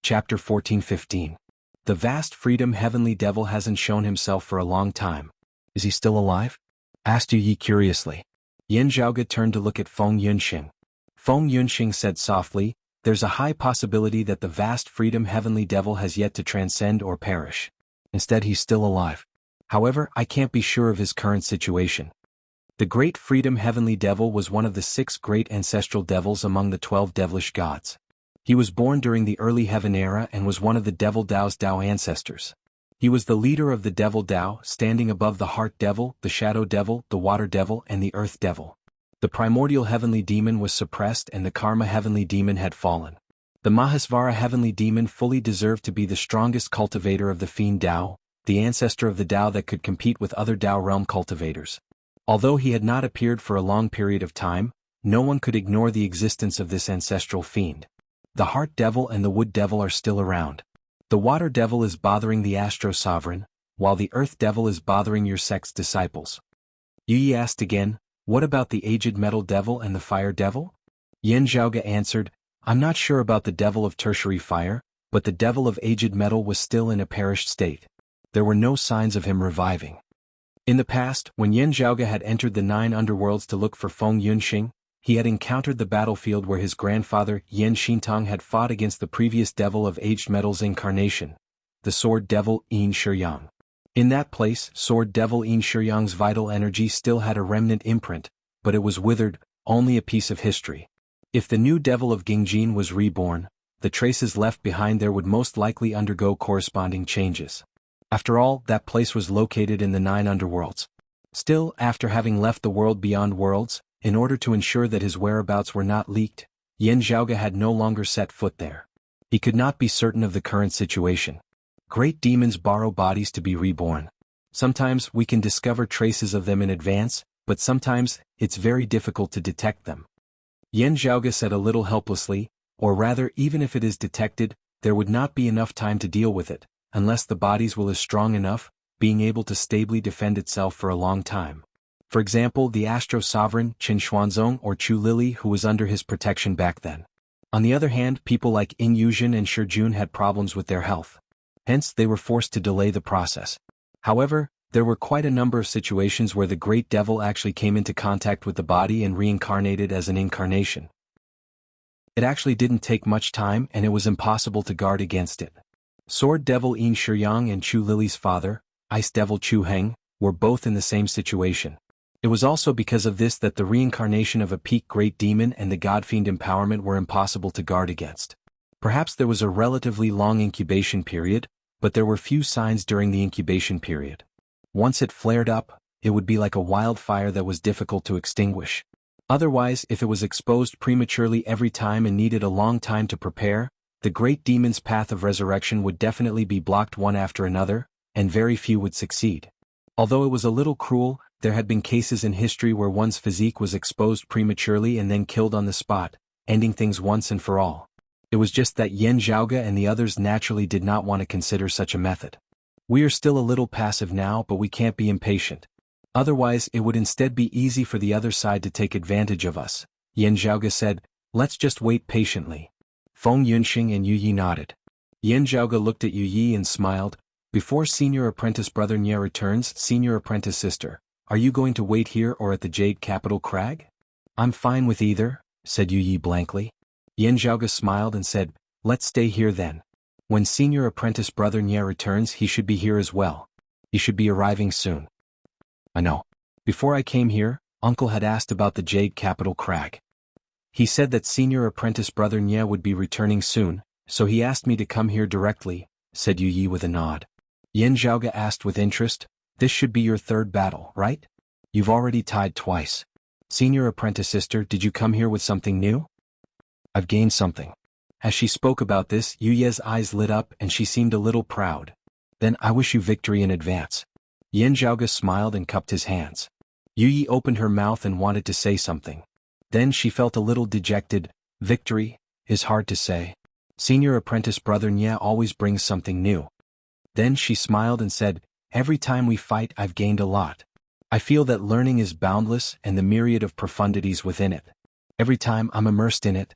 Chapter 14-15. The vast freedom heavenly devil hasn't shown himself for a long time. Is he still alive? Asked Yu Yi curiously. Yan Zhaoge turned to look at Feng Yunxing. Feng Yunxing said softly, "There's a high possibility that the vast freedom heavenly devil has yet to transcend or perish. Instead he's still alive. However, I can't be sure of his current situation." The great freedom heavenly devil was one of the 6 great ancestral devils among the 12 devilish gods. He was born during the early heaven era and was one of the devil Dao's Dao ancestors. He was the leader of the devil Dao, standing above the heart devil, the shadow devil, the water devil, and the earth devil. The primordial heavenly demon was suppressed and the karma heavenly demon had fallen. The Mahasvara heavenly demon fully deserved to be the strongest cultivator of the fiend Dao, the ancestor of the Dao that could compete with other Dao realm cultivators. Although he had not appeared for a long period of time, no one could ignore the existence of this ancestral fiend. The heart devil and the wood devil are still around. The water devil is bothering the astro sovereign, while the earth devil is bothering your sect's disciples. Yu Yi asked again, "What about the aged metal devil and the fire devil?" Yan Zhaoge answered, "I'm not sure about the devil of tertiary fire, but the devil of aged metal was still in a perished state. There were no signs of him reviving." In the past, when Yan Zhaoge had entered the 9 underworlds to look for Feng Yunxing, he had encountered the battlefield where his grandfather Yan Xintong had fought against the previous devil of aged metal's incarnation, the sword devil Yin Shiyang. In that place, sword devil Yin Shiyang's vital energy still had a remnant imprint, but it was withered, only a piece of history. If the new devil of Gingjin was reborn, the traces left behind there would most likely undergo corresponding changes. After all, that place was located in the 9 underworlds. Still, after having left the world beyond worlds, in order to ensure that his whereabouts were not leaked, Yan Zhaoge had no longer set foot there. He could not be certain of the current situation. Great demons borrow bodies to be reborn. Sometimes we can discover traces of them in advance, but sometimes it's very difficult to detect them. Yan Zhaoge said a little helplessly, or rather, even if it is detected, there would not be enough time to deal with it, unless the bodies were strong enough, being able to stably defend itself for a long time. For example, the Astro Sovereign, Qin Xuanzong or Chu Lili who was under his protection back then. On the other hand, people like Yin Yuzhen and Shi Jun had problems with their health. Hence, they were forced to delay the process. However, there were quite a number of situations where the great devil actually came into contact with the body and reincarnated as an incarnation. It actually didn't take much time and it was impossible to guard against it. Sword devil Yin Shiyang and Chu Lili's father, Ice devil Chu Heng, were both in the same situation. It was also because of this that the reincarnation of a peak great demon and the godfiend empowerment were impossible to guard against. Perhaps there was a relatively long incubation period, but there were few signs during the incubation period. Once it flared up, it would be like a wildfire that was difficult to extinguish. Otherwise, if it was exposed prematurely every time and needed a long time to prepare, the great demon's path of resurrection would definitely be blocked one after another, and very few would succeed. Although it was a little cruel, there had been cases in history where one's physique was exposed prematurely and then killed on the spot, ending things once and for all. It was just that Yan Zhaoge and the others naturally did not want to consider such a method. We are still a little passive now, but we can't be impatient. Otherwise, it would instead be easy for the other side to take advantage of us. Yan Zhaoge said, "Let's just wait patiently." Feng Yunxing and Yu Yi nodded. Yan Zhaoge looked at Yu Yi and smiled. "Before senior apprentice brother Nye returns, senior apprentice sister, are you going to wait here or at the Jade Capital Crag?" "I'm fine with either," said Yu Yi blankly. Yan Zhaoge smiled and said, "Let's stay here then. When senior apprentice brother Nye returns he should be here as well. He should be arriving soon." "I know. Before I came here, Uncle had asked about the Jade Capital Crag. He said that senior apprentice brother Nye would be returning soon, so he asked me to come here directly," said Yu Yi with a nod. Yan Zhaoge asked with interest, "This should be your 3rd battle, right? You've already tied twice. Senior apprentice sister, did you come here with something new?" "I've gained something." As she spoke about this, Yu Ye's eyes lit up and she seemed a little proud. "Then I wish you victory in advance." Yan Zhaoge smiled and cupped his hands. Yu Yi opened her mouth and wanted to say something. Then she felt a little dejected. Victory is hard to say. Senior apprentice brother Nye always brings something new. Then she smiled and said, "Every time we fight I've gained a lot. I feel that learning is boundless and the myriad of profundities within it. Every time I'm immersed in it.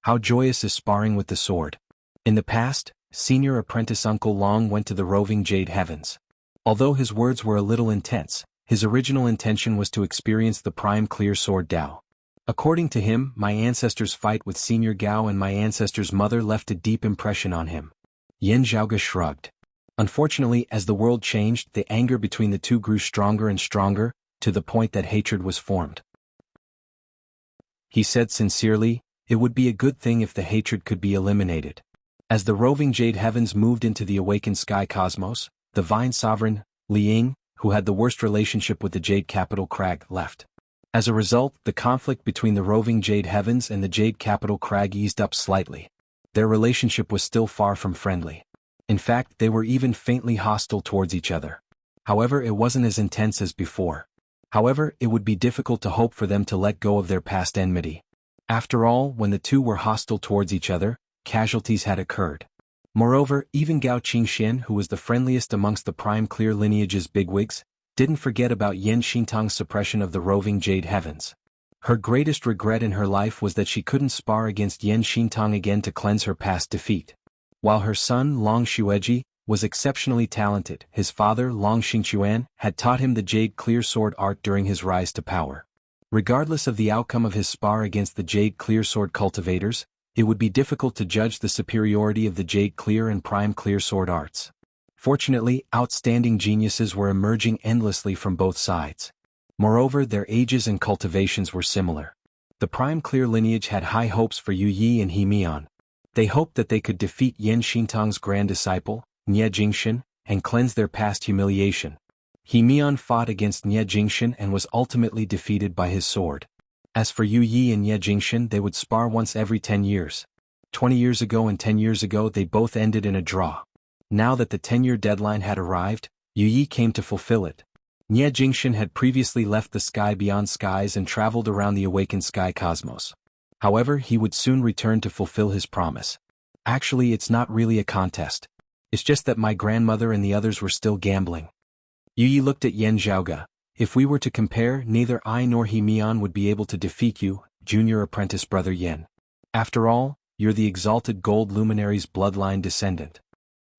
How joyous is sparring with the sword. In the past, senior apprentice Uncle Long went to the roving Jade Heavens. Although his words were a little intense, his original intention was to experience the prime clear sword Dao. According to him, my ancestor's fight with Senior Gao and my ancestor's mother left a deep impression on him. Yan Zhaoge shrugged. Unfortunately, as the world changed, the anger between the two grew stronger and stronger, to the point that hatred was formed. He said sincerely, it would be a good thing if the hatred could be eliminated. As the roving Jade Heavens moved into the awakened sky cosmos, the Vine Sovereign, Li Ying, who had the worst relationship with the Jade Capital Crag, left. As a result, the conflict between the roving Jade Heavens and the Jade Capital Crag eased up slightly. Their relationship was still far from friendly. In fact, they were even faintly hostile towards each other. However, it wasn't as intense as before. However, it would be difficult to hope for them to let go of their past enmity. After all, when the two were hostile towards each other, casualties had occurred. Moreover, even Gao Qingxian, who was the friendliest amongst the prime clear lineage's bigwigs, didn't forget about Yan Xintang's suppression of the roving Jade Heavens. Her greatest regret in her life was that she couldn't spar against Yan Xintang again to cleanse her past defeat. While her son, Long Xueji, was exceptionally talented, his father, Long Xingquan, had taught him the Jade Clear Sword art during his rise to power. Regardless of the outcome of his spar against the Jade Clear Sword cultivators, it would be difficult to judge the superiority of the Jade Clear and Prime Clear Sword arts. Fortunately, outstanding geniuses were emerging endlessly from both sides. Moreover, their ages and cultivations were similar. The Prime Clear lineage had high hopes for Yu Yi and He Mian. They hoped that they could defeat Yan Xintang's grand disciple, Nie Jingshan, and cleanse their past humiliation. He Mian fought against Nie Jingshan and was ultimately defeated by his sword. As for Yu Yi and Nie Jingshan, they would spar once every 10 years. 20 years ago and 10 years ago they both ended in a draw. Now that the 10-year deadline had arrived, Yu Yi came to fulfill it. Nie Jingshan had previously left the sky beyond skies and traveled around the awakened sky cosmos. However, he would soon return to fulfill his promise. Actually, it's not really a contest. It's just that my grandmother and the others were still gambling. Yu Yi looked at Yan Zhaoge. If we were to compare, neither I nor He Mian would be able to defeat you, junior apprentice brother Yan. After all, you're the exalted gold luminary's bloodline descendant.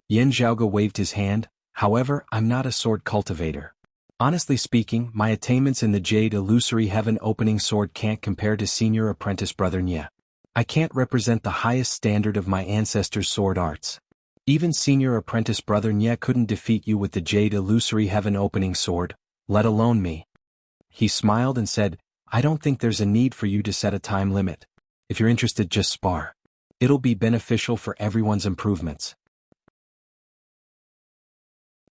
Yan Zhaoge waved his hand. However, I'm not a sword cultivator. Honestly speaking, my attainments in the Jade Illusory Heaven opening sword can't compare to senior apprentice brother Nye. I can't represent the highest standard of my ancestors' sword arts. Even senior apprentice brother Nye couldn't defeat you with the Jade Illusory Heaven opening sword, let alone me. He smiled and said, I don't think there's a need for you to set a time limit. If you're interested, just spar. It'll be beneficial for everyone's improvements.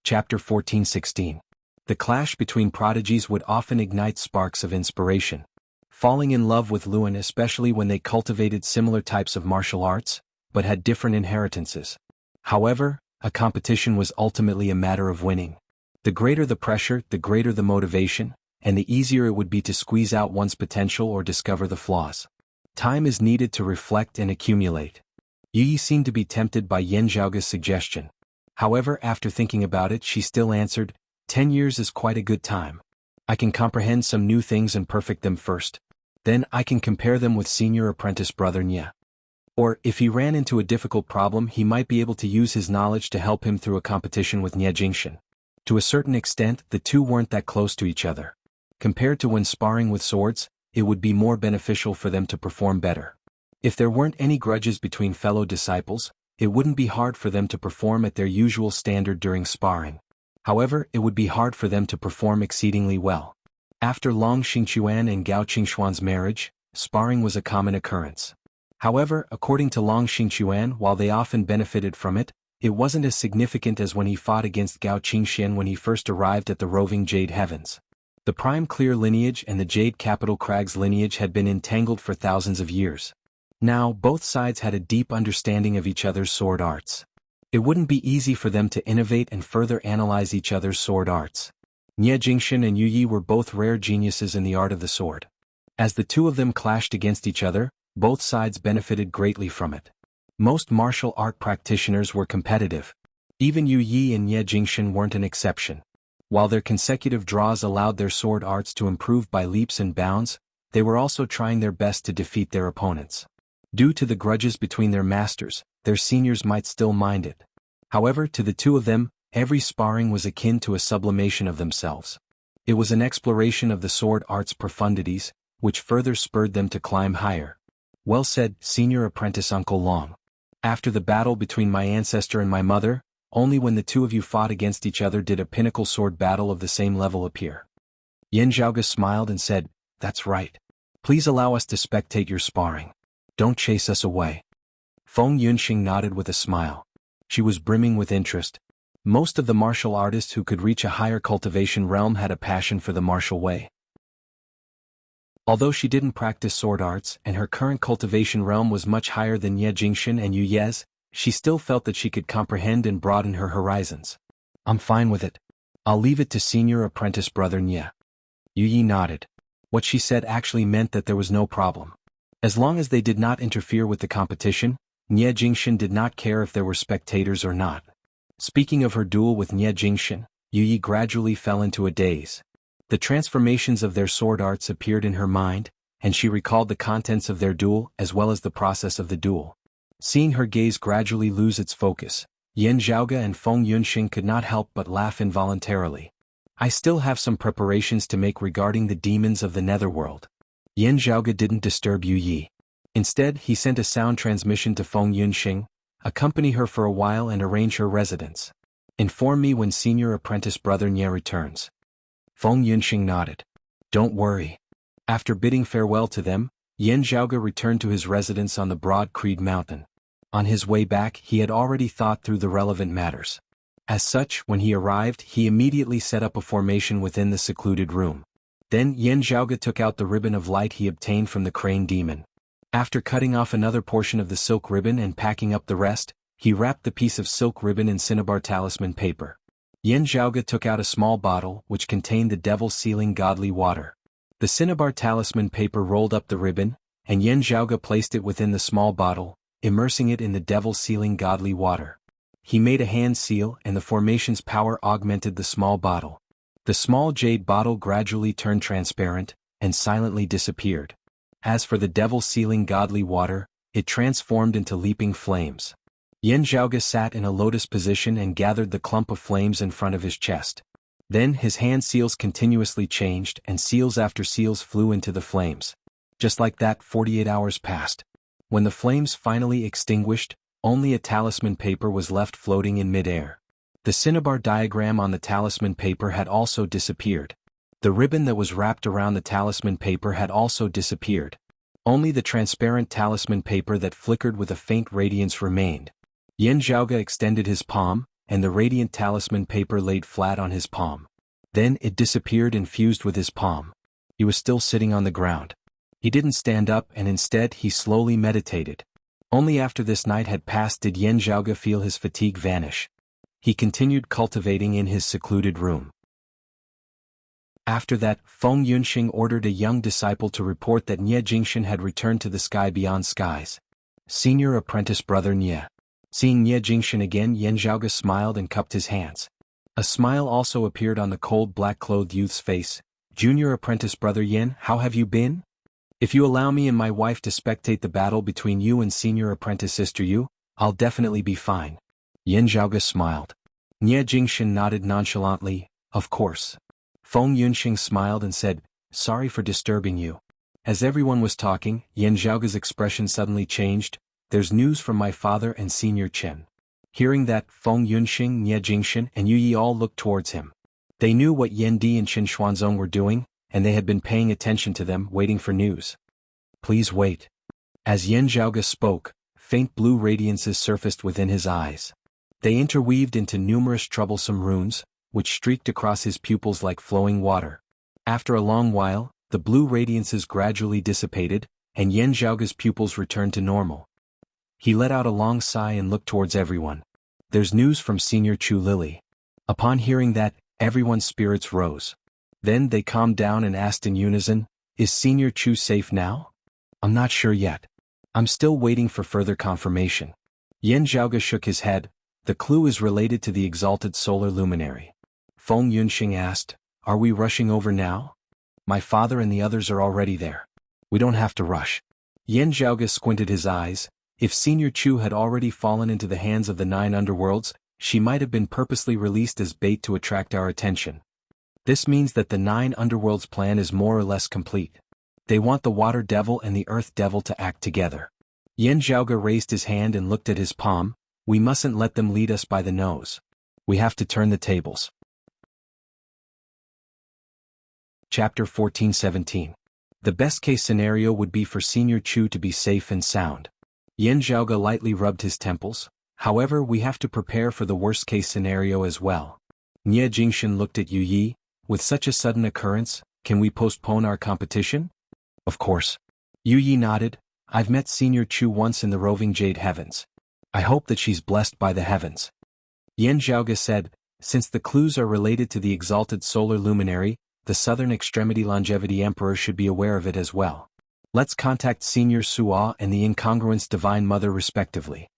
Chapter 14-16. The clash between prodigies would often ignite sparks of inspiration. Falling in love with Luan, especially when they cultivated similar types of martial arts, but had different inheritances. However, a competition was ultimately a matter of winning. The greater the pressure, the greater the motivation, and the easier it would be to squeeze out one's potential or discover the flaws. Time is needed to reflect and accumulate. Yu Yi seemed to be tempted by Yan Zhaoge's suggestion. However, after thinking about it, she still answered, 10 years is quite a good time. I can comprehend some new things and perfect them first. Then I can compare them with senior apprentice brother Nye. Or, if he ran into a difficult problem, he might be able to use his knowledge to help him through a competition with Nie Jingshan. To a certain extent, the two weren't that close to each other. Compared to when sparring with swords, it would be more beneficial for them to perform better. If there weren't any grudges between fellow disciples, it wouldn't be hard for them to perform at their usual standard during sparring. However, it would be hard for them to perform exceedingly well. After Long Xingquan and Gao Qingxuan's marriage, sparring was a common occurrence. However, according to Long Xingquan, while they often benefited from it, it wasn't as significant as when he fought against Gao Qingxian when he first arrived at the roving Jade Heavens. The Prime Clear lineage and the Jade Capital Crag's lineage had been entangled for thousands of years. Now, both sides had a deep understanding of each other's sword arts. It wouldn't be easy for them to innovate and further analyze each other's sword arts. Nie Jingshan and Yu Yi were both rare geniuses in the art of the sword. As the two of them clashed against each other, both sides benefited greatly from it. Most martial art practitioners were competitive. Even Yu Yi and Nie Jingshan weren't an exception. While their consecutive draws allowed their sword arts to improve by leaps and bounds, they were also trying their best to defeat their opponents. Due to the grudges between their masters, their seniors might still mind it. However, to the two of them, every sparring was akin to a sublimation of themselves. It was an exploration of the sword art's profundities, which further spurred them to climb higher. Well said, senior apprentice Uncle Long. After the battle between my ancestor and my mother, only when the two of you fought against each other did a pinnacle sword battle of the same level appear. Yan Zhaoge smiled and said, "That's right. Please allow us to spectate your sparring. Don't chase us away." Feng Yunxing nodded with a smile. She was brimming with interest. Most of the martial artists who could reach a higher cultivation realm had a passion for the martial way. Although she didn't practice sword arts and her current cultivation realm was much higher than Ye Jingxin and Yu Ye's, she still felt that she could comprehend and broaden her horizons. "I'm fine with it. I'll leave it to senior apprentice brother Nye." Yu Yi nodded. What she said actually meant that there was no problem. As long as they did not interfere with the competition, Nye Jingxin did not care if there were spectators or not. Speaking of her duel with Nye Jingxin, Yu Yi gradually fell into a daze. The transformations of their sword arts appeared in her mind, and she recalled the contents of their duel as well as the process of the duel. Seeing her gaze gradually lose its focus, Yan Zhaoge and Feng Yunxing could not help but laugh involuntarily. "I still have some preparations to make regarding the demons of the netherworld." Yan Zhaoge didn't disturb Yu Yi. Instead, he sent a sound transmission to Feng Yunxing, "Accompany her for a while and arrange her residence. Inform me when senior apprentice brother Nye returns." Feng Yunxing nodded. "Don't worry." After bidding farewell to them, Yan Zhaoge returned to his residence on the broad Creed Mountain. On his way back, he had already thought through the relevant matters. As such, when he arrived, he immediately set up a formation within the secluded room. Then Yan Zhaoge took out the ribbon of light he obtained from the crane demon. After cutting off another portion of the silk ribbon and packing up the rest, he wrapped the piece of silk ribbon in cinnabar talisman paper. Yan Zhaoge took out a small bottle which contained the devil's sealing godly water. The cinnabar talisman paper rolled up the ribbon, and Yan Zhaoge placed it within the small bottle, immersing it in the devil's sealing godly water. He made a hand seal and the formation's power augmented the small bottle. The small jade bottle gradually turned transparent, and silently disappeared. As for the devil's sealing godly water, it transformed into leaping flames. Yan Zhaoge sat in a lotus position and gathered the clump of flames in front of his chest. Then his hand seals continuously changed and seals after seals flew into the flames. Just like that, 48 hours passed. When the flames finally extinguished, only a talisman paper was left floating in midair. The cinnabar diagram on the talisman paper had also disappeared. The ribbon that was wrapped around the talisman paper had also disappeared. Only the transparent talisman paper that flickered with a faint radiance remained. Yan Zhaoge extended his palm, and the radiant talisman paper laid flat on his palm. Then it disappeared and fused with his palm. He was still sitting on the ground. He didn't stand up and instead he slowly meditated. Only after this night had passed did Yan Zhaoge feel his fatigue vanish. He continued cultivating in his secluded room. After that, Feng Yunxing ordered a young disciple to report that Nye Jingxin had returned to the sky beyond skies. Senior apprentice brother Nye. Seeing Nye Jingxin again, Yan Zhaoge smiled and cupped his hands. A smile also appeared on the cold black-clothed youth's face. "Junior apprentice brother Yan, how have you been? If you allow me and my wife to spectate the battle between you and senior apprentice sister Yu, I'll definitely be fine." Yan Zhaoge smiled. Nye Jingxin nodded nonchalantly, "Of course." Feng Yunxing smiled and said, "Sorry for disturbing you." As everyone was talking, Yan Zhaoge's expression suddenly changed. "There's news from my father and Senior Chen." Hearing that, Feng Yunxing, Nye Jingxin, and Yu Yi all looked towards him. They knew what Yan Di and Qin Xuanzong were doing, and they had been paying attention to them, waiting for news. "Please wait." As Yan Zhaoge spoke, faint blue radiances surfaced within his eyes. They interweaved into numerous troublesome runes, which streaked across his pupils like flowing water. After a long while, the blue radiances gradually dissipated, and Yan Zhaoge's pupils returned to normal. He let out a long sigh and looked towards everyone. "There's news from Senior Chu Lily." Upon hearing that, everyone's spirits rose. Then they calmed down and asked in unison, "Is Senior Chu safe now?" "I'm not sure yet. I'm still waiting for further confirmation." Yan Zhaoge shook his head. "The clue is related to the exalted solar luminary." Feng Yunxing asked, "Are we rushing over now?" "My father and the others are already there. We don't have to rush." Yan Zhaoge squinted his eyes. If Senior Chu had already fallen into the hands of the 9 underworlds, she might have been purposely released as bait to attract our attention. This means that the 9 underworlds plan is more or less complete. They want the Water Devil and the Earth Devil to act together. Yan Zhaoge raised his hand and looked at his palm. We mustn't let them lead us by the nose. We have to turn the tables. Chapter 14-17. The best-case scenario would be for Senior Chu to be safe and sound. Yan Zhaoge lightly rubbed his temples. However, we have to prepare for the worst-case scenario as well. Nie Jingshan looked at Yu Yi. With such a sudden occurrence, can we postpone our competition? Of course. Yu Yi nodded. I've met Senior Chu once in the roving Jade Heavens. I hope that she's blessed by the heavens. Yan Zhaoge said, since the clues are related to the exalted solar luminary, the Southern Extremity Longevity Emperor should be aware of it as well. Let's contact Senior Su'a and the Incongruence Divine Mother respectively.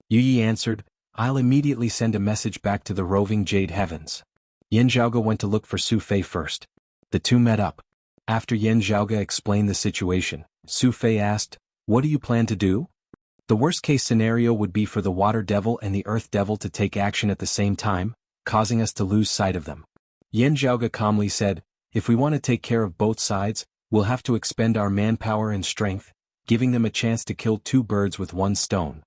Yu Yi answered, I'll immediately send a message back to the roving Jade Heavens. Yan Zhaoge went to look for Su Fei first. The two met up. After Yan Zhaoge explained the situation, Su Fei asked, what do you plan to do? The worst-case scenario would be for the Water Devil and the Earth Devil to take action at the same time, causing us to lose sight of them. Yan Zhaoge calmly said, if we want to take care of both sides, we'll have to expend our manpower and strength, giving them a chance to kill 2 birds with 1 stone.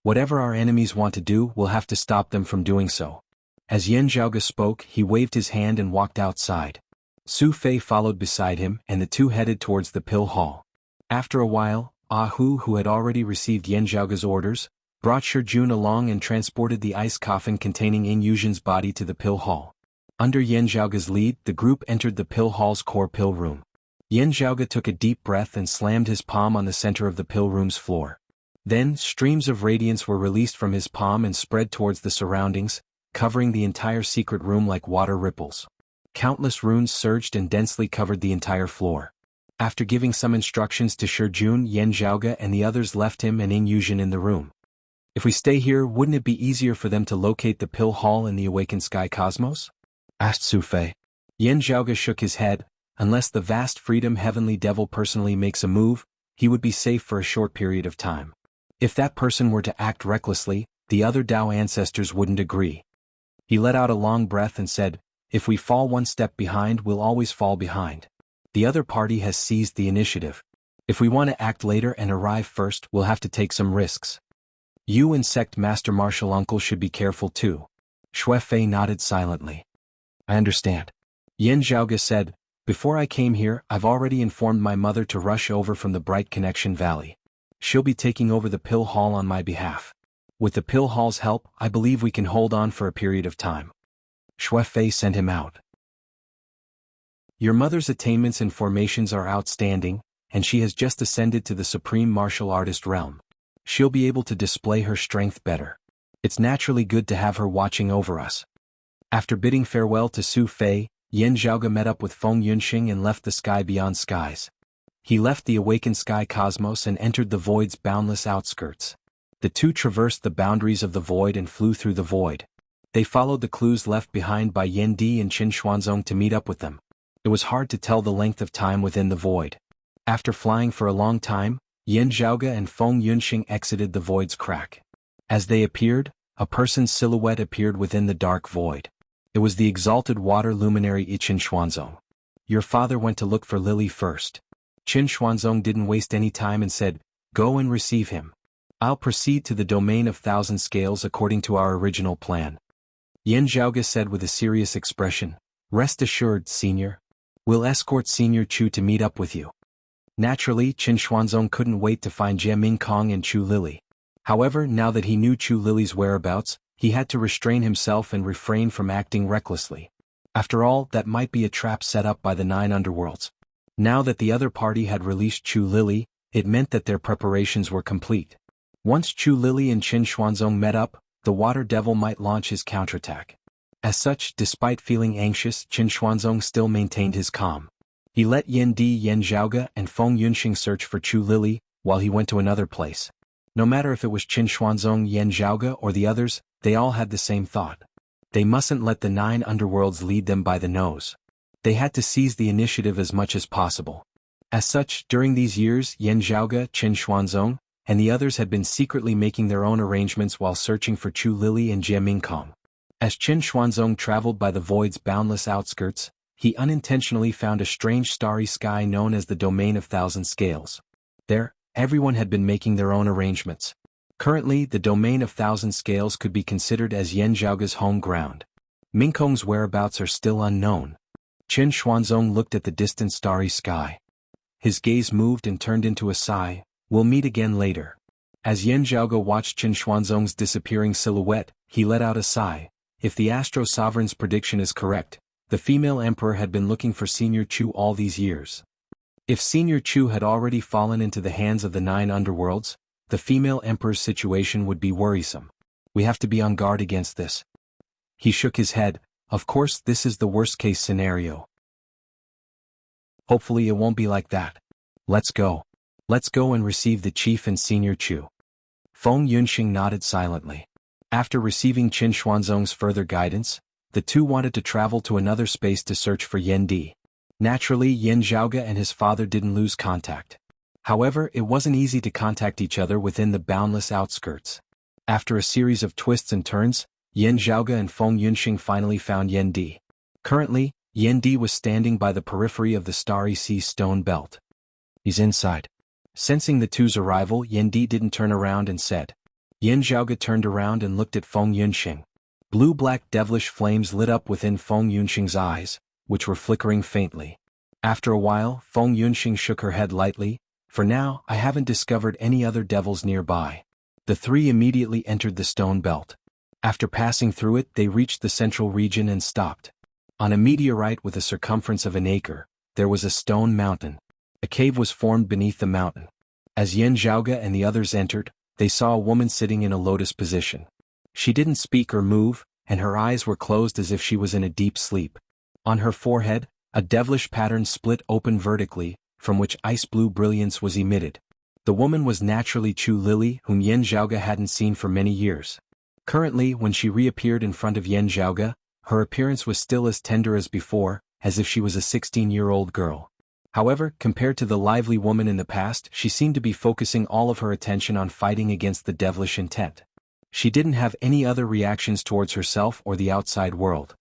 Whatever our enemies want to do, we'll have to stop them from doing so. As Yan Zhaoge spoke, he waved his hand and walked outside. Su Fei followed beside him, and the two headed towards the pill hall. After a while, Hu, who had already received Yan Zhaoge's orders, brought Shi Jun along and transported the ice coffin containing Yin Yuzhen's body to the pill hall. Under Yan Zhaoge's lead, the group entered the pill hall's core pill room. Yan Zhaoge took a deep breath and slammed his palm on the center of the pill room's floor. Then, streams of radiance were released from his palm and spread towards the surroundings, covering the entire secret room like water ripples. Countless runes surged and densely covered the entire floor. After giving some instructions to Shi Jun, Yan Zhaoge and the others left him and Yin Yuzhen in the room. If we stay here, wouldn't it be easier for them to locate the pill hall in the awakened sky cosmos? Asked Su Fei. Yan Zhaoge shook his head. Unless the vast freedom heavenly devil personally makes a move, he would be safe for a short period of time. If that person were to act recklessly, the other Dao ancestors wouldn't agree. He let out a long breath and said, if we fall 1 step behind, we'll always fall behind. The other party has seized the initiative. If we want to act later and arrive first, we'll have to take some risks. You and Sect Master Martial Uncle should be careful too. Shui Fei nodded silently. I understand. Yan Zhaoge said, before I came here, I've already informed my mother to rush over from the Bright Connection Valley. She'll be taking over the pill hall on my behalf. With the pill hall's help, I believe we can hold on for a period of time. Shui Fei sent him out. Your mother's attainments and formations are outstanding, and she has just ascended to the supreme martial artist realm. She'll be able to display her strength better. It's naturally good to have her watching over us. After bidding farewell to Su Fei, Yan Zhaoge met up with Feng Yunxing and left the sky beyond skies. He left the awakened sky cosmos and entered the void's boundless outskirts. The two traversed the boundaries of the void and flew through the void. They followed the clues left behind by Yan Di and Qin Xuanzong to meet up with them. It was hard to tell the length of time within the void. After flying for a long time, Yan Zhaoge and Feng Yunxing exited the void's crack. As they appeared, a person's silhouette appeared within the dark void. It was the exalted water luminary Qin Xuanzong. Your father went to look for Lily first. Qin Xuanzong didn't waste any time and said, go and receive him. I'll proceed to the domain of 1,000 scales according to our original plan. Yan Zhaoge said with a serious expression, rest assured, Senior. We'll escort Senior Chu to meet up with you. Naturally, Qin Xuanzong couldn't wait to find Jie Mingkong and Chu Lili. However, now that he knew Chu Lili's whereabouts, he had to restrain himself and refrain from acting recklessly. After all, that might be a trap set up by the 9 underworlds. Now that the other party had released Chu Lili, it meant that their preparations were complete. Once Chu Lili and Qin Xuanzong met up, the Water Devil might launch his counterattack. As such, despite feeling anxious, Qin Xuanzong still maintained his calm. He let Yan Di, Yan Zhaoge, and Feng Yunxing search for Chu Lili, while he went to another place. No matter if it was Qin Xuanzong, Yan Zhaoge, or the others, they all had the same thought. They mustn't let the 9 underworlds lead them by the nose. They had to seize the initiative as much as possible. As such, during these years Yan Zhaoge, Chen Xuanzong, and the others had been secretly making their own arrangements while searching for Chu Lili and Jie Mingkong. As Chen Xuanzong traveled by the void's boundless outskirts, he unintentionally found a strange starry sky known as the Domain of Thousand Scales. There, everyone had been making their own arrangements. Currently, the Domain of Thousand Scales could be considered as Yan Zhaoge's home ground. Mingkong's whereabouts are still unknown. Chen Xuanzong looked at the distant starry sky. His gaze moved and turned into a sigh. "We'll meet again later." As Yan Zhaoge watched Chen Xuanzong's disappearing silhouette, he let out a sigh. If the Astro Sovereign's prediction is correct, the female emperor had been looking for Senior Chu all these years. If Senior Chu had already fallen into the hands of the 9 underworlds, the female emperor's situation would be worrisome. We have to be on guard against this. He shook his head. Of course, this is the worst-case scenario. Hopefully it won't be like that. Let's go. Let's go and receive the chief and Senior Chu. Feng Yunxing nodded silently. After receiving Chen Xuanzong's further guidance, the two wanted to travel to another space to search for Yan Di. Naturally, Yan Zhaoge and his father didn't lose contact. However, it wasn't easy to contact each other within the boundless outskirts. After a series of twists and turns, Yan Zhaoge and Feng Yunxing finally found Yan Di. Currently, Yan Di was standing by the periphery of the Starry Sea stone belt. "He's inside." Sensing the two's arrival, Yan Di didn't turn around and said. Yan Zhaoge turned around and looked at Feng Yunxing. Blue-black devilish flames lit up within Feng Yunxing's eyes, which were flickering faintly. After a while, Feng Yunxing shook her head lightly. "For now, I haven't discovered any other devils nearby." The three immediately entered the stone belt. After passing through it, they reached the central region and stopped. On a meteorite with a circumference of an acre, there was a stone mountain. A cave was formed beneath the mountain. As Yan Zhaoge and the others entered, they saw a woman sitting in a lotus position. She didn't speak or move, and her eyes were closed as if she was in a deep sleep. On her forehead, a devilish pattern split open vertically, from which ice-blue brilliance was emitted. The woman was naturally Chu Lili, whom Yan Zhaoge hadn't seen for many years. Currently, when she reappeared in front of Yan Zhaoge, her appearance was still as tender as before, as if she was a 16-year-old girl. However, compared to the lively woman in the past, she seemed to be focusing all of her attention on fighting against the devilish intent. She didn't have any other reactions towards herself or the outside world.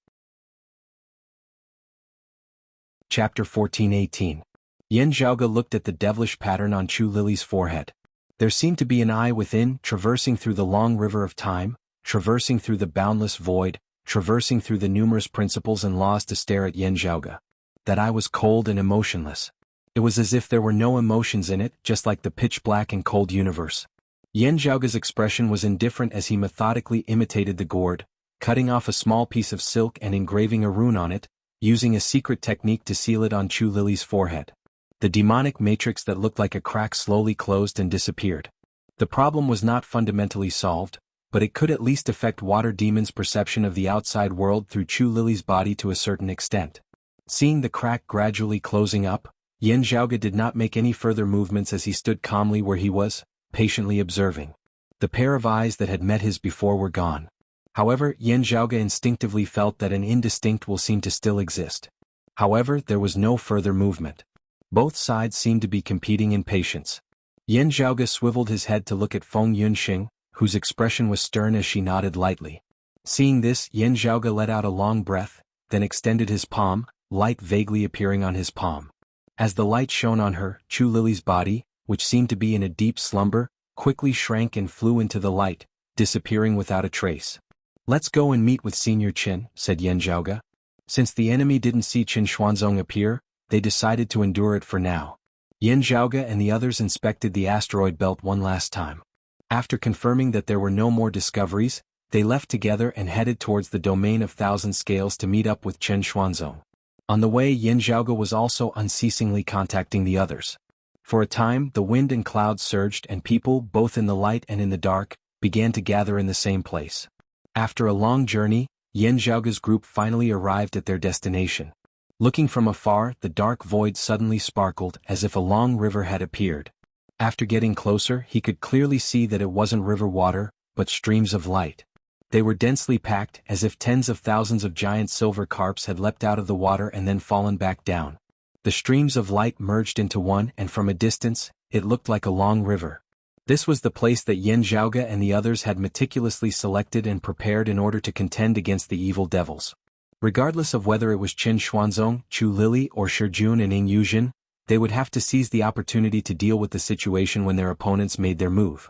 Chapter 14:18. Yan Zhaoge looked at the devilish pattern on Chu Lili's forehead. There seemed to be an eye within, traversing through the long river of time, traversing through the boundless void, traversing through the numerous principles and laws to stare at Yan Zhaoge. That eye was cold and emotionless. It was as if there were no emotions in it, just like the pitch-black and cold universe. Yan Zhaoge's expression was indifferent as he methodically imitated the gourd, cutting off a small piece of silk and engraving a rune on it, using a secret technique to seal it on Chu Lili's forehead. The demonic matrix that looked like a crack slowly closed and disappeared. The problem was not fundamentally solved, but it could at least affect Water Demon's perception of the outside world through Chu Lili's body to a certain extent. Seeing the crack gradually closing up, Yan Zhaoge did not make any further movements as he stood calmly where he was, patiently observing. The pair of eyes that had met his before were gone. However, Yan Zhaoge instinctively felt that an indistinct will seemed to still exist. However, there was no further movement. Both sides seemed to be competing in patience. Yan Zhaoge swiveled his head to look at Feng Yunxing, whose expression was stern as she nodded lightly. Seeing this, Yan Zhaoge let out a long breath, then extended his palm, light vaguely appearing on his palm. As the light shone on her, Chu Lili's body, which seemed to be in a deep slumber, quickly shrank and flew into the light, disappearing without a trace. "Let's go and meet with Senior Chen," said Yan Zhaoge. Since the enemy didn't see Chen Xuanzong appear, they decided to endure it for now. Yan Zhaoge and the others inspected the asteroid belt one last time. After confirming that there were no more discoveries, they left together and headed towards the Domain of Thousand Scales to meet up with Chen Xuanzong. On the way, Yan Zhaoge was also unceasingly contacting the others. For a time, the wind and clouds surged and people, both in the light and in the dark, began to gather in the same place. After a long journey, Yan Zhaoge's group finally arrived at their destination. Looking from afar, the dark void suddenly sparkled as if a long river had appeared. After getting closer, he could clearly see that it wasn't river water, but streams of light. They were densely packed, as if tens of thousands of giant silver carps had leapt out of the water and then fallen back down. The streams of light merged into one, and from a distance, it looked like a long river. This was the place that Yin Zhaoge and the others had meticulously selected and prepared in order to contend against the evil devils. Regardless of whether it was Qin Xuanzong, Chu Lili or Shi Jun and Ing Yuzhen, they would have to seize the opportunity to deal with the situation when their opponents made their move.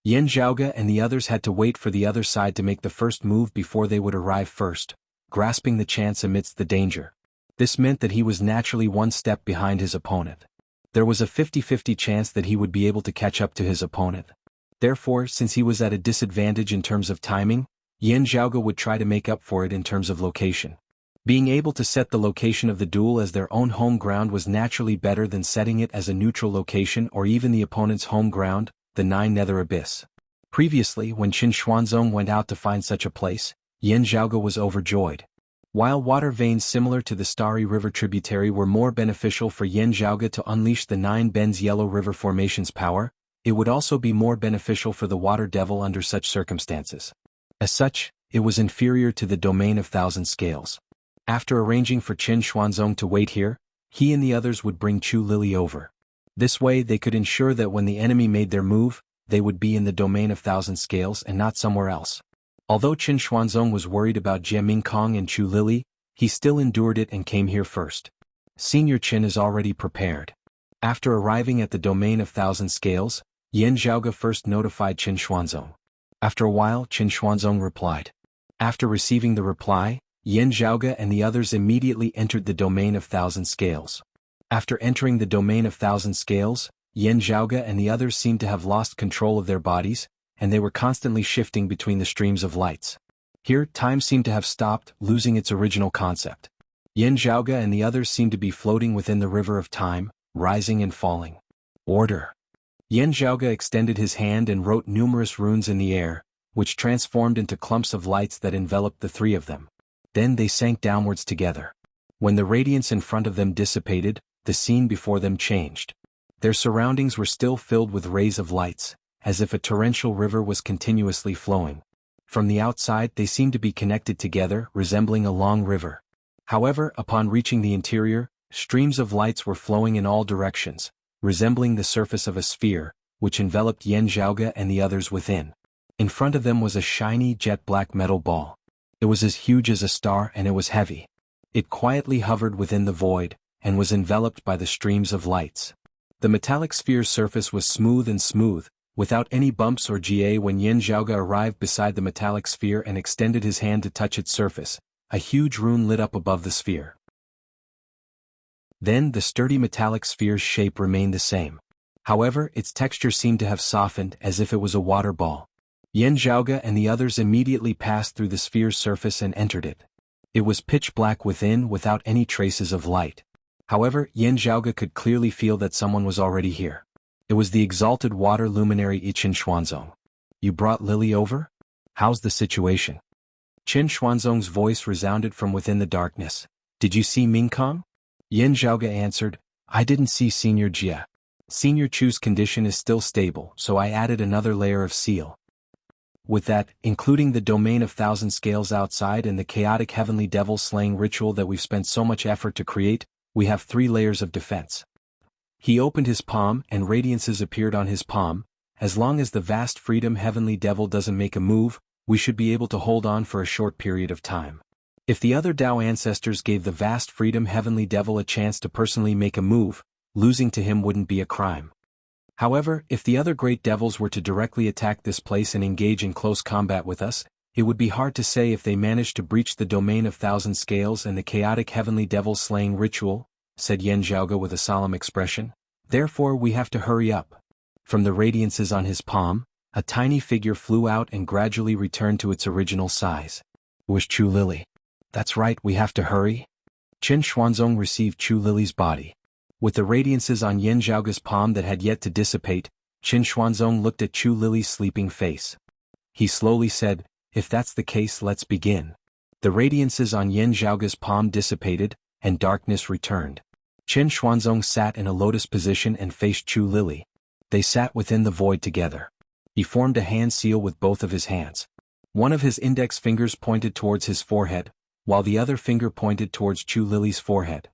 Yin Zhaoge and the others had to wait for the other side to make the first move before they would arrive first, grasping the chance amidst the danger. This meant that he was naturally one step behind his opponent. There was a 50-50 chance that he would be able to catch up to his opponent. Therefore, since he was at a disadvantage in terms of timing, Yin Zhaoge would try to make up for it in terms of location. Being able to set the location of the duel as their own home ground was naturally better than setting it as a neutral location or even the opponent's home ground, the Nine Nether Abyss. Previously, when Qin Xuanzong went out to find such a place, Yin Zhaoge was overjoyed. While water veins similar to the Starry River tributary were more beneficial for Yin Zhaoge to unleash the Nine Bends Yellow River Formation's power, it would also be more beneficial for the Water Devil under such circumstances. As such, it was inferior to the Domain of Thousand Scales. After arranging for Qin Xuanzong to wait here, he and the others would bring Chu Lili over. This way they could ensure that when the enemy made their move, they would be in the Domain of Thousand Scales and not somewhere else. Although Qin Xuanzong was worried about Jie Mingkong and Chu Lili, he still endured it and came here first. Senior Qin is already prepared. After arriving at the Domain of Thousand Scales, Yin Zhaoge first notified Qin Xuanzong. After a while, Qin Xuanzong replied. After receiving the reply, Yin Zhaoge and the others immediately entered the Domain of Thousand Scales. After entering the Domain of Thousand Scales, Yin Zhaoge and the others seemed to have lost control of their bodies, and they were constantly shifting between the streams of lights. Here, time seemed to have stopped, losing its original concept. Yin Zhaoge and the others seemed to be floating within the river of time, rising and falling. Order. Yin Zhaoge extended his hand and wrote numerous runes in the air, which transformed into clumps of lights that enveloped the three of them. Then they sank downwards together. When the radiance in front of them dissipated, the scene before them changed. Their surroundings were still filled with rays of lights, as if a torrential river was continuously flowing. From the outside they seemed to be connected together, resembling a long river. However, upon reaching the interior, streams of lights were flowing in all directions, resembling the surface of a sphere, which enveloped Yin Zhaoge and the others within. In front of them was a shiny jet-black metal ball. It was as huge as a star and it was heavy. It quietly hovered within the void, and was enveloped by the streams of lights. The metallic sphere's surface was smooth, without any bumps or GA. When Yin Zhaoge arrived beside the metallic sphere and extended his hand to touch its surface, a huge rune lit up above the sphere. Then the sturdy metallic sphere's shape remained the same. However, its texture seemed to have softened as if it was a water ball. Yin Zhaoge and the others immediately passed through the sphere's surface and entered it. It was pitch black within without any traces of light. However, Yin Zhaoge could clearly feel that someone was already here. It was the exalted water luminary Qin Xuanzong. You brought Lily over? How's the situation? Qin Xuanzong's voice resounded from within the darkness. Did you see Mingkong? Yin Zhaoge answered, I didn't see Senior Jie. Senior Chu's condition is still stable, so I added another layer of seal. With that, including the Domain of Thousand Scales outside and the chaotic heavenly devil slaying ritual that we've spent so much effort to create, we have 3 layers of defense. He opened his palm and radiances appeared on his palm. As long as the vast freedom heavenly devil doesn't make a move, we should be able to hold on for a short period of time. If the other Dao ancestors gave the vast freedom heavenly devil a chance to personally make a move, losing to him wouldn't be a crime. However, if the other great devils were to directly attack this place and engage in close combat with us, it would be hard to say if they managed to breach the Domain of Thousand Scales and the chaotic heavenly devil slaying ritual, said Yin Zhaoge with a solemn expression. Therefore we have to hurry up. From the radiances on his palm, a tiny figure flew out and gradually returned to its original size. It was Chu Lili. That's right, we have to hurry. Qin Xuanzong received Chu Lili's body. With the radiances on Yin Zhaoge's palm that had yet to dissipate, Qin Xuanzong looked at Chu Lili's sleeping face. He slowly said, if that's the case, let's begin. The radiances on Yin Zhaoge's palm dissipated, and darkness returned. Qin Xuanzong sat in a lotus position and faced Chu Lili. They sat within the void together. He formed a hand seal with both of his hands. One of his index fingers pointed towards his forehead, while the other finger pointed towards Chu Lily's forehead.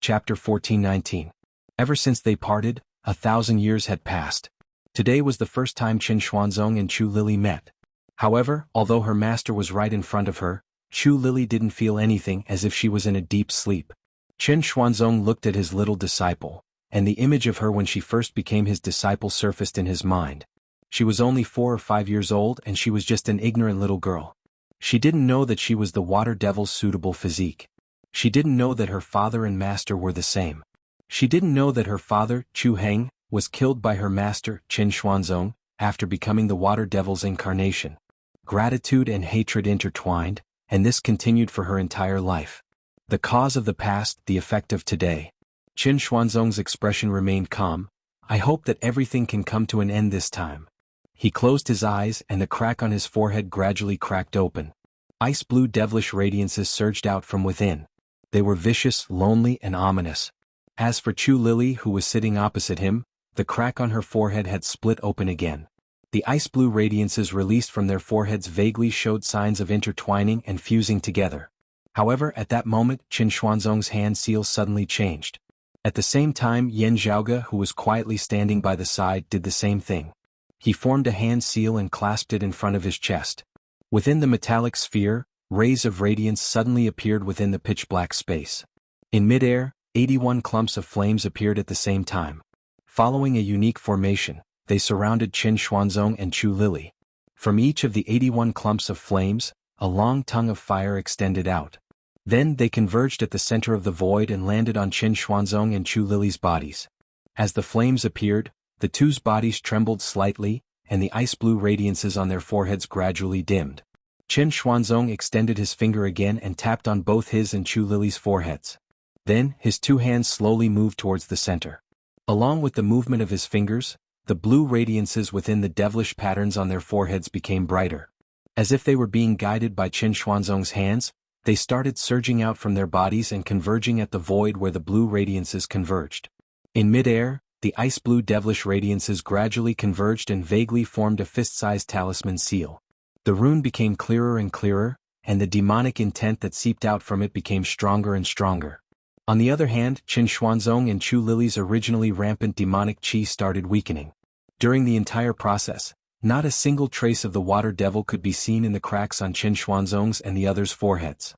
Chapter 14:19. Ever since they parted, 1,000 years had passed. Today was the first time Qin Xuanzong and Chu Lily met. However, although her master was right in front of her, Chu Lily didn't feel anything, as if she was in a deep sleep. Qin Xuanzong looked at his little disciple, and the image of her when she first became his disciple surfaced in his mind. She was only 4 or 5 years old, and she was just an ignorant little girl. She didn't know that she was the water devil's suitable physique. She didn't know that her father and master were the same. She didn't know that her father, Chu Heng, was killed by her master, Qin Xuanzong, after becoming the water devil's incarnation. Gratitude and hatred intertwined, and this continued for her entire life. The cause of the past, the effect of today. Qin Xuanzong's expression remained calm. I hope that everything can come to an end this time. He closed his eyes, and the crack on his forehead gradually cracked open. Ice-blue devilish radiances surged out from within. They were vicious, lonely, and ominous. As for Chu Lily, who was sitting opposite him, the crack on her forehead had split open again. The ice-blue radiances released from their foreheads vaguely showed signs of intertwining and fusing together. However, at that moment, Qin Xuanzong's hand seal suddenly changed. At the same time, Yan Zhaoge, who was quietly standing by the side, did the same thing. He formed a hand seal and clasped it in front of his chest. Within the metallic sphere, rays of radiance suddenly appeared within the pitch-black space. In midair, 81 clumps of flames appeared at the same time. Following a unique formation, they surrounded Qin Xuanzong and Chu Lily. From each of the 81 clumps of flames, a long tongue of fire extended out. Then they converged at the center of the void and landed on Qin Xuanzong and Chu Lily's bodies. As the flames appeared, the two's bodies trembled slightly, and the ice-blue radiances on their foreheads gradually dimmed. Qin Xuanzong extended his finger again and tapped on both his and Chu Lily's foreheads. Then, his two hands slowly moved towards the center. Along with the movement of his fingers, the blue radiances within the devilish patterns on their foreheads became brighter. As if they were being guided by Qin Xuanzong's hands, they started surging out from their bodies and converging at the void where the blue radiances converged. In midair, the ice-blue devilish radiances gradually converged and vaguely formed a fist-sized talisman seal. The rune became clearer and clearer, and the demonic intent that seeped out from it became stronger and stronger. On the other hand, Qin Xuanzong and Chu Lily's originally rampant demonic qi started weakening. During the entire process, not a single trace of the water devil could be seen in the cracks on Qin Xuanzong's and the others' foreheads.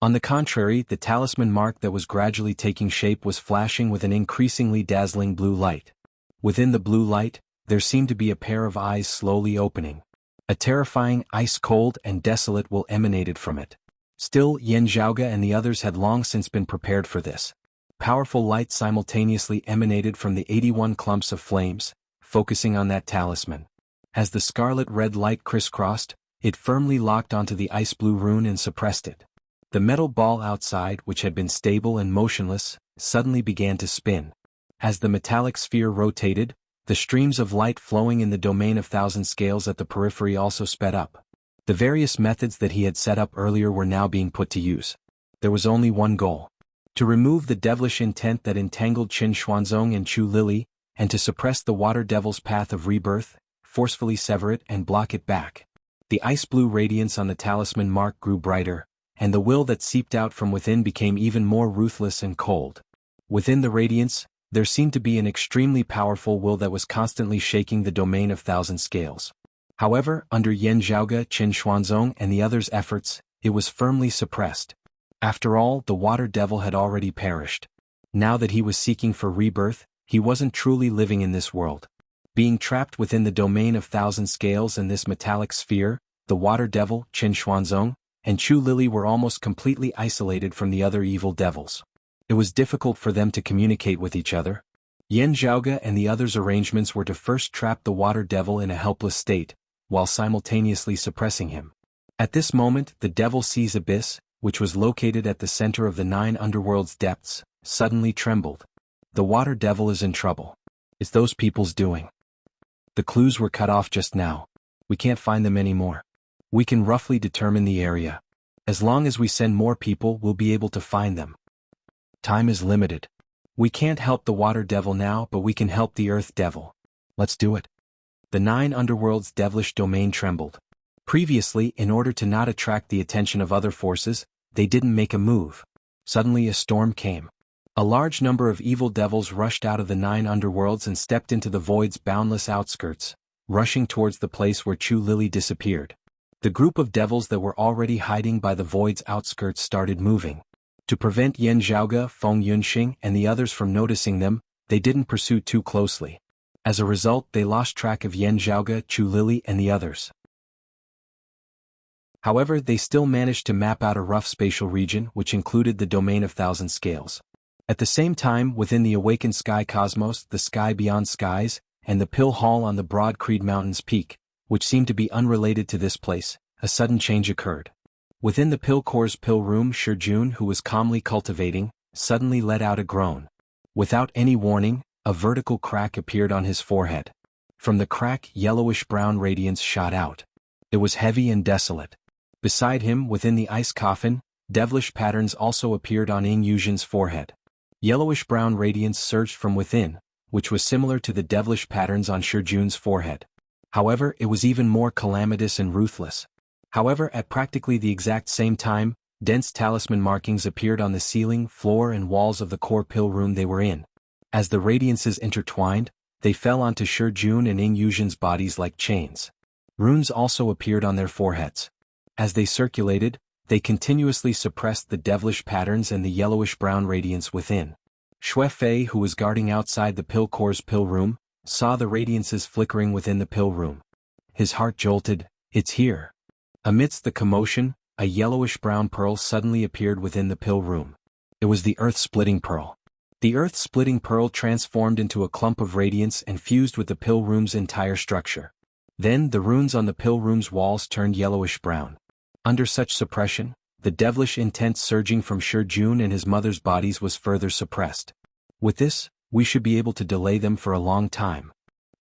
On the contrary, the talisman mark that was gradually taking shape was flashing with an increasingly dazzling blue light. Within the blue light, there seemed to be a pair of eyes slowly opening. A terrifying, ice-cold, and desolate will emanated from it. Still, Yan Zhaoge and the others had long since been prepared for this. Powerful light simultaneously emanated from the 81 clumps of flames, focusing on that talisman. As the scarlet-red light crisscrossed, it firmly locked onto the ice-blue rune and suppressed it. The metal ball outside, which had been stable and motionless, suddenly began to spin. As the metallic sphere rotated, the streams of light flowing in the domain of thousand scales at the periphery also sped up. The various methods that he had set up earlier were now being put to use. There was only one goal: to remove the devilish intent that entangled Qin Xuanzong and Chu Lily, and to suppress the water devil's path of rebirth, forcefully sever it and block it back. The ice-blue radiance on the talisman mark grew brighter, and the will that seeped out from within became even more ruthless and cold. Within the radiance, there seemed to be an extremely powerful will that was constantly shaking the domain of thousand scales. However, under Yan Zhaoge, Qin Xuanzong, and the others' efforts, it was firmly suppressed. After all, the water devil had already perished. Now that he was seeking for rebirth, he wasn't truly living in this world. Being trapped within the domain of thousand scales and this metallic sphere, the water devil, Qin Xuanzong, and Chu Lily were almost completely isolated from the other evil devils. It was difficult for them to communicate with each other. Yan Zhaoge and the others' arrangements were to first trap the water devil in a helpless state, while simultaneously suppressing him. At this moment, the Devil Sea's abyss, which was located at the center of the 9 underworld's depths, suddenly trembled. The water devil is in trouble. It's those people's doing. The clues were cut off just now. We can't find them anymore. We can roughly determine the area. As long as we send more people, we'll be able to find them. Time is limited. We can't help the water devil now, but we can help the earth devil. Let's do it. The 9 underworlds' devilish domain trembled. Previously, in order to not attract the attention of other forces, they didn't make a move. Suddenly a storm came. A large number of evil devils rushed out of the 9 underworlds and stepped into the void's boundless outskirts, rushing towards the place where Chu Lily disappeared. The group of devils that were already hiding by the void's outskirts started moving. To prevent Yan Zhaoge, Feng Yunxing, and the others from noticing them, they didn't pursue too closely. As a result, they lost track of Yan Zhaoge, Chu Lily, and the others. However, they still managed to map out a rough spatial region which included the domain of thousand scales. At the same time, within the awakened sky cosmos, the sky beyond skies, and the Pill Hall on the broad Creed Mountain's peak, which seemed to be unrelated to this place, a sudden change occurred. Within the Pill Core's pill room, Shijun, who was calmly cultivating, suddenly let out a groan. Without any warning, a vertical crack appeared on his forehead. From the crack, yellowish-brown radiance shot out. It was heavy and desolate. Beside him, within the ice coffin, devilish patterns also appeared on Ying Yuzhen's forehead. Yellowish-brown radiance surged from within, which was similar to the devilish patterns on Shijun's forehead. However, it was even more calamitous and ruthless. However, at practically the exact same time, dense talisman markings appeared on the ceiling, floor, and walls of the core pill room they were in. As the radiances intertwined, they fell onto Shijun and Ying Yuzhen's bodies like chains. Runes also appeared on their foreheads. As they circulated, they continuously suppressed the devilish patterns and the yellowish-brown radiance within. Xue Fei, who was guarding outside the pill core's pill room, saw the radiances flickering within the pill room. His heart jolted. It's here. Amidst the commotion, a yellowish-brown pearl suddenly appeared within the pill room. It was the earth-splitting pearl. The earth-splitting pearl transformed into a clump of radiance and fused with the pill room's entire structure. Then the runes on the pill room's walls turned yellowish-brown. Under such suppression, the devilish intent surging from Shijun and his mother's bodies was further suppressed. With this, we should be able to delay them for a long time.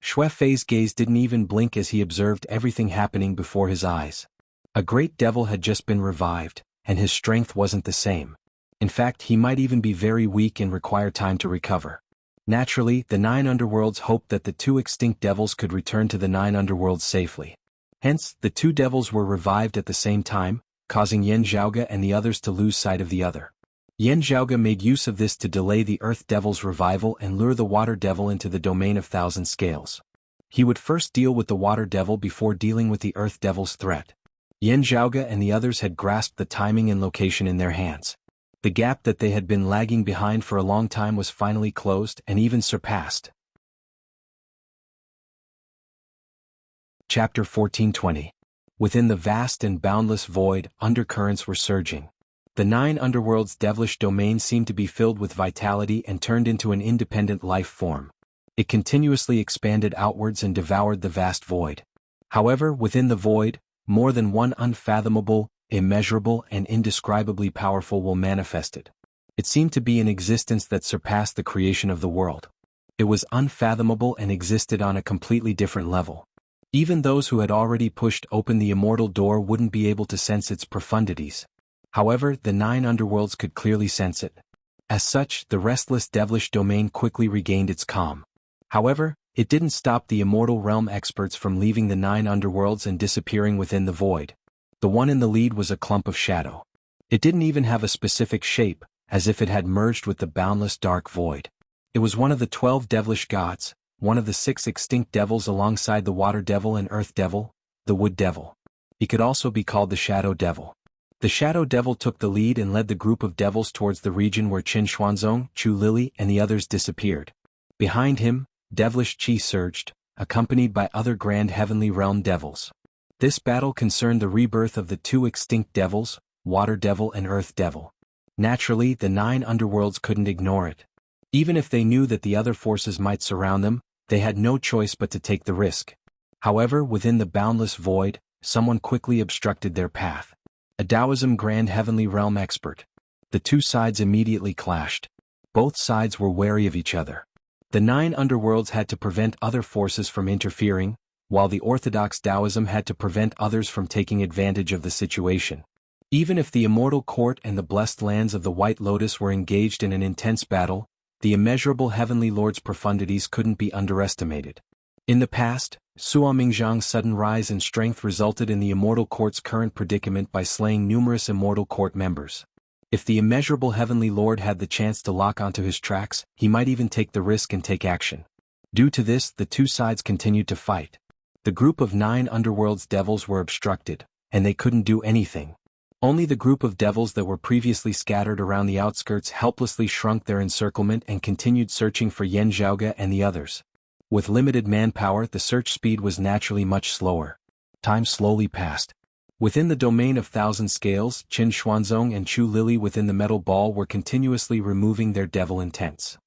Xue Fei's gaze didn't even blink as he observed everything happening before his eyes. A great devil had just been revived, and his strength wasn't the same. In fact, he might even be very weak and require time to recover. Naturally, the 9 underworlds hoped that the 2 extinct devils could return to the 9 underworlds safely. Hence, the 2 devils were revived at the same time, causing Yan Zhaoge and the others to lose sight of the other. Yan Zhaoge made use of this to delay the Earth Devil's revival and lure the Water Devil into the domain of thousand scales. He would first deal with the Water Devil before dealing with the Earth Devil's threat. Yan Zhaoge and the others had grasped the timing and location in their hands. The gap that they had been lagging behind for a long time was finally closed and even surpassed. Chapter 1420. Within the vast and boundless void, undercurrents were surging. The 9 underworlds' devilish domain seemed to be filled with vitality and turned into an independent life form. It continuously expanded outwards and devoured the vast void. However, within the void, more than one unfathomable, immeasurable, and indescribably powerful will manifested. It seemed to be an existence that surpassed the creation of the world. It was unfathomable and existed on a completely different level. Even those who had already pushed open the immortal door wouldn't be able to sense its profundities. However, the 9 underworlds could clearly sense it. As such, the restless devilish domain quickly regained its calm. However, it didn't stop the immortal realm experts from leaving the 9 underworlds and disappearing within the void. The one in the lead was a clump of shadow. It didn't even have a specific shape, as if it had merged with the boundless dark void. It was one of the 12 devilish gods, one of the 6 extinct devils alongside the Water Devil and Earth Devil, the Wood Devil. He could also be called the Shadow Devil. The Shadow Devil took the lead and led the group of devils towards the region where Qin Xuanzong, Chu Lily, and the others disappeared. Behind him, devilish qi surged, accompanied by other grand heavenly realm devils. This battle concerned the rebirth of the 2 extinct devils, Water Devil and Earth Devil. Naturally, the 9 underworlds couldn't ignore it. Even if they knew that the other forces might surround them, they had no choice but to take the risk. However, within the boundless void, someone quickly obstructed their path. A Taoism Grand Heavenly Realm expert. The 2 sides immediately clashed. Both sides were wary of each other. The 9 underworlds had to prevent other forces from interfering, while the orthodox Taoism had to prevent others from taking advantage of the situation. Even if the immortal court and the blessed lands of the White Lotus were engaged in an intense battle, the immeasurable heavenly lord's profundities couldn't be underestimated. In the past, Sua Mingzhang's sudden rise in strength resulted in the Immortal Court's current predicament by slaying numerous Immortal Court members. If the immeasurable Heavenly Lord had the chance to lock onto his tracks, he might even take the risk and take action. Due to this, the two sides continued to fight. The group of 9 Underworld's devils were obstructed, and they couldn't do anything. Only the group of devils that were previously scattered around the outskirts helplessly shrunk their encirclement and continued searching for Yan Zhaoge and the others. With limited manpower, the search speed was naturally much slower. Time slowly passed. Within the domain of Thousand Scales, Qin Xuanzong and Chu Lili within the metal ball were continuously removing their devil intents.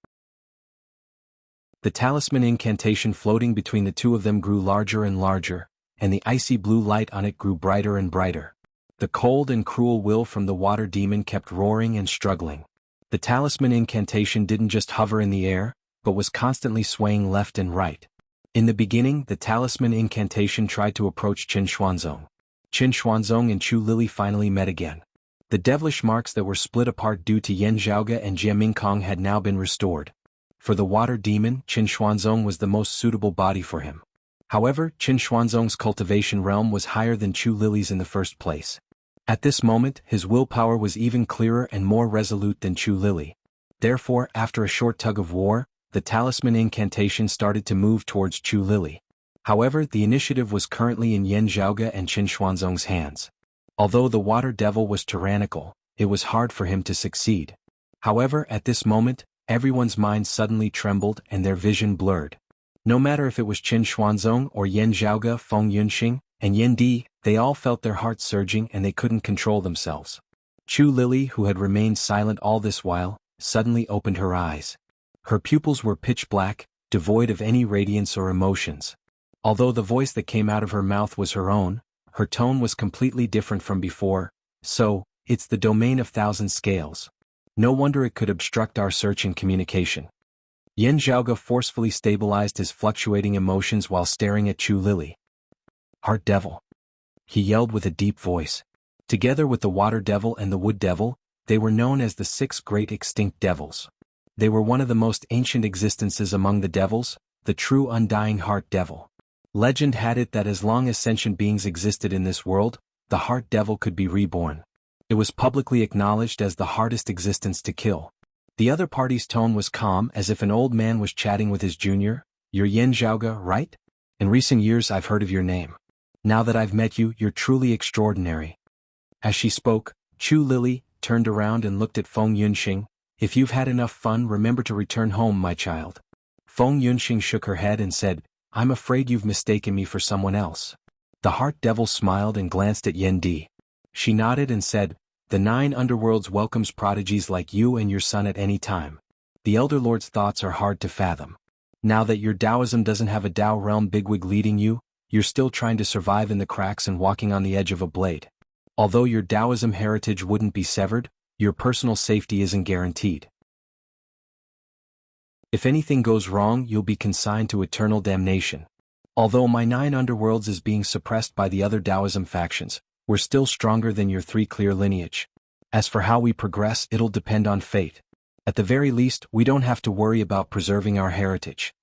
The talisman incantation floating between the two of them grew larger and larger, and the icy blue light on it grew brighter and brighter. The cold and cruel will from the water demon kept roaring and struggling. The talisman incantation didn't just hover in the air, but was constantly swaying left and right. In the beginning, the talisman incantation tried to approach Qin Xuanzong. Qin Xuanzong and Chu Lili finally met again. The devilish marks that were split apart due to Yan Zhaoge and Jie Mingkong had now been restored. For the water demon, Qin Xuanzong was the most suitable body for him. However, Qin Xuanzong's cultivation realm was higher than Chu Lili's in the first place. At this moment, his willpower was even clearer and more resolute than Chu Lili. Therefore, after a short tug of war, the talisman incantation started to move towards Chu Lili. However, the initiative was currently in Yan Zhaoge and Qin Xuanzong's hands. Although the water devil was tyrannical, it was hard for him to succeed. However, at this moment, everyone's mind suddenly trembled and their vision blurred. No matter if it was Qin Xuanzong or Yan Zhaoge, Feng Yunxing, and Yan Di, they all felt their hearts surging and they couldn't control themselves. Chu Lili, who had remained silent all this while, suddenly opened her eyes. Her pupils were pitch black, devoid of any radiance or emotions. Although the voice that came out of her mouth was her own, her tone was completely different from before. So, it's the domain of Thousand Scales. No wonder it could obstruct our search and communication. Yan Zhaoge forcefully stabilized his fluctuating emotions while staring at Chu Lili. Heart Devil, he yelled with a deep voice. Together with the Water Devil and the Wood Devil, they were known as the 6 great extinct devils. They were one of the most ancient existences among the devils, the true undying Heart Devil. Legend had it that as long as sentient beings existed in this world, the Heart Devil could be reborn. It was publicly acknowledged as the hardest existence to kill. The other party's tone was calm, as if an old man was chatting with his junior. You're Yan Zhaoge, right? In recent years I've heard of your name. Now that I've met you, you're truly extraordinary. As she spoke, Chu Lili turned around and looked at Feng Yunxing. If you've had enough fun, remember to return home, my child. Feng Yunxing shook her head and said, I'm afraid you've mistaken me for someone else. The Heart Devil smiled and glanced at Yan Di. She nodded and said, the 9 underworlds welcomes prodigies like you and your son at any time. The Elder Lord's thoughts are hard to fathom. Now that your Taoism doesn't have a Tao realm bigwig leading you, you're still trying to survive in the cracks and walking on the edge of a blade. Although your Taoism heritage wouldn't be severed, your personal safety isn't guaranteed. If anything goes wrong, you'll be consigned to eternal damnation. Although my 9 underworlds is being suppressed by the other Taoism factions, we're still stronger than your 3 clear lineage. As for how we progress, it'll depend on fate. At the very least, we don't have to worry about preserving our heritage.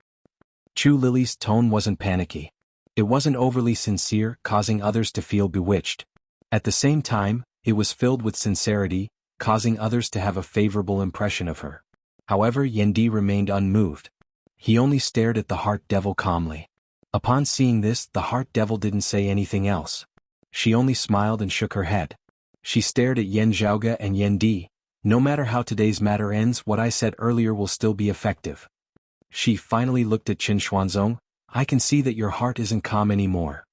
Chu Lili's tone wasn't panicky. It wasn't overly sincere, causing others to feel bewitched. At the same time, it was filled with sincerity, causing others to have a favorable impression of her. However, Yan Di remained unmoved. He only stared at the Heart Devil calmly. Upon seeing this, the Heart Devil didn't say anything else. She only smiled and shook her head. She stared at Yan Zhaoge and Yan Di. No matter how today's matter ends, what I said earlier will still be effective. She finally looked at Qin Xuanzong. I can see that your heart isn't calm anymore.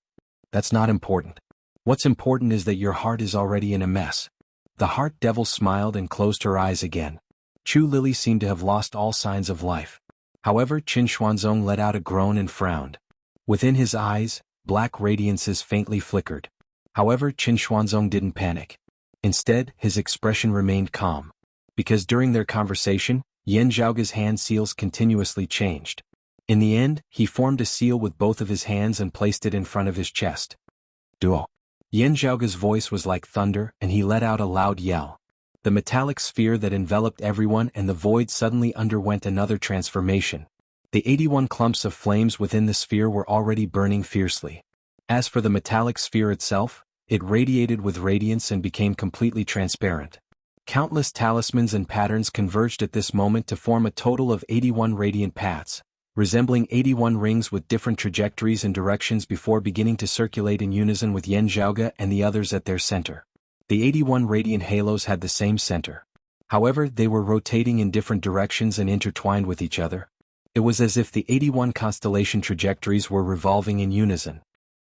That's not important. What's important is that your heart is already in a mess. The Heart Devil smiled and closed her eyes again. Chu Lili seemed to have lost all signs of life. However, Qin Xuanzong let out a groan and frowned. Within his eyes, black radiances faintly flickered. However, Qin Xuanzong didn't panic. Instead, his expression remained calm. Because during their conversation, Yan Zhaoge's hand seals continuously changed. In the end, he formed a seal with both of his hands and placed it in front of his chest. Duo. Yan Zhaoge's voice was like thunder, and he let out a loud yell. The metallic sphere that enveloped everyone and the void suddenly underwent another transformation. The 81 clumps of flames within the sphere were already burning fiercely. As for the metallic sphere itself, it radiated with radiance and became completely transparent. Countless talismans and patterns converged at this moment to form a total of 81 radiant paths, resembling 81 rings with different trajectories and directions before beginning to circulate in unison with Yan Zhaoge and the others at their center. The 81 radiant halos had the same center. However, they were rotating in different directions and intertwined with each other. It was as if the 81 constellation trajectories were revolving in unison.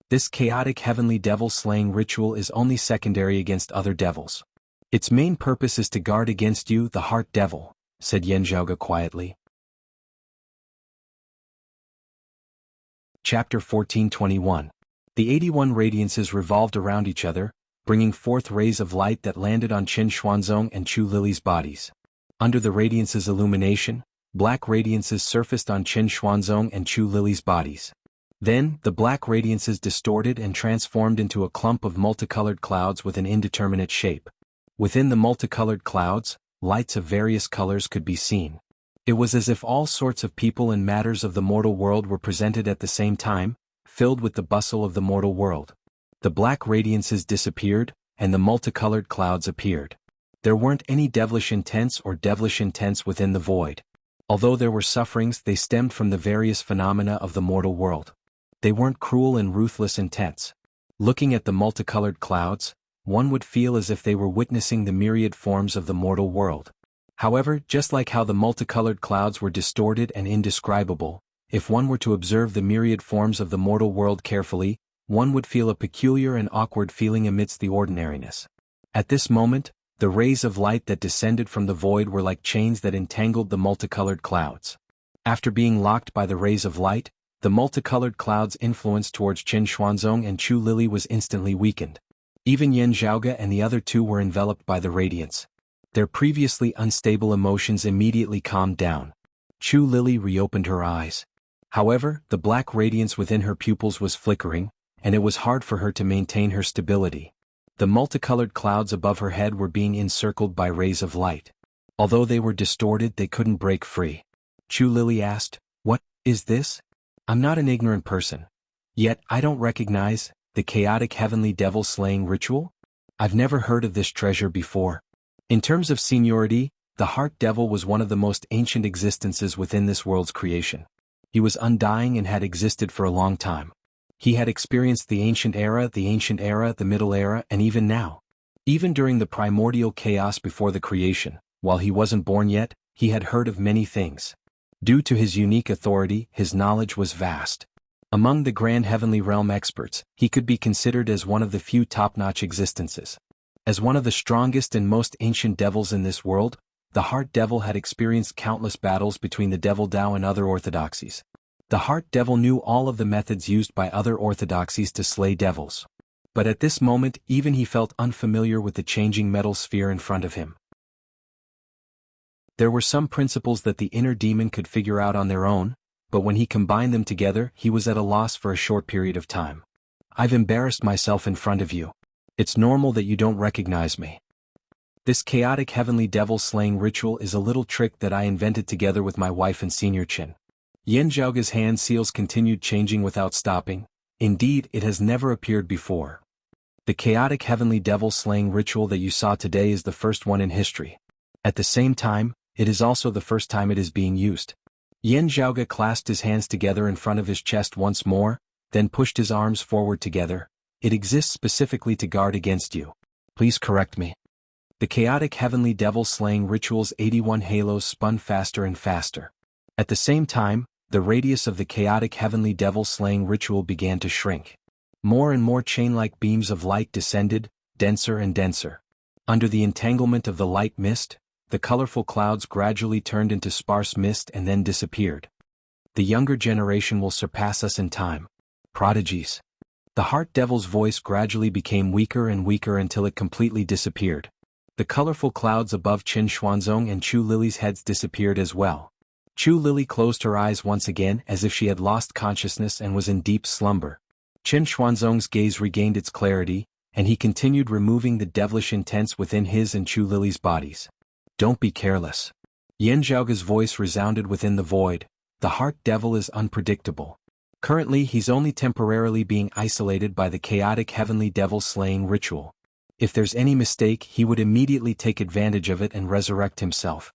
This chaotic heavenly devil-slaying ritual is only secondary against other devils. Its main purpose is to guard against you, the Heart Devil, said Yan Zhaoge quietly. Chapter 14:21. The 81 radiances revolved around each other, bringing forth rays of light that landed on Qin Xuanzong and Chu Lily's bodies. Under the radiance's illumination, black radiances surfaced on Qin Xuanzong and Chu Lily's bodies. Then, the black radiances distorted and transformed into a clump of multicolored clouds with an indeterminate shape. Within the multicolored clouds, lights of various colors could be seen. It was as if all sorts of people and matters of the mortal world were presented at the same time, filled with the bustle of the mortal world. The black radiances disappeared, and the multicolored clouds appeared. There weren't any devilish intents within the void. Although there were sufferings, they stemmed from the various phenomena of the mortal world. They weren't cruel and ruthless intents. Looking at the multicolored clouds, one would feel as if they were witnessing the myriad forms of the mortal world. However, just like how the multicolored clouds were distorted and indescribable, if one were to observe the myriad forms of the mortal world carefully, one would feel a peculiar and awkward feeling amidst the ordinariness. At this moment, the rays of light that descended from the void were like chains that entangled the multicolored clouds. After being locked by the rays of light, the multicolored clouds' influence towards Qin Xuanzong and Chu Lily was instantly weakened. Even Yan Zhaoge and the other two were enveloped by the radiance. Their previously unstable emotions immediately calmed down. Chu Lily reopened her eyes. However, the black radiance within her pupils was flickering, and it was hard for her to maintain her stability. The multicolored clouds above her head were being encircled by rays of light. Although they were distorted, they couldn't break free. Chu Lily asked, "What is this? I'm not an ignorant person. Yet, I don't recognize the chaotic heavenly devil-slaying ritual? I've never heard of this treasure before." In terms of seniority, the Heart Devil was one of the most ancient existences within this world's creation. He was undying and had existed for a long time. He had experienced the ancient era, the middle era, and even now. Even during the primordial chaos before the creation, while he wasn't born yet, he had heard of many things. Due to his unique authority, his knowledge was vast. Among the grand heavenly realm experts, he could be considered as one of the few top-notch existences. As one of the strongest and most ancient devils in this world, the Heart Devil had experienced countless battles between the Devil Dao and other orthodoxies. The Heart Devil knew all of the methods used by other orthodoxies to slay devils. But at this moment, even he felt unfamiliar with the changing metal sphere in front of him. There were some principles that the inner demon could figure out on their own, but when he combined them together, he was at a loss for a short period of time. "I've embarrassed myself in front of you. It's normal that you don't recognize me. This chaotic heavenly devil-slaying ritual is a little trick that I invented together with my wife and Senior Qin." Yan Zhaoge's hand seals continued changing without stopping. Indeed, it has never appeared before. The chaotic heavenly devil-slaying ritual that you saw today is the first one in history. At the same time, it is also the first time it is being used. Yan Zhaoge clasped his hands together in front of his chest once more, then pushed his arms forward together. "It exists specifically to guard against you. Please correct me." The chaotic heavenly devil-slaying ritual's 81 halos spun faster and faster. At the same time, the radius of the chaotic heavenly devil-slaying ritual began to shrink. More and more chain-like beams of light descended, denser and denser. Under the entanglement of the light mist, the colorful clouds gradually turned into sparse mist and then disappeared. "The younger generation will surpass us in time. Prodigies." The Heart Devil's voice gradually became weaker and weaker until it completely disappeared. The colorful clouds above Qin Xuanzong and Chu Lily's heads disappeared as well. Chu Lily closed her eyes once again as if she had lost consciousness and was in deep slumber. Qin Xuanzong's gaze regained its clarity, and he continued removing the devilish intents within his and Chu Lily's bodies. "Don't be careless." Yan Zhaoge's voice resounded within the void. The Heart Devil is unpredictable. Currently he's only temporarily being isolated by the chaotic heavenly devil slaying ritual. If there's any mistake, he would immediately take advantage of it and resurrect himself.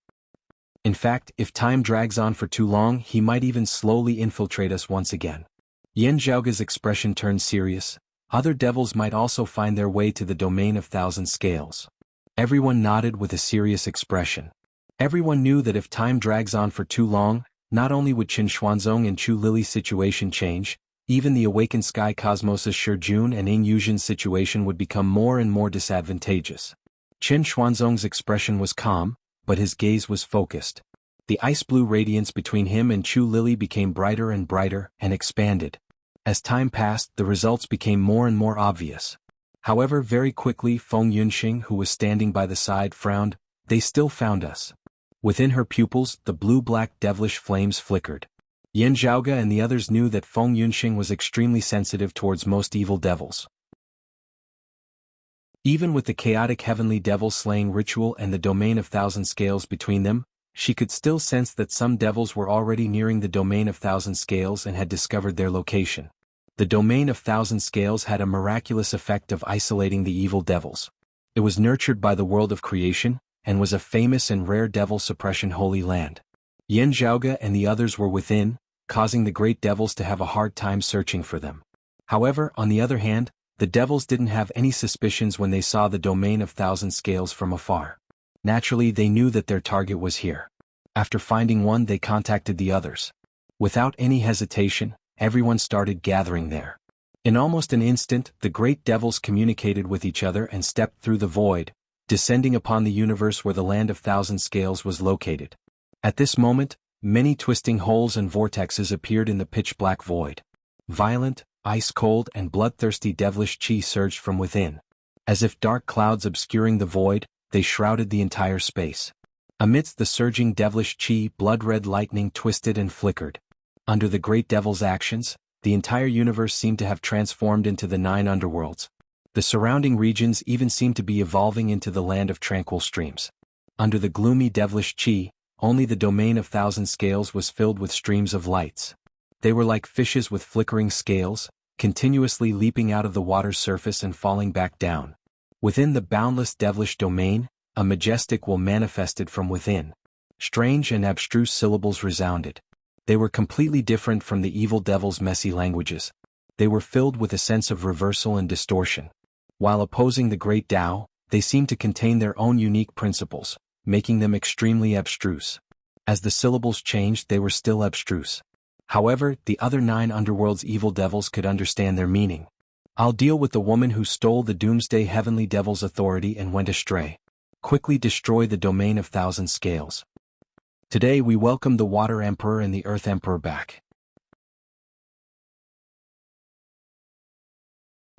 In fact, if time drags on for too long, he might even slowly infiltrate us once again. Yan Zhaoge's expression turned serious. Other devils might also find their way to the domain of thousand scales. Everyone nodded with a serious expression. Everyone knew that if time drags on for too long, not only would Qin Xuanzong and Chu Lily's situation change, even the awakened sky cosmos' Shi Jun and Ing Yuzhen's situation would become more and more disadvantageous. Qin Xuanzong's expression was calm, but his gaze was focused. The ice-blue radiance between him and Chu Lily became brighter and brighter and expanded. As time passed, the results became more and more obvious. However, very quickly Feng Yunxing, who was standing by the side, frowned. They still found us. Within her pupils, the blue-black devilish flames flickered. Yan Zhaoge and the others knew that Feng Yunxing was extremely sensitive towards most evil devils. Even with the chaotic heavenly devil slaying ritual and the domain of thousand scales between them, she could still sense that some devils were already nearing the domain of thousand scales and had discovered their location. The domain of thousand scales had a miraculous effect of isolating the evil devils. It was nurtured by the world of creation, and was a famous and rare devil suppression holy land. Yan Zhaoge and the others were within, causing the great devils to have a hard time searching for them. However, on the other hand, the devils didn't have any suspicions when they saw the domain of thousand scales from afar. Naturally, they knew that their target was here. After finding one, they contacted the others. Without any hesitation, everyone started gathering there. In almost an instant, the great devils communicated with each other and stepped through the void, descending upon the universe where the land of thousand scales was located. At this moment, many twisting holes and vortexes appeared in the pitch-black void. Violent, ice-cold and bloodthirsty devilish chi surged from within. As if dark clouds obscuring the void, they shrouded the entire space. Amidst the surging devilish chi, blood-red lightning twisted and flickered. Under the great devil's actions, the entire universe seemed to have transformed into the 9 underworlds. The surrounding regions even seemed to be evolving into the land of tranquil streams. Under the gloomy devilish chi, only the domain of thousand scales was filled with streams of lights. They were like fishes with flickering scales, continuously leaping out of the water's surface and falling back down. Within the boundless devilish domain, a majestic will manifested from within. Strange and abstruse syllables resounded. They were completely different from the evil devil's messy languages. They were filled with a sense of reversal and distortion. While opposing the great Tao, they seemed to contain their own unique principles, making them extremely abstruse. As the syllables changed, they were still abstruse. However, the other 9 underworld's evil devils could understand their meaning. I'll deal with the woman who stole the doomsday heavenly devil's authority and went astray. Quickly destroy the domain of thousand scales. Today we welcome the Water Emperor and the Earth Emperor back.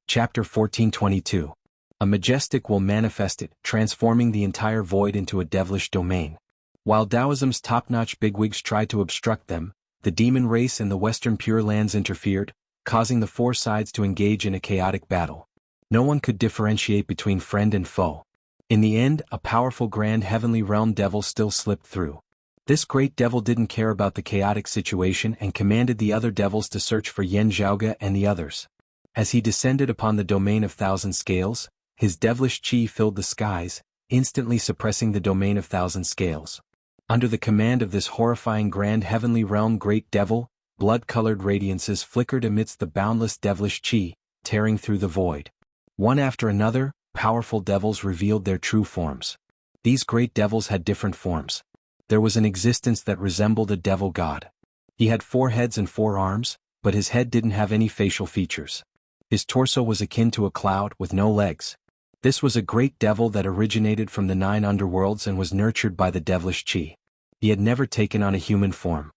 Chapter 1422. A majestic will manifested, transforming the entire void into a devilish domain. While Taoism's top-notch bigwigs tried to obstruct them, the demon race and the Western Pure Lands interfered, causing the 4 sides to engage in a chaotic battle. No one could differentiate between friend and foe. In the end, a powerful grand heavenly realm devil still slipped through. This great devil didn't care about the chaotic situation and commanded the other devils to search for Yan Zhaoge and the others. As he descended upon the domain of thousand scales, his devilish chi filled the skies, instantly suppressing the domain of thousand scales. Under the command of this horrifying grand heavenly realm great devil, blood-colored radiances flickered amidst the boundless devilish chi, tearing through the void. One after another, powerful devils revealed their true forms. These great devils had different forms. There was an existence that resembled a devil god. He had 4 heads and 4 arms, but his head didn't have any facial features. His torso was akin to a cloud with no legs. This was a great devil that originated from the 9 underworlds and was nurtured by the devilish chi. He had never taken on a human form.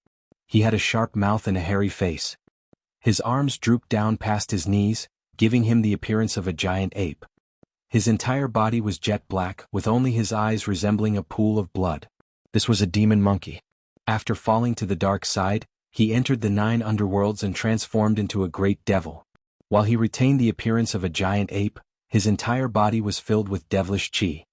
He had a sharp mouth and a hairy face. His arms drooped down past his knees, giving him the appearance of a giant ape. His entire body was jet black, with only his eyes resembling a pool of blood. This was a demon monkey. After falling to the dark side, he entered the 9 underworlds and transformed into a great devil. While he retained the appearance of a giant ape, his entire body was filled with devilish chi.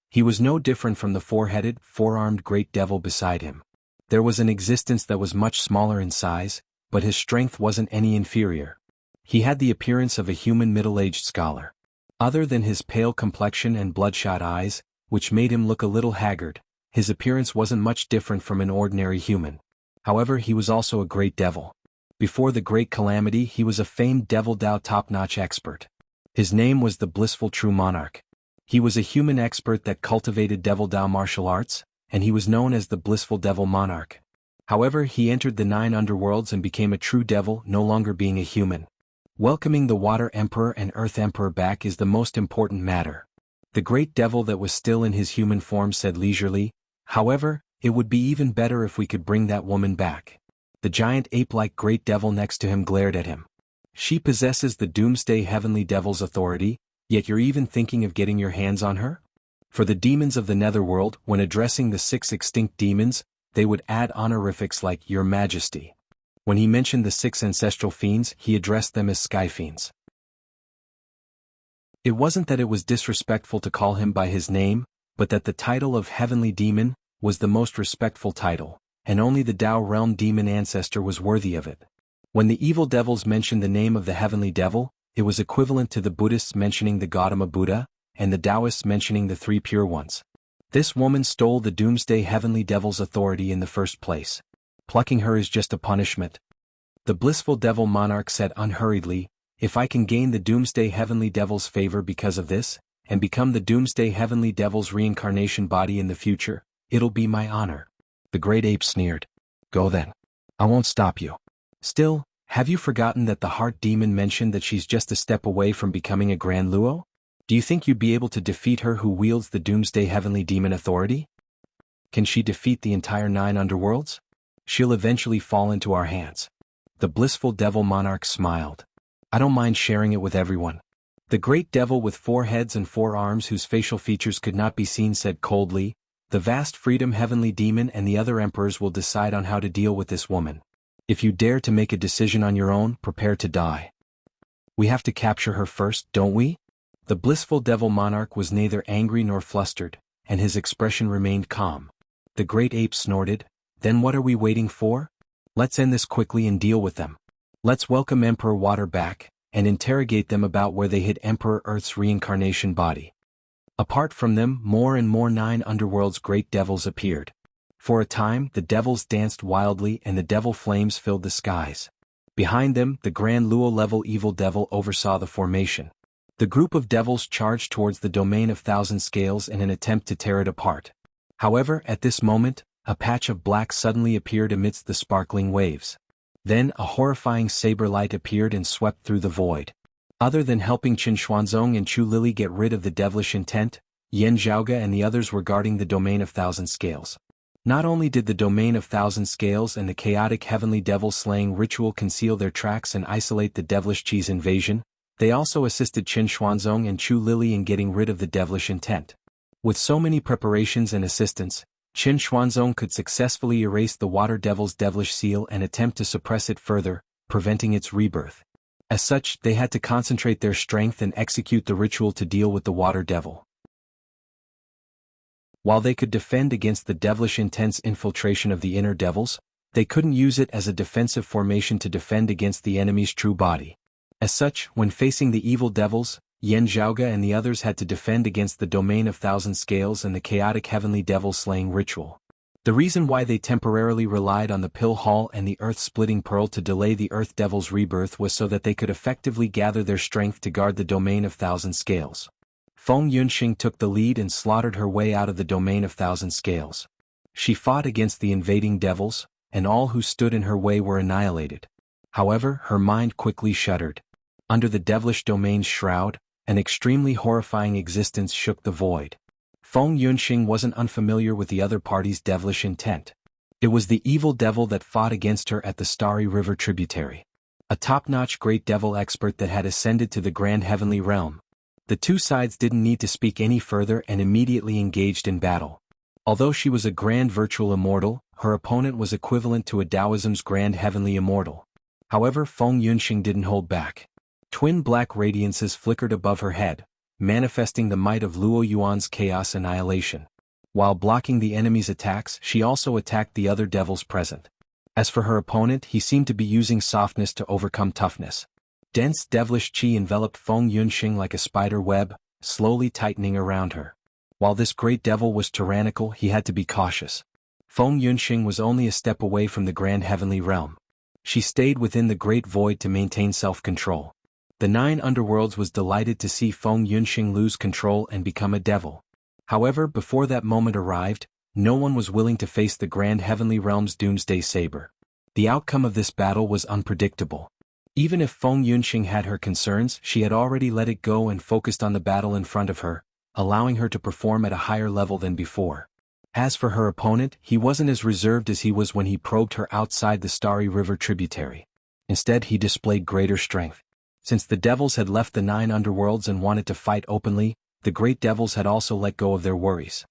He was no different from the 4-headed, 4-armed great devil beside him. There was an existence that was much smaller in size, but his strength wasn't any inferior. He had the appearance of a human middle-aged scholar. Other than his pale complexion and bloodshot eyes, which made him look a little haggard, his appearance wasn't much different from an ordinary human. However, he was also a great devil. Before the Great Calamity, he was a famed Devil Dao top-notch expert. His name was the Blissful True Monarch. He was a human expert that cultivated Devil Dao martial arts, and he was known as the Blissful Devil Monarch. However, he entered the 9 underworlds and became a true devil, no longer being a human. Welcoming the Water Emperor and Earth Emperor back is the most important matter. The great devil that was still in his human form said leisurely, "However, it would be even better if we could bring that woman back." The giant ape-like great devil next to him glared at him. "She possesses the Doomsday Heavenly Devil's authority, yet you're even thinking of getting your hands on her?" For the demons of the Netherworld, when addressing the 6 extinct demons, they would add honorifics like Your Majesty. When he mentioned the 6 ancestral fiends, he addressed them as Sky Fiends. It wasn't that it was disrespectful to call him by his name, but that the title of Heavenly Demon was the most respectful title, and only the Tao Realm Demon ancestor was worthy of it. When the evil devils mentioned the name of the Heavenly Devil, it was equivalent to the Buddhists mentioning the Gautama Buddha, and the Taoists mentioning the 3 Pure Ones. This woman stole the Doomsday Heavenly Devil's authority in the first place. Plucking her is just a punishment. The Blissful Devil Monarch said unhurriedly, "If I can gain the Doomsday Heavenly Devil's favor because of this, and become the Doomsday Heavenly Devil's reincarnation body in the future, it'll be my honor." The great ape sneered. "Go then. I won't stop you. Still, have you forgotten that the Heart Demon mentioned that she's just a step away from becoming a Grand Luo? Do you think you'd be able to defeat her who wields the Doomsday Heavenly Demon authority? Can she defeat the entire 9 underworlds? She'll eventually fall into our hands." The Blissful Devil Monarch smiled. "I don't mind sharing it with everyone." The great devil with 4 heads and 4 arms whose facial features could not be seen said coldly, "The Vast Freedom Heavenly Demon and the other emperors will decide on how to deal with this woman. If you dare to make a decision on your own, prepare to die. We have to capture her first, don't we?" The Blissful Devil Monarch was neither angry nor flustered, and his expression remained calm. The great ape snorted, "Then what are we waiting for? Let's end this quickly and deal with them. Let's welcome Emperor Water back, and interrogate them about where they hid Emperor Earth's reincarnation body." Apart from them, more and more 9 underworlds great devils appeared. For a time, the devils danced wildly and the devil flames filled the skies. Behind them, the Grand Luo-level evil devil oversaw the formation. The group of devils charged towards the domain of 1,000 scales in an attempt to tear it apart. However, at this moment, a patch of black suddenly appeared amidst the sparkling waves. Then a horrifying saber light appeared and swept through the void. Other than helping Qin Xuanzong and Chu Lili get rid of the devilish intent, Yan Zhaoge and the others were guarding the domain of 1,000 scales. Not only did the domain of 1,000 scales and the chaotic heavenly devil-slaying ritual conceal their tracks and isolate the devilish cheese invasion, they also assisted Qin Xuanzong and Chu Lili in getting rid of the devilish intent. With so many preparations and assistance, Qin Xuanzong could successfully erase the Water Devil's devilish seal and attempt to suppress it further, preventing its rebirth. As such, they had to concentrate their strength and execute the ritual to deal with the Water Devil. While they could defend against the devilish intense infiltration of the inner devils, they couldn't use it as a defensive formation to defend against the enemy's true body. As such, when facing the evil devils, Yan Zhaoge and the others had to defend against the domain of 1,000 scales and the chaotic heavenly devil-slaying ritual. The reason why they temporarily relied on the Pill Hall and the Earth-splitting Pearl to delay the Earth Devil's rebirth was so that they could effectively gather their strength to guard the domain of 1,000 scales. Feng Yunxing took the lead and slaughtered her way out of the domain of 1,000 scales. She fought against the invading devils, and all who stood in her way were annihilated. However, her mind quickly shuddered. Under the devilish domain's shroud, an extremely horrifying existence shook the void. Feng Yunxing wasn't unfamiliar with the other party's devilish intent. It was the evil devil that fought against her at the Starry River tributary. A top-notch great devil expert that had ascended to the grand heavenly realm. The two sides didn't need to speak any further and immediately engaged in battle. Although she was a grand virtual immortal, her opponent was equivalent to a Taoism's grand heavenly immortal. However, Feng Yunxing didn't hold back. Twin black radiances flickered above her head, manifesting the might of Luo Yuan's chaos annihilation. While blocking the enemy's attacks, she also attacked the other devils present. As for her opponent, he seemed to be using softness to overcome toughness. Dense devilish qi enveloped Feng Yunxing like a spider web, slowly tightening around her. While this great devil was tyrannical, he had to be cautious. Feng Yunxing was only a step away from the grand heavenly realm. She stayed within the great void to maintain self-control. The 9 underworlds was delighted to see Feng Yunxing lose control and become a devil. However, before that moment arrived, no one was willing to face the grand heavenly realm's doomsday saber. The outcome of this battle was unpredictable. Even if Feng Yunxing had her concerns, she had already let it go and focused on the battle in front of her, allowing her to perform at a higher level than before. As for her opponent, he wasn't as reserved as he was when he probed her outside the Starry River tributary. Instead, he displayed greater strength. Since the devils had left the 9 underworlds and wanted to fight openly, the great devils had also let go of their worries.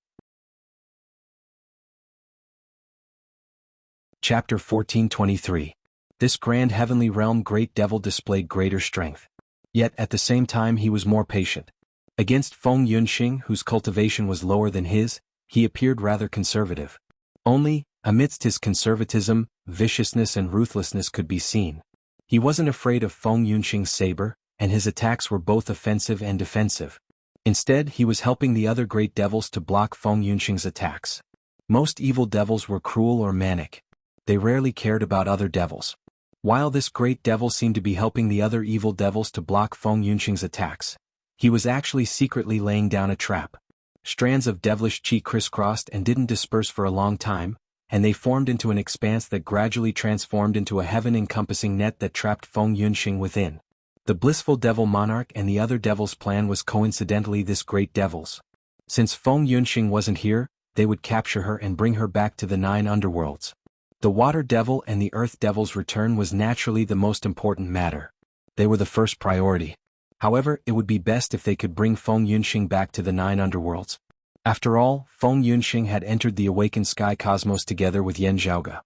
Chapter 1423. This grand heavenly realm great devil displayed greater strength. Yet at the same time he was more patient. Against Feng Yunxing, whose cultivation was lower than his, he appeared rather conservative. Only, amidst his conservatism, viciousness and ruthlessness could be seen. He wasn't afraid of Feng Yunxing's saber, and his attacks were both offensive and defensive. Instead, he was helping the other great devils to block Feng Yunxing's attacks. Most evil devils were cruel or manic. They rarely cared about other devils. While this great devil seemed to be helping the other evil devils to block Feng Yunxing's attacks, he was actually secretly laying down a trap. Strands of devilish qi crisscrossed and didn't disperse for a long time, and they formed into an expanse that gradually transformed into a heaven-encompassing net that trapped Feng Yunxing within. The blissful devil monarch and the other devil's plan was coincidentally this great devil's. Since Feng Yunxing wasn't here, they would capture her and bring her back to the 9 underworlds. The water devil and the earth devil's return was naturally the most important matter. They were the first priority. However, it would be best if they could bring Feng Yunxing back to the 9 underworlds. After all, Feng Yunxing had entered the awakened sky cosmos together with Yan Zhaoge.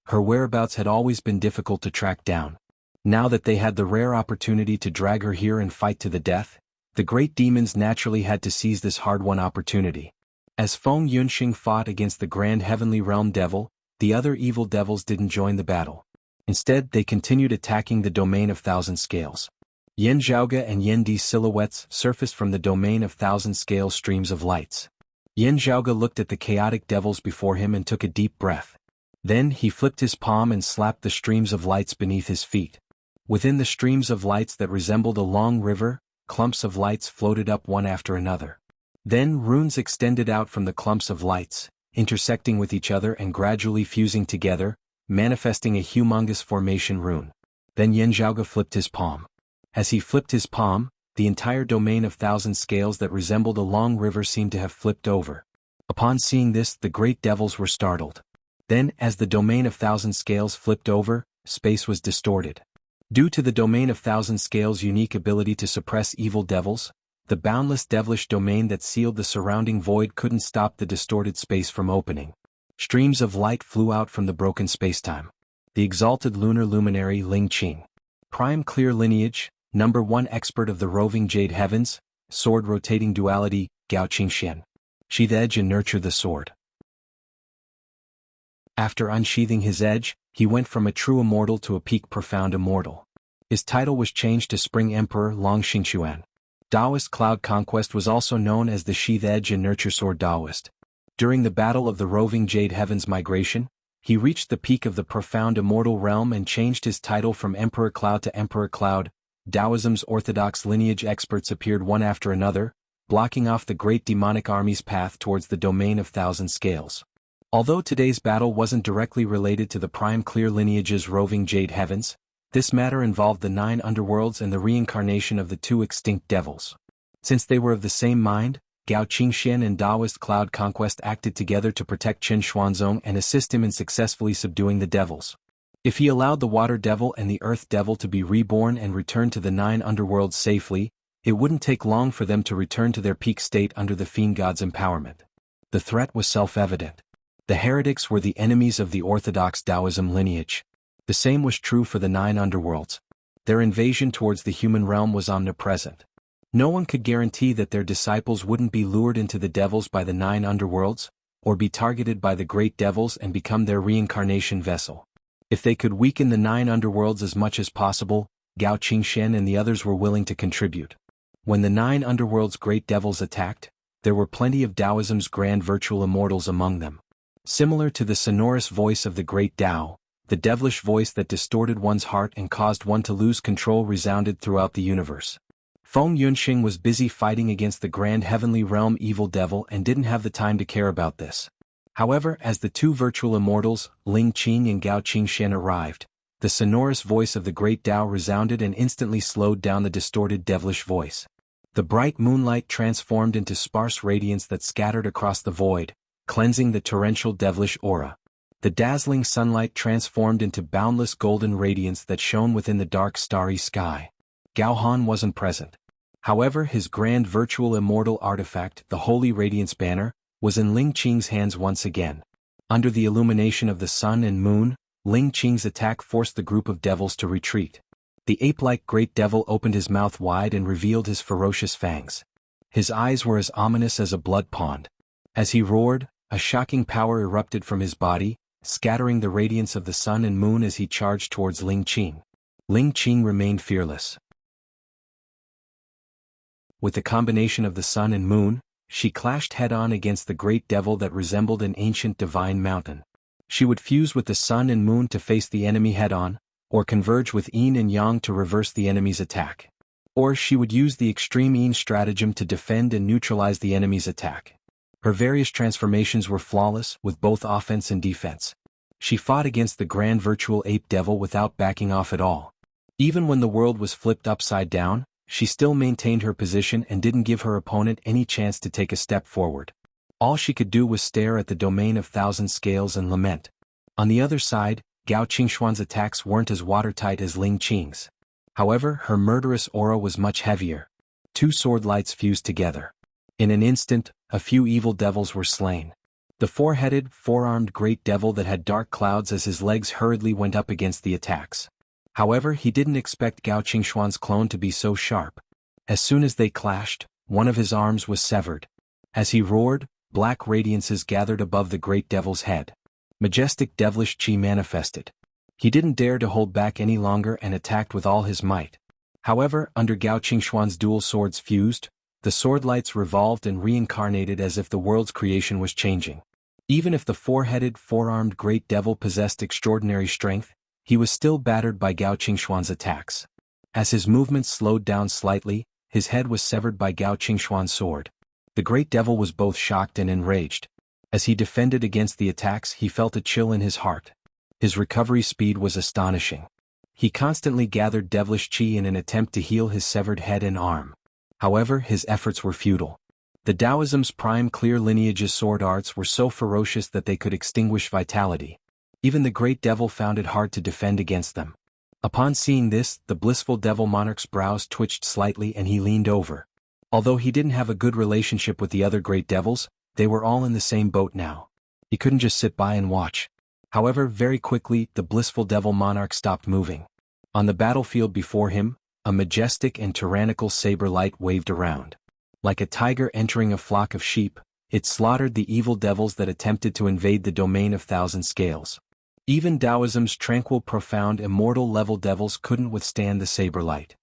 Her whereabouts had always been difficult to track down. Now that they had the rare opportunity to drag her here and fight to the death, the great demons naturally had to seize this hard-won opportunity. As Feng Yunxing fought against the grand heavenly realm devil, the other evil devils didn't join the battle. Instead, they continued attacking the domain of thousand scales. Yan Zhaoge and Yan Di's silhouettes surfaced from the domain of thousand-scale streams of lights. Yan Zhaoge looked at the chaotic devils before him and took a deep breath. Then he flipped his palm and slapped the streams of lights beneath his feet. Within the streams of lights that resembled a long river, clumps of lights floated up one after another. Then runes extended out from the clumps of lights, intersecting with each other and gradually fusing together, manifesting a humongous formation rune. Then Yan Zhaoge flipped his palm. As he flipped his palm, the entire domain of thousand scales that resembled a long river seemed to have flipped over. Upon seeing this, the great devils were startled. Then, as the domain of thousand scales flipped over, space was distorted. Due to the domain of thousand scales' unique ability to suppress evil devils, the boundless devilish domain that sealed the surrounding void couldn't stop the distorted space from opening. Streams of light flew out from the broken spacetime. The exalted lunar luminary Ling Qing. Prime clear lineage, number 1 expert of the roving jade heavens, sword rotating duality, Gao Qingxian. Sheath edge and nurture the sword. After unsheathing his edge, he went from a true immortal to a peak profound immortal. His title was changed to Spring Emperor Long Xingxuan. Taoist Cloud Conquest was also known as the Sheath Edge and Nurture Sword Taoist. During the Battle of the Roving Jade Heavens migration, he reached the peak of the profound immortal realm and changed his title from Emperor Cloud to Emperor Cloud. Taoism's orthodox lineage experts appeared one after another, blocking off the great demonic army's path towards the domain of thousand scales. Although today's battle wasn't directly related to the prime clear lineage's roving jade heavens, this matter involved the 9 underworlds and the reincarnation of the 2 extinct devils. Since they were of the same mind, Gao Qingxian and Taoist Cloud Conquest acted together to protect Qin Xuanzong and assist him in successfully subduing the devils. If he allowed the water devil and the earth devil to be reborn and return to the 9 underworlds safely, it wouldn't take long for them to return to their peak state under the fiend god's empowerment. The threat was self-evident. The heretics were the enemies of the orthodox Taoism lineage. The same was true for the 9 underworlds. Their invasion towards the human realm was omnipresent. No one could guarantee that their disciples wouldn't be lured into the devils by the 9 underworlds, or be targeted by the great devils and become their reincarnation vessel. If they could weaken the 9 underworlds as much as possible, Gao Qingshen and the others were willing to contribute. When the 9 underworlds' great devils attacked, there were plenty of Taoism's grand virtual immortals among them. Similar to the sonorous voice of the great Tao, the devilish voice that distorted one's heart and caused one to lose control resounded throughout the universe. Feng Yunxing was busy fighting against the grand heavenly realm evil devil and didn't have the time to care about this. However, as the 2 virtual immortals, Ling Qing and Gao Qingshen arrived, the sonorous voice of the great Tao resounded and instantly slowed down the distorted devilish voice. The bright moonlight transformed into sparse radiance that scattered across the void, cleansing the torrential devilish aura. The dazzling sunlight transformed into boundless golden radiance that shone within the dark starry sky. Gao Han wasn't present. However, his grand virtual immortal artifact, the Holy Radiance Banner, was in Ling Qing's hands once again. Under the illumination of the sun and moon, Ling Qing's attack forced the group of devils to retreat. The ape-like great devil opened his mouth wide and revealed his ferocious fangs. His eyes were as ominous as a blood pond. As he roared, a shocking power erupted from his body, scattering the radiance of the sun and moon as he charged towards Ling Qing. Ling Qing remained fearless. With the combination of the sun and moon, she clashed head-on against the great devil that resembled an ancient divine mountain. She would fuse with the sun and moon to face the enemy head-on, or converge with yin and yang to reverse the enemy's attack. Or she would use the extreme yin stratagem to defend and neutralize the enemy's attack. Her various transformations were flawless, with both offense and defense. She fought against the grand virtual ape devil without backing off at all. Even when the world was flipped upside down, she still maintained her position and didn't give her opponent any chance to take a step forward. All she could do was stare at the domain of thousand scales and lament. On the other side, Gao Qingshuan's attacks weren't as watertight as Ling Qing's. However, her murderous aura was much heavier. 2 sword lights fused together. In an instant, a few evil devils were slain. The 4-headed, 4-armed great devil that had dark clouds as his legs hurriedly went up against the attacks. However, he didn't expect Gao Qingshuan's clone to be so sharp. As soon as they clashed, one of his arms was severed. As he roared, black radiances gathered above the great devil's head. Majestic devilish chi manifested. He didn't dare to hold back any longer and attacked with all his might. However, under Gao Qingshuan's dual swords fused, the sword lights revolved and reincarnated as if the world's creation was changing. Even if the 4-headed, 4-armed great devil possessed extraordinary strength, he was still battered by Gao Qingshuan's attacks. As his movements slowed down slightly, his head was severed by Gao Qingshuan's sword. The great devil was both shocked and enraged. As he defended against the attacks, he felt a chill in his heart. His recovery speed was astonishing. He constantly gathered devilish chi in an attempt to heal his severed head and arm. However, his efforts were futile. The Taoism's prime clear lineage's sword arts were so ferocious that they could extinguish vitality. Even the great devil found it hard to defend against them. Upon seeing this, the blissful devil monarch's brows twitched slightly and he leaned over. Although he didn't have a good relationship with the other great devils, they were all in the same boat now. He couldn't just sit by and watch. However, very quickly, the blissful devil monarch stopped moving. On the battlefield before him, a majestic and tyrannical saber light waved around. Like a tiger entering a flock of sheep, it slaughtered the evil devils that attempted to invade the domain of thousand scales. Even Taoism's tranquil, profound, immortal level devils couldn't withstand the saber light.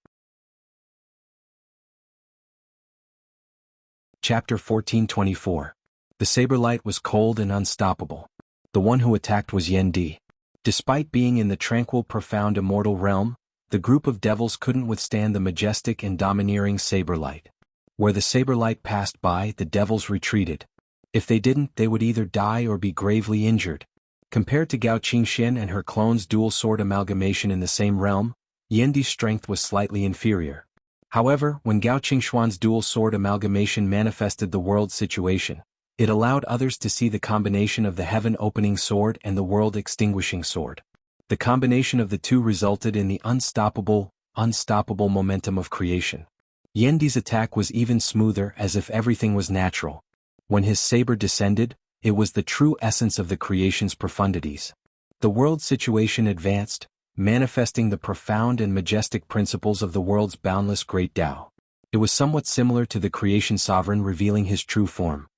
Chapter 1424. The saber light was cold and unstoppable. The one who attacked was Yen Di. Despite being in the tranquil, profound, immortal realm, the group of devils couldn't withstand the majestic and domineering saber light. Where the saber light passed by, the devils retreated. If they didn't, they would either die or be gravely injured. Compared to Gao Qingshen and her clone's dual sword amalgamation in the same realm, Yen Di's strength was slightly inferior. However, when Gao Qingshuan's dual sword amalgamation manifested the world's situation, it allowed others to see the combination of the heaven-opening sword and the world-extinguishing sword. The combination of the two resulted in the unstoppable momentum of creation. Yen Di's attack was even smoother, as if everything was natural. When his saber descended, it was the true essence of the creation's profundities. The world situation advanced, manifesting the profound and majestic principles of the world's boundless great Tao. It was somewhat similar to the creation sovereign revealing his true form.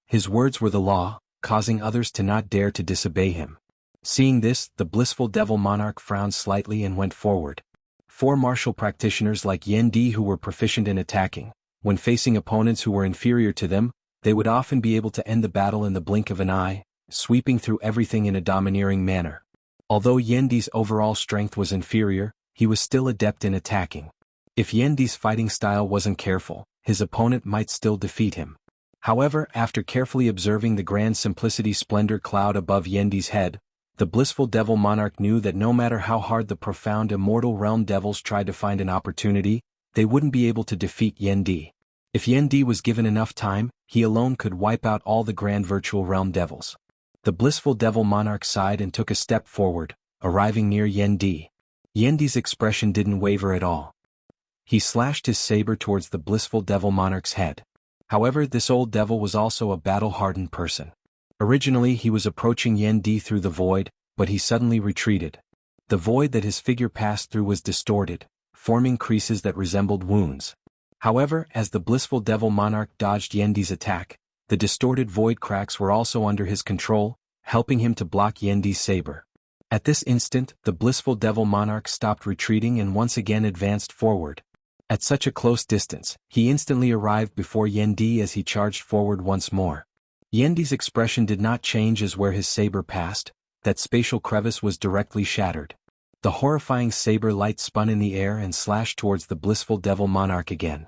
His words were the law, causing others to not dare to disobey him. Seeing this, the blissful devil monarch frowned slightly and went forward. 4 martial practitioners like Yan Di who were proficient in attacking, when facing opponents who were inferior to them, they would often be able to end the battle in the blink of an eye, sweeping through everything in a domineering manner. Although Yan Di's overall strength was inferior, he was still adept in attacking. If Yan Di's fighting style wasn't careful, his opponent might still defeat him. However, after carefully observing the grand simplicity splendor cloud above Yan Di's head, the blissful devil monarch knew that no matter how hard the profound immortal realm devils tried to find an opportunity, they wouldn't be able to defeat Yan Di. If Yan Di was given enough time, he alone could wipe out all the grand virtual realm devils. The blissful devil monarch sighed and took a step forward, arriving near Yan Di. Yan Di's expression didn't waver at all. He slashed his saber towards the blissful devil monarch's head. However, this old devil was also a battle-hardened person. Originally he was approaching Yan Di through the void, but he suddenly retreated. The void that his figure passed through was distorted, forming creases that resembled wounds. However, as the blissful devil monarch dodged Yan Di's attack, the distorted void cracks were also under his control, helping him to block Yan Di's saber. At this instant, the blissful devil monarch stopped retreating and once again advanced forward. At such a close distance, he instantly arrived before Yan Di as he charged forward once more. Yan Di's expression did not change as where his saber passed, that spatial crevice was directly shattered. The horrifying saber light spun in the air and slashed towards the blissful devil monarch again.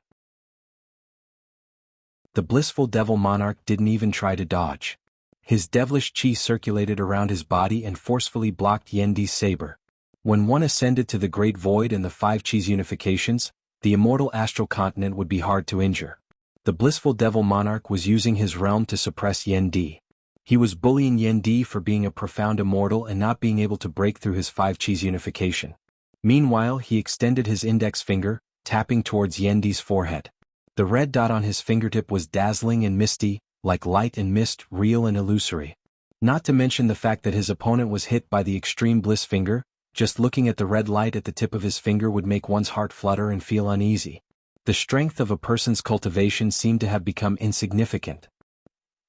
The blissful devil monarch didn't even try to dodge. His devilish chi circulated around his body and forcefully blocked Yan Di's saber. When one ascended to the great void and the 5 chi's unifications, the immortal astral continent would be hard to injure. The blissful devil monarch was using his realm to suppress Yan Di. He was bullying Yan Di for being a profound immortal and not being able to break through his 5 chi's unification. Meanwhile, he extended his index finger, tapping towards Yan Di's forehead. The red dot on his fingertip was dazzling and misty, like light and mist, real and illusory. Not to mention the fact that his opponent was hit by the extreme bliss finger. Just looking at the red light at the tip of his finger would make one's heart flutter and feel uneasy. The strength of a person's cultivation seemed to have become insignificant.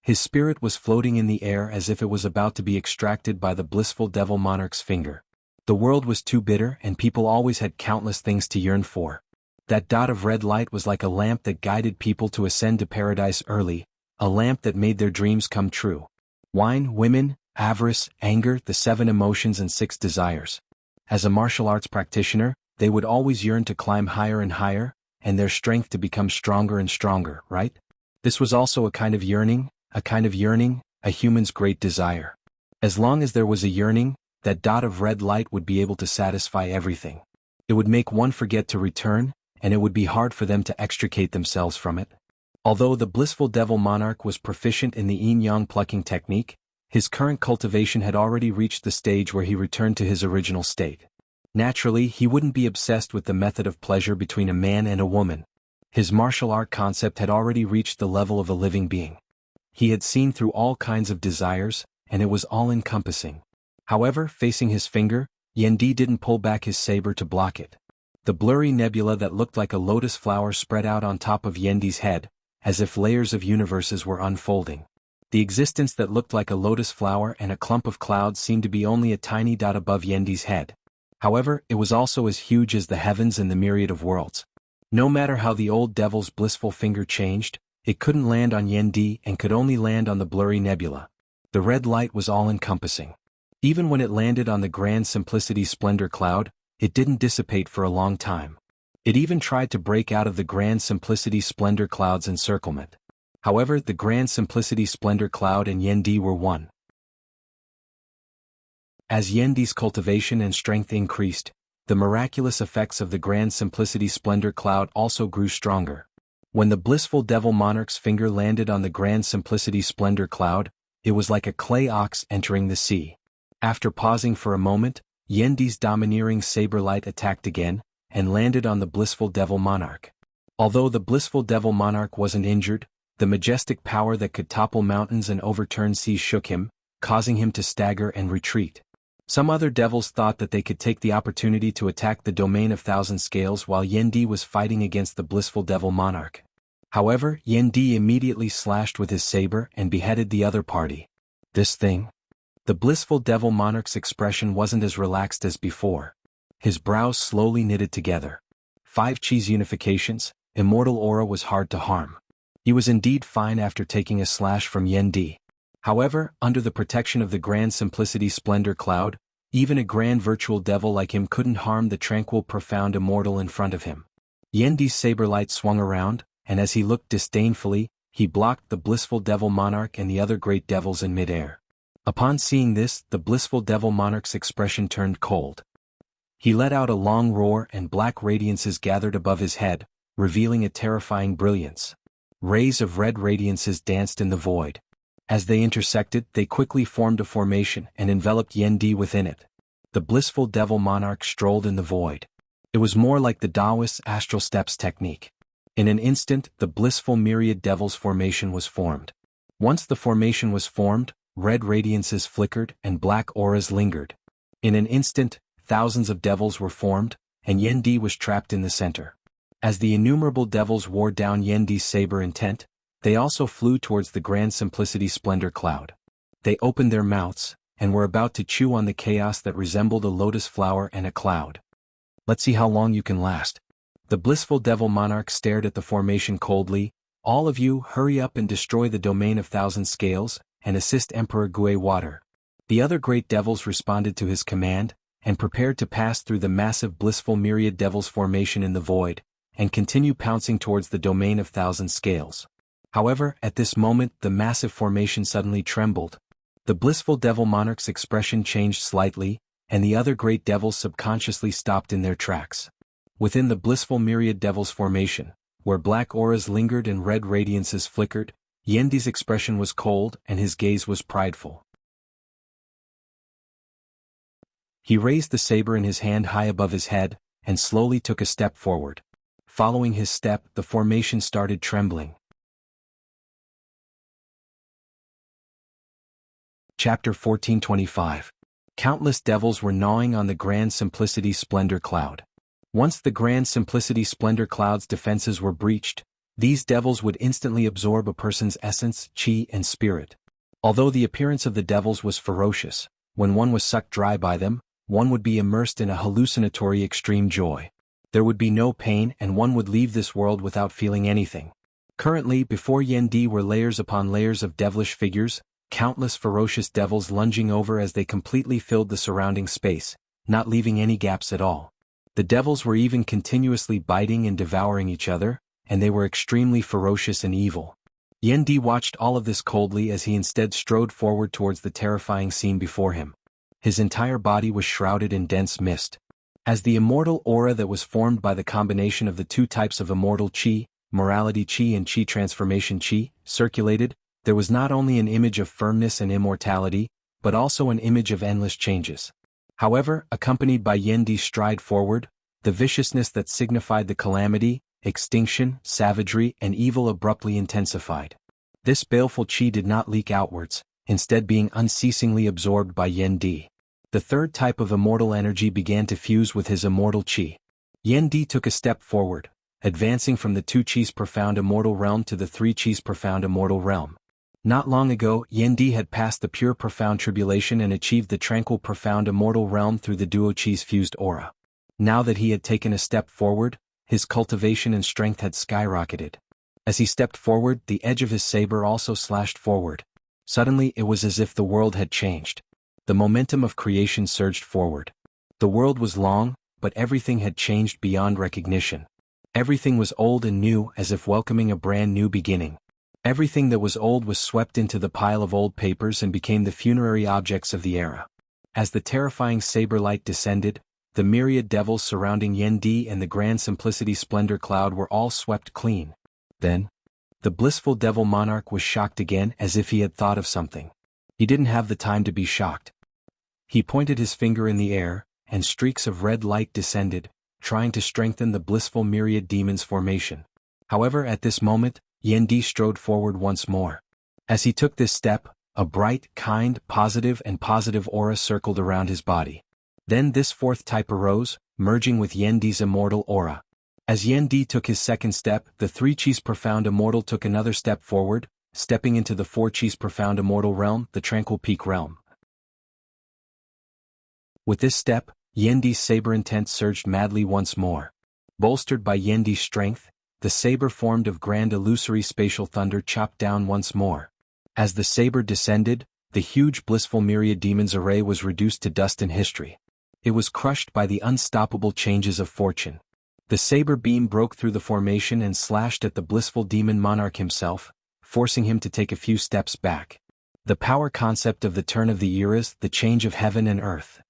His spirit was floating in the air as if it was about to be extracted by the blissful devil monarch's finger. The world was too bitter and people always had countless things to yearn for. That dot of red light was like a lamp that guided people to ascend to paradise early, a lamp that made their dreams come true. Wine, women, avarice, anger, the 7 emotions and 6 desires. As a martial arts practitioner, they would always yearn to climb higher and higher, and their strength to become stronger and stronger, right? This was also a kind of yearning, a human's great desire. As long as there was a yearning, that dot of red light would be able to satisfy everything. It would make one forget to return, and it would be hard for them to extricate themselves from it. Although the blissful devil monarch was proficient in the yin-yang plucking technique, his current cultivation had already reached the stage where he returned to his original state. Naturally, he wouldn't be obsessed with the method of pleasure between a man and a woman. His martial art concept had already reached the level of a living being. He had seen through all kinds of desires, and it was all-encompassing. However, facing his finger, Yan Di didn't pull back his saber to block it. The blurry nebula that looked like a lotus flower spread out on top of Yan Di's head, as if layers of universes were unfolding. The existence that looked like a lotus flower and a clump of clouds seemed to be only a tiny dot above Yan Di's head. However, it was also as huge as the heavens and the myriad of worlds. No matter how the old devil's blissful finger changed, it couldn't land on Yan Di and could only land on the blurry nebula. The red light was all-encompassing. Even when it landed on the grand simplicity splendor cloud, it didn't dissipate for a long time. It even tried to break out of the grand simplicity splendor cloud's encirclement. However, the grand simplicity splendor cloud and Yan Di were one. As Yan Di's cultivation and strength increased, the miraculous effects of the grand simplicity splendor cloud also grew stronger. When the blissful devil monarch's finger landed on the grand simplicity splendor cloud, it was like a clay ox entering the sea. After pausing for a moment, Yan Di's domineering saber light attacked again, and landed on the blissful devil monarch. Although the blissful devil monarch wasn't injured, the majestic power that could topple mountains and overturn seas shook him, causing him to stagger and retreat. Some other devils thought that they could take the opportunity to attack the domain of thousand scales while Yan Di was fighting against the blissful devil monarch. However, Yan Di immediately slashed with his saber and beheaded the other party. This thing? The blissful devil monarch's expression wasn't as relaxed as before. His brows slowly knitted together. 5 Chi's unifications, immortal aura was hard to harm. He was indeed fine after taking a slash from Yen Di. However, under the protection of the Grand Simplicity Splendor Cloud, even a grand virtual devil like him couldn't harm the tranquil profound immortal in front of him. Yen Di's saber light swung around, and as he looked disdainfully, he blocked the blissful devil monarch and the other great devils in midair. Upon seeing this, the blissful devil monarch's expression turned cold. He let out a long roar and black radiances gathered above his head, revealing a terrifying brilliance. Rays of red radiances danced in the void. As they intersected, they quickly formed a formation and enveloped Yen Di within it. The blissful devil monarch strolled in the void. It was more like the Taoist's astral steps technique. In an instant, the blissful myriad devils formation was formed. Once the formation was formed, red radiances flickered and black auras lingered. In an instant, thousands of devils were formed, and Yen Di was trapped in the center. As the innumerable devils wore down Yen Di's saber intent, they also flew towards the Grand Simplicity Splendor Cloud. They opened their mouths, and were about to chew on the chaos that resembled a lotus flower and a cloud. Let's see how long you can last. The blissful devil monarch stared at the formation coldly. All of you, hurry up and destroy the domain of thousand scales, and assist Emperor Gui Water. The other great devils responded to his command, and prepared to pass through the massive blissful myriad devils formation in the void, and continue pouncing towards the domain of thousand scales. However, at this moment the massive formation suddenly trembled. The blissful devil monarch's expression changed slightly, and the other great devils subconsciously stopped in their tracks. Within the blissful myriad devils formation, where black auras lingered and red radiances flickered, Yen Di's expression was cold and his gaze was prideful. He raised the saber in his hand high above his head, and slowly took a step forward. Following his step, the formation started trembling. Chapter 1425. Countless devils were gnawing on the Grand Simplicity Splendor Cloud. Once the Grand Simplicity Splendor Cloud's defenses were breached, these devils would instantly absorb a person's essence, chi, and spirit. Although the appearance of the devils was ferocious, when one was sucked dry by them, one would be immersed in a hallucinatory extreme joy. There would be no pain and one would leave this world without feeling anything. Currently, before Yen Di were layers upon layers of devilish figures, countless ferocious devils lunging over as they completely filled the surrounding space, not leaving any gaps at all. The devils were even continuously biting and devouring each other, and they were extremely ferocious and evil. Yen Di watched all of this coldly as he instead strode forward towards the terrifying scene before him. His entire body was shrouded in dense mist. As the immortal aura that was formed by the combination of the 2 types of immortal chi, morality chi and chi transformation chi, circulated, there was not only an image of firmness and immortality, but also an image of endless changes. However, accompanied by Yen Di's stride forward, the viciousness that signified the calamity, extinction, savagery, and evil abruptly intensified. This baleful chi did not leak outwards, instead being unceasingly absorbed by Yen Di. The 3rd type of immortal energy began to fuse with his immortal chi. Yen Di took a step forward, advancing from the 2 chi's profound immortal realm to the 3 chi's profound immortal realm. Not long ago, Yen Di had passed the pure profound tribulation and achieved the tranquil profound immortal realm through the duo chi's fused aura. Now that he had taken a step forward, his cultivation and strength had skyrocketed. As he stepped forward, the edge of his saber also slashed forward. Suddenly it was as if the world had changed. The momentum of creation surged forward. The world was long, but everything had changed beyond recognition. Everything was old and new, as if welcoming a brand new beginning. Everything that was old was swept into the pile of old papers and became the funerary objects of the era. As the terrifying saber light descended, the myriad devils surrounding Yen Di and the Grand Simplicity Splendor Cloud were all swept clean. Then, the blissful devil monarch was shocked again, as if he had thought of something. He didn't have the time to be shocked. He pointed his finger in the air, and streaks of red light descended, trying to strengthen the blissful myriad demons formation. However, at this moment, Yen Di strode forward once more. As he took this step, a bright, kind, positive aura circled around his body. Then this 4th type arose, merging with Yen Di's immortal aura. As Yen Di took his 2nd step, the 3 chi's profound immortal took another step forward, stepping into the Four Chi's profound immortal realm, the Tranquil Peak realm. With this step, Yandi's saber intent surged madly once more. Bolstered by Yandi's strength, the saber formed of grand illusory spatial thunder chopped down once more. As the saber descended, the huge blissful myriad demons array was reduced to dust in history. It was crushed by the unstoppable changes of fortune. The saber beam broke through the formation and slashed at the blissful demon monarch himself, forcing him to take a few steps back. The power concept of the turn of the eras, the change of heaven and earth.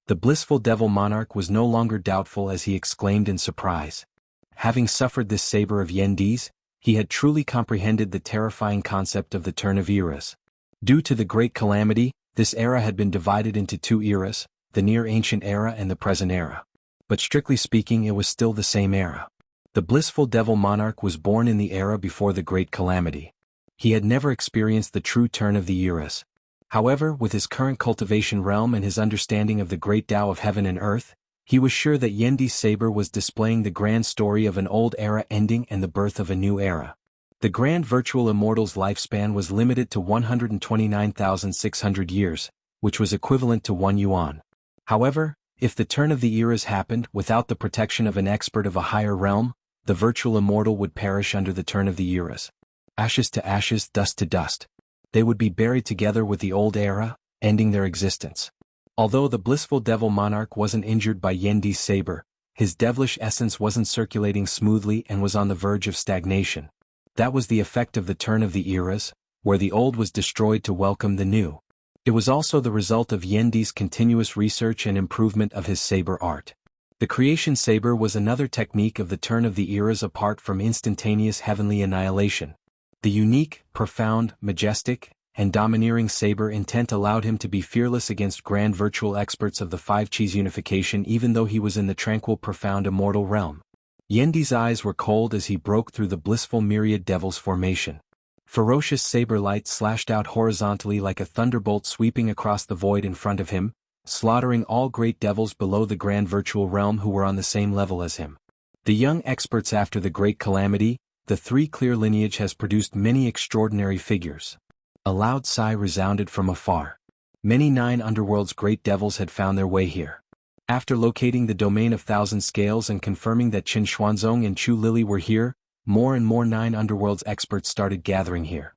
The blissful devil monarch was no longer doubtful as he exclaimed in surprise. Having suffered this saber of Yandi's, he had truly comprehended the terrifying concept of the turn of eras. Due to the great calamity, this era had been divided into two eras, the near-ancient era and the present era. But strictly speaking, it was still the same era. The blissful devil monarch was born in the era before the great calamity. He had never experienced the true turn of the eras. However, with his current cultivation realm and his understanding of the great Tao of heaven and earth, he was sure that Yandi's saber was displaying the grand story of an old era ending and the birth of a new era. The grand virtual immortal's lifespan was limited to 129,600 years, which was equivalent to 1 yuan. However, if the turn of the eras happened without the protection of an expert of a higher realm, the virtual immortal would perish under the turn of the eras. Ashes to ashes, dust to dust. They would be buried together with the old era, ending their existence. Although the blissful devil monarch wasn't injured by Yandi's saber, his devilish essence wasn't circulating smoothly and was on the verge of stagnation. That was the effect of the turn of the eras, where the old was destroyed to welcome the new. It was also the result of Yandi's continuous research and improvement of his saber art. The creation saber was another technique of the turn of the eras apart from instantaneous heavenly annihilation. The unique, profound, majestic, and domineering saber intent allowed him to be fearless against grand virtual experts of the Five Chi's unification even though he was in the tranquil profound immortal realm. Yandi's eyes were cold as he broke through the blissful myriad devil's formation. Ferocious saber light slashed out horizontally like a thunderbolt sweeping across the void in front of him, slaughtering all great devils below the grand virtual realm who were on the same level as him. The young experts after the great calamity, the three clear lineage has produced many extraordinary figures. A loud sigh resounded from afar. Many 9 underworld's great devils had found their way here. After locating the domain of Thousand Scales and confirming that Qin Xuanzong and Chu Lili were here, more and more 9 underworld's experts started gathering here.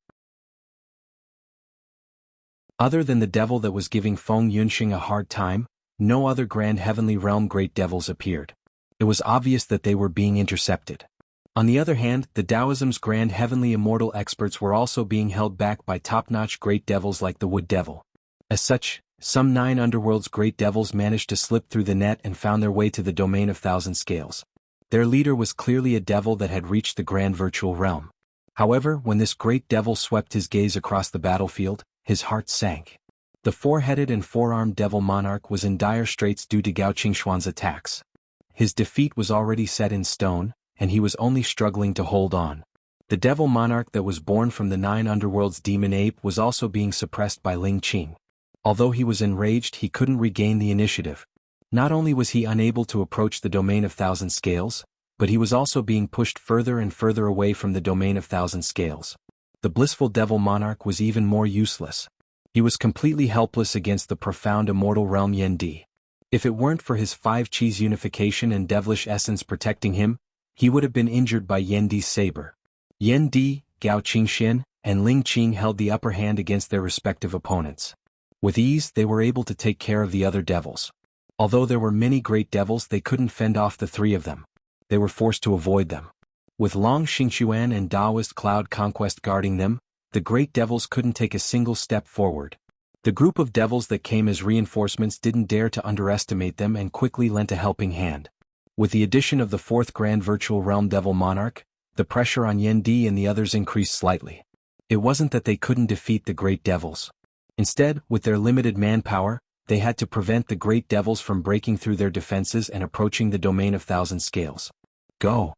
Other than the devil that was giving Feng Yunxing a hard time, no other grand heavenly realm great devils appeared. It was obvious that they were being intercepted. On the other hand, the Taoism's grand heavenly immortal experts were also being held back by top-notch great devils like the Wood Devil. As such, some 9 underworld's great devils managed to slip through the net and found their way to the domain of Thousand Scales. Their leader was clearly a devil that had reached the grand virtual realm. However, when this great devil swept his gaze across the battlefield, his heart sank. The four-headed and four-armed devil monarch was in dire straits due to Gao Qingxuan's attacks. His defeat was already set in stone, and he was only struggling to hold on. The devil monarch that was born from the 9 underworld's demon ape was also being suppressed by Ling Qing. Although he was enraged, he couldn't regain the initiative. Not only was he unable to approach the domain of Thousand Scales, but he was also being pushed further and further away from the domain of Thousand Scales. The blissful devil monarch was even more useless. He was completely helpless against the profound immortal realm Yandi. If it weren't for his 5 Chi's unification and devilish essence protecting him, he would have been injured by Yandi's saber. Yandi, Gao Qingxian, and Ling Qing held the upper hand against their respective opponents. With ease, they were able to take care of the other devils. Although there were many great devils, they couldn't fend off the 3 of them. They were forced to avoid them. With Long Xingquan and Taoist Cloud Conquest guarding them, the great devils couldn't take a single step forward. The group of devils that came as reinforcements didn't dare to underestimate them and quickly lent a helping hand. With the addition of the 4th Grand Virtual Realm Devil Monarch, the pressure on Yendi and the others increased slightly. It wasn't that they couldn't defeat the great devils. Instead, with their limited manpower, they had to prevent the great devils from breaking through their defenses and approaching the domain of Thousand Scales. Go!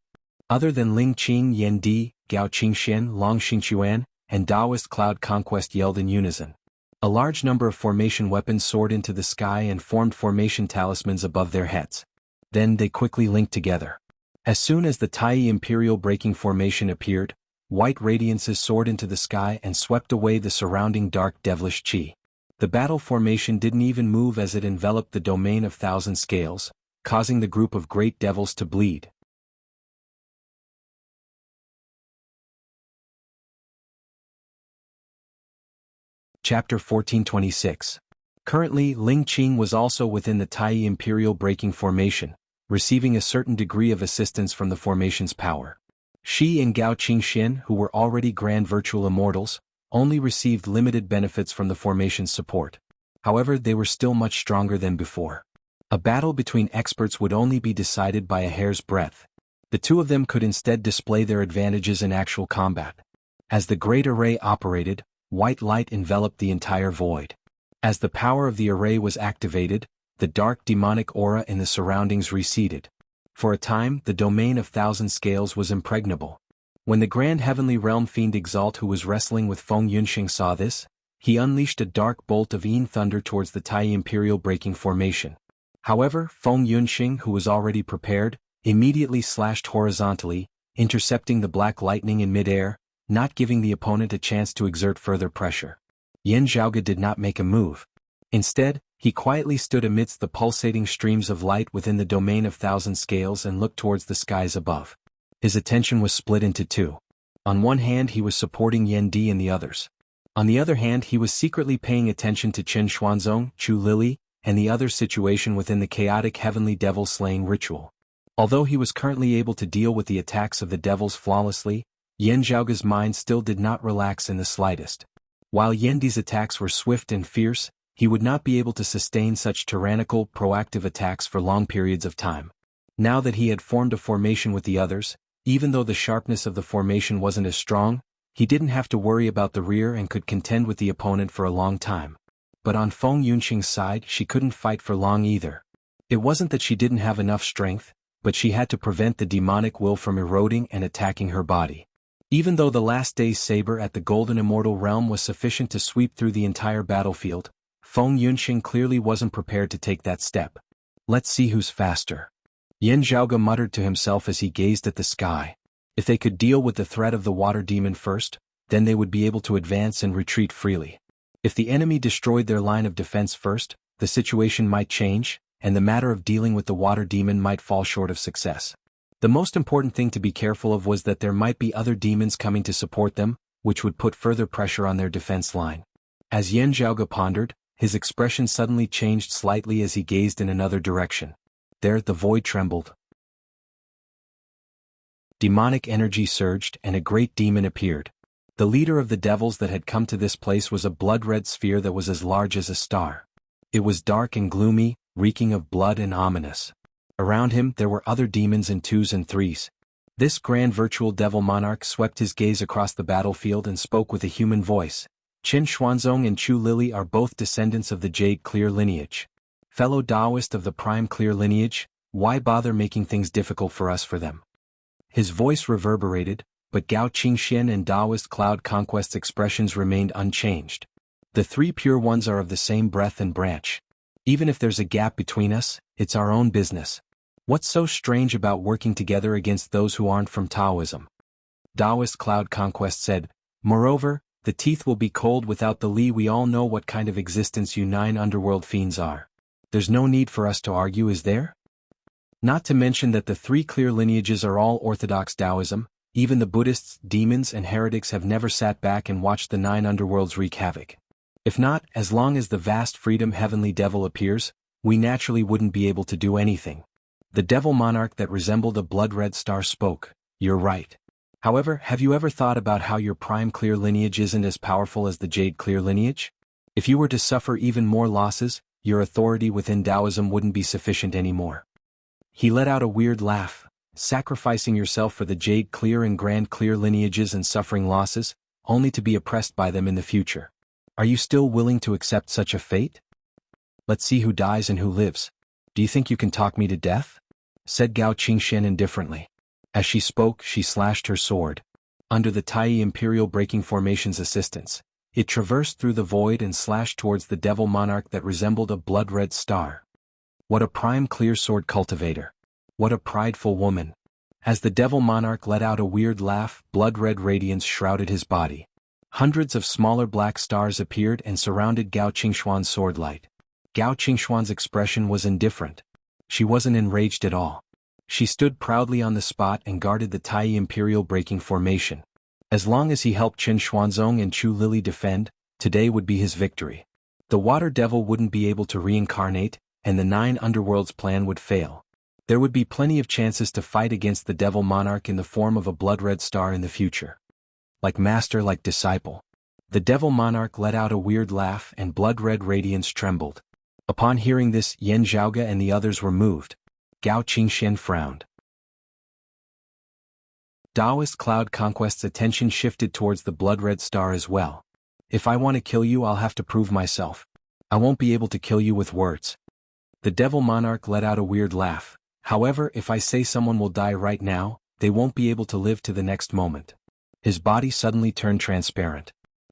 Other than Ling Qing, Yendi, Gao Qingxian, Long Xingquan, and Taoist Cloud Conquest yelled in unison. A large number of formation weapons soared into the sky and formed formation talismans above their heads. Then they quickly linked together. As soon as the Tai Imperial Breaking Formation appeared, white radiances soared into the sky and swept away the surrounding dark devilish chi. The battle formation didn't even move as it enveloped the domain of thousand scales, causing the group of great devils to bleed. Chapter 1426. Currently, Ling Qing was also within the Tai Imperial Breaking Formation, receiving a certain degree of assistance from the formation's power. Shi and Gao Qingxian, who were already Grand Virtual Immortals, only received limited benefits from the formation's support. However, they were still much stronger than before. A battle between experts would only be decided by a hair's breadth. The two of them could instead display their advantages in actual combat. As the Great Array operated, white light enveloped the entire void. As the power of the array was activated, the dark demonic aura in the surroundings receded. For a time, the domain of thousand scales was impregnable. When the Grand Heavenly Realm Fiend Exalt, who was wrestling with Feng Yunxing, saw this, he unleashed a dark bolt of Yin thunder towards the Tai Imperial Breaking Formation. However, Feng Yunxing, who was already prepared, immediately slashed horizontally, intercepting the black lightning in midair, not giving the opponent a chance to exert further pressure. Yan Zhaoge did not make a move. Instead, he quietly stood amidst the pulsating streams of light within the domain of thousand scales and looked towards the skies above. His attention was split into two. On one hand, he was supporting Yan Di and the others. On the other hand, he was secretly paying attention to Chen Xuanzong, Chu Lili, and the other situation within the chaotic heavenly devil slaying ritual. Although he was currently able to deal with the attacks of the devils flawlessly, Yan Zhaoge's mind still did not relax in the slightest. While Yan Di's attacks were swift and fierce, he would not be able to sustain such tyrannical, proactive attacks for long periods of time. Now that he had formed a formation with the others, even though the sharpness of the formation wasn't as strong, he didn't have to worry about the rear and could contend with the opponent for a long time. But on Feng Yunxing's side, she couldn't fight for long either. It wasn't that she didn't have enough strength, but she had to prevent the demonic will from eroding and attacking her body. Even though the last day's saber at the Golden Immortal Realm was sufficient to sweep through the entire battlefield, Feng Yunxing clearly wasn't prepared to take that step. Let's see who's faster. Yan Zhaoge muttered to himself as he gazed at the sky. If they could deal with the threat of the water demon first, then they would be able to advance and retreat freely. If the enemy destroyed their line of defense first, the situation might change, and the matter of dealing with the water demon might fall short of success. The most important thing to be careful of was that there might be other demons coming to support them, which would put further pressure on their defense line. As Yan Zhaoge pondered, his expression suddenly changed slightly as he gazed in another direction. There, the void trembled. Demonic energy surged and a great demon appeared. The leader of the devils that had come to this place was a blood-red sphere that was as large as a star. It was dark and gloomy, reeking of blood and ominous. Around him there were other demons in twos and threes. This grand virtual devil monarch swept his gaze across the battlefield and spoke with a human voice. Chen Xuanzong and Chu Lili are both descendants of the Jade Clear lineage. Fellow Taoist of the Prime Clear lineage, why bother making things difficult for us for them? His voice reverberated, but Gao Qingxian and Taoist Cloud Conquest's expressions remained unchanged. The three pure ones are of the same breath and branch. Even if there's a gap between us, it's our own business. What's so strange about working together against those who aren't from Taoism? Taoist Cloud Conquest said, moreover, the teeth will be cold without the Li. We all know what kind of existence you 9 underworld fiends are. There's no need for us to argue, is there? Not to mention that the 3 clear lineages are all orthodox Taoism. Even the Buddhists, demons and heretics have never sat back and watched the 9 underworlds wreak havoc. If not, as long as the vast freedom heavenly devil appears, we naturally wouldn't be able to do anything. The devil monarch that resembled a blood-red star spoke. You're right. However, have you ever thought about how your prime clear lineage isn't as powerful as the Jade Clear lineage? If you were to suffer even more losses, your authority within Taoism wouldn't be sufficient anymore. He let out a weird laugh. Sacrificing yourself for the Jade Clear and Grand Clear lineages and suffering losses, only to be oppressed by them in the future. Are you still willing to accept such a fate? Let's see who dies and who lives. Do you think you can talk me to death? Said Gao Qingxian indifferently. As she spoke, she slashed her sword. Under the Tai Imperial Breaking Formation's assistance, it traversed through the void and slashed towards the devil monarch that resembled a blood-red star. What a prime clear sword cultivator. What a prideful woman. As the devil monarch let out a weird laugh, blood-red radiance shrouded his body. Hundreds of smaller black stars appeared and surrounded Gao Qingxuan's sword light. Gao Qingxuan's expression was indifferent. She wasn't enraged at all. She stood proudly on the spot and guarded the Tai Imperial breaking formation. As long as he helped Qin Xuanzong and Chu Lili defend, today would be his victory. The water devil wouldn't be able to reincarnate, and the 9 underworlds plan would fail. There would be plenty of chances to fight against the devil monarch in the form of a blood-red star in the future. Like master, like disciple. The devil monarch let out a weird laugh and blood-red radiance trembled. Upon hearing this, Yan Zhaoge and the others were moved. Gao Qingxian frowned. Taoist Cloud Conquest's attention shifted towards the blood-red star as well. If I want to kill you, I'll have to prove myself. I won't be able to kill you with words. The devil monarch let out a weird laugh. However, if I say someone will die right now, they won't be able to live to the next moment. His body suddenly turned transparent.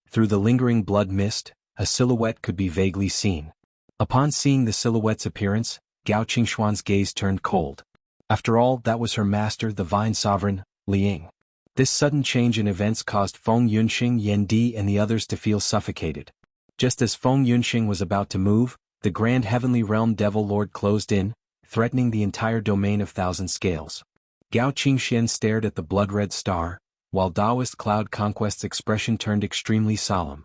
Through the lingering blood mist, a silhouette could be vaguely seen. Upon seeing the silhouette's appearance, Gao Qingxuan's gaze turned cold. After all, that was her master, the Vine Sovereign, Liang. This sudden change in events caused Feng Yunxing, Yan Di and the others to feel suffocated. Just as Feng Yunxing was about to move, the Grand Heavenly Realm Devil Lord closed in, threatening the entire domain of Thousand Scales. Gao Qingxian stared at the blood-red star, while Taoist Cloud Conquest's expression turned extremely solemn.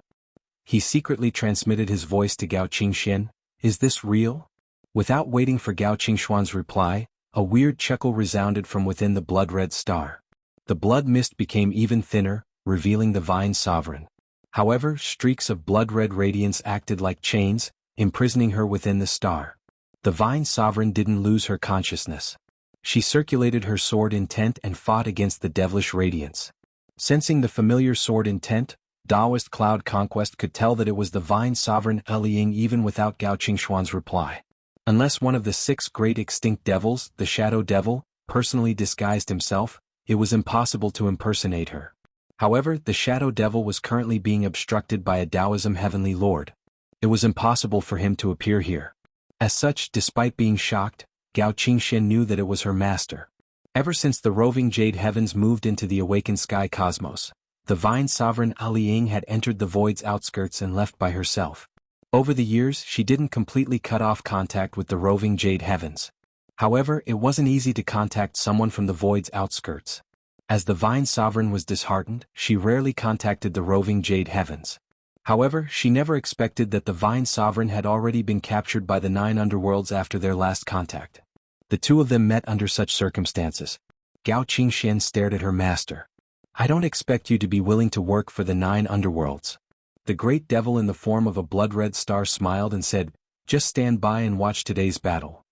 He secretly transmitted his voice to Gao Qingxian. Is this real? Without waiting for Gao Qingxuan's reply, a weird chuckle resounded from within the blood-red star. The blood mist became even thinner, revealing the Vine Sovereign. However, streaks of blood-red radiance acted like chains, imprisoning her within the star. The Vine Sovereign didn't lose her consciousness. She circulated her sword intent and fought against the devilish radiance. Sensing the familiar sword intent, Taoist Cloud Conquest could tell that it was the Vine Sovereign Liang even without Gao Qingxuan's reply. Unless one of the 6 great extinct devils, the Shadow Devil, personally disguised himself, it was impossible to impersonate her. However, the Shadow Devil was currently being obstructed by a Taoism Heavenly Lord. It was impossible for him to appear here. As such, despite being shocked, Gao Qingxian knew that it was her master. Ever since the roving Jade Heavens moved into the awakened sky cosmos, the Vine Sovereign Liang had entered the void's outskirts and left by herself. Over the years, she didn't completely cut off contact with the roving Jade Heavens. However, it wasn't easy to contact someone from the void's outskirts. As the Vine Sovereign was disheartened, she rarely contacted the roving Jade Heavens. However, she never expected that the Vine Sovereign had already been captured by the 9 underworlds after their last contact. The two of them met under such circumstances. Gao Qingxian stared at her master. I don't expect you to be willing to work for the 9 underworlds. The great devil in the form of a blood-red star smiled and said, just stand by and watch today's battle.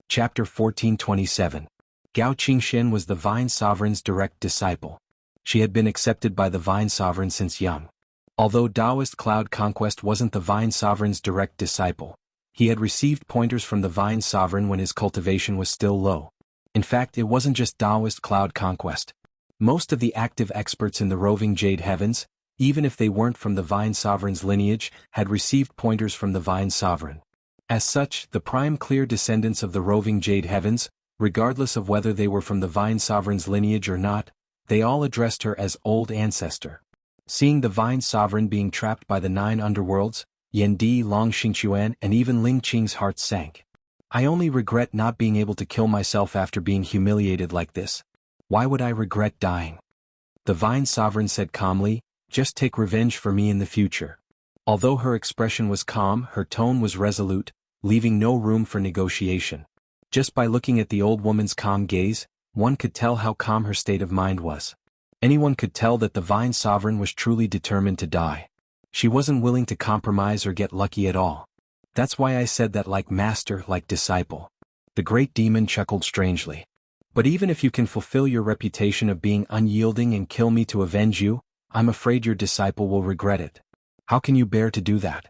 Chapter 1427. Gao Qingxian was the Vine Sovereign's direct disciple. She had been accepted by the Vine Sovereign since young. Although Taoist Cloud Conquest wasn't the Vine Sovereign's direct disciple, he had received pointers from the Vine Sovereign when his cultivation was still low. In fact, it wasn't just Taoist Cloud Conquest. Most of the active experts in the roving Jade Heavens, even if they weren't from the Vine Sovereign's lineage, had received pointers from the Vine Sovereign. As such, the prime clear descendants of the roving Jade Heavens, regardless of whether they were from the Vine Sovereign's lineage or not, they all addressed her as Old Ancestor. Seeing the Vine Sovereign being trapped by the 9 underworlds, Yan Di, Long Xingquan and even Ling Qing's heart sank. I only regret not being able to kill myself after being humiliated like this. Why would I regret dying? The Vine Sovereign said calmly, just take revenge for me in the future. Although her expression was calm, her tone was resolute, leaving no room for negotiation. Just by looking at the old woman's calm gaze, one could tell how calm her state of mind was. Anyone could tell that the Vine Sovereign was truly determined to die. She wasn't willing to compromise or get lucky at all. That's why I said that like master, like disciple. The great demon chuckled strangely. But even if you can fulfill your reputation of being unyielding and kill me to avenge you, I'm afraid your disciple will regret it. How can you bear to do that?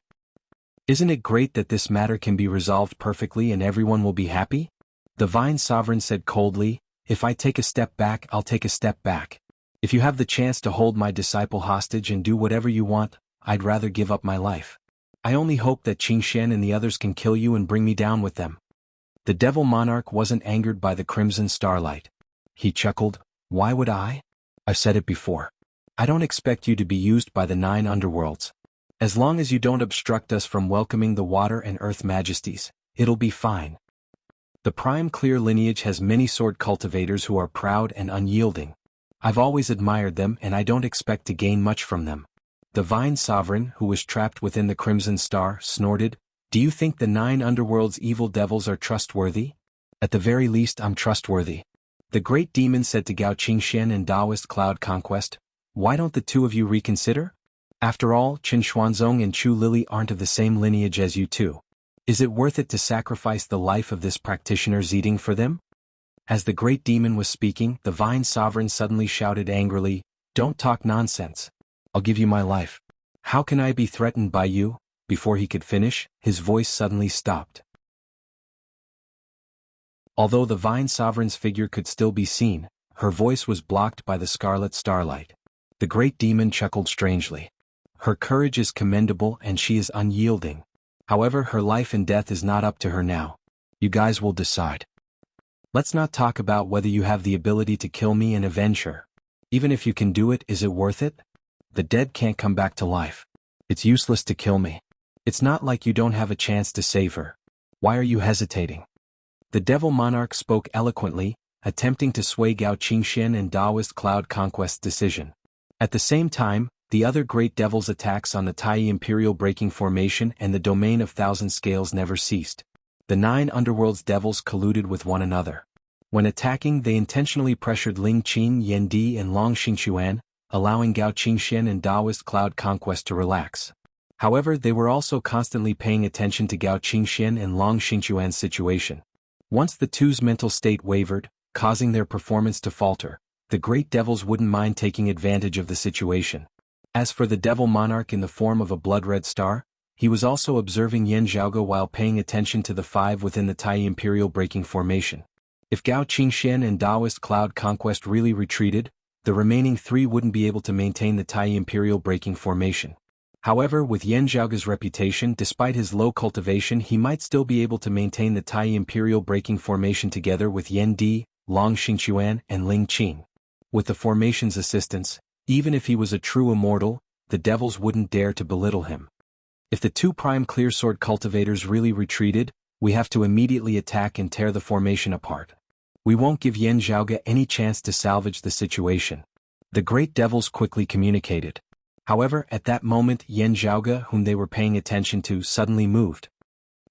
Isn't it great that this matter can be resolved perfectly and everyone will be happy? The Vine Sovereign said coldly, if I take a step back, I'll take a step back. If you have the chance to hold my disciple hostage and do whatever you want, I'd rather give up my life. I only hope that Qingshan and the others can kill you and bring me down with them. The devil monarch wasn't angered by the crimson starlight. He chuckled, why would I? I've said it before. I don't expect you to be used by the 9 underworlds. As long as you don't obstruct us from welcoming the water and earth majesties, it'll be fine. The prime clear lineage has many sword cultivators who are proud and unyielding. I've always admired them and I don't expect to gain much from them. The Vine Sovereign, who was trapped within the Crimson Star, snorted, do you think the 9 underworld's evil devils are trustworthy? At the very least I'm trustworthy. The great demon said to Gao Qingshan and Taoist Cloud Conquest, why don't the two of you reconsider? After all, Qin Xuanzong and Chu Lily aren't of the same lineage as you two. Is it worth it to sacrifice the life of this practitioner Zeding for them? As the great demon was speaking, the Vine Sovereign suddenly shouted angrily, don't talk nonsense. I'll give you my life. How can I be threatened by you? Before he could finish, his voice suddenly stopped. Although the Vine Sovereign's figure could still be seen, her voice was blocked by the scarlet starlight. The great demon chuckled strangely. Her courage is commendable and she is unyielding. However, her life and death is not up to her now. You guys will decide. Let's not talk about whether you have the ability to kill me and avenge her. Even if you can do it, is it worth it? The dead can't come back to life. It's useless to kill me. It's not like you don't have a chance to save her. Why are you hesitating? The devil monarch spoke eloquently, attempting to sway Gao Qingshan and Taoist Cloud Conquest's decision. At the same time, the other great devil's attacks on the Tai Imperial Breaking Formation and the Domain of Thousand Scales never ceased. The 9 underworld's devils colluded with one another. When attacking, they intentionally pressured Ling Qin, Yan Di and Long Xingquan, allowing Gao Qingshan and Taoist Cloud Conquest to relax. However, they were also constantly paying attention to Gao Qingshan and Long Xingquan's situation. Once the two's mental state wavered, causing their performance to falter, the great devils wouldn't mind taking advantage of the situation. As for the devil monarch in the form of a blood-red star, he was also observing Yan Zhaoge while paying attention to the 5 within the Tai Imperial Breaking Formation. If Gao Qingshan and Taoist Cloud Conquest really retreated, the remaining 3 wouldn't be able to maintain the Tai Imperial Breaking Formation. However, with Yan Zhaoge's reputation, despite his low cultivation, he might still be able to maintain the Tai Imperial Breaking Formation together with Yan Di, Long Xingquan and Ling Qin. With the formation's assistance, even if he was a true immortal, the devils wouldn't dare to belittle him. If the 2 prime clear sword cultivators really retreated, we have to immediately attack and tear the formation apart. We won't give Yan Zhaoge any chance to salvage the situation. The great devils quickly communicated. However, at that moment Yan Zhaoge, whom they were paying attention to, suddenly moved.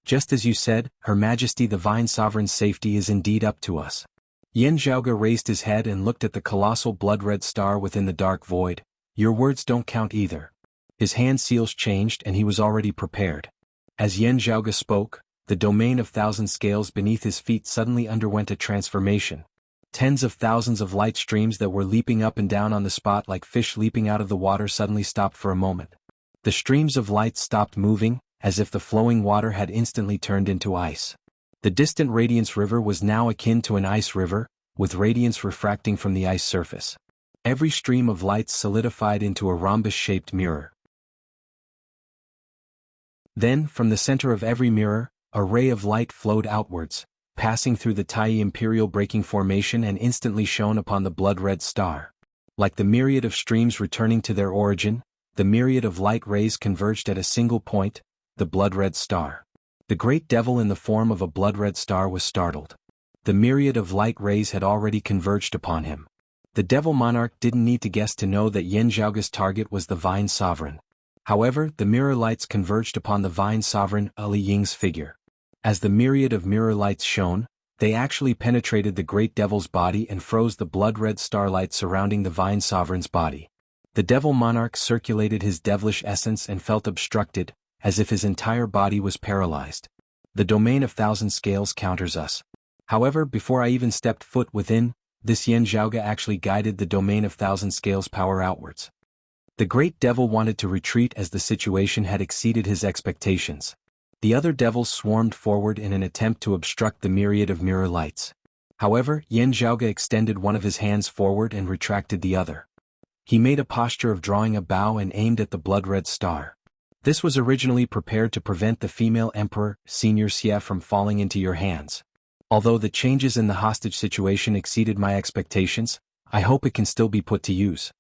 Just as you said, Her Majesty the Vine Sovereign's safety is indeed up to us. Yan Zhaoge raised his head and looked at the colossal blood-red star within the dark void. Your words don't count either. His hand seals changed and he was already prepared. As Yan Zhaoge spoke, the domain of thousand scales beneath his feet suddenly underwent a transformation. Tens of thousands of light streams that were leaping up and down on the spot like fish leaping out of the water suddenly stopped for a moment. The streams of light stopped moving, as if the flowing water had instantly turned into ice. The distant Radiance River was now akin to an ice river, with radiance refracting from the ice surface. Every stream of light solidified into a rhombus-shaped mirror. Then, from the center of every mirror, a ray of light flowed outwards, passing through the Tai Imperial Breaking Formation and instantly shone upon the blood-red star. Like the myriad of streams returning to their origin, the myriad of light rays converged at a single point, the blood-red star. The great devil in the form of a blood-red star was startled. The myriad of light rays had already converged upon him. The devil monarch didn't need to guess to know that Yan Zhaoge's target was the Vine Sovereign. However, the mirror lights converged upon the Vine Sovereign Li Ying's figure. As the myriad of mirror lights shone, they actually penetrated the great devil's body and froze the blood-red starlight surrounding the Vine Sovereign's body. The devil monarch circulated his devilish essence and felt obstructed, as if his entire body was paralyzed. The domain of thousand scales counters us. However, before I even stepped foot within, this Yan Zhaoge actually guided the domain of thousand scales power outwards. The great devil wanted to retreat as the situation had exceeded his expectations. The other devils swarmed forward in an attempt to obstruct the myriad of mirror lights. However, Yan Zhaoge extended one of his hands forward and retracted the other. He made a posture of drawing a bow and aimed at the blood-red star. This was originally prepared to prevent the female emperor, Senior Xie, from falling into your hands. Although the changes in the hostage situation exceeded my expectations, I hope it can still be put to use.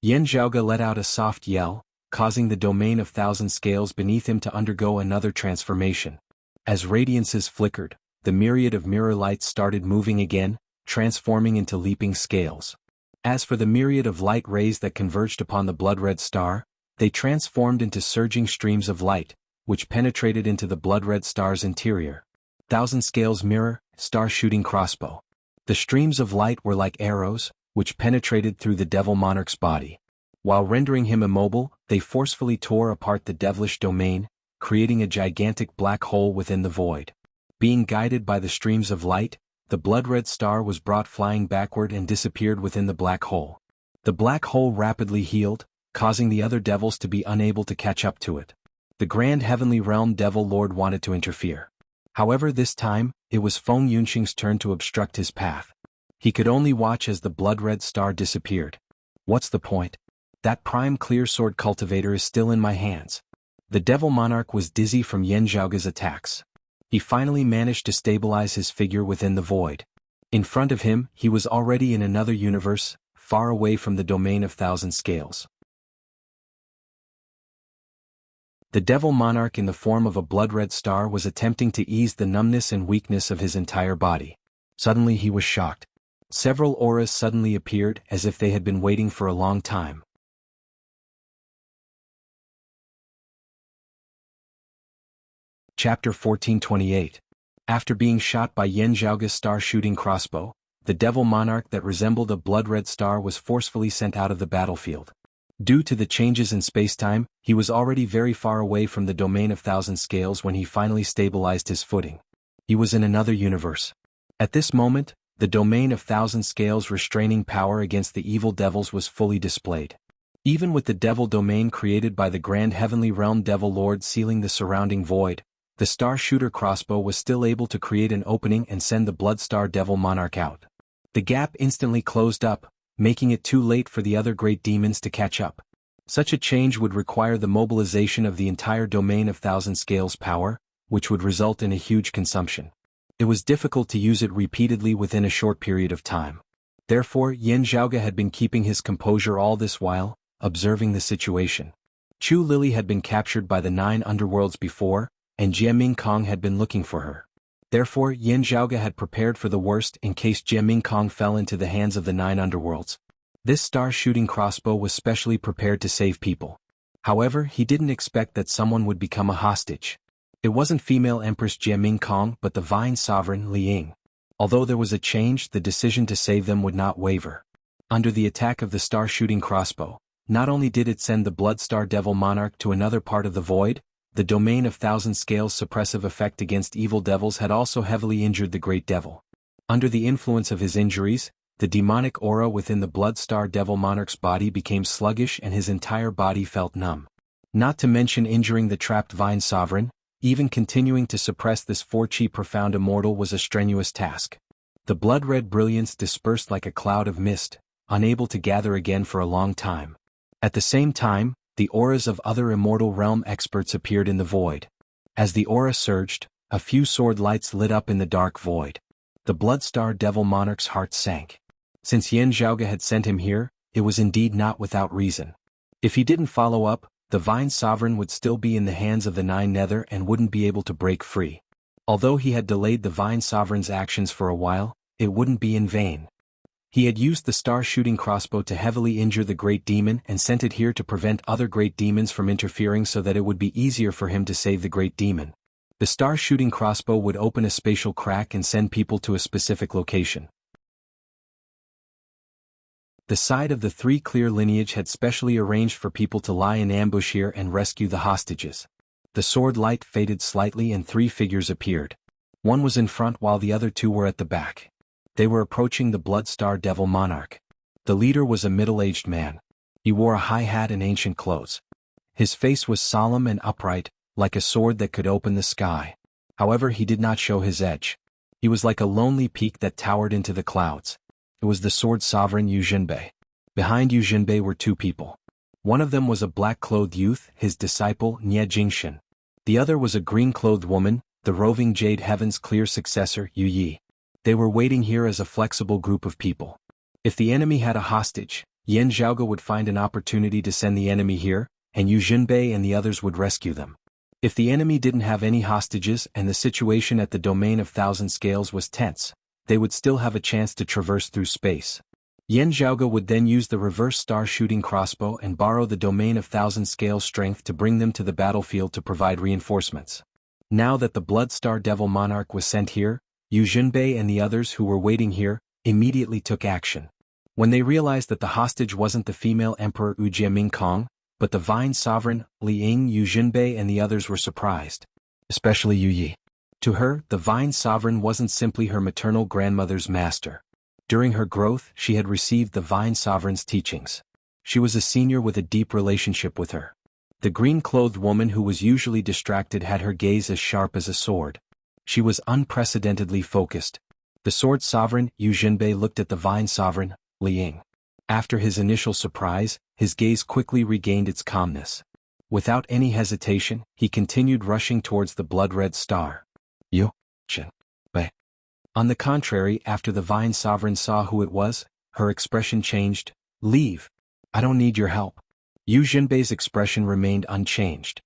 Yan Zhaoge let out a soft yell, causing the domain of thousand scales beneath him to undergo another transformation. As radiances flickered, the myriad of mirror lights started moving again, transforming into leaping scales. As for the myriad of light rays that converged upon the blood-red star, they transformed into surging streams of light, which penetrated into the blood-red star's interior. Thousand scales mirror, star shooting crossbow. The streams of light were like arrows, which penetrated through the devil monarch's body. While rendering him immobile, they forcefully tore apart the devilish domain, creating a gigantic black hole within the void. Being guided by the streams of light, the blood-red star was brought flying backward and disappeared within the black hole. The black hole rapidly healed, causing the other devils to be unable to catch up to it. The Grand Heavenly Realm Devil Lord wanted to interfere. However, this time, it was Feng Yunxing's turn to obstruct his path. He could only watch as the blood-red star disappeared. What's the point? That prime clear sword cultivator is still in my hands. The devil monarch was dizzy from Yan Zhaoge's attacks. He finally managed to stabilize his figure within the void. In front of him, he was already in another universe, far away from the domain of thousand scales. The devil monarch in the form of a blood-red star was attempting to ease the numbness and weakness of his entire body. Suddenly he was shocked. Several auras suddenly appeared as if they had been waiting for a long time. Chapter 1428. After being shot by Yan Zhaoge's star-shooting crossbow, the devil monarch that resembled a blood-red star was forcefully sent out of the battlefield. Due to the changes in space-time, he was already very far away from the domain of thousand scales when he finally stabilized his footing. He was in another universe. At this moment, the domain of thousand scales restraining power against the evil devils was fully displayed. Even with the devil domain created by the Grand Heavenly Realm Devil Lord sealing the surrounding void, the Star Shooter crossbow was still able to create an opening and send the Bloodstar Devil Monarch out. The gap instantly closed up, making it too late for the other great demons to catch up. Such a change would require the mobilization of the entire domain of thousand scales power, which would result in a huge consumption. It was difficult to use it repeatedly within a short period of time. Therefore, Yan Zhaoge had been keeping his composure all this while, observing the situation. Chu Lily had been captured by the 9 underworlds before, and Jiaming Kong had been looking for her. Therefore, Yan Zhaoge had prepared for the worst in case Jiaming Kong fell into the hands of the 9 underworlds. This star-shooting crossbow was specially prepared to save people. However, he didn't expect that someone would become a hostage. It wasn't female Empress Jiaming Kong but the Vine Sovereign Li Ying. Although there was a change, the decision to save them would not waver. Under the attack of the star-shooting crossbow, not only did it send the Bloodstar Devil Monarch to another part of the void, the domain of thousand scales suppressive effect against evil devils had also heavily injured the Great Devil. Under the influence of his injuries, the demonic aura within the Bloodstar Devil Monarch's body became sluggish and his entire body felt numb. Not to mention injuring the trapped Vine Sovereign, even continuing to suppress this 4-chi profound immortal was a strenuous task. The blood-red brilliance dispersed like a cloud of mist, unable to gather again for a long time. At the same time, the auras of other immortal realm experts appeared in the void. As the aura surged, a few sword lights lit up in the dark void. The Bloodstar Devil Monarch's heart sank. Since Yan Zhaoge had sent him here, it was indeed not without reason. If he didn't follow up, the Vine Sovereign would still be in the hands of the 9 Nether and wouldn't be able to break free. Although he had delayed the Vine Sovereign's actions for a while, it wouldn't be in vain. He had used the star-shooting crossbow to heavily injure the Great Demon and sent it here to prevent other Great Demons from interfering so that it would be easier for him to save the Great Demon. The star-shooting crossbow would open a spatial crack and send people to a specific location. The side of the 3 clear lineage had specially arranged for people to lie in ambush here and rescue the hostages. The sword light faded slightly and 3 figures appeared. One was in front while the other 2 were at the back. They were approaching the Bloodstar Devil Monarch. The leader was a middle-aged man. He wore a high hat and ancient clothes. His face was solemn and upright, like a sword that could open the sky. However, he did not show his edge. He was like a lonely peak that towered into the clouds. It was the sword sovereign Yu Jinbei. Behind Yu Jinbei were 2 people. One of them was a black-clothed youth, his disciple, Nie Jingshin. The other was a green-clothed woman, the roving Jade Heaven's clear successor, Yu Yi. They were waiting here as a flexible group of people. If the enemy had a hostage, Yan Zhaoge would find an opportunity to send the enemy here, and Yu Jinbei and the others would rescue them. If the enemy didn't have any hostages and the situation at the Domain of Thousand Scales was tense, they would still have a chance to traverse through space. Yan Zhaoge would then use the reverse star-shooting crossbow and borrow the Domain of Thousand Scales strength to bring them to the battlefield to provide reinforcements. Now that the Blood Star Devil Monarch was sent here, Yu Jinbei and the others who were waiting here immediately took action. When they realized that the hostage wasn't the female Emperor Ujia Mingkong, but the Vine Sovereign, Li Ying, Yu Jinbei and the others were surprised. Especially Yu Yi. To her, the Vine Sovereign wasn't simply her maternal grandmother's master. During her growth, she had received the Vine Sovereign's teachings. She was a senior with a deep relationship with her. The green-clothed woman who was usually distracted had her gaze as sharp as a sword. She was unprecedentedly focused. The Sword Sovereign, Yu Jinbei, looked at the Vine Sovereign, Li Ying. After his initial surprise, his gaze quickly regained its calmness. Without any hesitation, he continued rushing towards the blood-red star. Yu Jinbei. On the contrary, after the Vine Sovereign saw who it was, her expression changed. Leave. I don't need your help. Yu Jinbei's expression remained unchanged.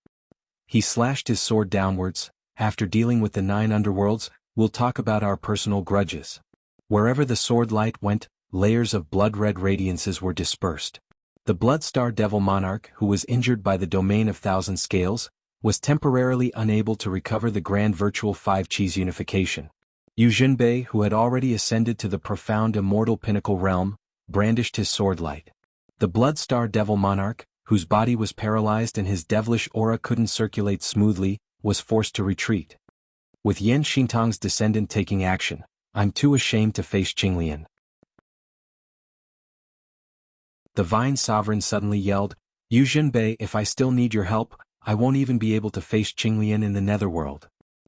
He slashed his sword downwards. After dealing with the 9 underworlds, we'll talk about our personal grudges. Wherever the sword light went, layers of blood-red radiances were dispersed. The Blood Star Devil Monarch, who was injured by the Domain of Thousand Scales, was temporarily unable to recover the Grand Virtual 5 Chi's unification. Yu Jinbei, who had already ascended to the profound immortal pinnacle realm, brandished his sword light. The Blood Star Devil Monarch, whose body was paralyzed and his devilish aura couldn't circulate smoothly, was forced to retreat. With Yan Xintong's descendant taking action, I'm too ashamed to face Qinglian. The Vine Sovereign suddenly yelled, Yu Jinbei, if I still need your help, I won't even be able to face Qinglian in the netherworld.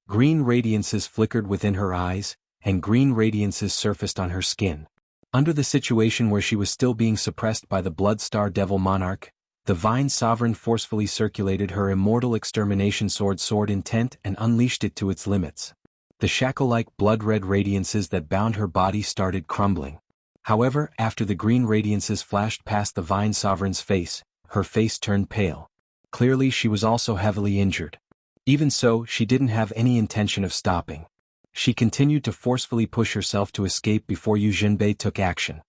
Green radiances flickered within her eyes, and green radiances surfaced on her skin. Under the situation where she was still being suppressed by the Blood Star Devil Monarch, the Vine Sovereign forcefully circulated her immortal extermination sword intent and unleashed it to its limits. The shackle-like blood-red radiances that bound her body started crumbling. However, after the green radiances flashed past the Vine Sovereign's face, her face turned pale. Clearly she was also heavily injured. Even so, she didn't have any intention of stopping. She continued to forcefully push herself to escape before Yu Jinbei took action.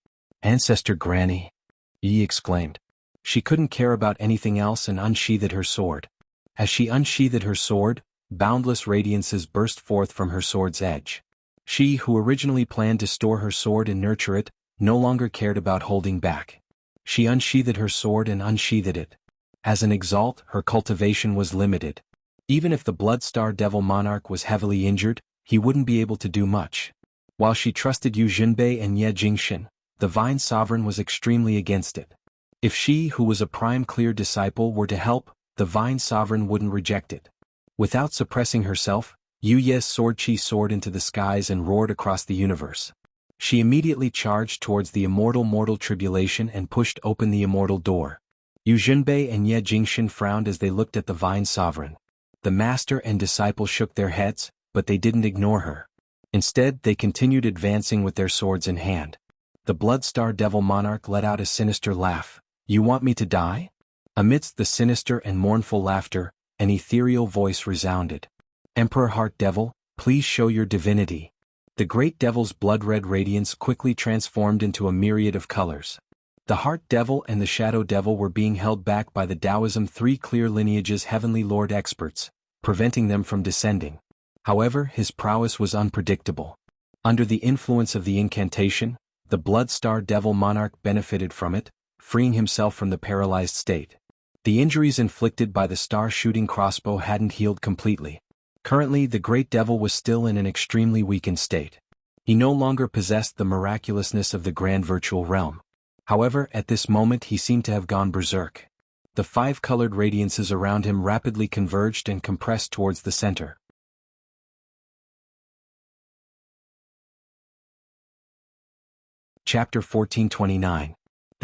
Ancestor Granny! Yi exclaimed. She couldn't care about anything else and unsheathed her sword. As she unsheathed her sword, boundless radiances burst forth from her sword's edge. She, who originally planned to store her sword and nurture it, no longer cared about holding back. She unsheathed her sword and unsheathed it. As an exalt, her cultivation was limited. Even if the Blood Star Devil Monarch was heavily injured, he wouldn't be able to do much. While she trusted Yu Jinbei and Nie Jingshin, the Vine Sovereign was extremely against it. If she, who was a prime clear disciple, were to help, the Vine Sovereign wouldn't reject it. Without suppressing herself, Yu Ye's sword chi soared into the skies and roared across the universe. She immediately charged towards the immortal mortal tribulation and pushed open the immortal door. Yu Jinbei and Nie Jingshin frowned as they looked at the Vine Sovereign. The master and disciple shook their heads, but they didn't ignore her. Instead, they continued advancing with their swords in hand. The Blood Star Devil Monarch let out a sinister laugh. You want me to die? Amidst the sinister and mournful laughter, an ethereal voice resounded. Emperor Heart Devil, please show your divinity. The great devil's blood-red radiance quickly transformed into a myriad of colors. The Heart Devil and the Shadow Devil were being held back by the Taoism 3 clear lineage's Heavenly Lord experts, preventing them from descending. However, his prowess was unpredictable. Under the influence of the incantation, the Blood Star Devil Monarch benefited from it, freeing himself from the paralyzed state. The injuries inflicted by the star-shooting crossbow hadn't healed completely. Currently, the Great Devil was still in an extremely weakened state. He no longer possessed the miraculousness of the Grand Virtual Realm. However, at this moment he seemed to have gone berserk. The 5 colored radiances around him rapidly converged and compressed towards the center. Chapter 1429.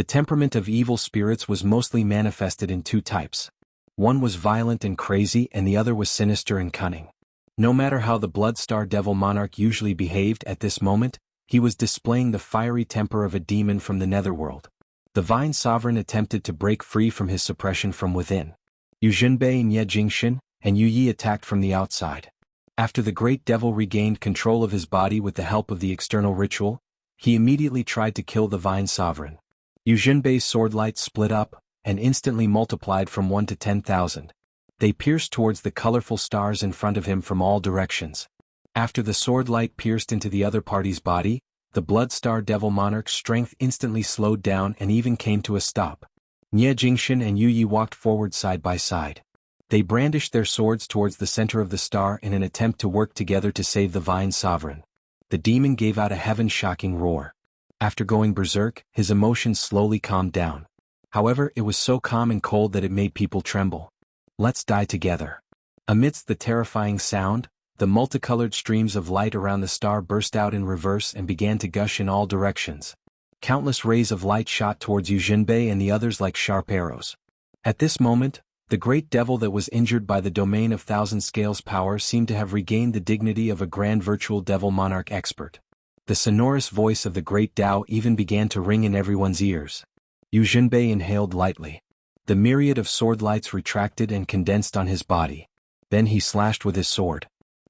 The temperament of evil spirits was mostly manifested in two types. One was violent and crazy and the other was sinister and cunning. No matter how the Bloodstar Devil Monarch usually behaved at this moment, he was displaying the fiery temper of a demon from the netherworld. The Vine Sovereign attempted to break free from his suppression from within. Yu Jinbei and Ye Jingshan and Yu Yi attacked from the outside. After the Great Devil regained control of his body with the help of the external ritual, he immediately tried to kill the Vine Sovereign. Yu Jinbei's sword light split up, and instantly multiplied from 1 to 10,000. They pierced towards the colorful stars in front of him from all directions. After the sword light pierced into the other party's body, the Bloodstar Devil Monarch's strength instantly slowed down and even came to a stop. Nye Jingshan and Yu Yi walked forward side by side. They brandished their swords towards the center of the star in an attempt to work together to save the Vine Sovereign. The demon gave out a heaven-shocking roar. After going berserk, his emotions slowly calmed down. However, it was so calm and cold that it made people tremble. Let's die together. Amidst the terrifying sound, the multicolored streams of light around the star burst out in reverse and began to gush in all directions. Countless rays of light shot towards Yu Jinbei and the others like sharp arrows. At this moment, the great devil that was injured by the domain of Thousand Scales power seemed to have regained the dignity of a grand virtual devil monarch expert. The sonorous voice of the great Tao even began to ring in everyone's ears. Yu Jinbei inhaled lightly. The myriad of sword lights retracted and condensed on his body. Then he slashed with his sword.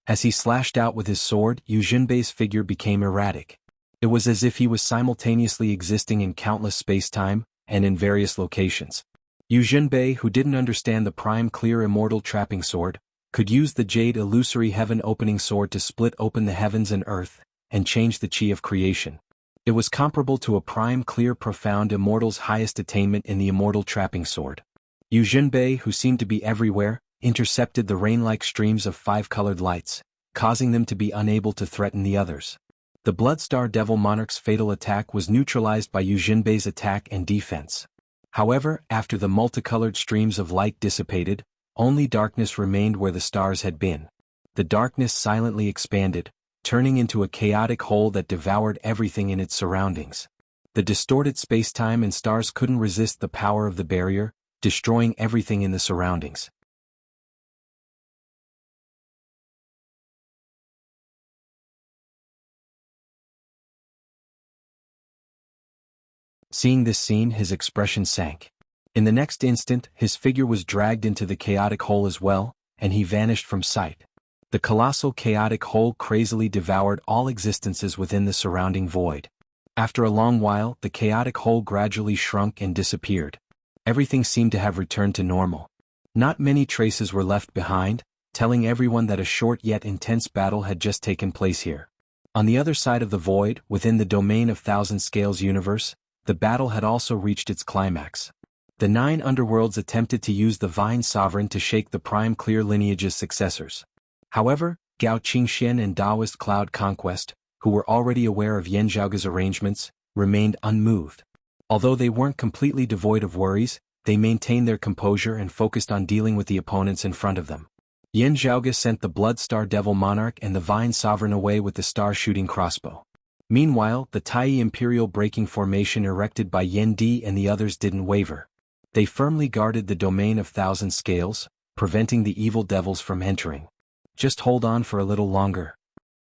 As he slashed out with his sword, Yu Jinbei's figure became erratic. It was as if he was simultaneously existing in countless space-time, and in various locations. Yu Jinbei, who didn't understand the prime clear immortal trapping sword, could use the jade illusory heaven opening sword to split open the heavens and earth, and change the chi of creation. It was comparable to a prime clear profound immortal's highest attainment in the immortal trapping sword. Yu Jinbei, who seemed to be everywhere, intercepted the rain-like streams of five-colored lights, causing them to be unable to threaten the others. The Bloodstar Devil Monarch's fatal attack was neutralized by Yu Jinbei's attack and defense. However, after the multicolored streams of light dissipated, only darkness remained where the stars had been. The darkness silently expanded, turning into a chaotic hole that devoured everything in its surroundings. The distorted space-time and stars couldn't resist the power of the barrier, destroying everything in the surroundings. Seeing this scene, his expression sank. In the next instant, his figure was dragged into the chaotic hole as well, and he vanished from sight. The colossal chaotic hole crazily devoured all existences within the surrounding void. After a long while, the chaotic hole gradually shrunk and disappeared. Everything seemed to have returned to normal. Not many traces were left behind, telling everyone that a short yet intense battle had just taken place here. On the other side of the void, within the domain of Thousand Scales universe, the battle had also reached its climax. The 9 underworlds attempted to use the Vine Sovereign to shake the Prime Clear lineage's successors. However, Gao Qingxian and Taoist Cloud Conquest, who were already aware of Yan Zhaoge's arrangements, remained unmoved. Although they weren't completely devoid of worries, they maintained their composure and focused on dealing with the opponents in front of them. Yan Zhaoge sent the Bloodstar Devil Monarch and the Vine Sovereign away with the star-shooting crossbow. Meanwhile, the Taiyi Imperial breaking formation erected by Yan Di and the others didn't waver. They firmly guarded the domain of Thousand Scales, preventing the evil devils from entering. Just hold on for a little longer.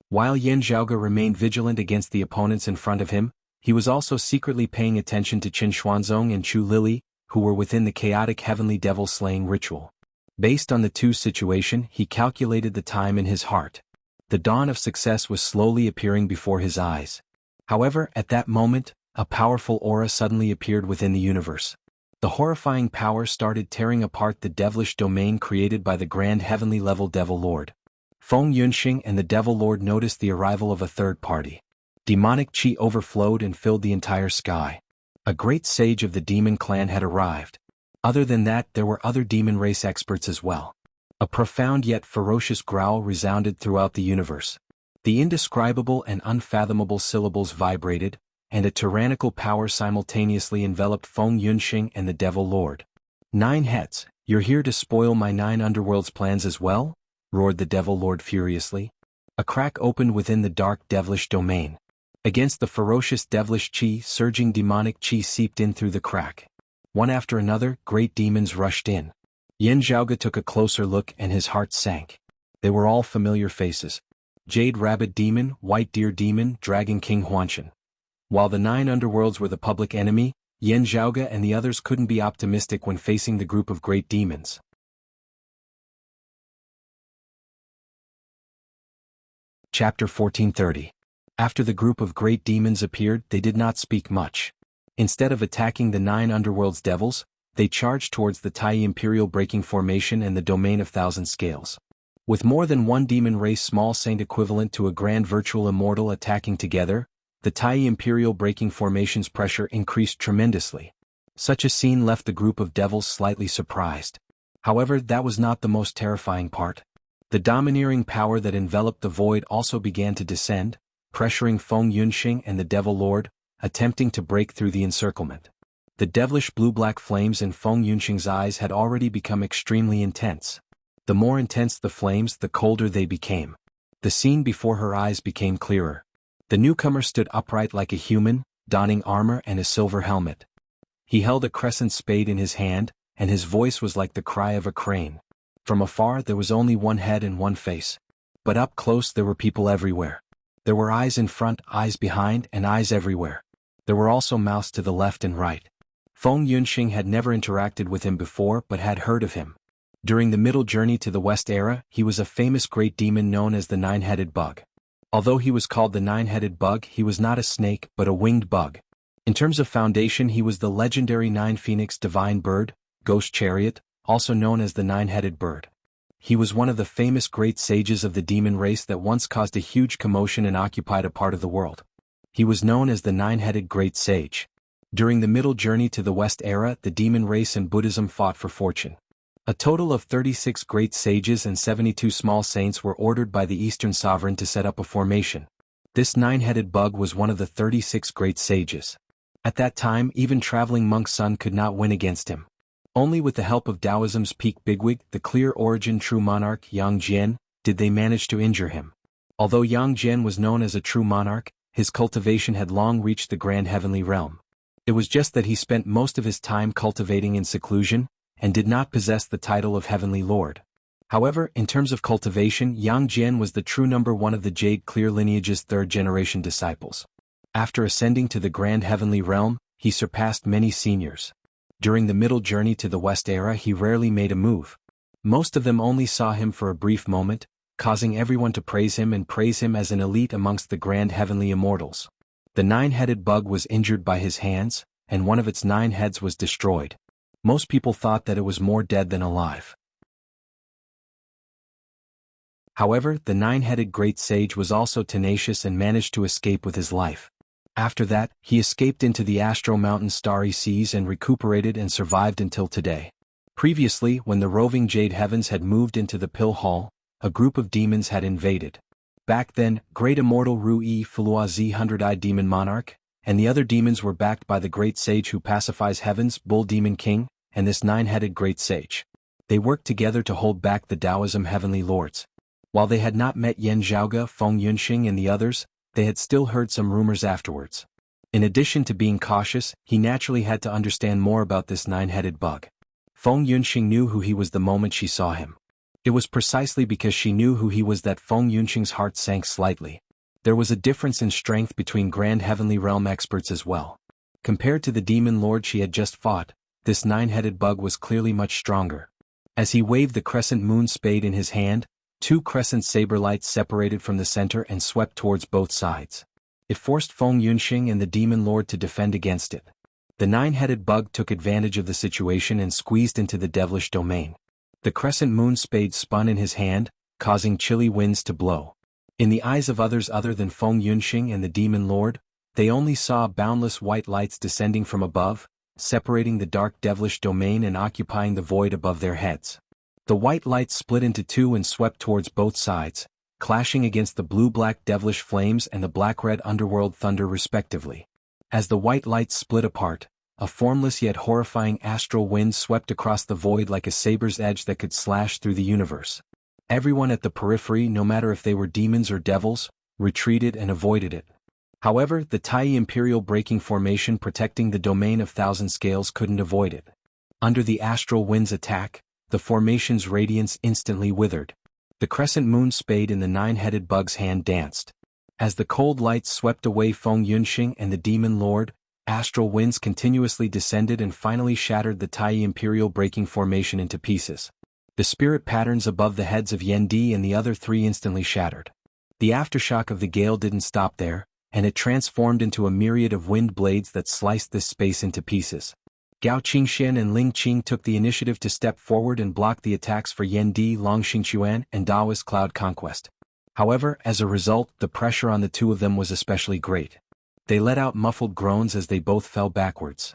While Yan Zhaoge remained vigilant against the opponents in front of him, he was also secretly paying attention to Qin Xuanzong and Chu Lili, who were within the chaotic heavenly devil-slaying ritual. Based on the two situation, he calculated the time in his heart. The dawn of success was slowly appearing before his eyes. However, at that moment, a powerful aura suddenly appeared within the universe. The horrifying power started tearing apart the devilish domain created by the grand heavenly level Devil Lord. Feng Yunxing and the Devil Lord noticed the arrival of a third party. Demonic chi overflowed and filled the entire sky. A great sage of the demon clan had arrived. Other than that, there were other demon race experts as well. A profound yet ferocious growl resounded throughout the universe. The indescribable and unfathomable syllables vibrated, and a tyrannical power simultaneously enveloped Feng Yunxing and the Devil Lord. 9 heads, you're here to spoil my 9 underworlds plans as well? Roared the Devil Lord furiously. A crack opened within the dark devilish domain. Against the ferocious devilish chi, surging demonic chi seeped in through the crack. One after another, great demons rushed in. Yin Zhaoge took a closer look and his heart sank. They were all familiar faces. Jade Rabbit Demon, White Deer Demon, Dragon King Huanshan. While the 9 underworlds were the public enemy, Yin Zhaoge and the others couldn't be optimistic when facing the group of great demons. Chapter 1430. After the group of great demons appeared, they did not speak much. Instead of attacking the 9 underworld's devils, they charged towards the Tai Imperial Breaking Formation and the Domain of Thousand Scales. With more than one demon race small saint equivalent to a grand virtual immortal attacking together, the Tai Imperial Breaking Formation's pressure increased tremendously. Such a scene left the group of devils slightly surprised. However, that was not the most terrifying part. The domineering power that enveloped the void also began to descend, pressuring Feng Yunxing and the Devil Lord, attempting to break through the encirclement. The devilish blue-black flames in Feng Yunxing's eyes had already become extremely intense. The more intense the flames, the colder they became. The scene before her eyes became clearer. The newcomer stood upright like a human, donning armor and a silver helmet. He held a crescent spade in his hand, and his voice was like the cry of a crane. From afar there was only one head and one face. But up close there were people everywhere. There were eyes in front, eyes behind, and eyes everywhere. There were also mouths to the left and right. Feng Yunxing had never interacted with him before but had heard of him. During the middle journey to the West era, he was a famous great demon known as the Nine-Headed Bug. Although he was called the Nine-Headed Bug, he was not a snake but a winged bug. In terms of foundation, he was the legendary Nine-Phoenix Divine Bird, Ghost Chariot, also known as the Nine-Headed Bird. He was one of the famous great sages of the demon race that once caused a huge commotion and occupied a part of the world. He was known as the Nine-Headed Great Sage. During the middle journey to the West era, the demon race and Buddhism fought for fortune. A total of 36 great sages and 72 small saints were ordered by the Eastern Sovereign to set up a formation. This nine-headed bug was one of the 36 great sages. At that time, even traveling monk Sun could not win against him. Only with the help of Taoism's peak bigwig, the clear origin true monarch Yang Jian, did they manage to injure him. Although Yang Jian was known as a true monarch, his cultivation had long reached the grand heavenly realm. It was just that he spent most of his time cultivating in seclusion, and did not possess the title of Heavenly Lord. However, in terms of cultivation, Yang Jian was the true number one of the Jade Clear lineage's third-generation disciples. After ascending to the grand heavenly realm, he surpassed many seniors. During the middle journey to the West era, he rarely made a move. Most of them only saw him for a brief moment, causing everyone to praise him as an elite amongst the grand heavenly immortals. The nine-headed bug was injured by his hands, and one of its 9 heads was destroyed. Most people thought that it was more dead than alive. However, the 9-headed great sage was also tenacious and managed to escape with his life. After that, he escaped into the Astro Mountain starry seas and recuperated and survived until today. Previously, when the roving Jade Heavens had moved into the Pill Hall, a group of demons had invaded. Back then, Great Immortal Ru-E Fuluazi 100-Eyed Demon Monarch, and the other demons were backed by the great sage who pacifies heavens, Bull Demon King, and this 9-headed great sage. They worked together to hold back the Taoism heavenly lords. While they had not met Yin Zhaoge, Feng Yunxing and the others, they had still heard some rumors afterwards. In addition to being cautious, he naturally had to understand more about this 9-headed bug. Feng Yunxing knew who he was the moment she saw him. It was precisely because she knew who he was that Feng Yunxing's heart sank slightly. There was a difference in strength between Grand Heavenly Realm experts as well. Compared to the demon lord she had just fought, this 9-headed bug was clearly much stronger. As he waved the crescent moon spade in his hand, 2 crescent saber lights separated from the center and swept towards both sides. It forced Feng Yunxing and the demon lord to defend against it. The 9-headed bug took advantage of the situation and squeezed into the devilish domain. The crescent moon spade spun in his hand, causing chilly winds to blow. In the eyes of others other than Feng Yunxing and the demon lord, they only saw boundless white lights descending from above, separating the dark devilish domain and occupying the void above their heads. The white lights split into 2 and swept towards both sides, clashing against the blue-black devilish flames and the black-red underworld thunder respectively. As the white lights split apart, a formless yet horrifying astral wind swept across the void like a saber's edge that could slash through the universe. Everyone at the periphery, no matter if they were demons or devils, retreated and avoided it. However, the Tai Imperial Breaking Formation protecting the domain of Thousand Scales couldn't avoid it. Under the astral wind's attack, the formation's radiance instantly withered. The crescent moon spade in the nine-headed bug's hand danced. As the cold lights swept away Feng Yunxing and the Demon Lord, astral winds continuously descended and finally shattered the Tai Imperial Breaking Formation into pieces. The spirit patterns above the heads of Yen Di and the other three instantly shattered. The aftershock of the gale didn't stop there, and it transformed into a myriad of wind blades that sliced this space into pieces. Gao Qingxian and Ling Qing took the initiative to step forward and block the attacks for Yen Di, Long Xingquan, and Daoist Cloud Conquest. However, as a result, the pressure on the two of them was especially great. They let out muffled groans as they both fell backwards.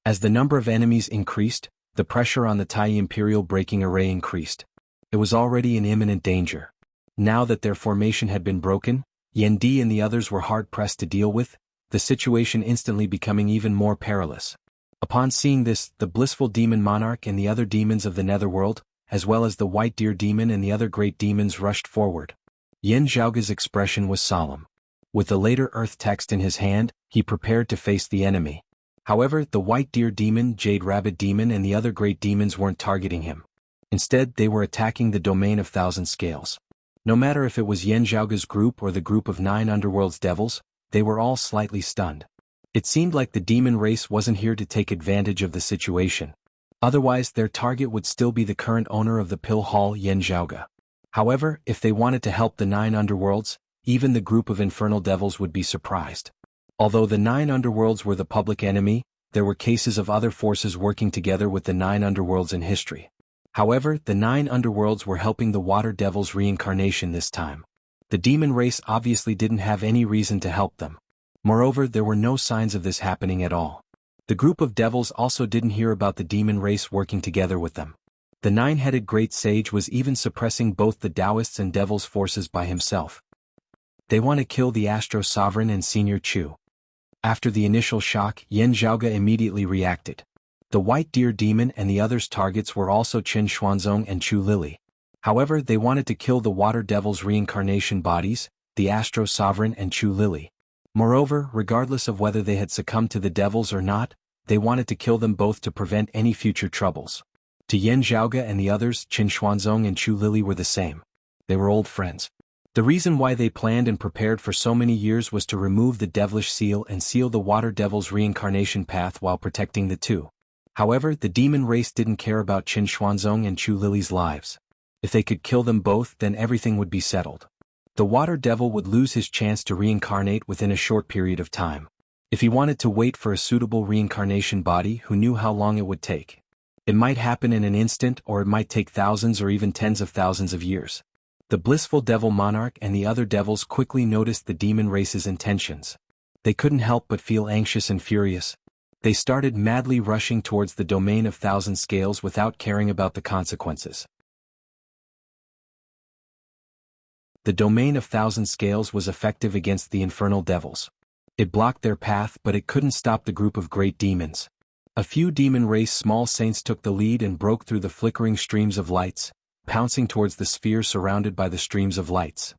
As the number of enemies increased, the pressure on the Tai Imperial Breaking Array increased. It was already in imminent danger. Now that their formation had been broken, Yen Di and the others were hard-pressed to deal with, the situation instantly becoming even more perilous. Upon seeing this, the blissful demon monarch and the other demons of the netherworld, as well as the white deer demon and the other great demons rushed forward. Yin Zhaoge's expression was solemn. With the later earth text in his hand, he prepared to face the enemy. However, the white deer demon, jade rabbit demon and the other great demons weren't targeting him. Instead, they were attacking the domain of Thousand Scales. No matter if it was Yin Zhaoge's group or the group of 9 underworld's devils, they were all slightly stunned. It seemed like the demon race wasn't here to take advantage of the situation. Otherwise, their target would still be the current owner of the pill hall, Yin Zhaoge. However, if they wanted to help the 9 underworlds, even the group of infernal devils would be surprised. Although the 9 underworlds were the public enemy, there were cases of other forces working together with the 9 underworlds in history. However, the 9 underworlds were helping the water devil's reincarnation this time. The demon race obviously didn't have any reason to help them. Moreover, there were no signs of this happening at all. The group of devils also didn't hear about the demon race working together with them. The 9-headed great sage was even suppressing both the Taoists and devils' forces by himself. They want to kill the Astro Sovereign and Senior Chu. After the initial shock, Yin Zhaoge immediately reacted. The white deer demon and the others' targets were also Qin Xuanzong and Chu Lili. However, they wanted to kill the water devil's reincarnation bodies, the Astro Sovereign and Chu Lili. Moreover, regardless of whether they had succumbed to the devils or not, they wanted to kill them both to prevent any future troubles. To Yin Zhaoge and the others, Qin Xuanzong and Chu Lili were the same. They were old friends. The reason why they planned and prepared for so many years was to remove the devilish seal and seal the water devil's reincarnation path while protecting the two. However, the demon race didn't care about Qin Xuanzong and Chu Lili's lives. If they could kill them both, then everything would be settled. The water devil would lose his chance to reincarnate within a short period of time. If he wanted to wait for a suitable reincarnation body, who knew how long it would take? It might happen in an instant, or it might take thousands or even tens of thousands of years. The blissful devil monarch and the other devils quickly noticed the demon race's intentions. They couldn't help but feel anxious and furious. They started madly rushing towards the domain of Thousand Scales without caring about the consequences. The domain of Thousand Scales was effective against the infernal devils. It blocked their path, but it couldn't stop the group of great demons. A few demon race small saints took the lead and broke through the flickering streams of lights, pouncing towards the sphere surrounded by the streams of lights.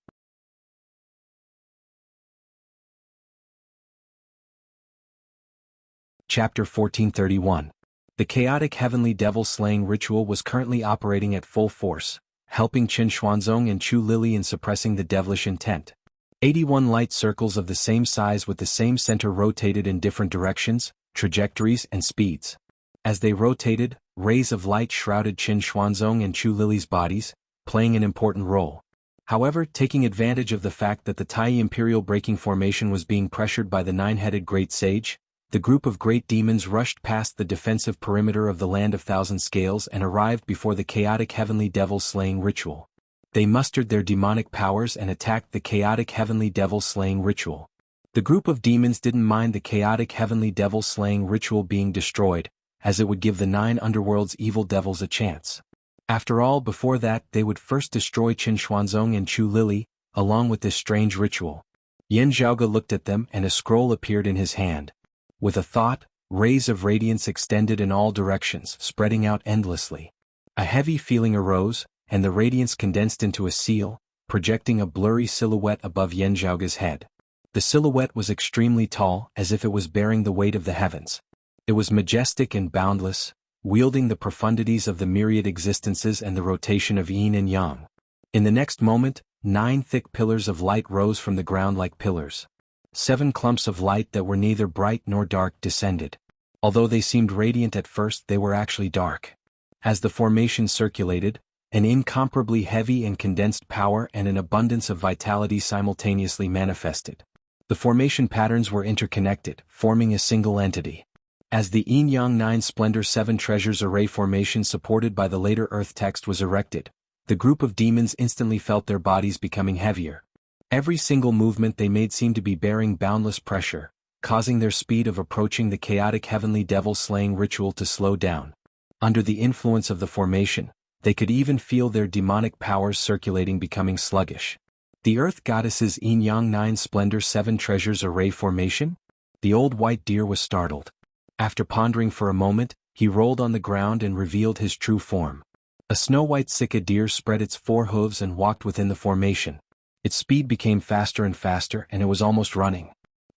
Chapter 1431. The chaotic heavenly devil-slaying ritual was currently operating at full force, helping Qin Xuanzong and Chu Lili in suppressing the devilish intent. 81 light circles of the same size with the same center rotated in different directions, trajectories and speeds. As they rotated, rays of light shrouded Qin Xuanzong and Chu Lili's bodies, playing an important role. However, taking advantage of the fact that the Tai Imperial Breaking Formation was being pressured by the 9-headed Great Sage, the group of great demons rushed past the defensive perimeter of the Land of Thousand Scales and arrived before the chaotic heavenly devil-slaying ritual. They mustered their demonic powers and attacked the chaotic heavenly devil-slaying ritual. The group of demons didn't mind the chaotic heavenly devil-slaying ritual being destroyed, as it would give the 9 underworld's evil devils a chance. After all, before that, they would first destroy Qin Xuanzong and Chu Lili, along with this strange ritual. Yin Zhaoge looked at them and a scroll appeared in his hand. With a thought, rays of radiance extended in all directions, spreading out endlessly. A heavy feeling arose, and the radiance condensed into a seal, projecting a blurry silhouette above Yan Zhaoge's head. The silhouette was extremely tall, as if it was bearing the weight of the heavens. It was majestic and boundless, wielding the profundities of the myriad existences and the rotation of yin and yang. In the next moment, 9 thick pillars of light rose from the ground like pillars. 7 clumps of light that were neither bright nor dark descended. Although they seemed radiant at first, they were actually dark. As the formation circulated, an incomparably heavy and condensed power and an abundance of vitality simultaneously manifested. The formation patterns were interconnected, forming a single entity. As the Yin-Yang 9 Splendor 7 Treasures Array formation supported by the later Earth text was erected, the group of demons instantly felt their bodies becoming heavier. Every single movement they made seemed to be bearing boundless pressure, causing their speed of approaching the chaotic heavenly devil-slaying ritual to slow down. Under the influence of the formation, they could even feel their demonic powers circulating becoming sluggish. The Earth Goddess's Yin-Yang 9 Splendor 7 Treasures Array formation? The old white deer was startled. After pondering for a moment, he rolled on the ground and revealed his true form. A snow-white Sika deer spread its 4 hooves and walked within the formation. Its speed became faster and faster, and it was almost running.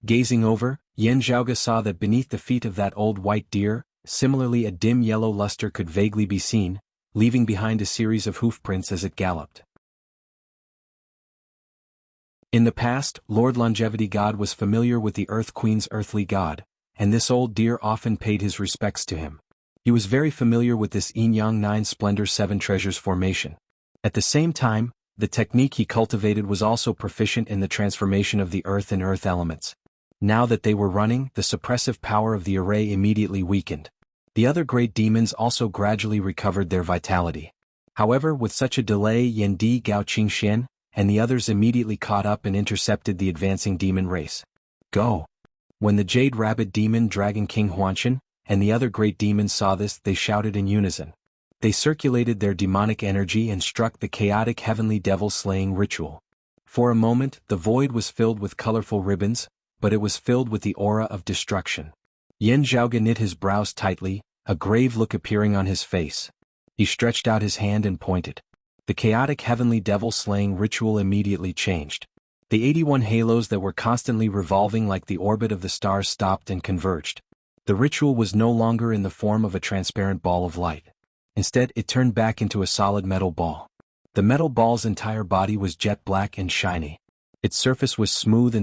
Gazing over, Yan Zhaoge saw that beneath the feet of that old white deer, similarly a dim yellow luster could vaguely be seen, leaving behind a series of hoofprints as it galloped. In the past, Lord Longevity God was familiar with the Earth Queen's earthly god, and this old deer often paid his respects to him. He was very familiar with this Yin-Yang 9 Splendor 7 Treasures formation. At the same time, the technique he cultivated was also proficient in the transformation of the earth and earth elements. Now that they were running, the suppressive power of the array immediately weakened. The other great demons also gradually recovered their vitality. However, with such a delay, Yan Di Gao Qingxian and the others immediately caught up and intercepted the advancing demon race. Go! When the Jade Rabbit Demon Dragon King Huanshan and the other great demons saw this, they shouted in unison. They circulated their demonic energy and struck the chaotic heavenly devil-slaying ritual. For a moment, the void was filled with colorful ribbons, but it was filled with the aura of destruction. Yan Zhaoge knit his brows tightly, a grave look appearing on his face. He stretched out his hand and pointed. The chaotic heavenly devil-slaying ritual immediately changed. The 81 halos that were constantly revolving like the orbit of the stars stopped and converged. The ritual was no longer in the form of a transparent ball of light. Instead, it turned back into a solid metal ball. The metal ball's entire body was jet black and shiny. Its surface was smooth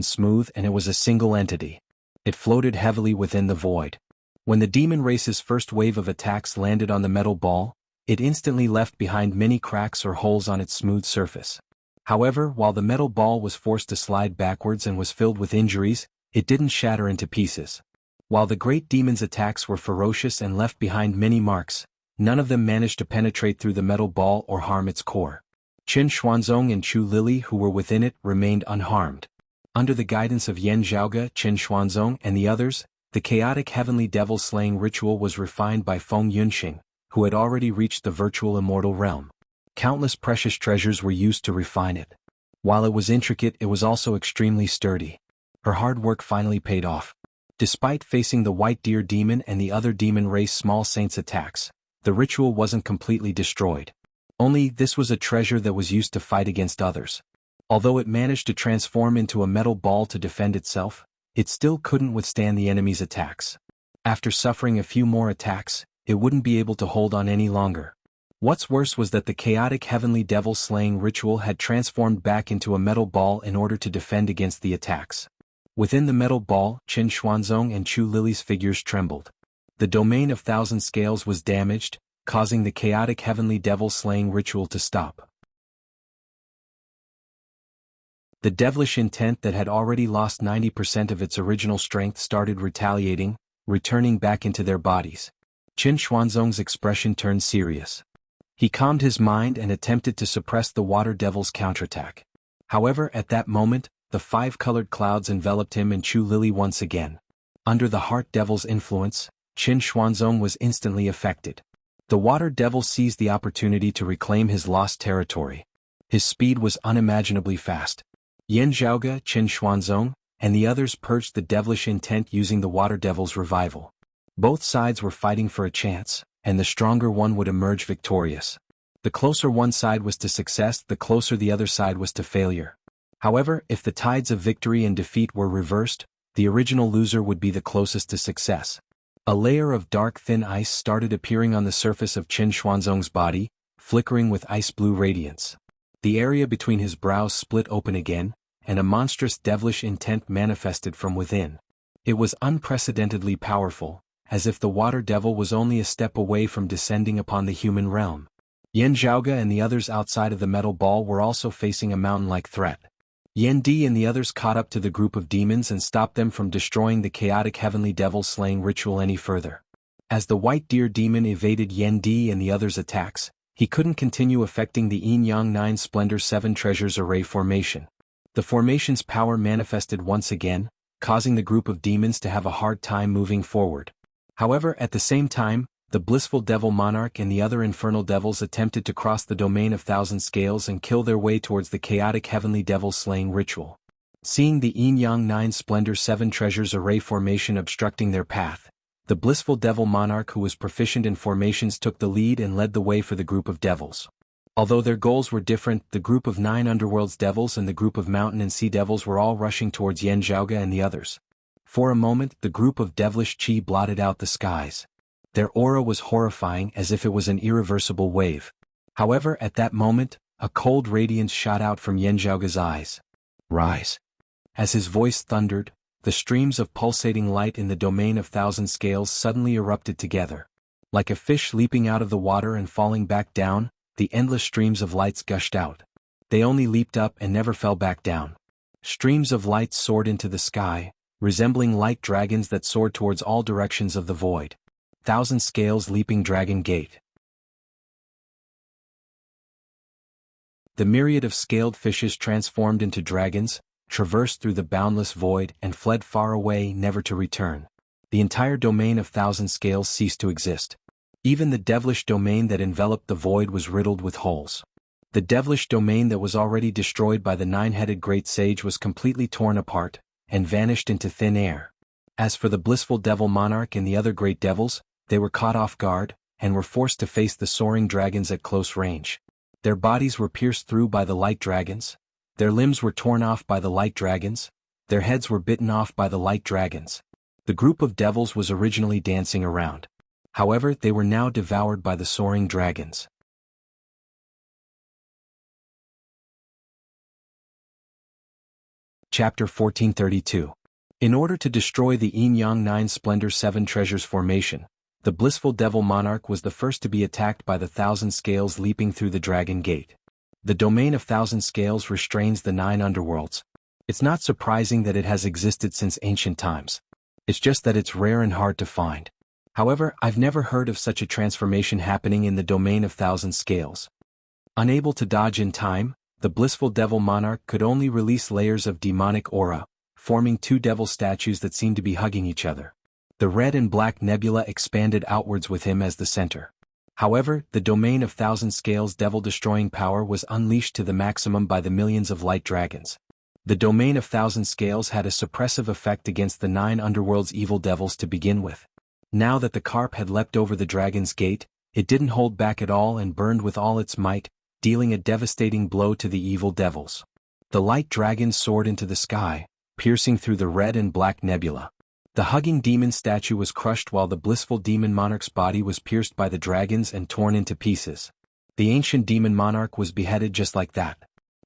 and it was a single entity. It floated heavily within the void. When the demon race's first wave of attacks landed on the metal ball, it instantly left behind many cracks or holes on its smooth surface. However, while the metal ball was forced to slide backwards and was filled with injuries, it didn't shatter into pieces. While the great demon's attacks were ferocious and left behind many marks, none of them managed to penetrate through the metal ball or harm its core. Qin Xuanzong and Chu Lili, who were within it, remained unharmed. Under the guidance of Yan Zhaoge, Qin Xuanzong, and the others, the chaotic heavenly devil-slaying ritual was refined by Feng Yunxing, who had already reached the virtual immortal realm. Countless precious treasures were used to refine it. While it was intricate, it was also extremely sturdy. Her hard work finally paid off. Despite facing the white deer demon and the other demon race small saints' attacks, the ritual wasn't completely destroyed. Only this was a treasure that was used to fight against others. Although it managed to transform into a metal ball to defend itself, it still couldn't withstand the enemy's attacks. After suffering a few more attacks, it wouldn't be able to hold on any longer. What's worse was that the chaotic heavenly devil-slaying ritual had transformed back into a metal ball in order to defend against the attacks. Within the metal ball, Qin Xuanzong and Chu Lili's figures trembled. The domain of thousand scales was damaged, causing the chaotic heavenly devil-slaying ritual to stop. The devilish intent that had already lost 90% of its original strength started retaliating, returning back into their bodies. Qin Xuanzong's expression turned serious. He calmed his mind and attempted to suppress the water devil's counterattack. However, at that moment, the 5-colored clouds enveloped him and Chu Lili once again. Under the heart devil's influence, Qin Xuanzong was instantly affected. The water devil seized the opportunity to reclaim his lost territory. His speed was unimaginably fast. Yan Zhaoge, Qin Xuanzong, and the others purged the devilish intent using the water devil's revival. Both sides were fighting for a chance, and the stronger one would emerge victorious. The The closer one side was to success, the closer the other side was to failure. However, if the tides of victory and defeat were reversed, the original loser would be the closest to success. A layer of dark thin ice started appearing on the surface of Qin Xuanzong's body, flickering with ice-blue radiance. The area between his brows split open again, and a monstrous devilish intent manifested from within. It was unprecedentedly powerful, as if the water devil was only a step away from descending upon the human realm. Yan Zhaoge and the others outside of the metal ball were also facing a mountain-like threat. Yan Di and the others caught up to the group of demons and stopped them from destroying the chaotic heavenly devil-slaying ritual any further. As the white deer demon evaded Yan Di and the others' attacks, he couldn't continue affecting the Yin Yang 9 Splendor 7 Treasures Array formation. The formation's power manifested once again, causing the group of demons to have a hard time moving forward. However, at the same time, the blissful devil monarch and the other infernal devils attempted to cross the domain of thousand scales and kill their way towards the chaotic heavenly devil-slaying ritual. Seeing the Yin Yang 9 Splendor 7 Treasures Array formation obstructing their path, the blissful devil monarch who was proficient in formations took the lead and led the way for the group of devils. Although their goals were different, the group of 9 underworlds devils and the group of mountain and sea devils were all rushing towards Yan Zhaoge and the others. For a moment, the group of devilish qi blotted out the skies. Their aura was horrifying, as if it was an irreversible wave. However, at that moment, a cold radiance shot out from Yan Zhaoge's eyes. Rise. As his voice thundered, the streams of pulsating light in the domain of thousand scales suddenly erupted together. Like a fish leaping out of the water and falling back down, the endless streams of lights gushed out. They only leaped up and never fell back down. Streams of light soared into the sky, resembling light dragons that soared towards all directions of the void. Thousand Scales Leaping Dragon Gate. The myriad of scaled fishes transformed into dragons, traversed through the boundless void and fled far away, never to return. The entire domain of thousand scales ceased to exist. Even the devilish domain that enveloped the void was riddled with holes. The devilish domain that was already destroyed by the nine-headed great sage was completely torn apart, and vanished into thin air. As for the blissful devil monarch and the other great devils, they were caught off guard, and were forced to face the soaring dragons at close range. Their bodies were pierced through by the light dragons, their limbs were torn off by the light dragons, their heads were bitten off by the light dragons. The group of devils was originally dancing around. However, they were now devoured by the soaring dragons. Chapter 1432. In order to destroy the Yin Yang 9 Splendor 7 Treasures formation, the blissful devil monarch was the first to be attacked by the thousand scales leaping through the dragon gate. The domain of thousand scales restrains the 9 underworlds. It's not surprising that it has existed since ancient times. It's just that it's rare and hard to find. However, I've never heard of such a transformation happening in the domain of thousand scales. Unable to dodge in time, the blissful devil monarch could only release layers of demonic aura, forming 2 devil statues that seemed to be hugging each other. The red and black nebula expanded outwards with him as the center. However, the domain of thousand scales devil-destroying power was unleashed to the maximum by the millions of light dragons. The domain of thousand scales had a suppressive effect against the 9 underworld's evil devils to begin with. Now that the carp had leapt over the dragon's gate, it didn't hold back at all and burned with all its might, dealing a devastating blow to the evil devils. The light dragon soared into the sky, piercing through the red and black nebula. The hugging demon statue was crushed while the blissful demon monarch's body was pierced by the dragons and torn into pieces. The ancient demon monarch was beheaded just like that.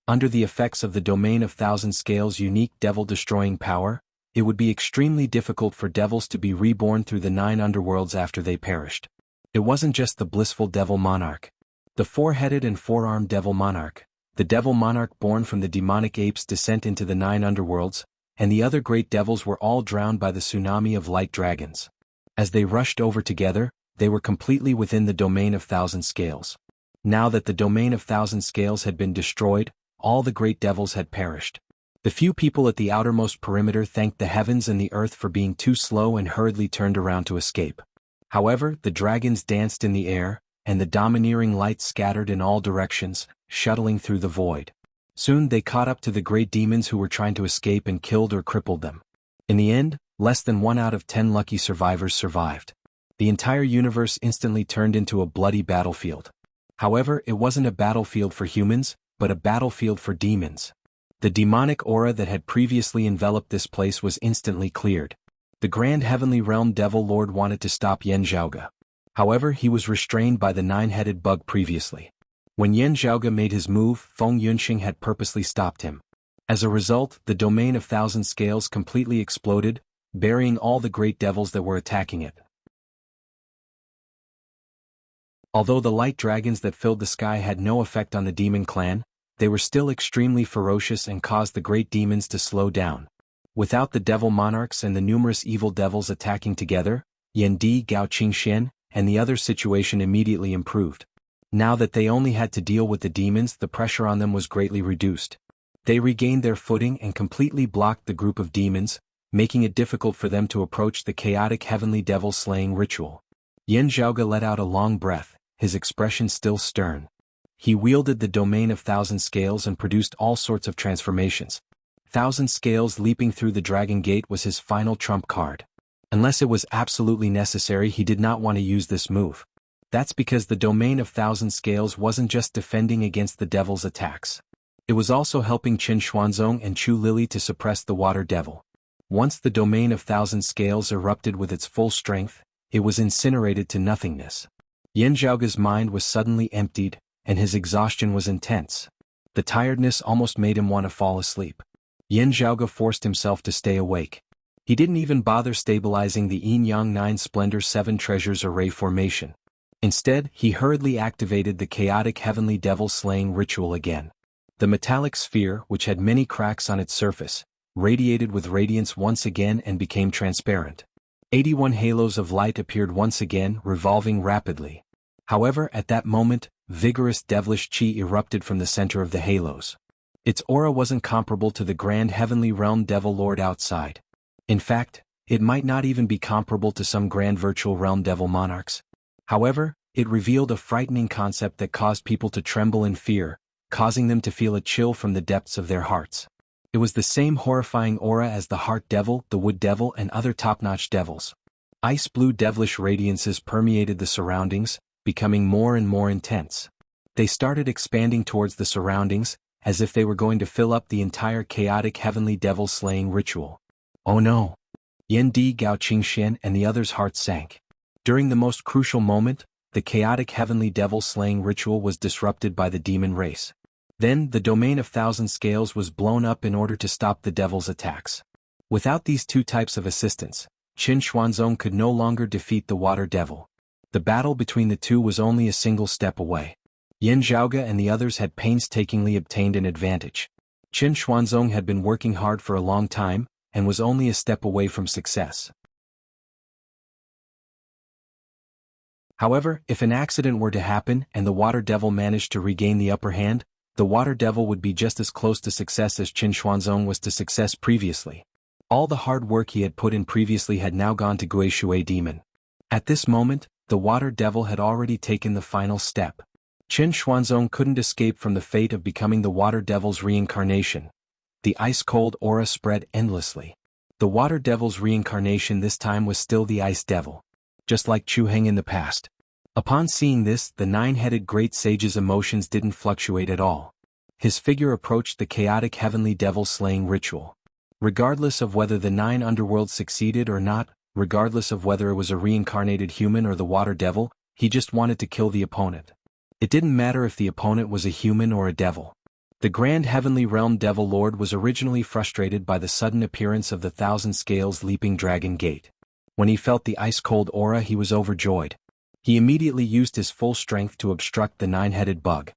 Under the effects of the domain of thousand scales' unique devil-destroying power, it would be extremely difficult for devils to be reborn through the 9 underworlds after they perished. It wasn't just the blissful devil monarch. The 4-headed and 4-armed devil monarch, the devil monarch born from the demonic ape's descent into the 9 underworlds, and the other great devils were all drowned by the tsunami of light dragons. As they rushed over together, they were completely within the domain of thousand scales. Now that the domain of thousand scales had been destroyed, all the great devils had perished. The few people at the outermost perimeter thanked the heavens and the earth for being too slow and hurriedly turned around to escape. However, the dragons danced in the air, and the domineering light scattered in all directions, shuttling through the void. Soon they caught up to the great demons who were trying to escape and killed or crippled them. In the end, less than 1 out of 10 lucky survivors survived. The entire universe instantly turned into a bloody battlefield. However, it wasn't a battlefield for humans, but a battlefield for demons. The demonic aura that had previously enveloped this place was instantly cleared. The Grand Heavenly Realm Devil Lord wanted to stop Yan Zhaoge. However, he was restrained by the nine-headed bug previously. When Yan Zhaoge made his move, Feng Yunxing had purposely stopped him. As a result, the domain of Thousand Scales completely exploded, burying all the great devils that were attacking it. Although the light dragons that filled the sky had no effect on the demon clan, they were still extremely ferocious and caused the great demons to slow down. Without the devil monarchs and the numerous evil devils attacking together, Yan Di, Gao Qingxian, and the other situation immediately improved. Now that they only had to deal with the demons, the pressure on them was greatly reduced. They regained their footing and completely blocked the group of demons, making it difficult for them to approach the chaotic heavenly devil slaying ritual. Yan Zhaoge let out a long breath, his expression still stern. He wielded the domain of Thousand Scales and produced all sorts of transformations. Thousand Scales leaping through the Dragon Gate was his final trump card. Unless it was absolutely necessary, he did not want to use this move. That's because the domain of Thousand Scales wasn't just defending against the devil's attacks. It was also helping Qin Xuanzong and Chu Lili to suppress the water devil. Once the domain of Thousand Scales erupted with its full strength, it was incinerated to nothingness. Yan Zhaoge's mind was suddenly emptied, and his exhaustion was intense. The tiredness almost made him want to fall asleep. Yan Zhaoge forced himself to stay awake. He didn't even bother stabilizing the Yin-Yang 9 Splendor 7 Treasures Array formation. Instead, he hurriedly activated the chaotic heavenly devil slaying ritual again. The metallic sphere, which had many cracks on its surface, radiated with radiance once again and became transparent. 81 halos of light appeared once again, revolving rapidly. However, at that moment, vigorous devilish qi erupted from the center of the halos. Its aura wasn't comparable to the Grand Heavenly Realm Devil Lord outside. In fact, it might not even be comparable to some Grand Virtual Realm Devil Monarchs. However, it revealed a frightening concept that caused people to tremble in fear, causing them to feel a chill from the depths of their hearts. It was the same horrifying aura as the Heart Devil, the Wood Devil, and other top-notch devils. Ice blue devilish radiances permeated the surroundings, becoming more and more intense. They started expanding towards the surroundings, as if they were going to fill up the entire chaotic heavenly devil slaying ritual. Oh no! Yan Di, Gao Qingxian, and the others' hearts sank. During the most crucial moment, the chaotic heavenly devil slaying ritual was disrupted by the demon race. Then, the domain of Thousand Scales was blown up in order to stop the devil's attacks. Without these two types of assistance, Qin Xuanzong could no longer defeat the water devil. The battle between the two was only a single step away. Yan Zhaoge and the others had painstakingly obtained an advantage. Qin Xuanzong had been working hard for a long time, and was only a step away from success. However, if an accident were to happen and the water devil managed to regain the upper hand, the water devil would be just as close to success as Qin Xuanzong was to success previously. All the hard work he had put in previously had now gone to Gui Shui Demon. At this moment, the water devil had already taken the final step. Qin Xuanzong couldn't escape from the fate of becoming the water devil's reincarnation. The ice-cold aura spread endlessly. The water devil's reincarnation this time was still the ice devil, just like Chu Heng in the past. Upon seeing this, the nine-headed great sage's emotions didn't fluctuate at all. His figure approached the chaotic heavenly devil slaying ritual. Regardless of whether the nine underworlds succeeded or not, regardless of whether it was a reincarnated human or the water devil, he just wanted to kill the opponent. It didn't matter if the opponent was a human or a devil. The Grand Heavenly Realm Devil Lord was originally frustrated by the sudden appearance of the Thousand Scales leaping Dragon Gate. When he felt the ice-cold aura, he was overjoyed. He immediately used his full strength to obstruct the nine-headed bug.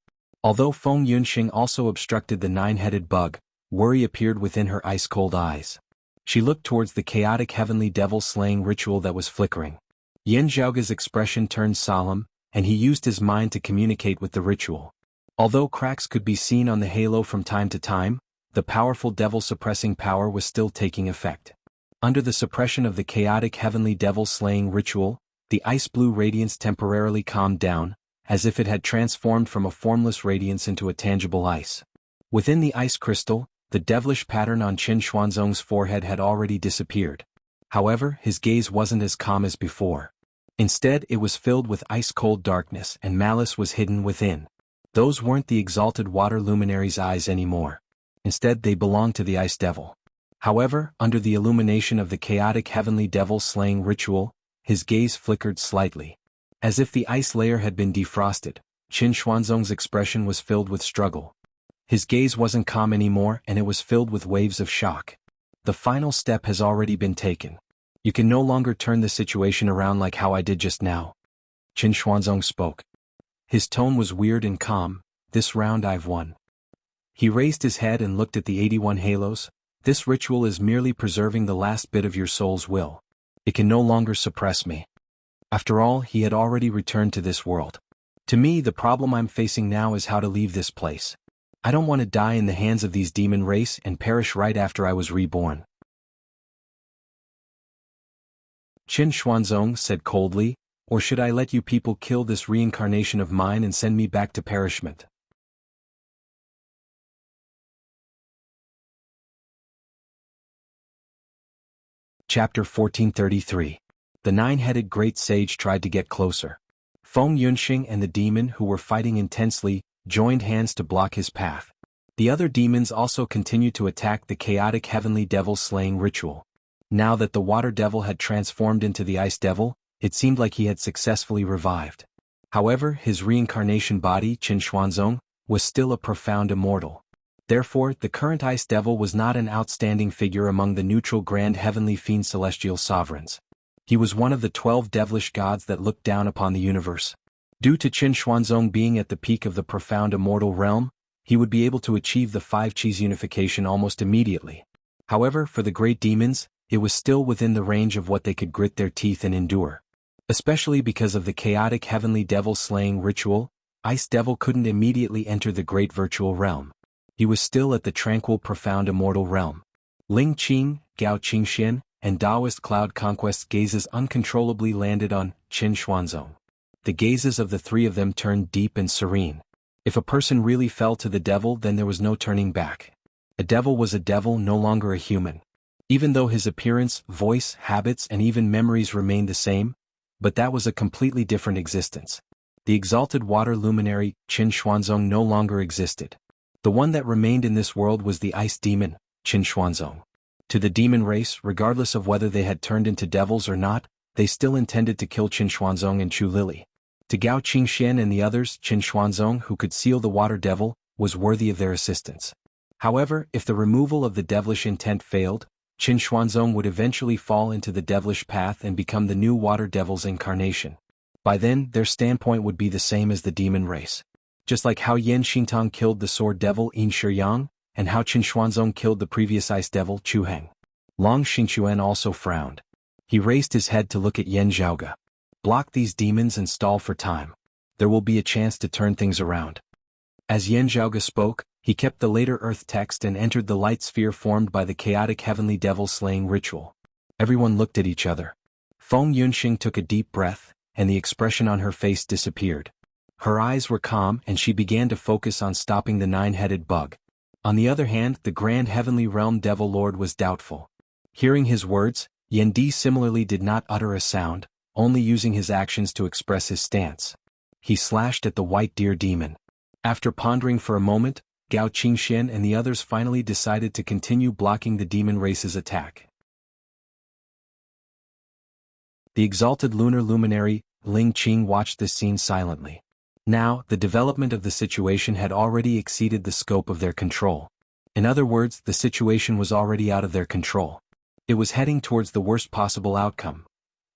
Although Feng Yunxing also obstructed the nine-headed bug, worry appeared within her ice-cold eyes. She looked towards the chaotic heavenly devil slaying ritual that was flickering. Yan Zhaoge's expression turned solemn, and he used his mind to communicate with the ritual. Although cracks could be seen on the halo from time to time, the powerful devil-suppressing power was still taking effect. Under the suppression of the chaotic heavenly devil slaying ritual, the ice-blue radiance temporarily calmed down, as if it had transformed from a formless radiance into a tangible ice. Within the ice crystal, the devilish pattern on Qin Xuanzong's forehead had already disappeared. However, his gaze wasn't as calm as before. Instead, it was filled with ice-cold darkness and malice was hidden within. Those weren't the exalted water luminary's eyes anymore. Instead, they belonged to the ice devil. However, under the illumination of the chaotic heavenly devil-slaying ritual, his gaze flickered slightly. As if the ice layer had been defrosted, Qin Xuanzong's expression was filled with struggle. His gaze wasn't calm anymore and it was filled with waves of shock. The final step has already been taken. You can no longer turn the situation around like how I did just now. Qin Xuanzong spoke. His tone was weird and calm. This round I've won. He raised his head and looked at the 81 halos. This ritual is merely preserving the last bit of your soul's will. It can no longer suppress me. After all, he had already returned to this world. To me, the problem I'm facing now is how to leave this place. I don't want to die in the hands of these demon race and perish right after I was reborn. Qin Xuanzong said coldly, or should I let you people kill this reincarnation of mine and send me back to perishment? Chapter 1433. The nine-headed great sage tried to get closer. Feng Yunxing and the demon who were fighting intensely joined hands to block his path. The other demons also continued to attack the chaotic heavenly devil-slaying ritual. Now that the water devil had transformed into the ice devil, it seemed like he had successfully revived. However, his reincarnation body, Qin Xuanzong, was still a profound immortal. Therefore, the current ice devil was not an outstanding figure among the neutral grand heavenly fiend celestial sovereigns. He was one of the 12 devilish gods that looked down upon the universe. Due to Qin Xuanzong being at the peak of the profound immortal realm, he would be able to achieve the 5 Qis unification almost immediately. However, for the great demons, it was still within the range of what they could grit their teeth and endure. Especially because of the chaotic heavenly devil-slaying ritual, Ice Devil couldn't immediately enter the great virtual realm. He was still at the tranquil profound immortal realm. Ling Qing, Gao Qingxian, and Taoist Cloud Conquest's gazes uncontrollably landed on Qin Xuanzong. The gazes of the three of them turned deep and serene. If a person really fell to the devil, then there was no turning back. A devil was a devil, no longer a human. Even though his appearance, voice, habits and even memories remained the same, but that was a completely different existence. The exalted water luminary, Qin Xuanzong, no longer existed. The one that remained in this world was the ice demon, Qin Xuanzong. To the demon race, regardless of whether they had turned into devils or not, they still intended to kill Qin Xuanzong and Chu Lili. To Gao Qingxian and the others, Qin Xuanzong, who could seal the water devil, was worthy of their assistance. However, if the removal of the devilish intent failed, Qin Xuanzong would eventually fall into the devilish path and become the new water devil's incarnation. By then, their standpoint would be the same as the demon race. Just like how Yan Xingtang killed the sword devil Yin Shiyang, and how Qin Xuanzong killed the previous ice devil Chu Heng. Long Xingquan also frowned. He raised his head to look at Yan Zhaoge. Block these demons and stall for time. There will be a chance to turn things around. As Yan Zhaoge spoke, he kept the later earth text and entered the light sphere formed by the chaotic heavenly devil-slaying ritual. Everyone looked at each other. Feng Yunxing took a deep breath, and the expression on her face disappeared. Her eyes were calm and she began to focus on stopping the nine-headed bug. On the other hand, the grand heavenly realm devil lord was doubtful. Hearing his words, Yan Di similarly did not utter a sound, only using his actions to express his stance. He slashed at the white deer demon. After pondering for a moment, Gao Qingxian and the others finally decided to continue blocking the demon race's attack. The exalted lunar luminary, Ling Qing, watched this scene silently. Now, the development of the situation had already exceeded the scope of their control. In other words, the situation was already out of their control. It was heading towards the worst possible outcome.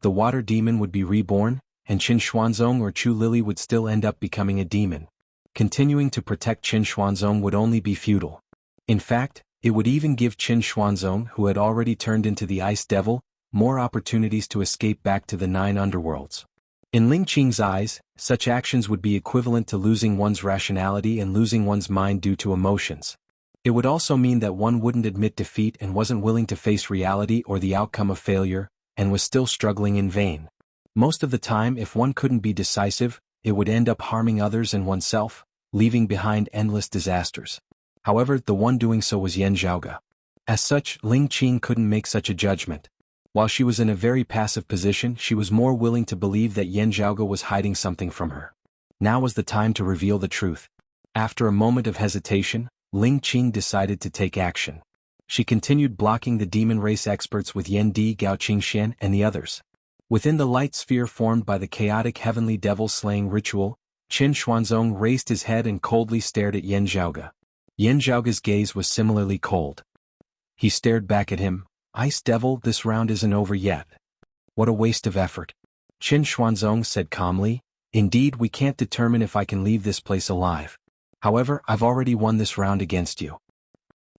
The water demon would be reborn, and Qin Xuanzong or Chu Lili would still end up becoming a demon. Continuing to protect Qin Xuanzong would only be futile. In fact, it would even give Qin Xuanzong, who had already turned into the ice devil, more opportunities to escape back to the 9 underworlds. In Ling Qing's eyes, such actions would be equivalent to losing one's rationality and losing one's mind due to emotions. It would also mean that one wouldn't admit defeat and wasn't willing to face reality or the outcome of failure, and was still struggling in vain. Most of the time, if one couldn't be decisive, it would end up harming others and oneself, leaving behind endless disasters. However, the one doing so was Yan Zhaoge. As such, Ling Qing couldn't make such a judgment. While she was in a very passive position, she was more willing to believe that Yan Zhaoge was hiding something from her. Now was the time to reveal the truth. After a moment of hesitation, Ling Qing decided to take action. She continued blocking the demon race experts with Yan Di, Gao Qingxian, and the others. Within the light sphere formed by the chaotic heavenly devil-slaying ritual, Qin Xuanzong raised his head and coldly stared at Yan Zhaoge. Yan Zhaoge's gaze was similarly cold. He stared back at him. "Ice Devil, this round isn't over yet." "What a waste of effort," Qin Xuanzong said calmly. "Indeed, we can't determine if I can leave this place alive. However, I've already won this round against you.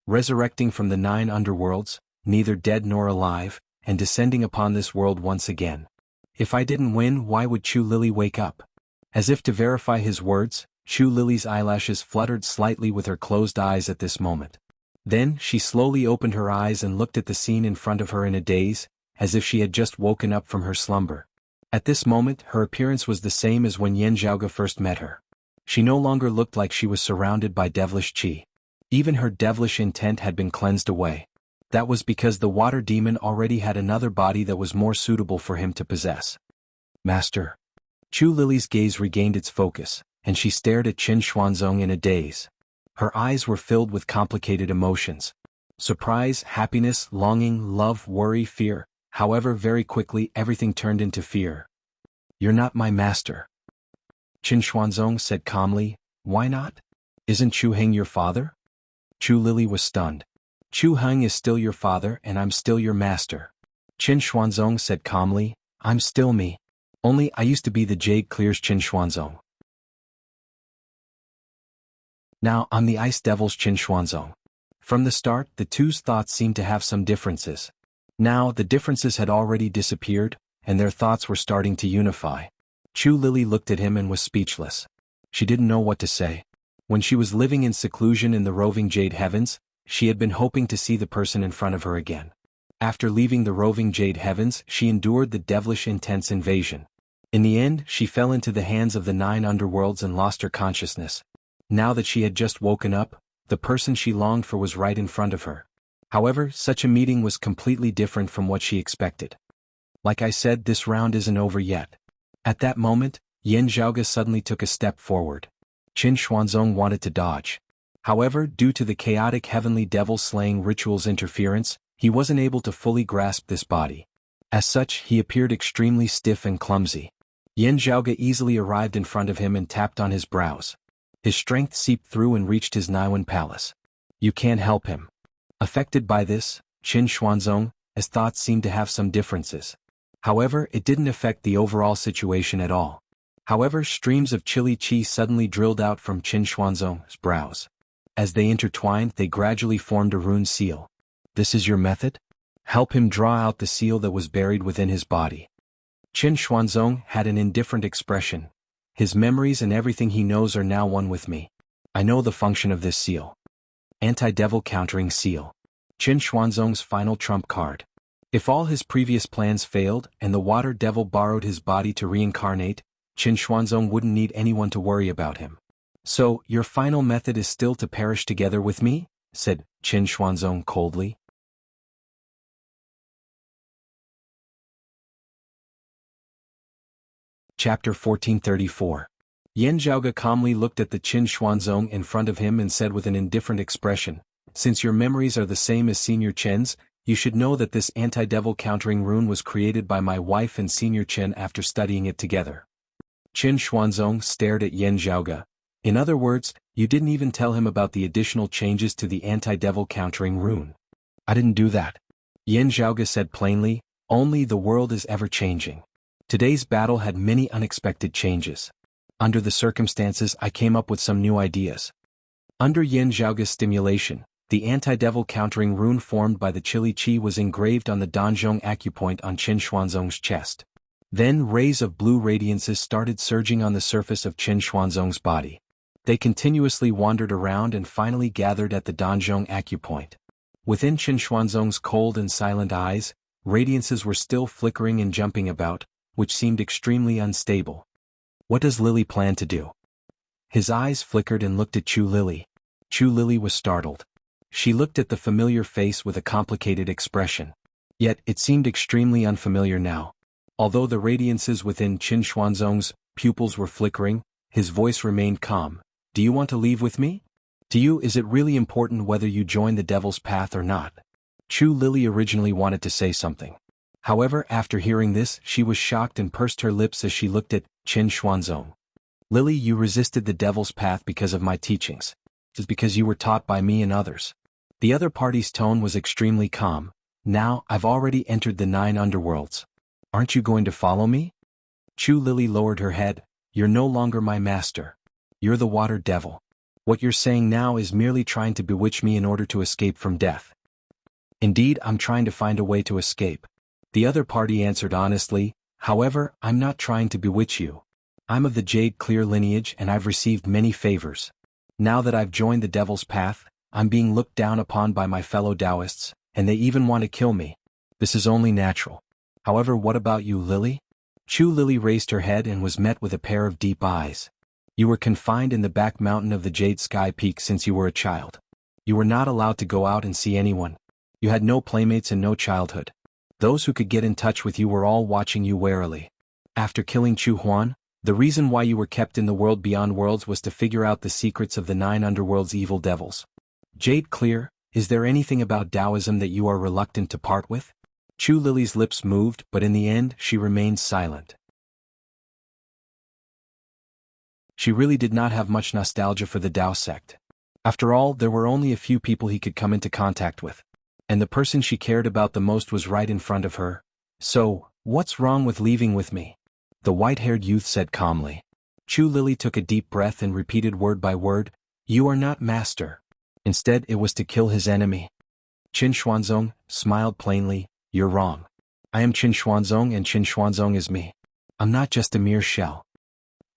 Resurrecting from the 9 underworlds, neither dead nor alive, and descending upon this world once again. If I didn't win, why would Chu Lili wake up?" As if to verify his words, Chu Lili's eyelashes fluttered slightly with her closed eyes at this moment. Then, she slowly opened her eyes and looked at the scene in front of her in a daze, as if she had just woken up from her slumber. At this moment, her appearance was the same as when Yan Zhaoge first met her. She no longer looked like she was surrounded by devilish qi. Even her devilish intent had been cleansed away. That was because the water demon already had another body that was more suitable for him to possess. "Master." Chu Lili's gaze regained its focus, and she stared at Qin Xuanzong in a daze. Her eyes were filled with complicated emotions. Surprise, happiness, longing, love, worry, fear. However, very quickly everything turned into fear. "You're not my master," Qin Xuanzong said calmly. "Why not? Isn't Chu Heng your father?" Chu Lili was stunned. "Chu Heng is still your father and I'm still your master," Qin Xuanzong said calmly. "I'm still me. Only I used to be the Jade Clear's Qin Xuanzong. Now I'm the Ice Devil's Qin Xuanzong." From the start, the two's thoughts seemed to have some differences. Now the differences had already disappeared, and their thoughts were starting to unify. Chu Lili looked at him and was speechless. She didn't know what to say. When she was living in seclusion in the roving Jade Heavens, she had been hoping to see the person in front of her again. After leaving the roving Jade Heavens, she endured the devilish intense invasion. In the end, she fell into the hands of the 9 underworlds and lost her consciousness. Now that she had just woken up, the person she longed for was right in front of her. However, such a meeting was completely different from what she expected. "Like I said, this round isn't over yet." At that moment, Yan Zhaoge suddenly took a step forward. Qin Xuanzong wanted to dodge. However, due to the chaotic heavenly devil-slaying ritual's interference, he wasn't able to fully grasp this body. As such, he appeared extremely stiff and clumsy. Yan Zhaoge easily arrived in front of him and tapped on his brows. His strength seeped through and reached his Niwen palace. "You can't help him." Affected by this, Qin Xuanzong's thoughts seemed to have some differences. However, it didn't affect the overall situation at all. However, streams of chilly qi suddenly drilled out from Qin Xuanzong's brows. As they intertwined, they gradually formed a rune seal. "This is your method? Help him draw out the seal that was buried within his body." Qin Xuanzong had an indifferent expression. "His memories and everything he knows are now one with me. I know the function of this seal. Anti-devil countering seal. Qin Xuanzong's final trump card. If all his previous plans failed and the water devil borrowed his body to reincarnate, Qin Xuanzong wouldn't need anyone to worry about him." "So, your final method is still to perish together with me?" said Qin Xuanzong coldly. Chapter 1434. Yan Zhaoge calmly looked at the Qin Xuanzong in front of him and said with an indifferent expression, "Since your memories are the same as Senior Chen's, you should know that this anti-devil countering rune was created by my wife and Senior Chen after studying it together." Qin Xuanzong stared at Yan Zhaoge. "In other words, you didn't even tell him about the additional changes to the anti-devil countering rune." "I didn't do that," Yan Zhaoge said plainly. "Only the world is ever changing. Today's battle had many unexpected changes. Under the circumstances, I came up with some new ideas." Under Yan Zhaoge's stimulation, the anti-devil countering rune formed by the chilly qi was engraved on the Danzhong acupoint on Qin Xuanzong's chest. Then rays of blue radiances started surging on the surface of Qin Xuanzong's body. They continuously wandered around and finally gathered at the Danzhong acupoint. Within Qin Xuanzong's cold and silent eyes, radiances were still flickering and jumping about, which seemed extremely unstable. "What does Lily plan to do?" His eyes flickered and looked at Chu Lili. Chu Lili was startled. She looked at the familiar face with a complicated expression. Yet, it seemed extremely unfamiliar now. Although the radiances within Qin Xuanzong's pupils were flickering, his voice remained calm. Do you want to leave with me? To you, is it really important whether you join the devil's path or not? Chu Lily originally wanted to say something. However, after hearing this, she was shocked and pursed her lips as she looked at Qin Xuanzong. Lily, you resisted the devil's path because of my teachings. It is because you were taught by me and others. The other party's tone was extremely calm. Now, I've already entered the 9 underworlds. Aren't you going to follow me? Chu Lily lowered her head. You're no longer my master. You're the water devil. What you're saying now is merely trying to bewitch me in order to escape from death. Indeed, I'm trying to find a way to escape. The other party answered honestly. However, I'm not trying to bewitch you. I'm of the Jade Clear lineage and I've received many favors. Now that I've joined the devil's path, I'm being looked down upon by my fellow Taoists, and they even want to kill me. This is only natural. However, what about you, Lily? Chu Lily raised her head and was met with a pair of deep eyes. You were confined in the back mountain of the Jade Sky Peak since you were a child. You were not allowed to go out and see anyone. You had no playmates and no childhood. Those who could get in touch with you were all watching you warily. After killing Chu Huan, the reason why you were kept in the world beyond worlds was to figure out the secrets of the 9 underworld's evil devils. Jade Clear, is there anything about Taoism that you are reluctant to part with? Chu Lily's lips moved, but in the end, she remained silent. She really did not have much nostalgia for the Tao sect. After all, there were only a few people he could come into contact with. And the person she cared about the most was right in front of her. So, what's wrong with leaving with me? The white-haired youth said calmly. Chu Lily took a deep breath and repeated word by word, You are not master. Instead, it was to kill his enemy. Qin Xuanzong smiled plainly, You're wrong. I am Qin Xuanzong and Qin Xuanzong is me. I'm not just a mere shell.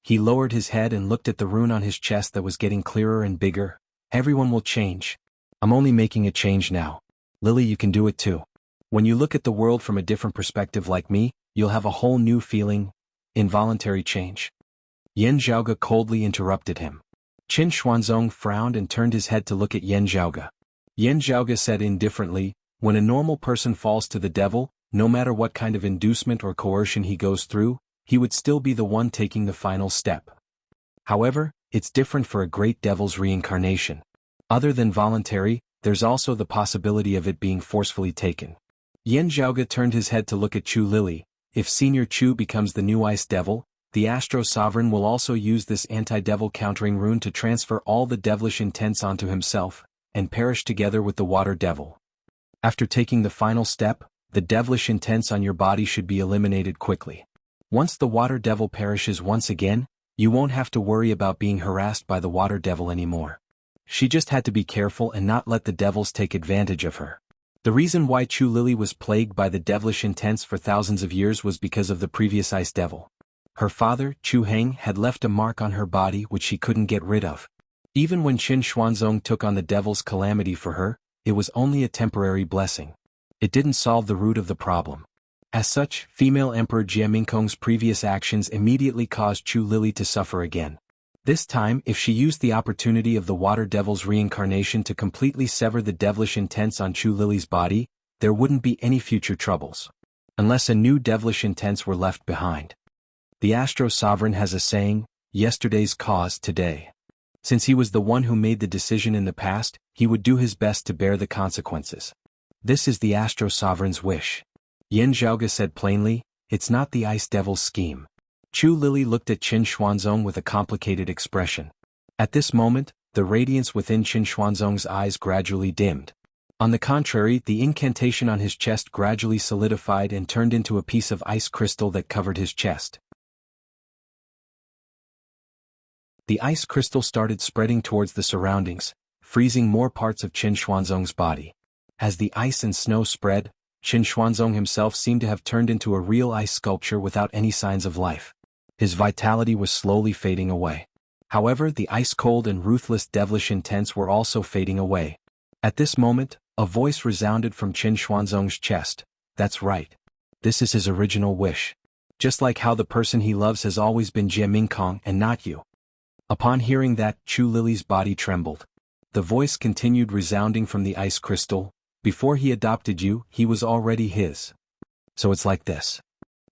He lowered his head and looked at the rune on his chest that was getting clearer and bigger. Everyone will change. I'm only making a change now. Lily, you can do it too. When you look at the world from a different perspective like me, you'll have a whole new feeling. Involuntary change. Yan Zhaoge coldly interrupted him. Qin Xuanzong frowned and turned his head to look at Yan Zhaoge. Yan Zhaoge said indifferently, When a normal person falls to the devil, no matter what kind of inducement or coercion he goes through, he would still be the one taking the final step. However, it's different for a great devil's reincarnation. Other than voluntary, there's also the possibility of it being forcefully taken. Yan Zhaoge turned his head to look at Chu Lily. If Senior Chu becomes the new Ice Devil, the Astro Sovereign will also use this anti-devil countering rune to transfer all the devilish intents onto himself, and perish together with the Water Devil. After taking the final step, the devilish intents on your body should be eliminated quickly. Once the Water Devil perishes once again, you won't have to worry about being harassed by the Water Devil anymore. She just had to be careful and not let the devils take advantage of her. The reason why Chu Lily was plagued by the devilish intents for thousands of years was because of the previous Ice Devil. Her father, Chu Heng, had left a mark on her body which she couldn't get rid of. Even when Qin Xuanzong took on the devil's calamity for her, it was only a temporary blessing. It didn't solve the root of the problem. As such, female Emperor Jie Mingkong's previous actions immediately caused Chu Lily to suffer again. This time, if she used the opportunity of the Water Devil's reincarnation to completely sever the devilish intents on Chu Lily's body, there wouldn't be any future troubles. Unless a new devilish intents were left behind. The Astro Sovereign has a saying, yesterday's cause today. Since he was the one who made the decision in the past, he would do his best to bear the consequences. This is the Astro Sovereign's wish. Yan Zhaoge said plainly, it's not the Ice Devil's scheme. Chu Lily looked at Qin Xuanzong with a complicated expression. At this moment, the radiance within Qin Xuanzong's eyes gradually dimmed. On the contrary, the incantation on his chest gradually solidified and turned into a piece of ice crystal that covered his chest. The ice crystal started spreading towards the surroundings, freezing more parts of Qin Xuanzong's body. As the ice and snow spread, Qin Xuanzong himself seemed to have turned into a real ice sculpture without any signs of life. His vitality was slowly fading away. However, the ice-cold and ruthless devilish intents were also fading away. At this moment, a voice resounded from Qin Xuanzong's chest. That's right. This is his original wish. Just like how the person he loves has always been Jie Mingkong and not you. Upon hearing that, Chu Lily's body trembled. The voice continued resounding from the ice crystal. Before he adopted you, he was already his. So it's like this.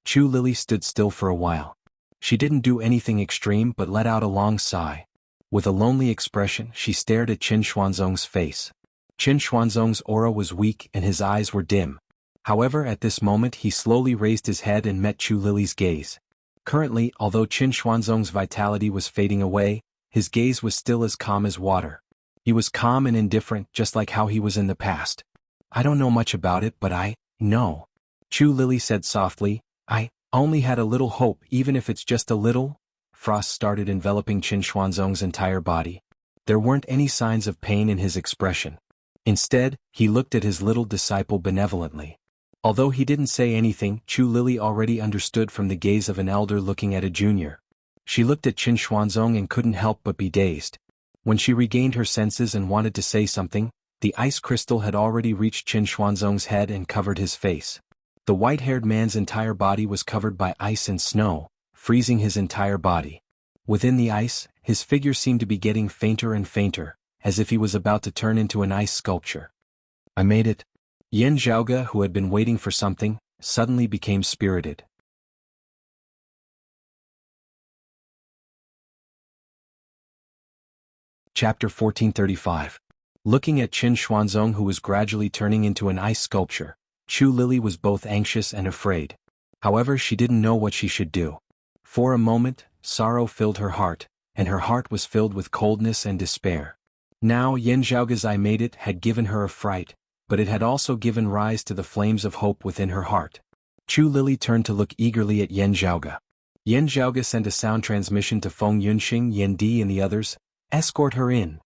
Chu Lili stood still for a while. She didn't do anything extreme but let out a long sigh. With a lonely expression, she stared at Qin Xuanzong's face. Qin Xuanzong's aura was weak and his eyes were dim. However, at this moment he slowly raised his head and met Chu Lili's gaze. Currently, although Qin Xuanzong's vitality was fading away, his gaze was still as calm as water. He was calm and indifferent, just like how he was in the past. I don't know much about it, but I know. Chu Lili said softly, I only had a little hope, even if it's just a little. Frost started enveloping Qin Xuanzong's entire body. There weren't any signs of pain in his expression. Instead, he looked at his little disciple benevolently. Although he didn't say anything, Chu Lili already understood from the gaze of an elder looking at a junior. She looked at Qin Xuanzong and couldn't help but be dazed. When she regained her senses and wanted to say something, the ice crystal had already reached Qin Xuanzong's head and covered his face. The white-haired man's entire body was covered by ice and snow, freezing his entire body. Within the ice, his figure seemed to be getting fainter and fainter, as if he was about to turn into an ice sculpture. I made it. Yan Zhaoge, who had been waiting for something, suddenly became spirited. Chapter 1435. Looking at Qin Xuanzong, who was gradually turning into an ice sculpture, Chu Lili was both anxious and afraid. However, she didn't know what she should do. For a moment, sorrow filled her heart, and her heart was filled with coldness and despair. Now Yan Zhaoge's I made it had given her a fright, but it had also given rise to the flames of hope within her heart. Chu Lili turned to look eagerly at Yan Zhaoge. Yan Zhaoge sent a sound transmission to Feng Yunxing, Yan Di and the others, escort her in.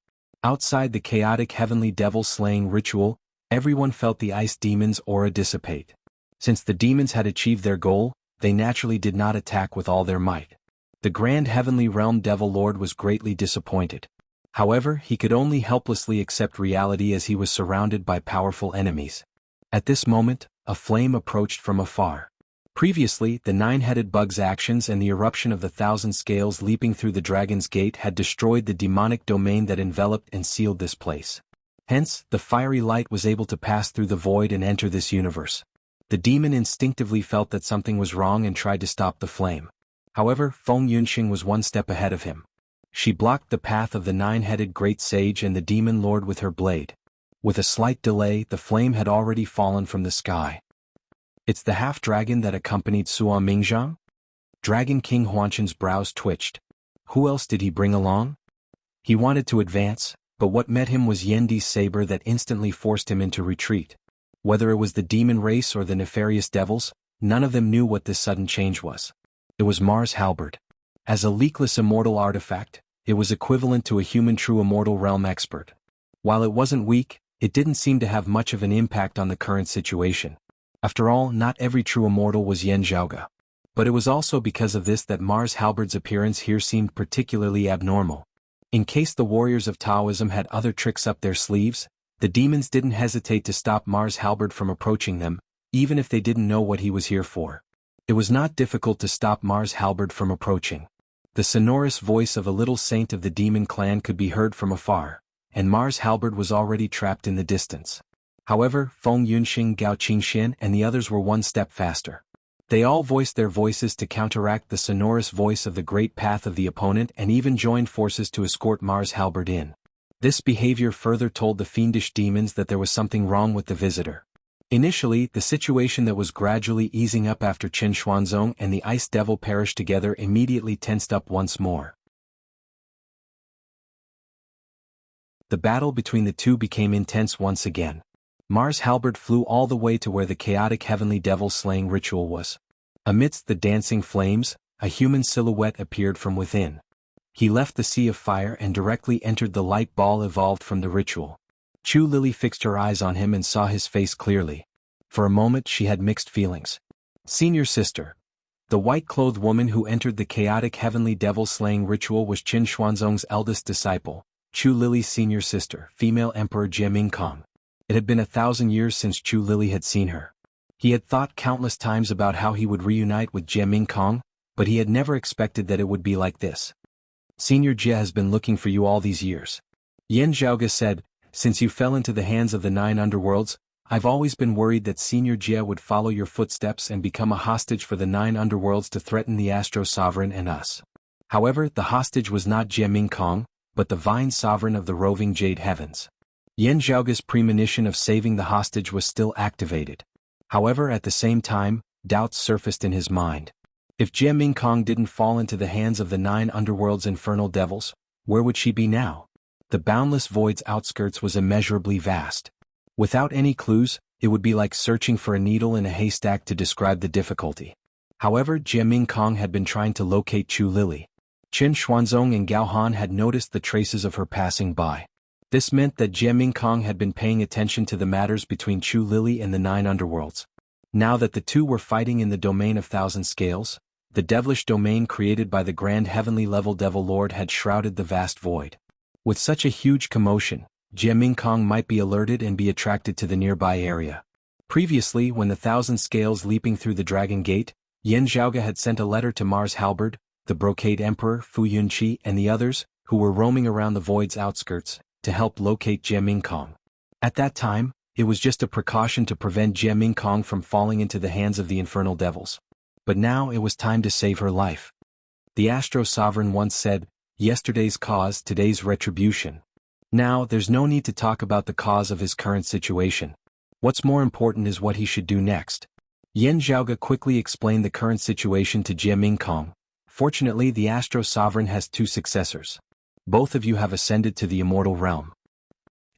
Outside the chaotic heavenly devil-slaying ritual, everyone felt the ice demon's aura dissipate. Since the demons had achieved their goal, they naturally did not attack with all their might. The grand heavenly realm devil lord was greatly disappointed. However, he could only helplessly accept reality as he was surrounded by powerful enemies. At this moment, a flame approached from afar. Previously, the nine-headed bug's actions and the eruption of the 1,000 scales leaping through the dragon's gate had destroyed the demonic domain that enveloped and sealed this place. Hence, the fiery light was able to pass through the void and enter this universe. The demon instinctively felt that something was wrong and tried to stop the flame. However, Feng Yunxing was one step ahead of him. She blocked the path of the nine-headed great sage and the demon lord with her blade. With a slight delay, the flame had already fallen from the sky. It's the half-dragon that accompanied Sua Mingzhang? Dragon King Huanchen's brows twitched. Who else did he bring along? He wanted to advance, but what met him was Yendi's saber that instantly forced him into retreat. Whether it was the demon race or the nefarious devils, none of them knew what this sudden change was. It was Mars' halberd. As a leakless immortal artifact, it was equivalent to a human true immortal realm expert. While it wasn't weak, it didn't seem to have much of an impact on the current situation. After all, not every true immortal was Yan Zhaoge. But it was also because of this that Mars' halberd's appearance here seemed particularly abnormal. In case the warriors of Taoism had other tricks up their sleeves, the demons didn't hesitate to stop Mars' halberd from approaching them, even if they didn't know what he was here for. It was not difficult to stop Mars' halberd from approaching. The sonorous voice of a little saint of the demon clan could be heard from afar, and Mars' halberd was already trapped in the distance. However, Feng Yunxing, Gao Qingxian and the others were one step faster. They all voiced their voices to counteract the sonorous voice of the great path of the opponent and even joined forces to escort Mars' halberd in. This behavior further told the fiendish demons that there was something wrong with the visitor. Initially, the situation that was gradually easing up after Qin Xuanzong and the Ice Devil perished together immediately tensed up once more. The battle between the two became intense once again. Mars' halberd flew all the way to where the chaotic heavenly devil-slaying ritual was. Amidst the dancing flames, a human silhouette appeared from within. He left the sea of fire and directly entered the light ball evolved from the ritual. Chu Lili fixed her eyes on him and saw his face clearly. For a moment she had mixed feelings. Senior sister. The white-clothed woman who entered the chaotic heavenly devil-slaying ritual was Qin Xuanzong's eldest disciple, Chu Lili's senior sister, female Emperor Jie Mingkong. It had been 1,000 years since Chu Lili had seen her. He had thought countless times about how he would reunite with Jie Mingkong, but he had never expected that it would be like this. Senior Jie has been looking for you all these years. Yan Zhaoge said, since you fell into the hands of the 9 underworlds, I've always been worried that Senior Jia would follow your footsteps and become a hostage for the 9 underworlds to threaten the Astro Sovereign and us. However, the hostage was not Jia Mingkong, but the Vine Sovereign of the roving Jade Heavens. Yan Zhaoge's premonition of saving the hostage was still activated. However, at the same time, doubts surfaced in his mind. If Jia Mingkong didn't fall into the hands of the 9 underworld's infernal devils, where would she be now? The boundless void's outskirts was immeasurably vast. Without any clues, it would be like searching for a needle in a haystack to describe the difficulty. However, Jia Mingkong had been trying to locate Chu Lili. Qin Xuanzong and Gao Han had noticed the traces of her passing by. This meant that Jia Mingkong had been paying attention to the matters between Chu Lili and the 9 underworlds. Now that the two were fighting in the domain of Thousand Scales, the devilish domain created by the grand heavenly level Devil Lord had shrouded the vast void. With such a huge commotion, Jia Mingkong might be alerted and be attracted to the nearby area. Previously, when the Thousand Scales leaping through the Dragon Gate, Yan Zhaoge had sent a letter to Mars Halberd, the Brocade Emperor Fu Yunqi and the others, who were roaming around the void's outskirts, to help locate Jia Mingkong. At that time, it was just a precaution to prevent Jia Mingkong from falling into the hands of the infernal devils. But now it was time to save her life. The Astro Sovereign once said, "Yesterday's cause, today's retribution." Now, there's no need to talk about the cause of his current situation. What's more important is what he should do next. Yan Zhaoge quickly explained the current situation to Jia Mingkong. Fortunately, the Astro Sovereign has 2 successors. Both of you have ascended to the immortal realm.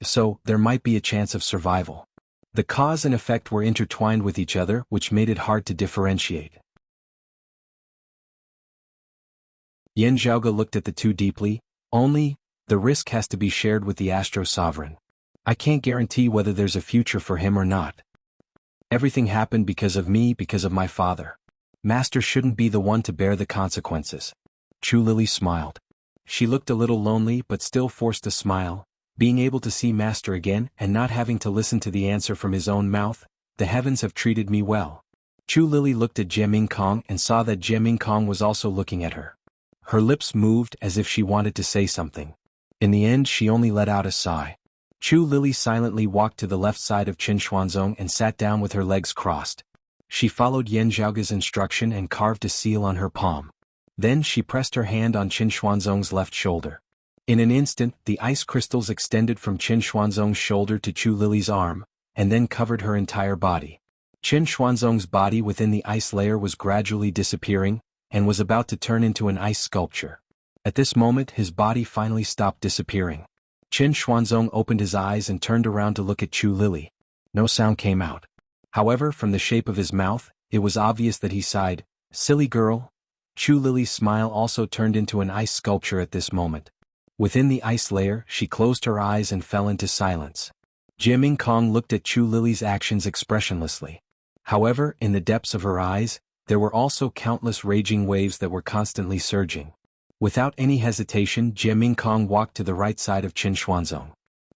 So, there might be a chance of survival. The cause and effect were intertwined with each other, which made it hard to differentiate. Yan Zhaoge looked at the two deeply. Only, the risk has to be shared with the Astro Sovereign. I can't guarantee whether there's a future for him or not. Everything happened because of me, because of my father. Master shouldn't be the one to bear the consequences. Chu Lili smiled. She looked a little lonely but still forced a smile, being able to see Master again and not having to listen to the answer from his own mouth. The heavens have treated me well. Chu Lili looked at Jia Mingkong and saw that Jia Mingkong was also looking at her. Her lips moved as if she wanted to say something. In the end, she only let out a sigh. Chu Lili silently walked to the left side of Qin Xuanzong and sat down with her legs crossed. She followed Yan Zhaoge's instruction and carved a seal on her palm. Then she pressed her hand on Qin Xuanzong's left shoulder. In an instant, the ice crystals extended from Qin Xuanzong's shoulder to Chu Lili's arm, and then covered her entire body. Qin Xuanzong's body within the ice layer was gradually disappearing, and was about to turn into an ice sculpture. At this moment, his body finally stopped disappearing. Qin Xuanzong opened his eyes and turned around to look at Chu Lili. No sound came out. However, from the shape of his mouth, it was obvious that he sighed. "Silly girl." Chu Lili's smile also turned into an ice sculpture at this moment. Within the ice layer, she closed her eyes and fell into silence. Jia Mingkong looked at Chu Lili's actions expressionlessly. However, in the depths of her eyes, there were also countless raging waves that were constantly surging. Without any hesitation, Jia Mingkong walked to the right side of Qin Xuanzong.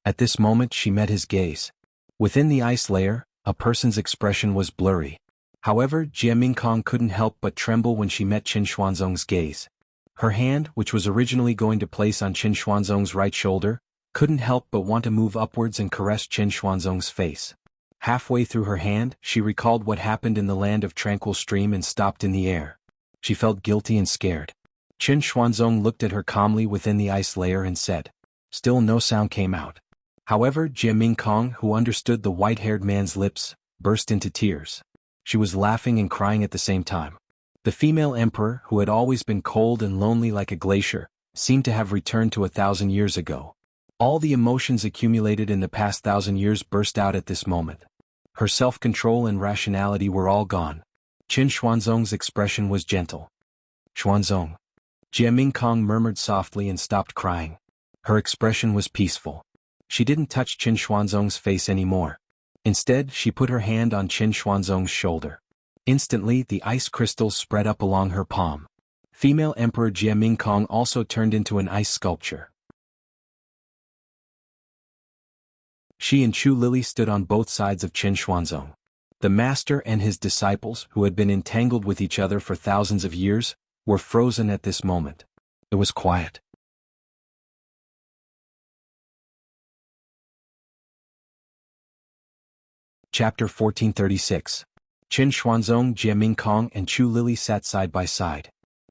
At this moment, she met his gaze. Within the ice layer, a person's expression was blurry. However, Jia Mingkong couldn't help but tremble when she met Qin Xuanzong's gaze. Her hand, which was originally going to place on Qin Xuanzong's right shoulder, couldn't help but want to move upwards and caress Qin Xuanzong's face. Halfway through her hand, she recalled what happened in the land of Tranquil Stream and stopped in the air. She felt guilty and scared. Qin Xuanzong looked at her calmly within the ice layer and said. Still no sound came out. However, Jia Mingkong, who understood the white-haired man's lips, burst into tears. She was laughing and crying at the same time. The female emperor, who had always been cold and lonely like a glacier, seemed to have returned to 1,000 years ago. All the emotions accumulated in the past 1,000 years burst out at this moment. Her self-control and rationality were all gone. Qin Xuanzong's expression was gentle. Xuanzong. Jia Mingkong murmured softly and stopped crying. Her expression was peaceful. She didn't touch Qin Xuanzong's face anymore. Instead, she put her hand on Qin Xuanzong's shoulder. Instantly, the ice crystals spread up along her palm. Female Emperor Jia Mingkong also turned into an ice sculpture. She and Chu Lili stood on both sides of Qin Xuanzong. The master and his disciples, who had been entangled with each other for thousands of years, were frozen at this moment. It was quiet. Chapter 1436. Qin Xuanzong, Jie Mingkong and Chu Lili sat side by side.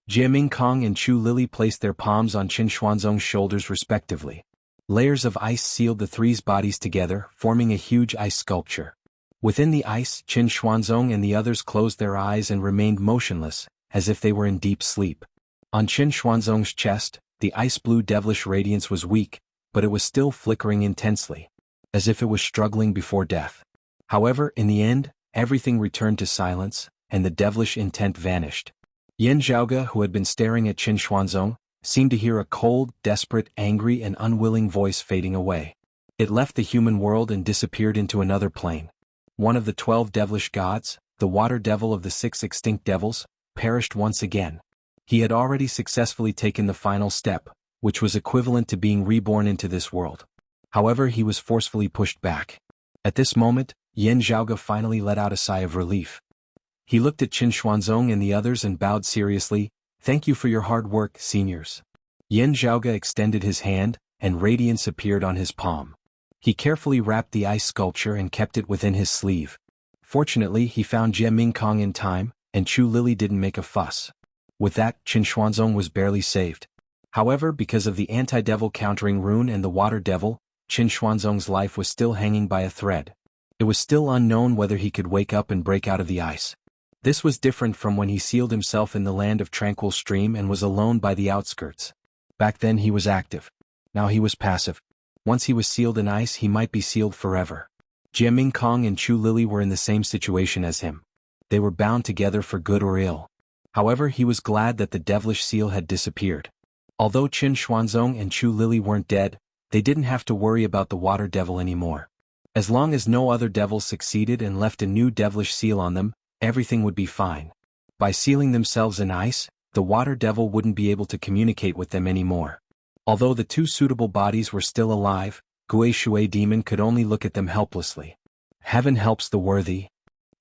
Jie Mingkong and Chu Lili placed their palms on Qin Xuanzong's shoulders respectively. Layers of ice sealed the three's bodies together, forming a huge ice sculpture. Within the ice, Qin Xuanzong and the others closed their eyes and remained motionless, as if they were in deep sleep. On Qin Xuanzong's chest, the ice-blue devilish radiance was weak, but it was still flickering intensely, as if it was struggling before death. However, in the end, everything returned to silence, and the devilish intent vanished. Yan Zhaoge, who had been staring at Qin Xuanzong, seemed to hear a cold, desperate, angry and unwilling voice fading away. It left the human world and disappeared into another plane. One of the 12 devilish gods, the water devil of the 6 extinct devils, perished once again. He had already successfully taken the final step, which was equivalent to being reborn into this world. However, he was forcefully pushed back. At this moment, Yan Zhaoge finally let out a sigh of relief. He looked at Qin Xuanzong and the others and bowed seriously. "Thank you for your hard work, seniors." Yan Zhaoge extended his hand, and radiance appeared on his palm. He carefully wrapped the ice sculpture and kept it within his sleeve. Fortunately, he found Jie Mingkong in time, and Chu Lili didn't make a fuss. With that, Qin Xuanzong was barely saved. However, because of the anti-devil countering rune and the water devil, Qin Xuanzong's life was still hanging by a thread. It was still unknown whether he could wake up and break out of the ice. This was different from when he sealed himself in the land of Tranquil Stream and was alone by the outskirts. Back then he was active. Now he was passive. Once he was sealed in ice, he might be sealed forever. Jie Mingkong and Chu Lili were in the same situation as him. They were bound together for good or ill. However, he was glad that the devilish seal had disappeared. Although Qin Xuanzong and Chu Lili weren't dead, they didn't have to worry about the water devil anymore. As long as no other devils succeeded and left a new devilish seal on them, everything would be fine. By sealing themselves in ice, the water devil wouldn't be able to communicate with them anymore. Although the two suitable bodies were still alive, Gui Shui demon could only look at them helplessly. Heaven helps the worthy.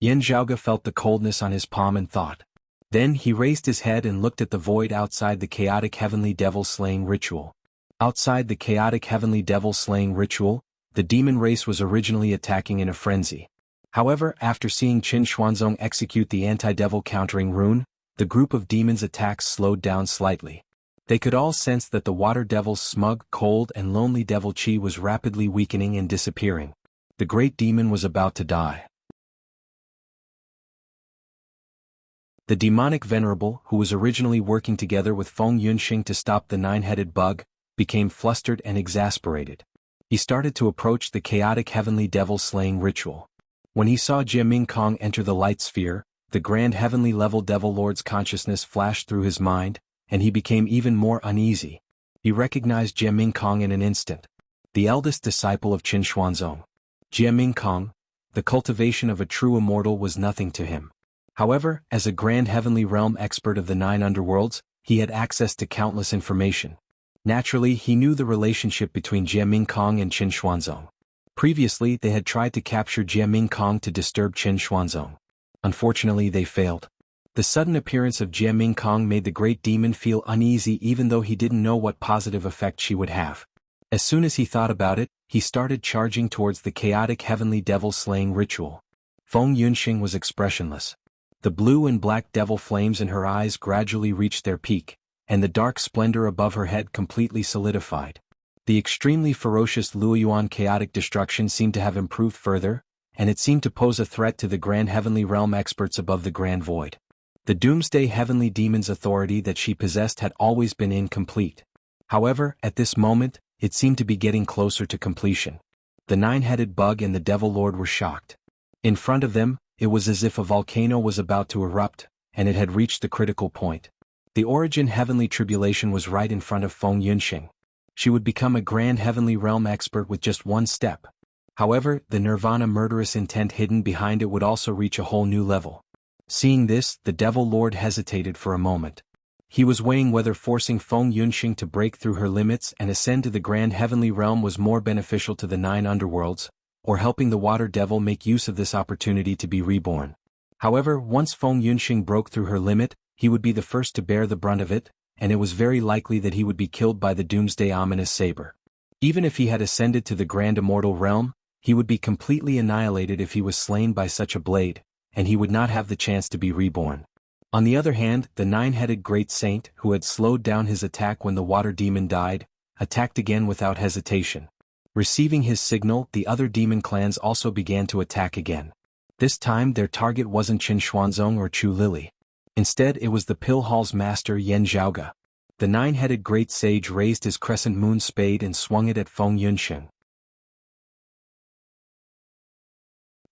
Yan Zhaoge felt the coldness on his palm and thought. Then he raised his head and looked at the void outside the chaotic heavenly devil slaying ritual. Outside the chaotic heavenly devil slaying ritual, the demon race was originally attacking in a frenzy. However, after seeing Qin Xuanzong execute the anti-devil countering rune, the group of demons' attacks slowed down slightly. They could all sense that the water devil's smug, cold and lonely devil chi was rapidly weakening and disappearing. The great demon was about to die. The demonic venerable, who was originally working together with Feng Yunxing to stop the nine-headed bug, became flustered and exasperated. He started to approach the chaotic heavenly devil slaying ritual. When he saw Jie Mingkong enter the light sphere, the grand heavenly level devil lord's consciousness flashed through his mind, and he became even more uneasy. He recognized Jie Mingkong in an instant. The eldest disciple of Qin Xuanzong. Jie Mingkong, the cultivation of a true immortal was nothing to him. However, as a grand heavenly realm expert of the 9 underworlds, he had access to countless information. Naturally, he knew the relationship between Jie Mingkong and Qin Xuanzong. Previously, they had tried to capture Jie Mingkong to disturb Qin Xuanzong. Unfortunately, they failed. The sudden appearance of Jie Mingkong made the great demon feel uneasy even though he didn't know what positive effect she would have. As soon as he thought about it, he started charging towards the chaotic heavenly devil slaying ritual. Feng Yunxing was expressionless. The blue and black devil flames in her eyes gradually reached their peak, and the dark splendor above her head completely solidified. The extremely ferocious Luoyuan chaotic destruction seemed to have improved further, and it seemed to pose a threat to the grand heavenly realm experts above the grand void. The doomsday heavenly demon's authority that she possessed had always been incomplete. However, at this moment, it seemed to be getting closer to completion. The nine-headed bug and the devil lord were shocked. In front of them, it was as if a volcano was about to erupt, and it had reached the critical point. The origin heavenly tribulation was right in front of Feng Yunxing. She would become a grand heavenly realm expert with just one step. However, the nirvana murderous intent hidden behind it would also reach a whole new level. Seeing this, the devil lord hesitated for a moment. He was weighing whether forcing Feng Yunxing to break through her limits and ascend to the grand heavenly realm was more beneficial to the 9 underworlds, or helping the water devil make use of this opportunity to be reborn. However, once Feng Yunxing broke through her limit, he would be the first to bear the brunt of it, and it was very likely that he would be killed by the doomsday ominous saber. Even if he had ascended to the grand immortal realm, He would be completely annihilated if he was slain by such a blade, and he would not have the chance to be reborn. On the other hand, the nine-headed great saint, who had slowed down his attack when the water demon died, attacked again without hesitation. Receiving his signal, the other demon clans also began to attack again. This time their target wasn't Qin Xuanzong or Chu Lili. Instead it was the Pill Hall's master Yan Zhaoge. The nine-headed great sage raised his crescent moon spade and swung it at Feng Yunxing.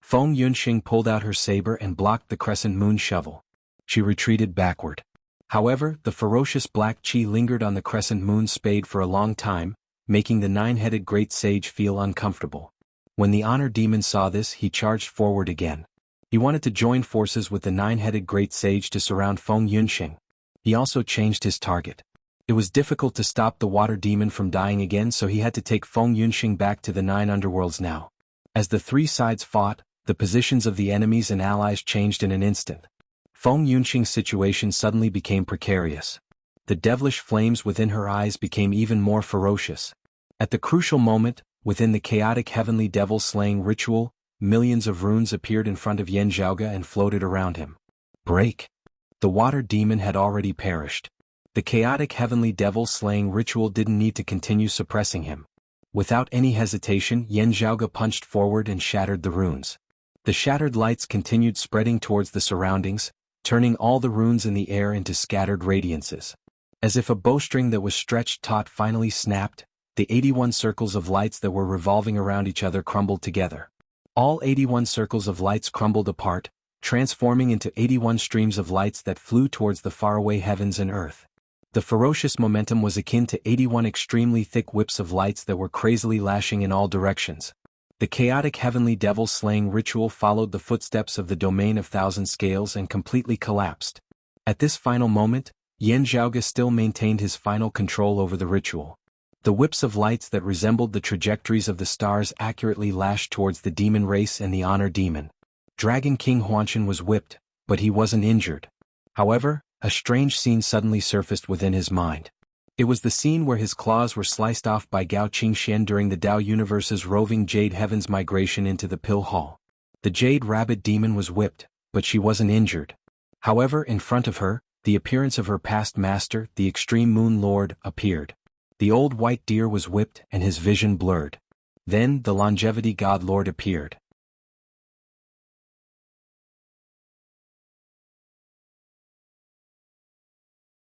Feng Yunxing pulled out her saber and blocked the crescent moon shovel. She retreated backward. However, the ferocious black chi lingered on the crescent moon spade for a long time, making the nine-headed great sage feel uncomfortable. When the honor demon saw this, he charged forward again. He wanted to join forces with the nine-headed great sage to surround Feng Yunxing. He also changed his target. It was difficult to stop the water demon from dying again, so he had to take Feng Yunxing back to the nine underworlds now. As the three sides fought, the positions of the enemies and allies changed in an instant. Feng Yunxing's situation suddenly became precarious. The devilish flames within her eyes became even more ferocious. At the crucial moment, within the chaotic heavenly devil-slaying ritual, millions of runes appeared in front of Yan Zhaoge and floated around him. Break! The water demon had already perished. The chaotic heavenly devil-slaying ritual didn't need to continue suppressing him. Without any hesitation, Yan Zhaoge punched forward and shattered the runes. The shattered lights continued spreading towards the surroundings, turning all the runes in the air into scattered radiances. As if a bowstring that was stretched taut finally snapped, the 81 circles of lights that were revolving around each other crumbled together. All 81 circles of lights crumbled apart, transforming into 81 streams of lights that flew towards the faraway heavens and earth. The ferocious momentum was akin to 81 extremely thick whips of lights that were crazily lashing in all directions. The chaotic heavenly devil-slaying ritual followed the footsteps of the domain of thousand scales and completely collapsed. At this final moment, Yan Zhaoge still maintained his final control over the ritual. The whips of lights that resembled the trajectories of the stars accurately lashed towards the demon race and the honor demon. Dragon King Huanshan was whipped, but he wasn't injured. However, a strange scene suddenly surfaced within his mind. It was the scene where his claws were sliced off by Gao Qingxian during the Tao Universe's roving Jade Heaven's migration into the Pill Hall. The Jade Rabbit Demon was whipped, but she wasn't injured. However, in front of her, the appearance of her past master, the Extreme Moon Lord, appeared. The old white deer was whipped and his vision blurred. Then the Longevity God Lord appeared.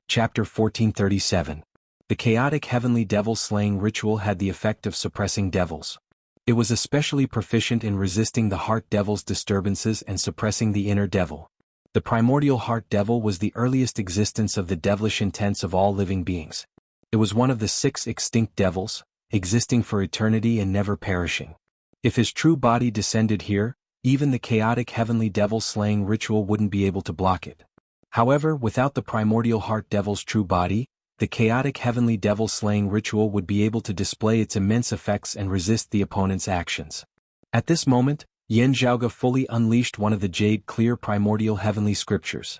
Chapter 1437. The chaotic heavenly devil-slaying ritual had the effect of suppressing devils. It was especially proficient in resisting the heart devil's disturbances and suppressing the inner devil. The primordial heart devil was the earliest existence of the devilish intents of all living beings. It was one of the 6 extinct devils, existing for eternity and never perishing. If his true body descended here, even the chaotic heavenly devil-slaying ritual wouldn't be able to block it. However, without the primordial heart devil's true body, the chaotic heavenly devil-slaying ritual would be able to display its immense effects and resist the opponent's actions. At this moment, Yan Zhaoge fully unleashed one of the jade clear primordial heavenly scriptures.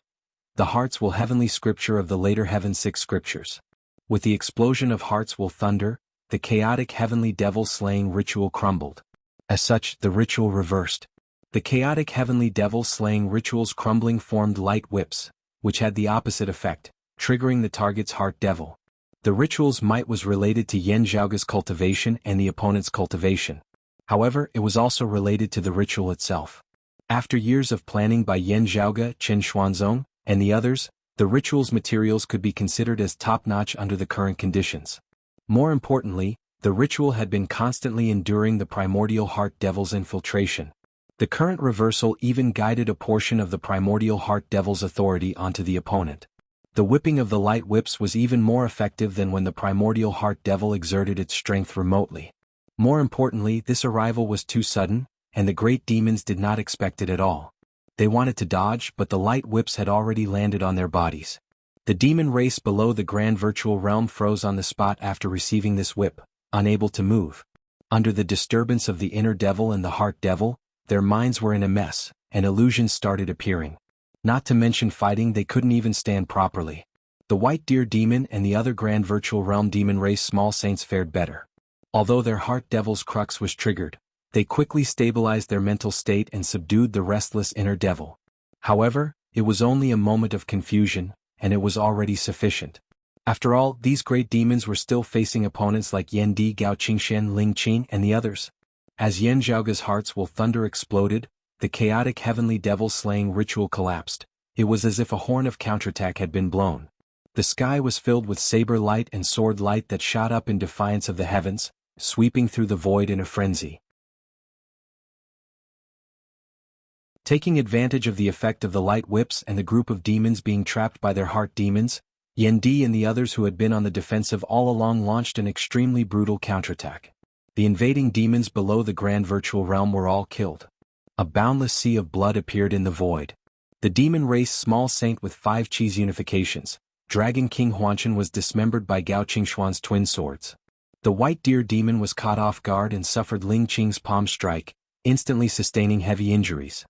The Hearts Will Heavenly Scripture of the later Heaven 6 scriptures. With the explosion of Hearts Will Thunder, the chaotic heavenly devil-slaying ritual crumbled. As such, the ritual reversed. The chaotic heavenly devil-slaying ritual's crumbling formed light whips, which had the opposite effect, triggering the target's heart devil. The ritual's might was related to Yan Zhaoge's cultivation and the opponent's cultivation. However, it was also related to the ritual itself. After years of planning by Yan Zhaoge, Qin Xuanzong, and the others, the ritual's materials could be considered as top-notch under the current conditions. More importantly, the ritual had been constantly enduring the primordial heart devil's infiltration. The current reversal even guided a portion of the primordial heart devil's authority onto the opponent. The whipping of the light whips was even more effective than when the primordial heart devil exerted its strength remotely. More importantly, this arrival was too sudden, and the great demons did not expect it at all. They wanted to dodge, but the light whips had already landed on their bodies. The demon race below the grand virtual realm froze on the spot after receiving this whip, unable to move. Under the disturbance of the inner devil and the heart devil, their minds were in a mess, and illusions started appearing. Not to mention fighting, they couldn't even stand properly. The white deer demon and the other grand virtual realm demon race small saints fared better. Although their heart devil's crux was triggered, They quickly stabilized their mental state and subdued the restless inner devil. However, it was only a moment of confusion, and it was already sufficient. After all, these great demons were still facing opponents like Yan Di, Gao Qingshan, Ling Qing, and the others. As Yan Zhaoge's heart's will thunder exploded, the chaotic heavenly devil-slaying ritual collapsed. It was as if a horn of counterattack had been blown. The sky was filled with saber light and sword light that shot up in defiance of the heavens, sweeping through the void in a frenzy. Taking advantage of the effect of the light whips and the group of demons being trapped by their heart demons, Yan Di and the others who had been on the defensive all along launched an extremely brutal counterattack. The invading demons below the grand virtual realm were all killed. A boundless sea of blood appeared in the void. The demon race small saint with 5 Qis unifications, Dragon King Huanshan, was dismembered by Gao Qingshuan's twin swords. The white deer demon was caught off guard and suffered Ling Qing's palm strike, instantly sustaining heavy injuries.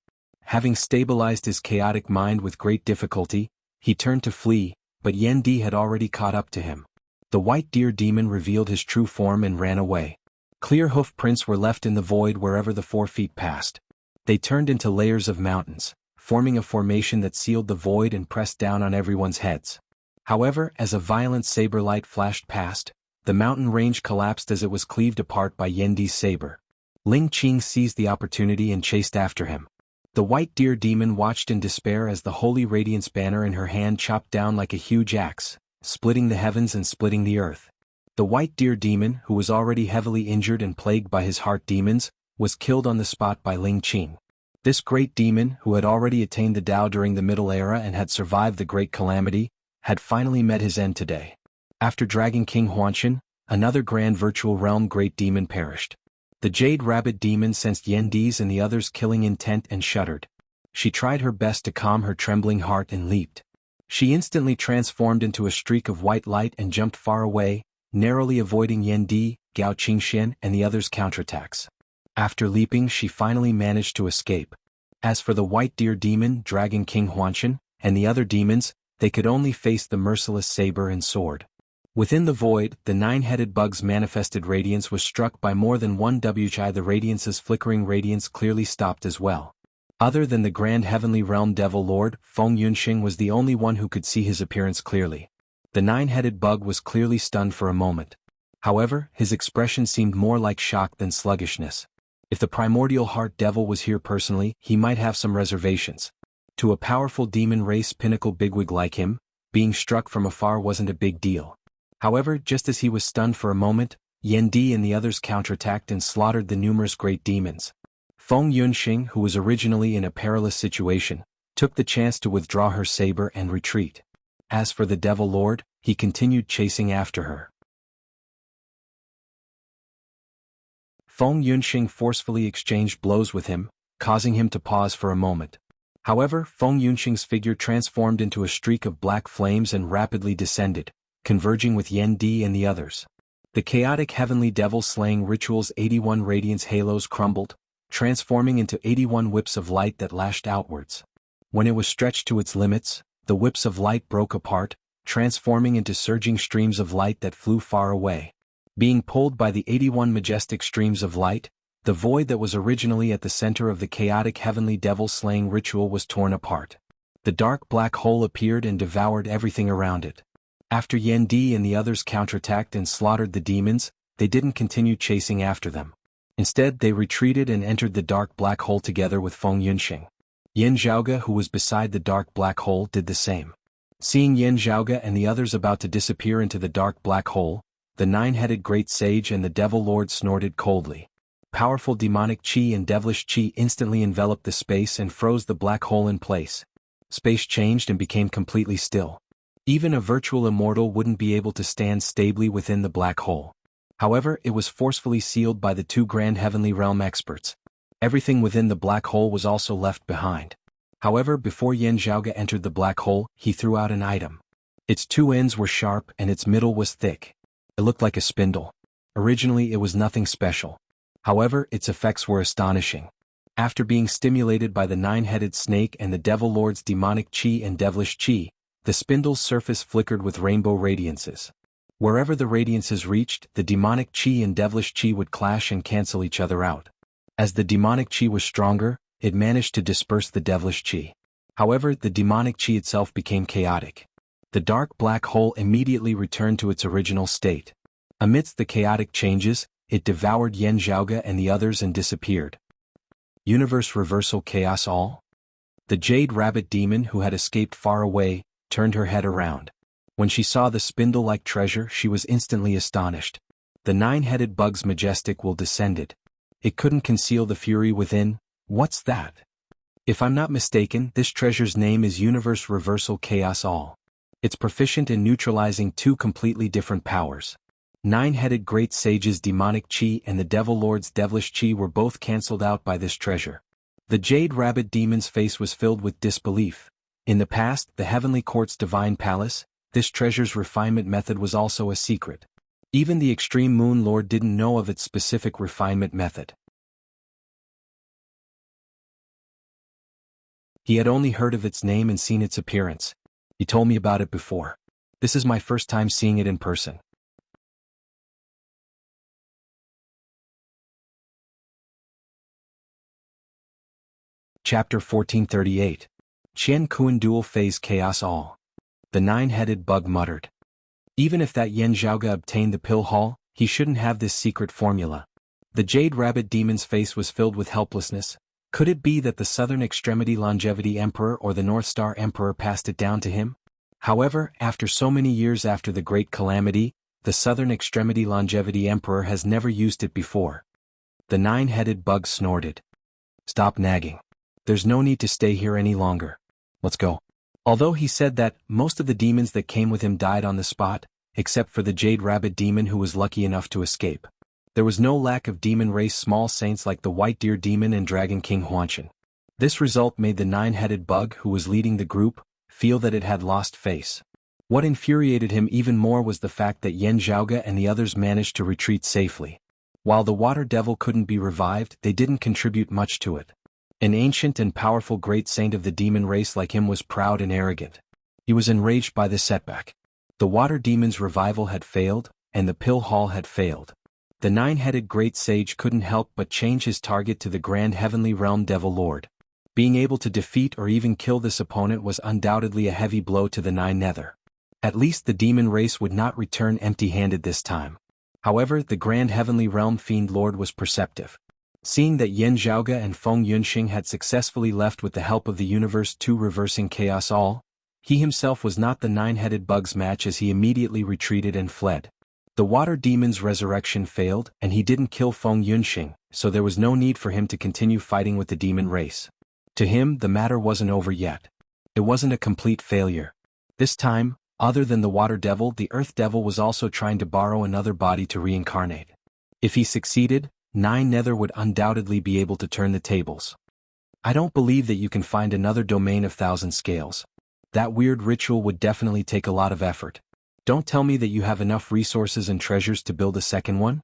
Having stabilized his chaotic mind with great difficulty, he turned to flee, but Yan Di had already caught up to him. The white deer demon revealed his true form and ran away. Clear hoof prints were left in the void wherever the 4 feet passed. They turned into layers of mountains, forming a formation that sealed the void and pressed down on everyone's heads. However, as a violent saber light flashed past, the mountain range collapsed as it was cleaved apart by Yan Di's saber. Ling Qing seized the opportunity and chased after him. The white deer demon watched in despair as the holy radiance banner in her hand chopped down like a huge axe, splitting the heavens and splitting the earth. The white deer demon, who was already heavily injured and plagued by his heart demons, was killed on the spot by Ling Qing. This great demon, who had already attained the Tao during the Middle Era and had survived the Great Calamity, had finally met his end today. After Dragon King Huanshan, another grand virtual realm great demon perished. The Jade Rabbit demon sensed Yan Di's and the others' killing intent and shuddered. She tried her best to calm her trembling heart and leaped. She instantly transformed into a streak of white light and jumped far away, narrowly avoiding Yan Di, Gao Qingshan, and the others' counterattacks. After leaping, she finally managed to escape. As for the white deer demon, Dragon King Huanshan, and the other demons, they could only face the merciless saber and sword. Within the void, the 9-headed bug's manifested radiance was struck by more than one Wuxia. The radiance's flickering radiance clearly stopped as well. Other than the grand heavenly realm devil lord, Feng Yunxing was the only one who could see his appearance clearly. The 9-headed bug was clearly stunned for a moment. However, his expression seemed more like shock than sluggishness. If the primordial heart devil was here personally, he might have some reservations. To a powerful demon race pinnacle bigwig like him, being struck from afar wasn't a big deal. However, just as he was stunned for a moment, Yan Di and the others counterattacked and slaughtered the numerous great demons. Feng Yunxing, who was originally in a perilous situation, took the chance to withdraw her saber and retreat. As for the Devil Lord, he continued chasing after her. Feng Yunxing forcefully exchanged blows with him, causing him to pause for a moment. However, Feng Yunxing's figure transformed into a streak of black flames and rapidly descended, converging with Yan Di and the others. The chaotic heavenly devil-slaying ritual's 81 radiance halos crumbled, transforming into 81 whips of light that lashed outwards. When it was stretched to its limits, the whips of light broke apart, transforming into surging streams of light that flew far away. Being pulled by the 81 majestic streams of light, the void that was originally at the center of the chaotic heavenly devil-slaying ritual was torn apart. The dark black hole appeared and devoured everything around it. After Yan Di and the others counterattacked and slaughtered the demons, they didn't continue chasing after them. Instead, they retreated and entered the dark black hole together with Feng Yunxing. Yan Zhaoge, who was beside the dark black hole, did the same. Seeing Yan Zhaoge and the others about to disappear into the dark black hole, the 9-headed great sage and the devil lord snorted coldly. Powerful demonic qi and devilish qi instantly enveloped the space and froze the black hole in place. Space changed and became completely still. Even a virtual immortal wouldn't be able to stand stably within the black hole. However, it was forcefully sealed by the 2 grand heavenly realm experts. Everything within the black hole was also left behind. However, before Yan Zhaoge entered the black hole, he threw out an item. Its 2 ends were sharp and its middle was thick. It looked like a spindle. Originally, it was nothing special. However, its effects were astonishing. After being stimulated by the 9-headed snake and the devil lord's demonic qi and devilish qi, the spindle's surface flickered with rainbow radiances. Wherever the radiances reached, the demonic qi and devilish qi would clash and cancel each other out. As the demonic chi was stronger, it managed to disperse the devilish chi. However, the demonic chi itself became chaotic. The dark black hole immediately returned to its original state. Amidst the chaotic changes, it devoured Yan Zhaoge and the others and disappeared. Universe reversal chaos all? The jade rabbit demon who had escaped far away, turned her head around. When she saw the spindle-like treasure, she was instantly astonished. The nine-headed bug's majestic will descended. It couldn't conceal the fury within. What's that? If I'm not mistaken, this treasure's name is Universe Reversal Chaos All. It's proficient in neutralizing two completely different powers. Nine-headed great sage's demonic chi and the devil lord's devilish chi were both cancelled out by this treasure. The jade rabbit demon's face was filled with disbelief. In the past, the heavenly court's divine palace, this treasure's refinement method was also a secret. Even the extreme moon lord didn't know of its specific refinement method. He had only heard of its name and seen its appearance. He told me about it before. This is my first time seeing it in person. Chapter 1438. Qian Kuan Dual Phase Chaos All. The nine-headed bug muttered. Even if that Yan Zhaoge obtained the pill haul, he shouldn't have this secret formula. The jade rabbit demon's face was filled with helplessness. Could it be that the Southern Extremity Longevity Emperor or the North Star Emperor passed it down to him? However, after so many years after the Great Calamity, the Southern Extremity Longevity Emperor has never used it before. The nine-headed bug snorted. Stop nagging. There's no need to stay here any longer. Let's go. Although he said that, most of the demons that came with him died on the spot, except for the Jade Rabbit demon who was lucky enough to escape. There was no lack of demon race small saints like the White Deer Demon and Dragon King Huanshan. This result made the nine-headed bug who was leading the group feel that it had lost face. What infuriated him even more was the fact that Yan Zhaoge and the others managed to retreat safely. While the Water Devil couldn't be revived, they didn't contribute much to it. An ancient and powerful great saint of the demon race like him was proud and arrogant. He was enraged by the setback. The water demon's revival had failed, and the pill haul had failed. The nine-headed great sage couldn't help but change his target to the grand heavenly realm devil lord. Being able to defeat or even kill this opponent was undoubtedly a heavy blow to the nine nether. At least the demon race would not return empty-handed this time. However, the grand heavenly realm fiend lord was perceptive. Seeing that Yan Zhaoge and Feng Yunxing had successfully left with the help of the Universe 2 reversing chaos all, he himself was not the nine-headed bug's match as he immediately retreated and fled. The water demon's resurrection failed and he didn't kill Feng Yunxing, so there was no need for him to continue fighting with the demon race. To him, the matter wasn't over yet. It wasn't a complete failure. This time, other than the water devil, the earth devil was also trying to borrow another body to reincarnate. If he succeeded, Nine Nether would undoubtedly be able to turn the tables. I don't believe that you can find another domain of thousand scales. That weird ritual would definitely take a lot of effort. Don't tell me that you have enough resources and treasures to build a second one?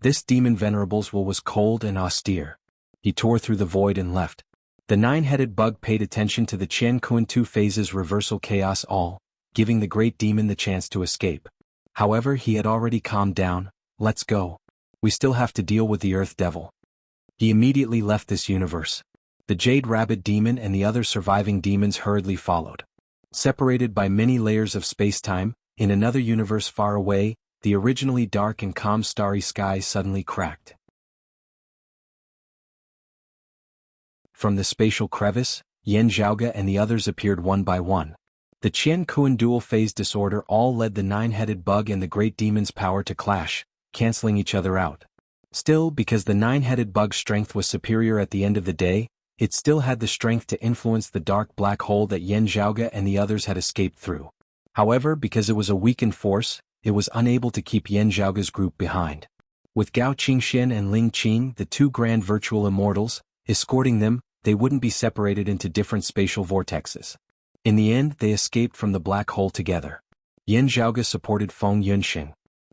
This demon venerable's will was cold and austere. He tore through the void and left. The nine-headed bug paid attention to the Qian Kuan 2 phases reversal chaos all, giving the great demon the chance to escape. However, he had already calmed down. Let's go. We still have to deal with the Earth Devil. He immediately left this universe. The Jade Rabbit demon and the other surviving demons hurriedly followed. Separated by many layers of space-time, in another universe far away, the originally dark and calm starry sky suddenly cracked. From the spatial crevice, Yan Zhaoge and the others appeared one by one. The Qian Kuan dual phase disorder all led the nine-headed bug and the great demon's power to clash, canceling each other out. Still, because the nine-headed bug's strength was superior at the end of the day, it still had the strength to influence the dark black hole that Yan Zhaoge and the others had escaped through. However, because it was a weakened force, it was unable to keep Yan Zhaoge's group behind. With Gao Qingxian and Ling Qing, the two grand virtual immortals, escorting them, they wouldn't be separated into different spatial vortexes. In the end, they escaped from the black hole together. Yan Zhaoge supported Feng Yunxing.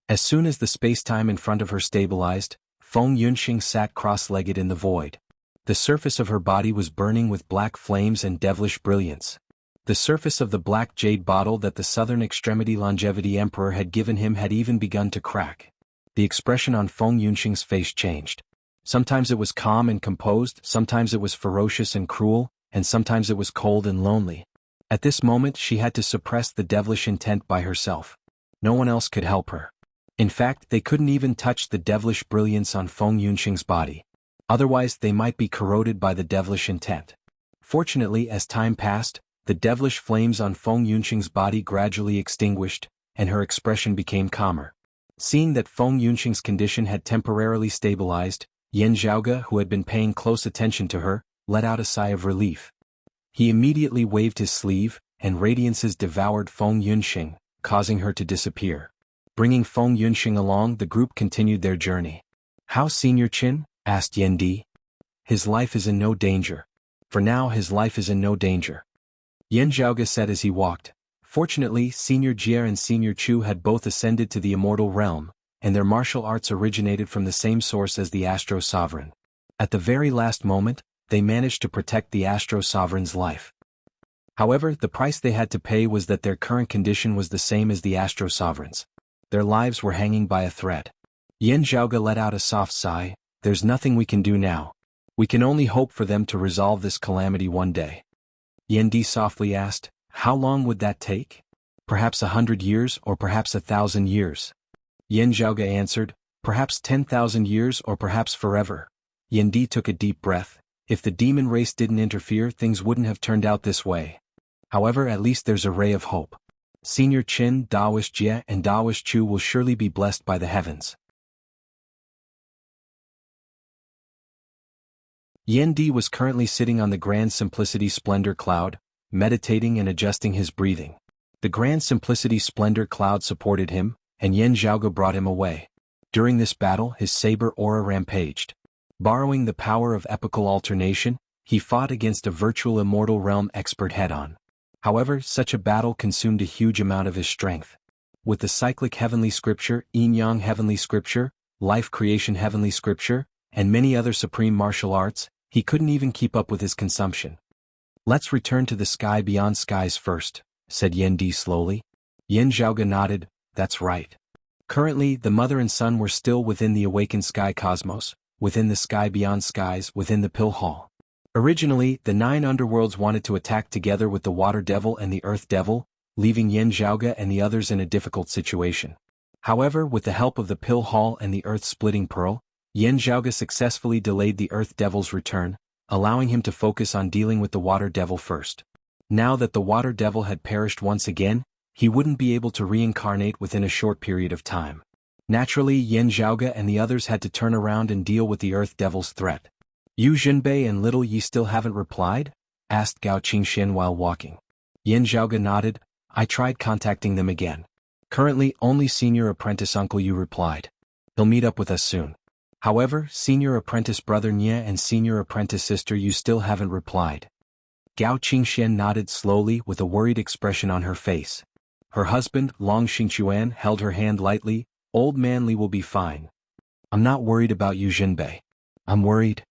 As soon as the space-time in front of her stabilized, Feng Yunxing sat cross-legged in the void. The surface of her body was burning with black flames and devilish brilliance. The surface of the black jade bottle that the Southern Extremity Longevity Emperor had given him had even begun to crack. The expression on Feng Yunxing's face changed. Sometimes it was calm and composed, sometimes it was ferocious and cruel, and sometimes it was cold and lonely. At this moment she had to suppress the devilish intent by herself. No one else could help her. In fact, they couldn't even touch the devilish brilliance on Feng Yunxing's body. Otherwise they might be corroded by the devilish intent. Fortunately, as time passed, the devilish flames on Feng Yunxing's body gradually extinguished, and her expression became calmer. Seeing that Feng Yunxing's condition had temporarily stabilized, Yan Zhaoge, who had been paying close attention to her, let out a sigh of relief. He immediately waved his sleeve, and radiances devoured Feng Yunxing, causing her to disappear. Bringing Feng Yunxing along, the group continued their journey. "How's Senior Qin?" asked Yan Di. "His life is in no danger. For now his life is in no danger," Yan Zhaoge said as he walked. Fortunately, Senior Jie and Senior Chu had both ascended to the immortal realm, and their martial arts originated from the same source as the Astro Sovereign. At the very last moment, they managed to protect the Astro Sovereign's life. However, the price they had to pay was that their current condition was the same as the Astro Sovereign's. Their lives were hanging by a thread. Yan Zhaoge let out a soft sigh. "There's nothing we can do now. We can only hope for them to resolve this calamity one day." Yan Di softly asked, "How long would that take? Perhaps 100 years or perhaps 1,000 years?" Yan Zhaoge answered, "Perhaps 10,000 years or perhaps forever." Yan Di took a deep breath. If the demon race didn't interfere, things wouldn't have turned out this way. However, at least there's a ray of hope. Senior Qin, Daoist Jie, and Daoist Chu will surely be blessed by the heavens. Yan Di was currently sitting on the Grand Simplicity Splendor Cloud, meditating and adjusting his breathing. The Grand Simplicity Splendor Cloud supported him, and Yan Zhaoge brought him away. During this battle, his saber aura rampaged. Borrowing the power of epical alternation, he fought against a virtual immortal realm expert head-on. However, such a battle consumed a huge amount of his strength. With the cyclic heavenly scripture, yin-yang heavenly scripture, life creation heavenly scripture, and many other supreme martial arts, he couldn't even keep up with his consumption. "Let's return to the sky beyond skies first," said Yan Di slowly. Yan Zhaoge nodded. "That's right." Currently, the mother and son were still within the awakened sky cosmos, within the sky beyond skies, within the Pill Hall. Originally, the 9 underworlds wanted to attack together with the Water Devil and the Earth Devil, leaving Yan Zhaoge and the others in a difficult situation. However, with the help of the Pill Hall and the Earth-splitting Pearl, Yan Zhaoge successfully delayed the Earth Devil's return, allowing him to focus on dealing with the Water Devil first. Now that the Water Devil had perished once again, he wouldn't be able to reincarnate within a short period of time. Naturally, Yan Zhaoge and the others had to turn around and deal with the Earth Devil's threat. "Yu Jinbei and Little Yi still haven't replied?" asked Gao Qingxian while walking. Yan Zhaoge nodded. "I tried contacting them again. Currently, only Senior Apprentice Uncle Yu replied. He'll meet up with us soon. However, Senior Apprentice Brother Nye and Senior Apprentice Sister Yu still haven't replied." Gao Qingxian nodded slowly with a worried expression on her face. Her husband, Long Xingquan, held her hand lightly. "Old man Li will be fine. I'm not worried about Yu Jinbei. I'm worried."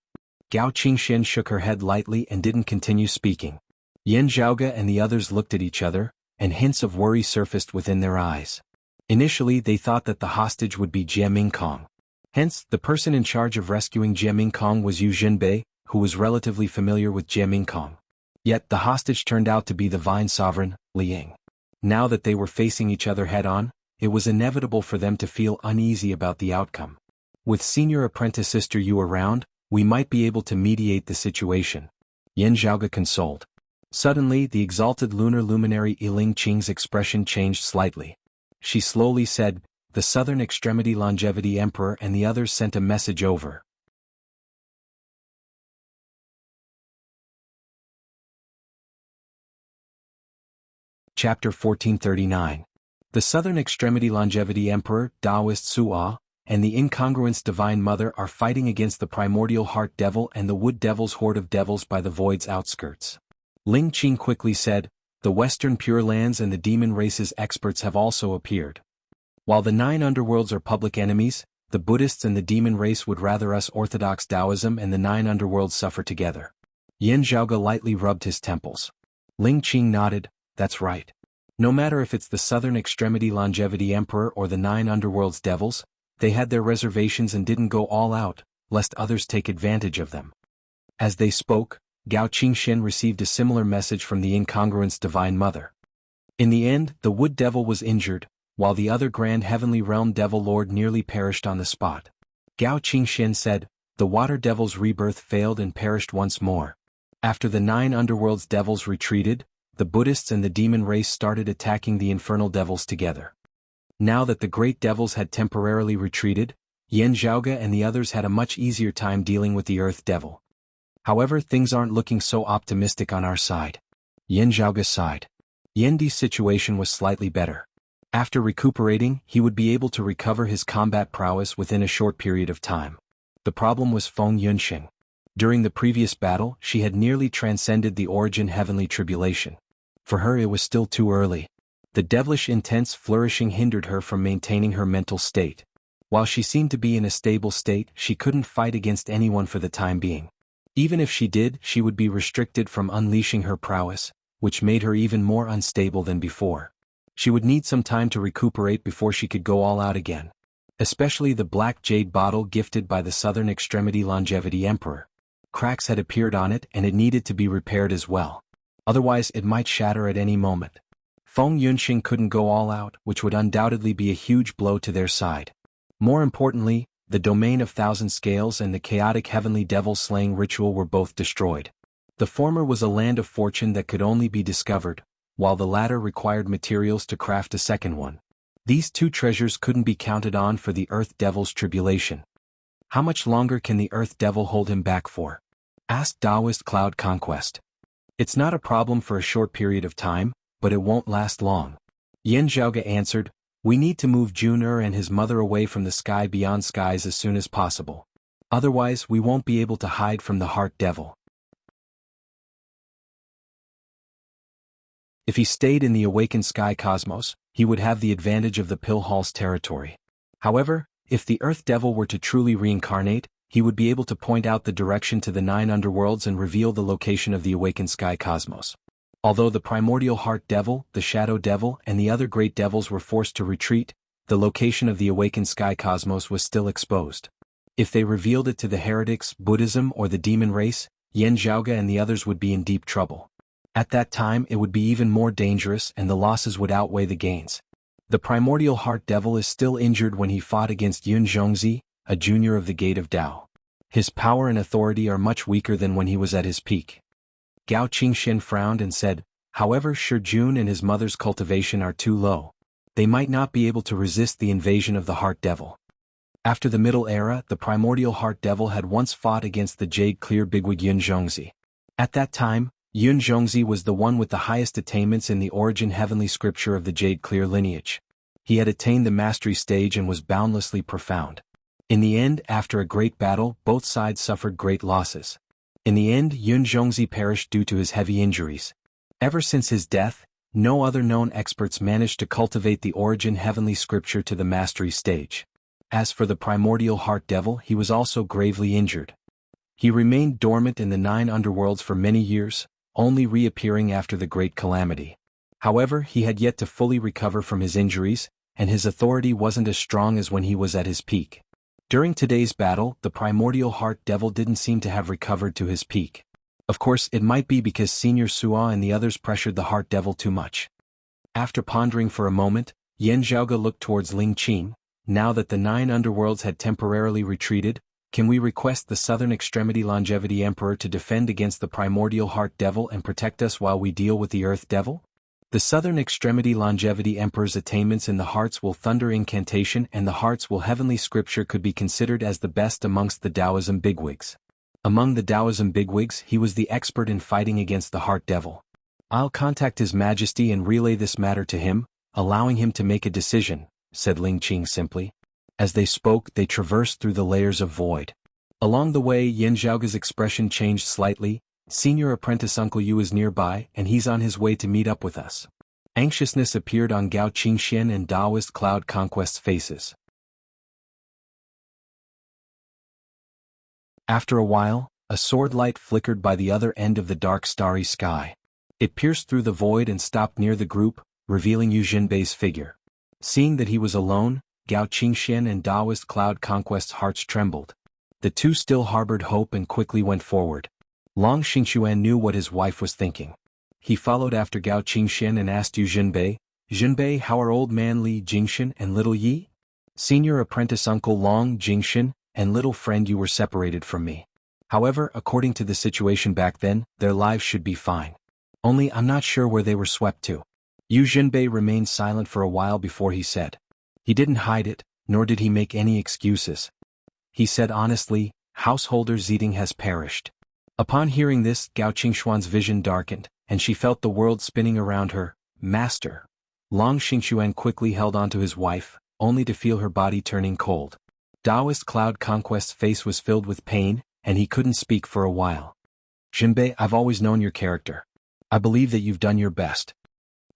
Gao Qingxian shook her head lightly and didn't continue speaking. Yan Zhaoge and the others looked at each other, and hints of worry surfaced within their eyes. Initially they thought that the hostage would be Jie Mingkong. Hence, the person in charge of rescuing Jie Mingkong was Yu Jinbei, who was relatively familiar with Jie Mingkong. Yet the hostage turned out to be the Vine Sovereign, Li Ying. Now that they were facing each other head-on, it was inevitable for them to feel uneasy about the outcome. With Senior Apprentice Sister Yu around, we might be able to mediate the situation, Yan Zhaoge consoled. Suddenly, the exalted lunar luminary Yiling Qing's expression changed slightly. She slowly said, "The Southern Extremity Longevity Emperor and the others sent a message over." Chapter 1439. The Southern Extremity Longevity Emperor, Daoist Su'a, and the Incongruence Divine Mother are fighting against the Primordial Heart Devil and the Wood Devil's horde of devils by the Void's outskirts. Ling Qing quickly said, "The Western Pure Lands and the Demon Race's experts have also appeared. While the 9 underworlds are public enemies, the Buddhists and the Demon Race would rather us Orthodox Taoism and the 9 underworlds suffer together." Yan Zhaoge lightly rubbed his temples. Ling Qing nodded. "That's right. No matter if it's the Southern Extremity Longevity Emperor or the 9 underworlds devils, they had their reservations and didn't go all out, lest others take advantage of them. As they spoke, Gao Qingxian received a similar message from the incongruence Divine Mother. In the end, the Wood Devil was injured, while the other Grand Heavenly Realm Devil Lord nearly perished on the spot. Gao Qingxian said, "The Water Devil's rebirth failed and perished once more." After the 9 underworld's devils retreated, the Buddhists and the demon race started attacking the infernal devils together. Now that the great devils had temporarily retreated, Yan Zhaoge and the others had a much easier time dealing with the Earth Devil. However, things aren't looking so optimistic on our side. Yan Zhaoge sighed. Yandi's situation was slightly better. After recuperating, he would be able to recover his combat prowess within a short period of time. The problem was Feng Yunxing. During the previous battle, she had nearly transcended the origin heavenly tribulation. For her it was still too early. The devilish intense flourishing hindered her from maintaining her mental state. While she seemed to be in a stable state, she couldn't fight against anyone for the time being. Even if she did, she would be restricted from unleashing her prowess, which made her even more unstable than before. She would need some time to recuperate before she could go all out again. Especially the black jade bottle gifted by the Southern Extremity Longevity Emperor. Cracks had appeared on it and it needed to be repaired as well. Otherwise it might shatter at any moment. Feng Yunxing couldn't go all out, which would undoubtedly be a huge blow to their side. More importantly, the Domain of Thousand Scales and the chaotic heavenly devil-slaying ritual were both destroyed. The former was a land of fortune that could only be discovered, while the latter required materials to craft a second one. These two treasures couldn't be counted on for the Earth Devil's tribulation. How much longer can the Earth Devil hold him back for? Asked Taoist Cloud Conquest. It's not a problem for a short period of time, but it won't last long. Yan Zhaoge answered, "We need to move Jun and his mother away from the sky beyond skies as soon as possible. Otherwise we won't be able to hide from the Heart Devil. If he stayed in the awakened sky cosmos, he would have the advantage of the Pill Hall's territory. However, if the Earth Devil were to truly reincarnate, he would be able to point out the direction to the 9 underworlds and reveal the location of the awakened sky cosmos. Although the primordial Heart Devil, the Shadow Devil, and the other great devils were forced to retreat, the location of the awakened sky cosmos was still exposed. If they revealed it to the heretics, Buddhism, or the demon race, Yan Zhaoge and the others would be in deep trouble. At that time it would be even more dangerous and the losses would outweigh the gains. The primordial Heart Devil is still injured when he fought against Yun Zhongzi, a junior of the Gate of Tao. His power and authority are much weaker than when he was at his peak. Gao Qingxian frowned and said, "However, Shi Jun and his mother's cultivation are too low. They might not be able to resist the invasion of the Heart Devil." After the Middle Era, the primordial Heart Devil had once fought against the Jade Clear Bigwig Yun Zhongzi. At that time, Yun Zhongzi was the one with the highest attainments in the origin heavenly scripture of the Jade Clear lineage. He had attained the mastery stage and was boundlessly profound. In the end, after a great battle, both sides suffered great losses. In the end, Yun Zhongzi perished due to his heavy injuries. Ever since his death, no other known experts managed to cultivate the origin heavenly scripture to the mastery stage. As for the primordial Heart Devil, he was also gravely injured. He remained dormant in the 9 underworlds for many years, only reappearing after the Great Calamity. However, he had yet to fully recover from his injuries, and his authority wasn't as strong as when he was at his peak. During today's battle, the primordial Heart Devil didn't seem to have recovered to his peak. Of course, it might be because Senior Sua and the others pressured the Heart Devil too much. After pondering for a moment, Yan Zhaoge looked towards Ling Qing. "Now that the 9 underworlds had temporarily retreated, can we request the Southern Extremity Longevity Emperor to defend against the primordial Heart Devil and protect us while we deal with the Earth Devil?" The Southern Extremity Longevity Emperor's attainments in the Hearts Will Thunder incantation and the Hearts Will Heavenly scripture could be considered as the best amongst the Taoism bigwigs. Among the Taoism bigwigs, he was the expert in fighting against the Heart Devil. "I'll contact His Majesty and relay this matter to him, allowing him to make a decision," said Ling Qing simply. As they spoke, they traversed through the layers of void. Along the way, Yan Zhaoge's expression changed slightly. "Senior Apprentice Uncle Yu is nearby, and he's on his way to meet up with us." Anxiousness appeared on Gao Qingxian and Taoist Cloud Conquest's faces. After a while, a sword light flickered by the other end of the dark starry sky. It pierced through the void and stopped near the group, revealing Yu Jinbei's figure. Seeing that he was alone, Gao Qingxian and Taoist Cloud Conquest's hearts trembled. The two still harbored hope and quickly went forward. Long Xingxuan knew what his wife was thinking. He followed after Gao Qingxian and asked Yu Jinbei, "Jinbei, how are old man Li Jingxian and little Yi? Senior apprentice uncle Long Jingxian and little friend you were separated from me. However, according to the situation back then, their lives should be fine. Only I'm not sure where they were swept to." Yu Jinbei remained silent for a while before he said. He didn't hide it, nor did he make any excuses. He said honestly, "Householder Ziding has perished." Upon hearing this, Gao Qingxuan's vision darkened, and she felt the world spinning around her. "Master." Long Xingxuan quickly held onto his wife, only to feel her body turning cold. Taoist Cloud Conquest's face was filled with pain, and he couldn't speak for a while. "Jinbei, I've always known your character. I believe that you've done your best."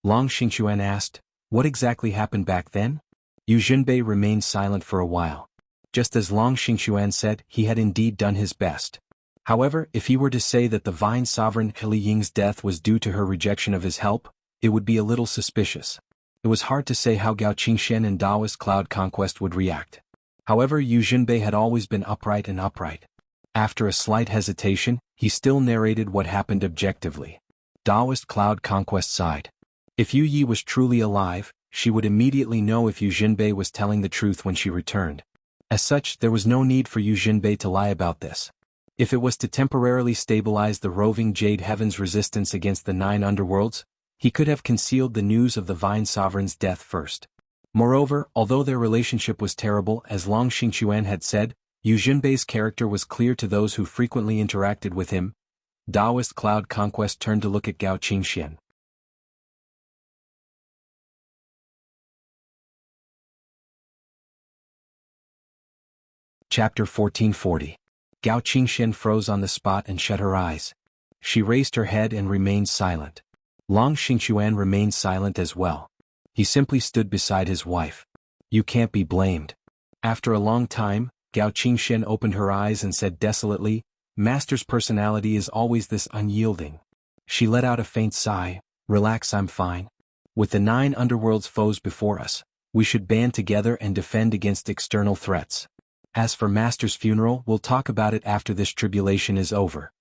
Long Xingxuan asked, "What exactly happened back then?" Yu Jinbei remained silent for a while. Just as Long Xingxuan said, he had indeed done his best. However, if he were to say that the Vine Sovereign Li Ying's death was due to her rejection of his help, it would be a little suspicious. It was hard to say how Gao Qingxian and Taoist Cloud Conquest would react. However, Yu Jinbei had always been upright. After a slight hesitation, he still narrated what happened objectively. Taoist Cloud Conquest sighed. If Yu Yi was truly alive, she would immediately know if Yu Jinbei was telling the truth when she returned. As such, there was no need for Yu Jinbei to lie about this. If it was to temporarily stabilize the roving Jade Heaven's resistance against the 9 underworlds, he could have concealed the news of the Vine Sovereign's death first. Moreover, although their relationship was terrible as Long Xingxuan had said, Yu Jinbei's character was clear to those who frequently interacted with him. Taoist Cloud Conquest turned to look at Gao Qingxian. Chapter 1440. Gao Qingxian froze on the spot and shut her eyes. She raised her head and remained silent. Long Xingxuan remained silent as well. He simply stood beside his wife. "You can't be blamed." After a long time, Gao Qingxian opened her eyes and said desolately, "Master's personality is always this unyielding." She let out a faint sigh. "Relax, I'm fine. With the 9 underworld's foes before us, we should band together and defend against external threats. As for Master's funeral, we'll talk about it after this tribulation is over.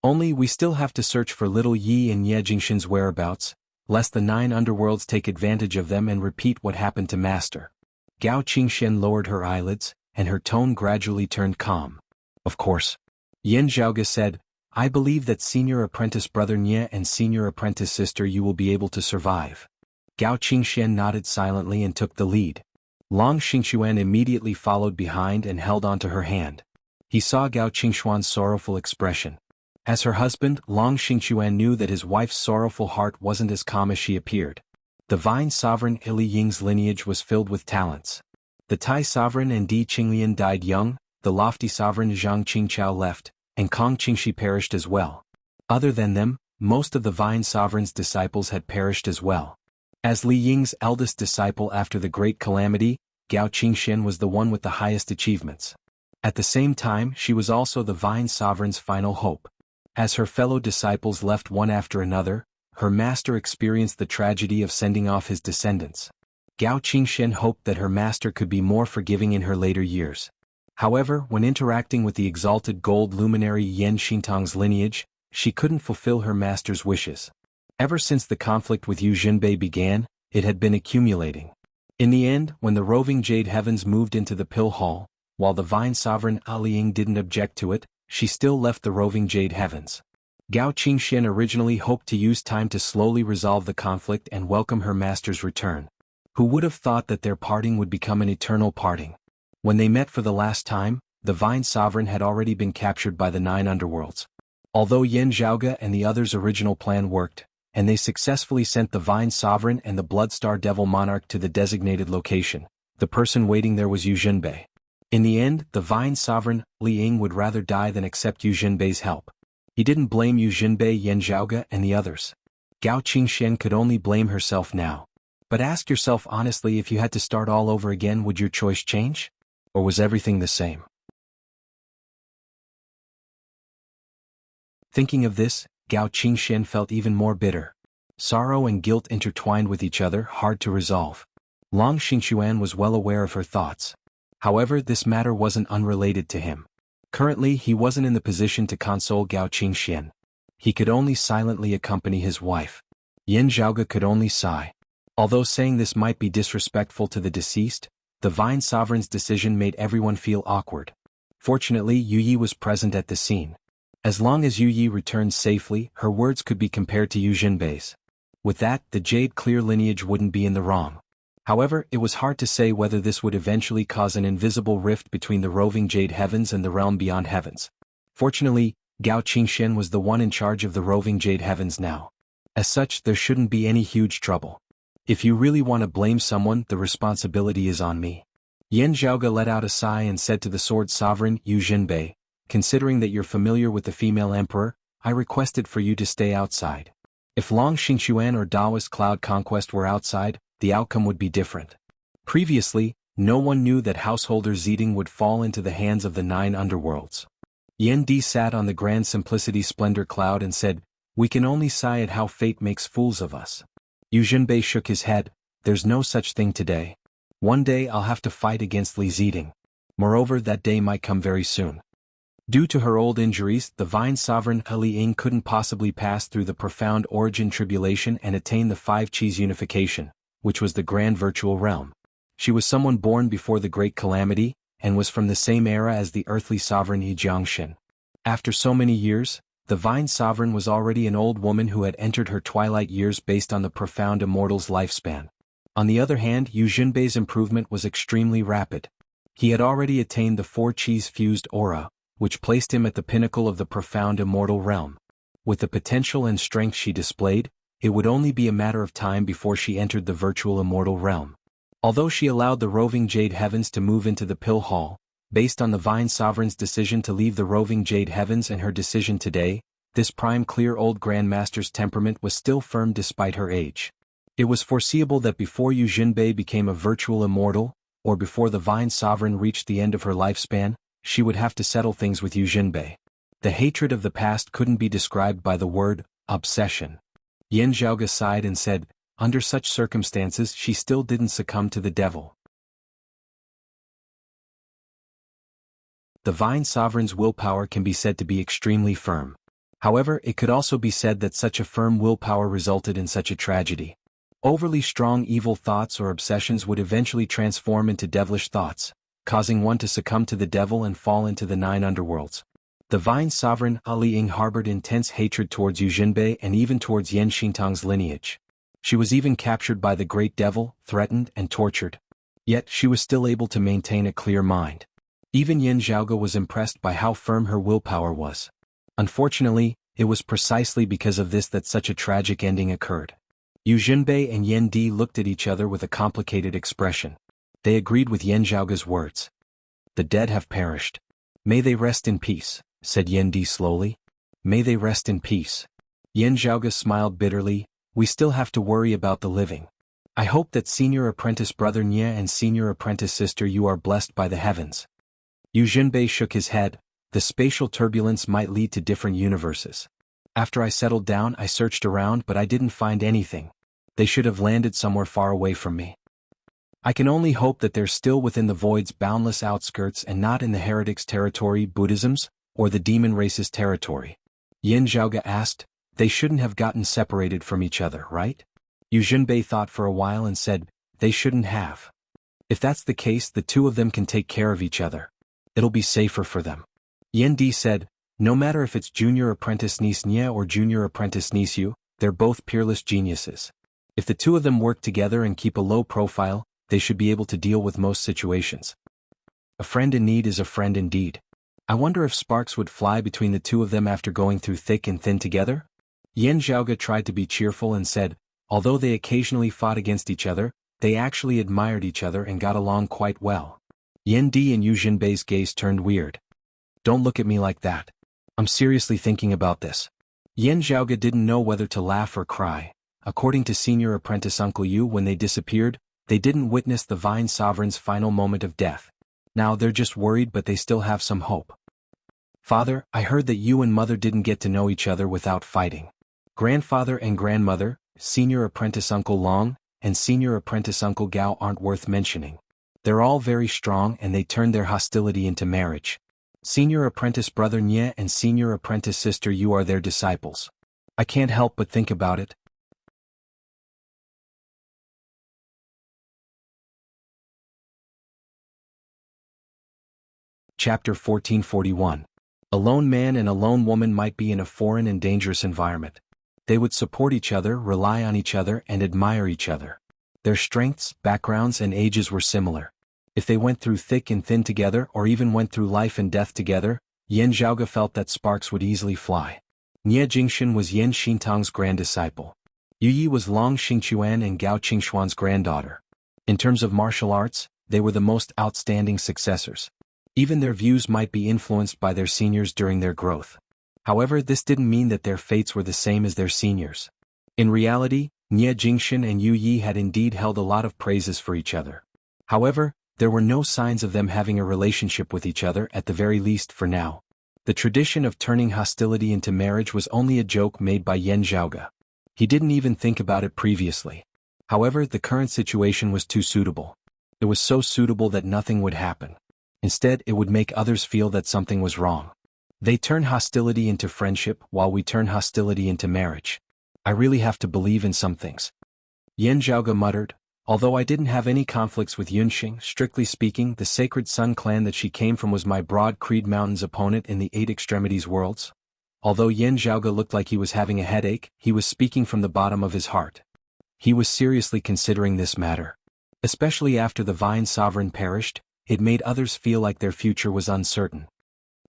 Only we still have to search for little Yi and Ye Jingxian's whereabouts, lest the 9 underworlds take advantage of them and repeat what happened to Master." Gao Qingxian lowered her eyelids, and her tone gradually turned calm. "Of course." Yan Zhaoge said, "I believe that senior apprentice brother Nye and senior apprentice sister you will be able to survive." Gao Qingxian nodded silently and took the lead. Long Xingxuan immediately followed behind and held onto her hand. He saw Gao Qingxuan's sorrowful expression. As her husband, Long Xingxuan knew that his wife's sorrowful heart wasn't as calm as she appeared. The Vine Sovereign Li Ying's lineage was filled with talents. The Tai Sovereign and Di Qinglian died young, the lofty Sovereign Zhang Qingqiao left, and Kong Qingxi perished as well. Other than them, most of the Vine Sovereign's disciples had perished as well. As Li Ying's eldest disciple after the Great Calamity, Gao Qingxian was the one with the highest achievements. At the same time, she was also the Vine Sovereign's final hope. As her fellow disciples left one after another, her master experienced the tragedy of sending off his descendants. Gao Qingxian hoped that her master could be more forgiving in her later years. However, when interacting with the exalted gold luminary Yan Xintong's lineage, she couldn't fulfill her master's wishes. Ever since the conflict with Yu Jinbei began, it had been accumulating. In the end, when the roving Jade Heavens moved into the Pill Hall, while the Vine Sovereign Ali Ying didn't object to it, she still left the roving Jade Heavens. Gao Qingxian originally hoped to use time to slowly resolve the conflict and welcome her master's return. Who would have thought that their parting would become an eternal parting? When they met for the last time, the Vine Sovereign had already been captured by the 9 underworlds. Although Yan Zhaoge and the others' original plan worked, and they successfully sent the Vine Sovereign and the Bloodstar Devil Monarch to the designated location, the person waiting there was Yu Jinbei. In the end, the Vine Sovereign, Li Ying, would rather die than accept Yu Jinbei's help. He didn't blame Yu Jinbei, Yan Zhaoge, and the others. Gao Qingxian could only blame herself now. But ask yourself honestly, if you had to start all over again, would your choice change? Or was everything the same? Thinking of this, Gao Qingxian felt even more bitter. Sorrow and guilt intertwined with each other, hard to resolve. Long Xingxuan was well aware of her thoughts. However, this matter wasn't unrelated to him. Currently he wasn't in the position to console Gao Qingxian. He could only silently accompany his wife. Yin Zhaoge could only sigh. Although saying this might be disrespectful to the deceased, the Vine Sovereign's decision made everyone feel awkward. Fortunately, Yu Yi was present at the scene. As long as Yu Yi returned safely, her words could be compared to Yu Jinbei's. With that, the Jade Clear lineage wouldn't be in the wrong. However, it was hard to say whether this would eventually cause an invisible rift between the roving Jade Heavens and the realm beyond heavens. Fortunately, Gao Qingxian was the one in charge of the roving Jade Heavens now. As such, there shouldn't be any huge trouble. If you really want to blame someone, the responsibility is on me. Yin Zhaoge let out a sigh and said to the Sword Sovereign, Yu Jinbei, considering that you're familiar with the female emperor, I requested for you to stay outside. If Long Xingxuan or Daoist Cloud Conquest were outside, the outcome would be different. Previously, no one knew that Householder Zeding would fall into the hands of the 9 underworlds. Yen Di sat on the Grand Simplicity Splendor Cloud and said, we can only sigh at how fate makes fools of us. Yu Jinbei shook his head, there's no such thing today. One day I'll have to fight against Li Zeding. Moreover, that day might come very soon. Due to her old injuries, the Vine Sovereign Li Ying couldn't possibly pass through the profound origin tribulation and attain the 5 Qis unification, which was the grand virtual realm. She was someone born before the Great Calamity, and was from the same era as the earthly sovereign Yi Jiangshin. After so many years, the Vine Sovereign was already an old woman who had entered her twilight years based on the profound immortal's lifespan. On the other hand, Yu Jinbei's improvement was extremely rapid. He had already attained the 4 Qis fused aura, which placed him at the pinnacle of the profound immortal realm. With the potential and strength she displayed, it would only be a matter of time before she entered the virtual immortal realm. Although she allowed the roving Jade Heavens to move into the Pill Hall, based on the Vine Sovereign's decision to leave the roving Jade Heavens and her decision today, this prime clear old Grandmaster's temperament was still firm despite her age. It was foreseeable that before Yu Jinbei became a virtual immortal, or before the Vine Sovereign reached the end of her lifespan, she would have to settle things with Yu Jinbei. The hatred of the past couldn't be described by the word obsession. Yin Zhaoge sighed and said, under such circumstances she still didn't succumb to the devil. The Vine Sovereign's willpower can be said to be extremely firm. However, it could also be said that such a firm willpower resulted in such a tragedy. Overly strong evil thoughts or obsessions would eventually transform into devilish thoughts, causing one to succumb to the devil and fall into the 9 underworlds. The Vine Sovereign Li Ying harbored intense hatred towards Yu Jinbei and even towards Yan Xintang's lineage. She was even captured by the Great Devil, threatened and tortured. Yet she was still able to maintain a clear mind. Even Yin Zhaoge was impressed by how firm her willpower was. Unfortunately, it was precisely because of this that such a tragic ending occurred. Yu Jinbei and Yen Di looked at each other with a complicated expression. They agreed with Yin Zhaoge's words. The dead have perished. May they rest in peace, said Yen Di slowly. May they rest in peace. Yin Zhaoge smiled bitterly, we still have to worry about the living. I hope that senior apprentice brother Nye and senior apprentice sister Yu are blessed by the heavens. Yu Jinbei shook his head, the spatial turbulence might lead to different universes. After I settled down I searched around but I didn't find anything. They should have landed somewhere far away from me. I can only hope that they're still within the void's boundless outskirts and not in the heretics' territory, Buddhism's, or the demon race's territory. Yin Zhaoge asked, they shouldn't have gotten separated from each other, right? Yu Jinbei thought for a while and said, they shouldn't have. If that's the case, the 2 of them can take care of each other. It'll be safer for them. Yen Di said, no matter if it's junior apprentice niece Nye or junior apprentice niece Yu, they're both peerless geniuses. If the 2 of them work together and keep a low profile, they should be able to deal with most situations. A friend in need is a friend indeed. I wonder if sparks would fly between the 2 of them after going through thick and thin together? Yin Zhaoge tried to be cheerful and said, although they occasionally fought against each other, they actually admired each other and got along quite well. Yen Di and Yu Jinbei's gaze turned weird. Don't look at me like that. I'm seriously thinking about this. Yin Zhaoge didn't know whether to laugh or cry. According to senior apprentice Uncle Yu, when they disappeared, they didn't witness the Vine Sovereign's final moment of death. Now they're just worried but they still have some hope. Father, I heard that you and Mother didn't get to know each other without fighting. Grandfather and grandmother, senior apprentice Uncle Long, and senior apprentice Uncle Gao aren't worth mentioning. They're all very strong and they turned their hostility into marriage. Senior apprentice brother Nye and senior apprentice sister Yu are their disciples. I can't help but think about it. Chapter 1441. A lone man and a lone woman might be in a foreign and dangerous environment. They would support each other, rely on each other, and admire each other. Their strengths, backgrounds, and ages were similar. If they went through thick and thin together or even went through life and death together, Yan Zhaoge felt that sparks would easily fly. Nie Jingshan was Yan Xintang's grand disciple. Yu Yi was Long Xingquan and Gao Qingshuan's granddaughter. In terms of martial arts, they were the most outstanding successors. Even their views might be influenced by their seniors during their growth. However, this didn't mean that their fates were the same as their seniors. In reality, Nie Jingshan and Yu Yi had indeed held a lot of praises for each other. However, there were no signs of them having a relationship with each other, at the very least for now. The tradition of turning hostility into marriage was only a joke made by Yan Zhaoge. He didn't even think about it previously. However, the current situation was too suitable. It was so suitable that nothing would happen. Instead, it would make others feel that something was wrong. They turn hostility into friendship, while we turn hostility into marriage. I really have to believe in some things. Yan Zhaoge muttered, although I didn't have any conflicts with Yunxing, strictly speaking, the Sacred Sun clan that she came from was my Broad Creed Mountain's opponent in the Eight Extremities worlds. Although Yan Zhaoge looked like he was having a headache, he was speaking from the bottom of his heart. He was seriously considering this matter. Especially after the Vine Sovereign perished, it made others feel like their future was uncertain.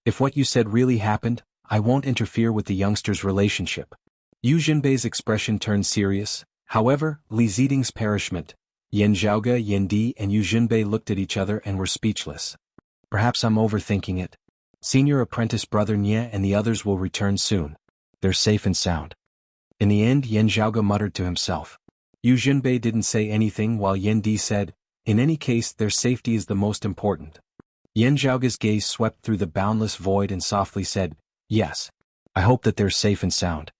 If what you said really happened, I won't interfere with the youngster's relationship. Yu Jinbei's expression turned serious. However, Li Ziding's perishment. Yan Zhaoge, Yan Di and Yu Jinbei looked at each other and were speechless. Perhaps I'm overthinking it. Senior apprentice brother Nye and the others will return soon. They're safe and sound. In the end, Yan Zhaoge muttered to himself. Yu Jinbei didn't say anything while Yan Di said, in any case, their safety is the most important. Yan Zhaoge's gaze swept through the boundless void and softly said, yes. I hope that they're safe and sound.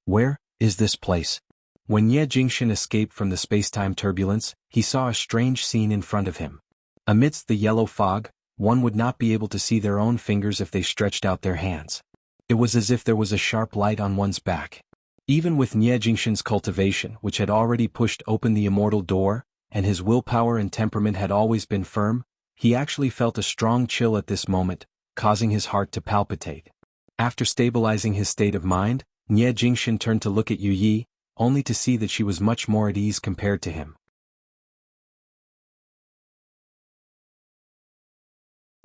Where is this place? When Nye Jingshan escaped from the space-time turbulence, he saw a strange scene in front of him. Amidst the yellow fog, one would not be able to see their own fingers if they stretched out their hands. It was as if there was a sharp light on one's back. Even with Nye Jingshan's cultivation, which had already pushed open the immortal door, and his willpower and temperament had always been firm, he actually felt a strong chill at this moment, causing his heart to palpitate. After stabilizing his state of mind, Nye Jingshan turned to look at Yu Yi, only to see that she was much more at ease compared to him.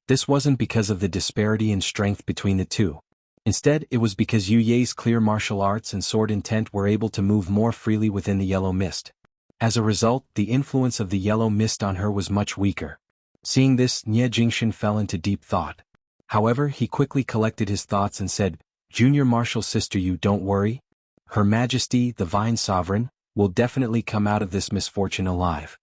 This wasn't because of the disparity in strength between the two. Instead, it was because Yu Yi's clear martial arts and sword intent were able to move more freely within the yellow mist. As a result, the influence of the yellow mist on her was much weaker. Seeing this, Nye Jingshan fell into deep thought. However, he quickly collected his thoughts and said, Junior Martial Sister Yu, don't worry. Her Majesty, the Vine Sovereign, will definitely come out of this misfortune alive.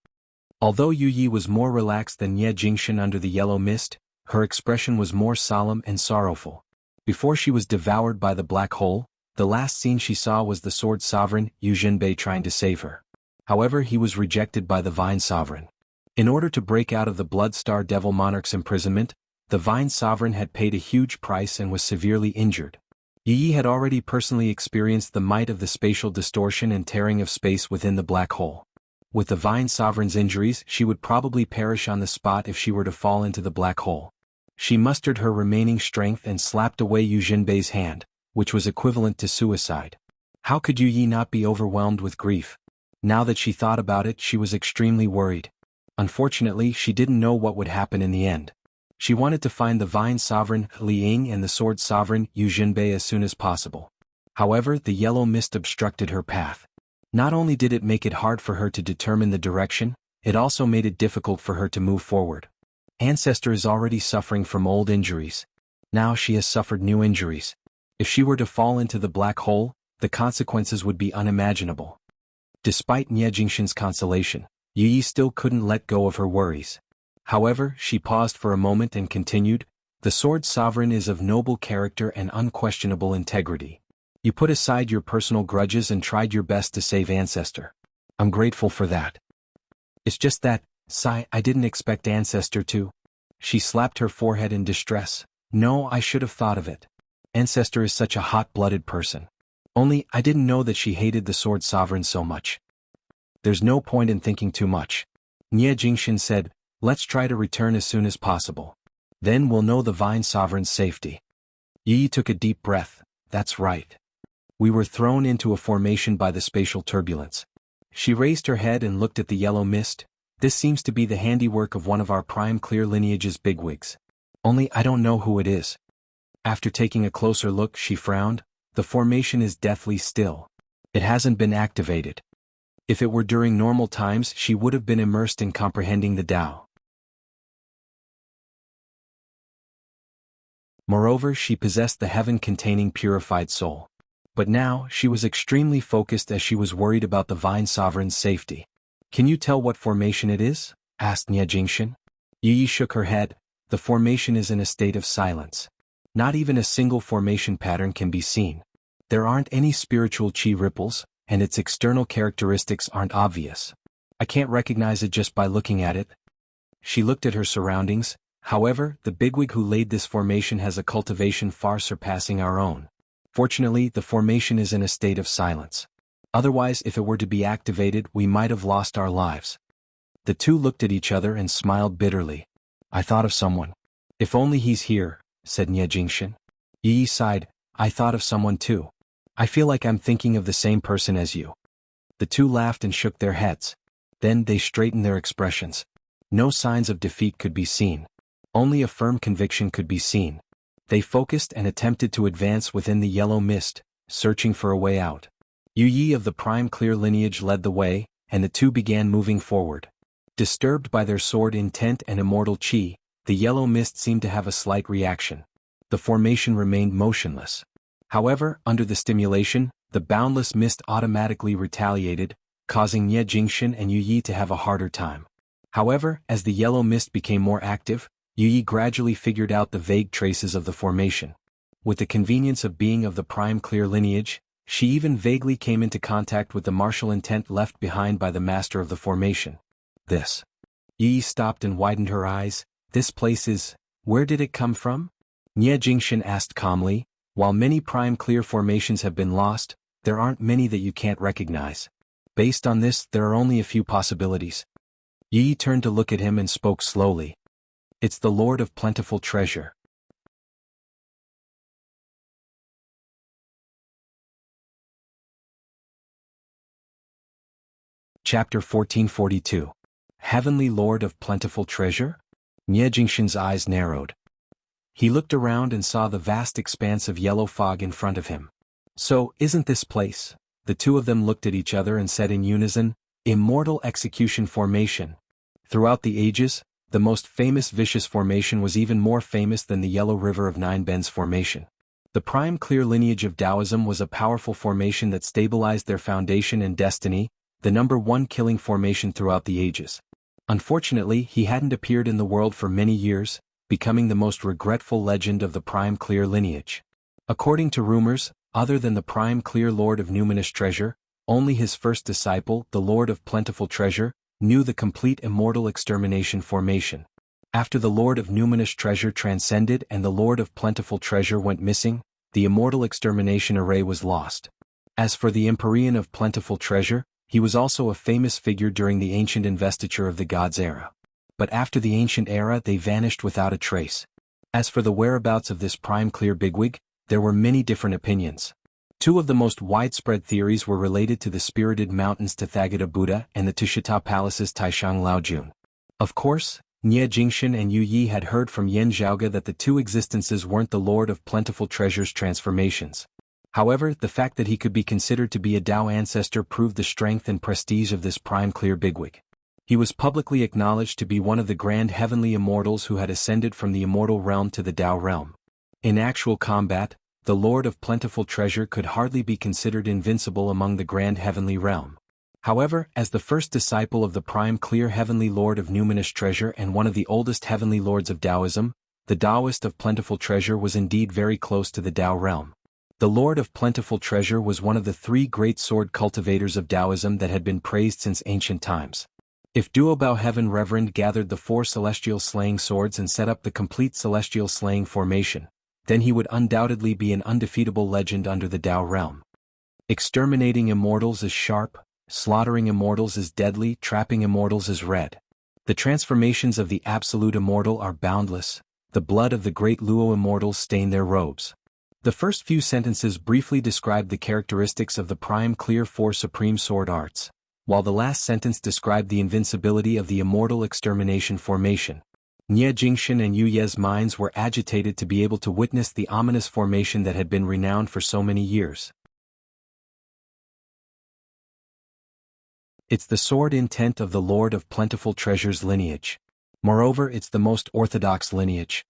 Although Yu Yi was more relaxed than Nye Jingshan under the yellow mist, her expression was more solemn and sorrowful. Before she was devoured by the black hole, the last scene she saw was the Sword Sovereign, Yu Jinbei, trying to save her. However, he was rejected by the Vine Sovereign. In order to break out of the Blood Star Devil Monarch's imprisonment, the Vine Sovereign had paid a huge price and was severely injured. Yu Yi had already personally experienced the might of the spatial distortion and tearing of space within the black hole. With the Vine Sovereign's injuries, she would probably perish on the spot if she were to fall into the black hole. She mustered her remaining strength and slapped away Yu Jinbei's hand, which was equivalent to suicide. How could Yu Yi not be overwhelmed with grief? Now that she thought about it, she was extremely worried. Unfortunately, she didn't know what would happen in the end. She wanted to find the Vine Sovereign, Li Ying, and the Sword Sovereign, Yu Jinbei, as soon as possible. However, the yellow mist obstructed her path. Not only did it make it hard for her to determine the direction, it also made it difficult for her to move forward. Ancestor is already suffering from old injuries. Now she has suffered new injuries. If she were to fall into the black hole, the consequences would be unimaginable. Despite Nye Jingshan's consolation, Yu Yi still couldn't let go of her worries. However, she paused for a moment and continued, the Sword Sovereign is of noble character and unquestionable integrity. You put aside your personal grudges and tried your best to save Ancestor. I'm grateful for that. It's just that, I didn't expect Ancestor to. She slapped her forehead in distress. No, I should have thought of it. Ancestor is such a hot-blooded person. Only, I didn't know that she hated the Sword Sovereign so much. There's no point in thinking too much. Nie Jingxin said, let's try to return as soon as possible. Then we'll know the Vine Sovereign's safety. Yi took a deep breath. That's right. We were thrown into a formation by the spatial turbulence. She raised her head and looked at the yellow mist. This seems to be the handiwork of one of our prime clear lineage's bigwigs. Only I don't know who it is. After taking a closer look, she frowned. The formation is deathly still. It hasn't been activated. If it were during normal times, she would have been immersed in comprehending the Tao. Moreover, she possessed the heaven-containing purified soul. But now, she was extremely focused as she was worried about the Vine Sovereign's safety. Can you tell what formation it is? Asked Nie Jingxin. Yi shook her head. The formation is in a state of silence. Not even a single formation pattern can be seen. There aren't any spiritual qi ripples, and its external characteristics aren't obvious. I can't recognize it just by looking at it. She looked at her surroundings. However, the bigwig who laid this formation has a cultivation far surpassing our own. Fortunately, the formation is in a state of silence. Otherwise, if it were to be activated, we might have lost our lives. The two looked at each other and smiled bitterly. I thought of someone. If only he's here, said Nie Jingxin. Yi sighed. I thought of someone too. I feel like I'm thinking of the same person as you. The two laughed and shook their heads. Then they straightened their expressions. No signs of defeat could be seen. Only a firm conviction could be seen. They focused and attempted to advance within the yellow mist, searching for a way out. Yu Yi of the prime clear lineage led the way, and the two began moving forward. Disturbed by their sword intent and immortal qi, the yellow mist seemed to have a slight reaction. The formation remained motionless. However, under the stimulation, the boundless mist automatically retaliated, causing Nie Jingxin and Yu Yi to have a harder time. However, as the yellow mist became more active, Yu Yi gradually figured out the vague traces of the formation. With the convenience of being of the prime clear lineage, she even vaguely came into contact with the martial intent left behind by the master of the formation. This. Yu Yi stopped and widened her eyes. This place is... Where did it come from? Nie Jingxin asked calmly. While many prime clear formations have been lost, there aren't many that you can't recognize. Based on this, there are only a few possibilities. Yi turned to look at him and spoke slowly. It's the Lord of Plentiful Treasure. Chapter 1442. Heavenly Lord of Plentiful Treasure? Nie Jingxin's eyes narrowed. He looked around and saw the vast expanse of yellow fog in front of him. So, isn't this place? The two of them looked at each other and said in unison, Immortal Execution Formation. Throughout the ages, the most famous vicious formation was even more famous than the Yellow River of Nine Bends formation. The prime clear lineage of Taoism was a powerful formation that stabilized their foundation and destiny, the number one killing formation throughout the ages. Unfortunately, he hadn't appeared in the world for many years, becoming the most regretful legend of the prime clear lineage. According to rumors, other than the prime clear Lord of Numinous Treasure, only his first disciple, the Lord of Plentiful Treasure, knew the complete immortal extermination formation. After the Lord of Numinous Treasure transcended and the Lord of Plentiful Treasure went missing, the immortal extermination array was lost. As for the Empyrean of Plentiful Treasure, he was also a famous figure during the ancient investiture of the gods era. But after the ancient era they vanished without a trace. As for the whereabouts of this prime clear bigwig, there were many different opinions. Two of the most widespread theories were related to the spirited mountains Tathagata Buddha and the Tushita Palace's Taishang Laojun. Of course, Nie Jingxin and Yu Yi had heard from Yan Zhaoge that the two existences weren't the Lord of Plentiful Treasure's transformations. However, the fact that he could be considered to be a Tao ancestor proved the strength and prestige of this prime clear bigwig. He was publicly acknowledged to be one of the grand heavenly immortals who had ascended from the immortal realm to the Tao realm. In actual combat, the Lord of Plentiful Treasure could hardly be considered invincible among the grand heavenly realm. However, as the first disciple of the prime clear heavenly Lord of Numinous Treasure and one of the oldest heavenly lords of Taoism, the Taoist of Plentiful Treasure was indeed very close to the Tao realm. The Lord of Plentiful Treasure was one of the three great sword cultivators of Taoism that had been praised since ancient times. If Duobao Heaven Reverend gathered the 4 celestial slaying swords and set up the complete celestial slaying formation, then he would undoubtedly be an undefeatable legend under the Dao realm. Exterminating immortals is sharp, slaughtering immortals is deadly, trapping immortals is red. The transformations of the absolute immortal are boundless, the blood of the great Luo immortals stain their robes. The first few sentences briefly describe the characteristics of the prime clear 4 supreme sword arts, while the last sentence described the invincibility of the immortal extermination formation. Nie Jingshan and Yu Ye's minds were agitated to be able to witness the ominous formation that had been renowned for so many years. It's the sword intent of the Lord of Plentiful Treasure's lineage. Moreover, it's the most orthodox lineage.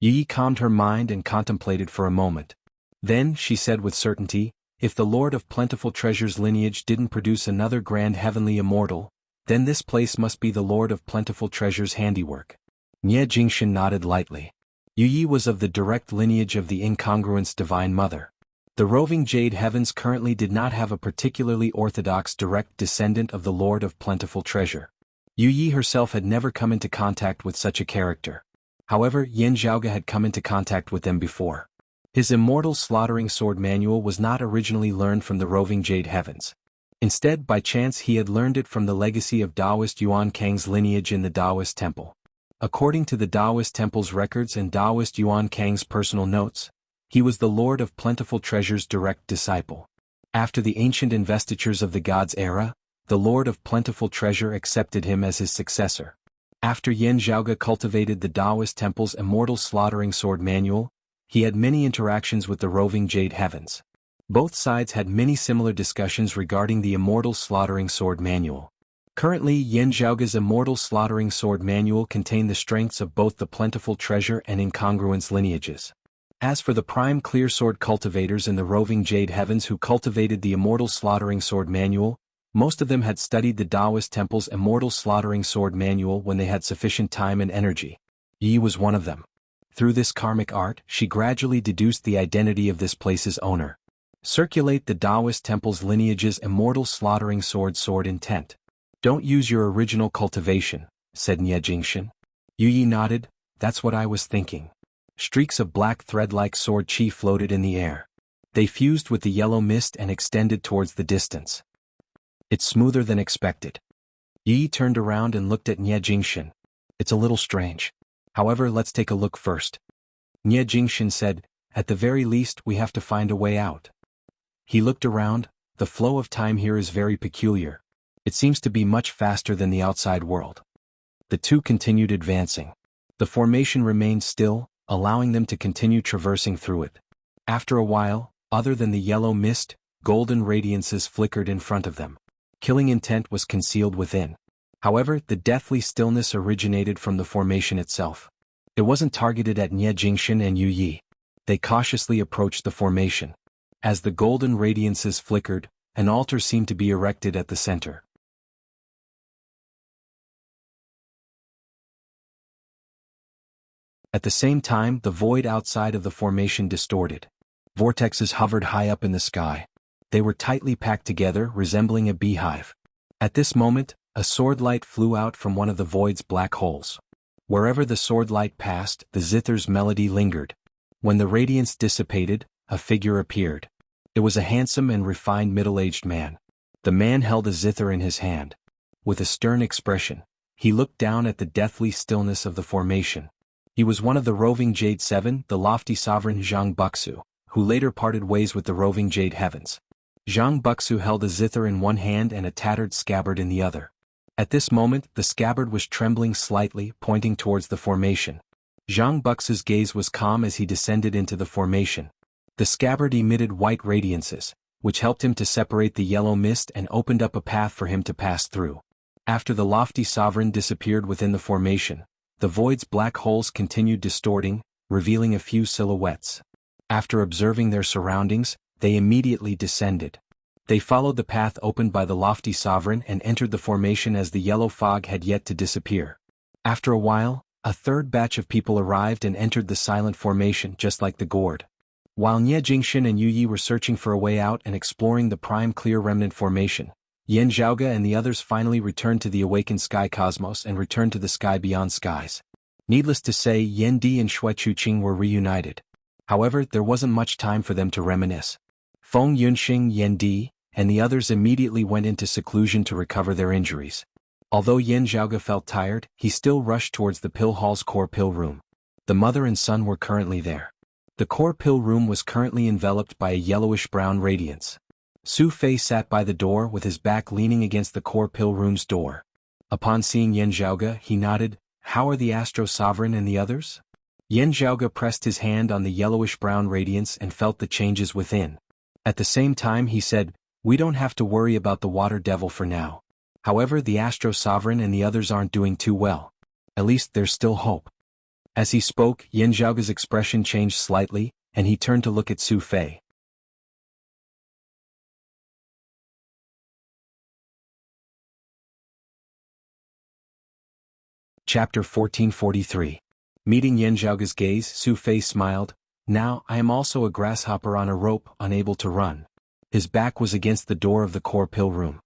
Yi calmed her mind and contemplated for a moment. Then, she said with certainty, if the Lord of Plentiful Treasure's lineage didn't produce another grand heavenly immortal, then this place must be the Lord of Plentiful Treasure's handiwork. Nie Jingshan nodded lightly. Yi was of the direct lineage of the incongruence Divine Mother. The roving Jade Heavens currently did not have a particularly orthodox direct descendant of the Lord of Plentiful Treasure. Yi herself had never come into contact with such a character. However, Yin Zhaoge had come into contact with them before. His immortal slaughtering sword manual was not originally learned from the roving Jade Heavens. Instead, by chance he had learned it from the legacy of Taoist Yuan Kang's lineage in the Taoist temple. According to the Taoist temple's records and Taoist Yuan Kang's personal notes, he was the Lord of Plentiful Treasure's direct disciple. After the ancient investitures of the gods' era, the Lord of Plentiful Treasure accepted him as his successor. After Yin Zhaoge cultivated the Taoist temple's immortal slaughtering sword manual, he had many interactions with the roving Jade Heavens. Both sides had many similar discussions regarding the immortal slaughtering sword manual. Currently, Yin Zhaoge's immortal slaughtering sword manual contained the strengths of both the Plentiful Treasure and incongruence lineages. As for the prime clear sword cultivators in the roving Jade Heavens who cultivated the immortal slaughtering sword manual, most of them had studied the Taoist temple's immortal slaughtering sword manual when they had sufficient time and energy. Yi was one of them. Through this karmic art, she gradually deduced the identity of this place's owner. Circulate the Taoist temple's lineage's immortal slaughtering sword intent. Don't use your original cultivation, said Nie Jingshan. Yi nodded, that's what I was thinking. Streaks of black thread-like sword chi floated in the air. They fused with the yellow mist and extended towards the distance. It's smoother than expected. Yi turned around and looked at Nie Jingshan. It's a little strange. However, let's take a look first. Nie Jingshan said, at the very least we have to find a way out. He looked around, the flow of time here is very peculiar. It seems to be much faster than the outside world. The two continued advancing. The formation remained still, allowing them to continue traversing through it. After a while, other than the yellow mist, golden radiances flickered in front of them. Killing intent was concealed within. However, the deathly stillness originated from the formation itself. It wasn't targeted at Nie Jingshan and Yu Yi. They cautiously approached the formation. As the golden radiances flickered, an altar seemed to be erected at the center. At the same time, the void outside of the formation distorted. Vortexes hovered high up in the sky. They were tightly packed together, resembling a beehive. At this moment, a sword light flew out from one of the void's black holes. Wherever the sword light passed, the zither's melody lingered. When the radiance dissipated, a figure appeared. It was a handsome and refined middle-aged man. The man held a zither in his hand. With a stern expression, he looked down at the deathly stillness of the formation. He was one of the roving Jade Seven, the lofty sovereign Zhang Buxu, who later parted ways with the roving Jade Heavens. Zhang Buxu held a zither in one hand and a tattered scabbard in the other. At this moment, the scabbard was trembling slightly, pointing towards the formation. Zhang Buxu's gaze was calm as he descended into the formation. The scabbard emitted white radiances, which helped him to separate the yellow mist and opened up a path for him to pass through. After the lofty sovereign disappeared within the formation, the void's black holes continued distorting, revealing a few silhouettes. After observing their surroundings, they immediately descended. They followed the path opened by the lofty sovereign and entered the formation as the yellow fog had yet to disappear. After a while, a third batch of people arrived and entered the silent formation just like the gourd. While Nie Jingshan and Yu Yi were searching for a way out and exploring the prime clear remnant formation, Yen Zhaoge and the others finally returned to the awakened sky cosmos and returned to the sky beyond skies. Needless to say, Yen Di and Xue Chuqing were reunited. However, there wasn't much time for them to reminisce. Feng Yunxing, Yen Di, and the others immediately went into seclusion to recover their injuries. Although Yen Zhaoge felt tired, he still rushed towards the pill hall's core pill room. The mother and son were currently there. The core pill room was currently enveloped by a yellowish-brown radiance. Su Fei sat by the door with his back leaning against the core pill room's door. Upon seeing Yen Zhaoge, he nodded, "How are the Astro Sovereign and the others?" Yen Zhaoge pressed his hand on the yellowish-brown radiance and felt the changes within. At the same time he said, "We don't have to worry about the Water Devil for now. However, the Astro Sovereign and the others aren't doing too well. At least there's still hope." As he spoke, Yen Zhaoge's expression changed slightly, and he turned to look at Su Fei. Chapter 1443. Meeting Yen Zhaoge's gaze, Su Fei smiled. "Now, I am also a grasshopper on a rope, unable to run." His back was against the door of the core pill room.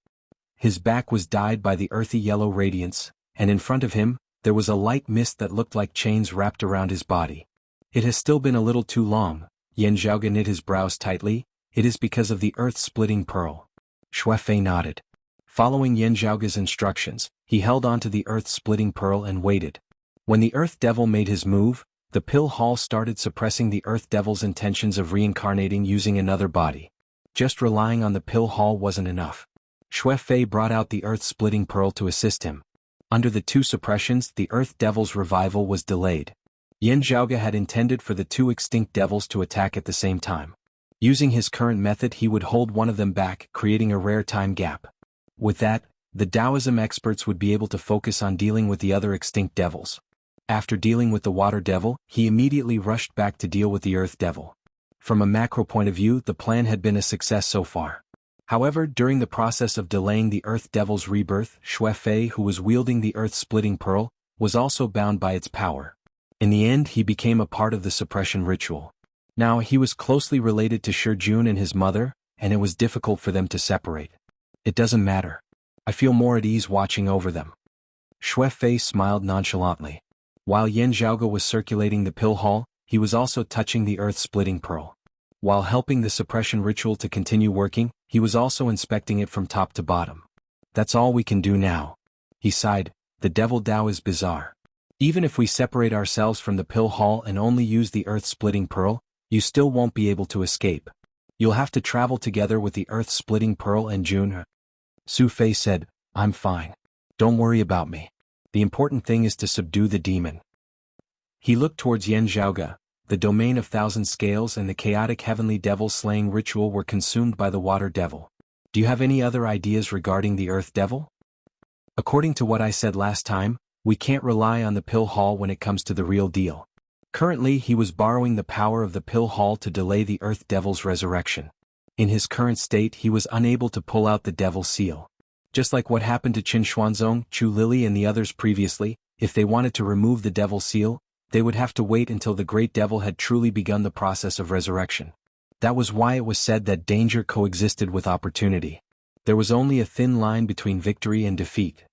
His back was dyed by the earthy yellow radiance, and in front of him, there was a light mist that looked like chains wrapped around his body. "It has still been a little too long." Yen Zhaoge knit his brows tightly. "It is because of the earth-splitting pearl." Xue Fei nodded. Following Yen Zhaoge's instructions, he held onto the earth-splitting pearl and waited. When the Earth Devil made his move, the pill hall started suppressing the Earth Devil's intentions of reincarnating using another body. Just relying on the pill hall wasn't enough. Xue Fei brought out the earth-splitting pearl to assist him. Under the two suppressions, the Earth Devil's revival was delayed. Yen Zhaoge had intended for the two extinct devils to attack at the same time. Using his current method, he would hold one of them back, creating a rare time gap. With that, the Taoism experts would be able to focus on dealing with the other extinct devils. After dealing with the Water Devil, he immediately rushed back to deal with the Earth Devil. From a macro point of view, the plan had been a success so far. However, during the process of delaying the Earth Devil's rebirth, Xue Fei, who was wielding the earth-splitting pearl, was also bound by its power. In the end, he became a part of the suppression ritual. Now, he was closely related to Shi Jun and his mother, and it was difficult for them to separate. "It doesn't matter. I feel more at ease watching over them." Xue Fei smiled nonchalantly. While Yen Zhaoge was circulating the pill hall, he was also touching the earth-splitting pearl. While helping the suppression ritual to continue working, he was also inspecting it from top to bottom. "That's all we can do now." He sighed. "The Devil Dao is bizarre. Even if we separate ourselves from the pill hall and only use the earth-splitting pearl, you still won't be able to escape. You'll have to travel together with the earth-splitting pearl and Jun." Su Fei said, "I'm fine. Don't worry about me. The important thing is to subdue the demon." He looked towards Yen Zhaoge. The domain of thousand scales and the chaotic heavenly devil slaying ritual were consumed by the Water Devil. "Do you have any other ideas regarding the Earth Devil?" "According to what I said last time, we can't rely on the pill hall when it comes to the real deal." Currently, he was borrowing the power of the pill hall to delay the Earth Devil's resurrection. In his current state, he was unable to pull out the Devil Seal. Just like what happened to Qin Xuanzong, Chu Lili and the others previously, if they wanted to remove the Devil Seal, they would have to wait until the Great Devil had truly begun the process of resurrection. That was why it was said that danger coexisted with opportunity. There was only a thin line between victory and defeat.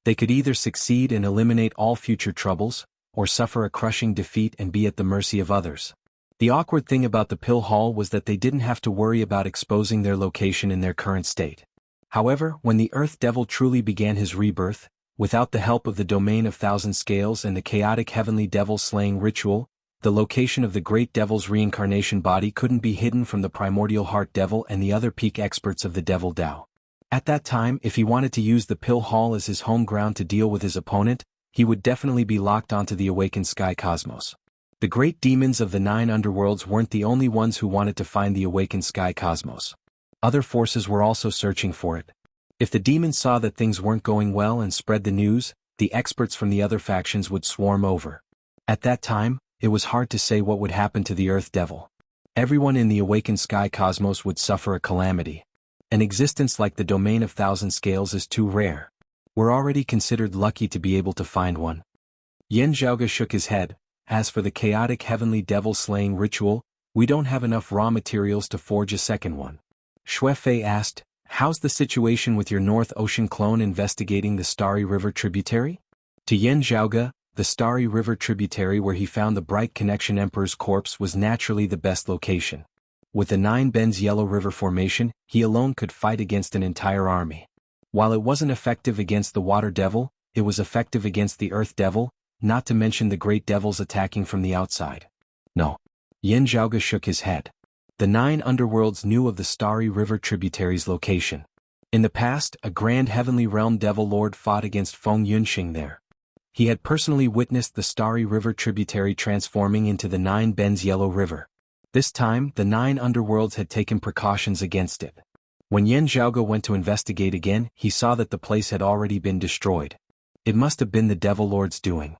They could either succeed and eliminate all future troubles, or suffer a crushing defeat and be at the mercy of others. The awkward thing about the pill hall was that they didn't have to worry about exposing their location in their current state. However, when the Earth Devil truly began his rebirth, without the help of the domain of thousand scales and the chaotic heavenly devil slaying ritual, the location of the Great Devil's reincarnation body couldn't be hidden from the primordial heart devil and the other peak experts of the Devil Dao. At that time, if he wanted to use the pill hall as his home ground to deal with his opponent, he would definitely be locked onto the awakened sky cosmos. The great demons of the 9 underworlds weren't the only ones who wanted to find the awakened sky cosmos. Other forces were also searching for it. If the demons saw that things weren't going well and spread the news, the experts from the other factions would swarm over. At that time, it was hard to say what would happen to the Earth Devil. Everyone in the awakened sky cosmos would suffer a calamity. An existence like the domain of thousand scales is too rare. We're already considered lucky to be able to find one. Yen Zhaoge shook his head. As for the chaotic heavenly devil slaying ritual, We don't have enough raw materials to forge a second one. Shui Fei asked, how's the situation with your North Ocean clone investigating the Starry River tributary? To Yan Zhaoge, the Starry River tributary where he found the Bright Connection Emperor's corpse was naturally the best location. With the 9 Bends Yellow River formation, he alone could fight against an entire army. While it wasn't effective against the Water Devil, it was effective against the Earth Devil, not to mention the Great Devils attacking from the outside. No. Yan Zhaoge shook his head. The 9 underworlds knew of the Starry River tributary's location. In the past, a grand heavenly realm devil lord fought against Feng Yunxing there. He had personally witnessed the Starry River tributary transforming into the 9 Bends Yellow River. This time, the 9 underworlds had taken precautions against it. When Yan Zhaoge went to investigate again, he saw that the place had already been destroyed. It must have been the Devil Lord's doing.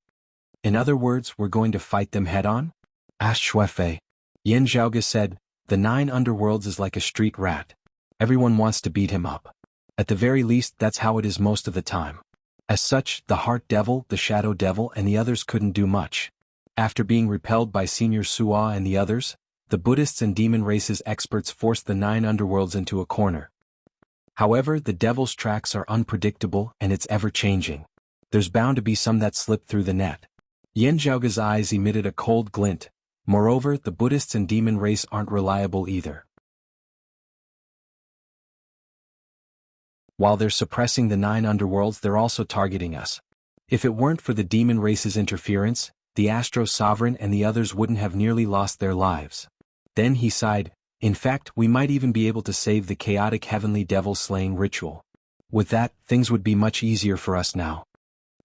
In other words, we're going to fight them head-on? Asked Shui Fei. Yan Zhaoge said, the 9 underworlds is like a street rat. Everyone wants to beat him up. At the very least, that's how it is most of the time. As such, the Heart Devil, the Shadow Devil and the others couldn't do much. After being repelled by Senior Suo and the others, the Buddhists and demon races experts forced the 9 underworlds into a corner. However, the devil's tracks are unpredictable and it's ever-changing. There's bound to be some that slip through the net. Yan Zhaoge's eyes emitted a cold glint. Moreover, the Buddhists and demon race aren't reliable either. While they're suppressing the 9 underworlds, they're also targeting us. If it weren't for the demon race's interference, the Astro Sovereign and the others wouldn't have nearly lost their lives. Then he sighed, in fact, we might even be able to save the chaotic heavenly devil slaying ritual. With that, things would be much easier for us now.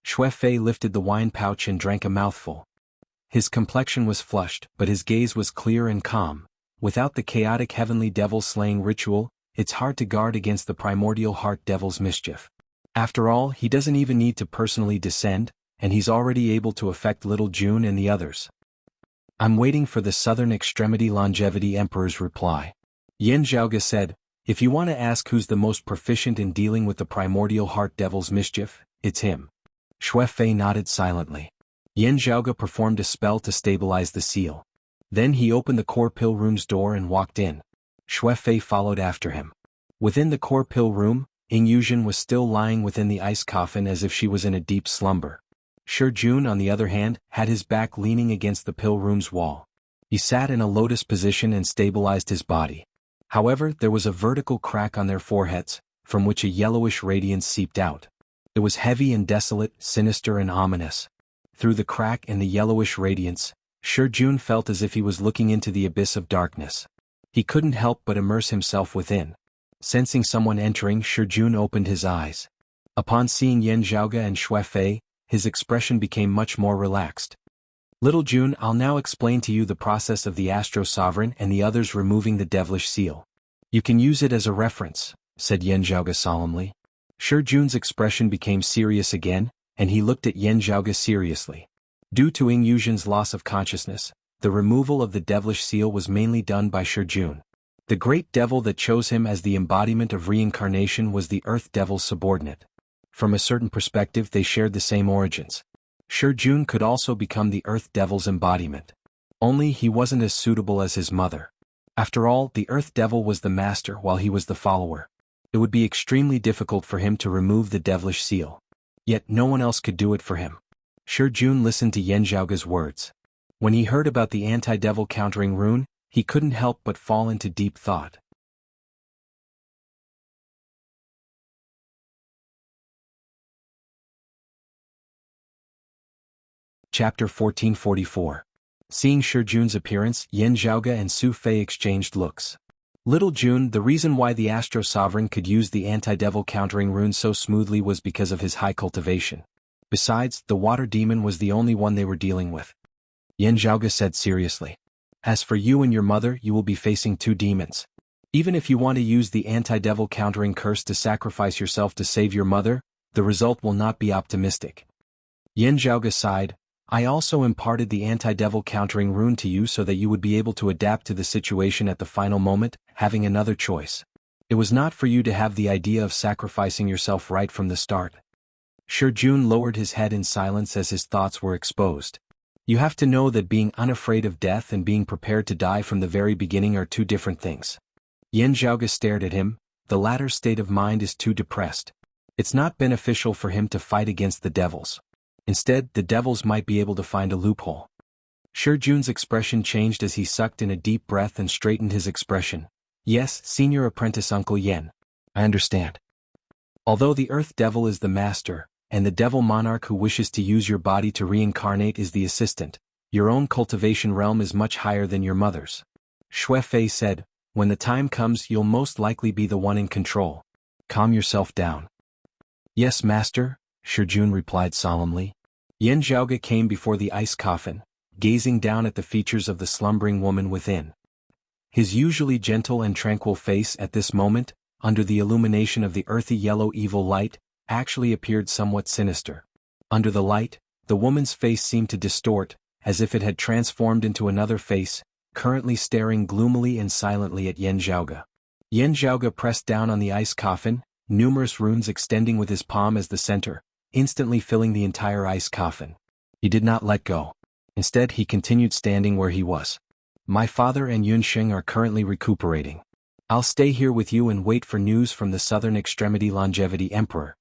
Shui Fei lifted the wine pouch and drank a mouthful. His complexion was flushed, but his gaze was clear and calm. Without the chaotic heavenly devil slaying ritual, it's hard to guard against the primordial heart devil's mischief. After all, he doesn't even need to personally descend, and he's already able to affect Little June and the others. I'm waiting for the Southern Extremity Longevity Emperor's reply. Yan Zhaoge said, if you want to ask who's the most proficient in dealing with the primordial heart devil's mischief, it's him. Shui Fei nodded silently. Yan Zhaoge performed a spell to stabilize the seal. Then he opened the core pill room's door and walked in. Shui Fei followed after him. Within the core pill room, Ying Yuzhen was still lying within the ice coffin as if she was in a deep slumber. Shi Jun, on the other hand, had his back leaning against the pill room's wall. He sat in a lotus position and stabilized his body. However, there was a vertical crack on their foreheads, from which a yellowish radiance seeped out. It was heavy and desolate, sinister and ominous. Through the crack and the yellowish radiance, Shi Jun felt as if he was looking into the abyss of darkness. He couldn't help but immerse himself within. Sensing someone entering, Shi Jun opened his eyes. Upon seeing Yan Zhaoge and Shui Fei, his expression became much more relaxed. Little Jun, I'll now explain to you the process of the Astro Sovereign and the others removing the devilish seal. You can use it as a reference, said Yan Zhaoge solemnly. Shi Jun's expression became serious again, and he looked at Yan Zhaoge seriously. Due to Ying Yuzhen's loss of consciousness, the removal of the devilish seal was mainly done by Shi Jun. The great devil that chose him as the embodiment of reincarnation was the Earth Devil's subordinate. From a certain perspective, they shared the same origins. Shi Jun could also become the Earth Devil's embodiment. Only he wasn't as suitable as his mother. After all, the Earth Devil was the master while he was the follower. It would be extremely difficult for him to remove the devilish seal. Yet no one else could do it for him. Shi Jun listened to Yan Zhaoge's words. When he heard about the anti-devil countering rune, he couldn't help but fall into deep thought. Chapter 1444. Seeing Shi Jun's appearance, Yan Zhaoge and Su Fei exchanged looks. Little Jun, the reason why the Astro Sovereign could use the anti-devil countering rune so smoothly was because of his high cultivation. Besides, the water demon was the only one they were dealing with. Yan Zhaoge said seriously. As for you and your mother, you will be facing 2 demons. Even if you want to use the anti-devil countering curse to sacrifice yourself to save your mother, the result will not be optimistic. Yan Zhaoge sighed. I also imparted the anti-devil countering rune to you so that you would be able to adapt to the situation at the final moment, having another choice. It was not for you to have the idea of sacrificing yourself right from the start. Shi Jun lowered his head in silence as his thoughts were exposed. You have to know that being unafraid of death and being prepared to die from the very beginning are two different things. Yan Zhaoge stared at him. The latter's state of mind is too depressed. It's not beneficial for him to fight against the devils. Instead, the devils might be able to find a loophole. Shi Jun's expression changed as he sucked in a deep breath and straightened his expression. Yes, Senior Apprentice Uncle Yen. I understand. Although the Earth Devil is the master, and the Devil Monarch who wishes to use your body to reincarnate is the assistant, your own cultivation realm is much higher than your mother's. Xue Fei said, when the time comes you'll most likely be the one in control. Calm yourself down. Yes, master, Shi Jun replied solemnly. Yan Zhaoge came before the ice coffin, gazing down at the features of the slumbering woman within. His usually gentle and tranquil face at this moment, under the illumination of the earthy yellow evil light, actually appeared somewhat sinister. Under the light, the woman's face seemed to distort, as if it had transformed into another face, currently staring gloomily and silently at Yan Zhaoge. Yan Zhaoge pressed down on the ice coffin, numerous runes extending with his palm as the center, instantly filling the entire ice coffin. He did not let go. Instead, he continued standing where he was. My father and Yunxing are currently recuperating. I'll stay here with you and wait for news from the Southern Extremity Longevity Emperor.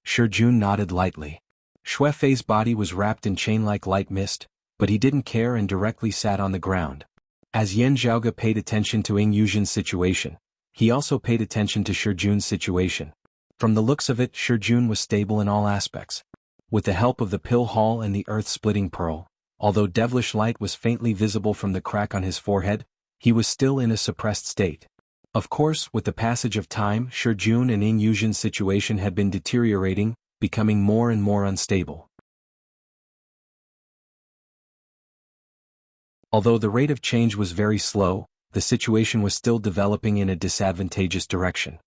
Shi Jun nodded lightly. Xue Fei's body was wrapped in chain-like light mist, but he didn't care and directly sat on the ground. As Yan Zhaoge paid attention to Ying Yuzhen's situation, he also paid attention to Shi Jun's situation. From the looks of it, Shi Jun was stable in all aspects. With the help of the pill hall and the earth-splitting pearl, although devilish light was faintly visible from the crack on his forehead, he was still in a suppressed state. Of course, with the passage of time, Shi Jun and Ying Yuzhen's situation had been deteriorating, becoming more and more unstable. Although the rate of change was very slow, the situation was still developing in a disadvantageous direction.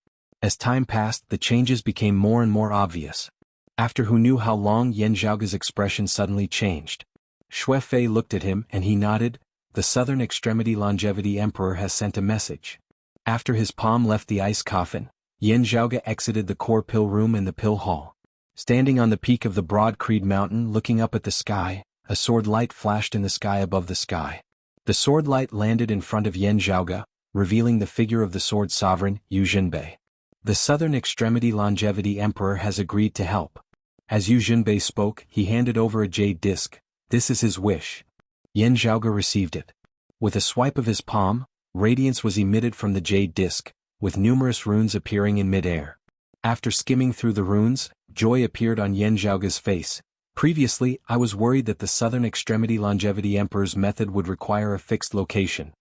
As time passed, the changes became more and more obvious. After who knew how long, Yan Zhaoge's expression suddenly changed. Xue Fei looked at him and he nodded. The Southern Extremity Longevity Emperor has sent a message. After his palm left the ice coffin, Yan Zhaoge exited the core pill room and the pill hall. Standing on the peak of the broad Creed Mountain looking up at the sky, a sword light flashed in the sky above the sky. The sword light landed in front of Yan Zhaoge, revealing the figure of the sword sovereign, Yu Zhenbei. The Southern Extremity Longevity Emperor has agreed to help. As Yu Zhenbei spoke, he handed over a jade disc. This is his wish. Yan Zhaoge received it. With a swipe of his palm, radiance was emitted from the jade disc, with numerous runes appearing in mid-air. After skimming through the runes, joy appeared on Yan Zhaoge's face. Previously, I was worried that the Southern Extremity Longevity Emperor's method would require a fixed location.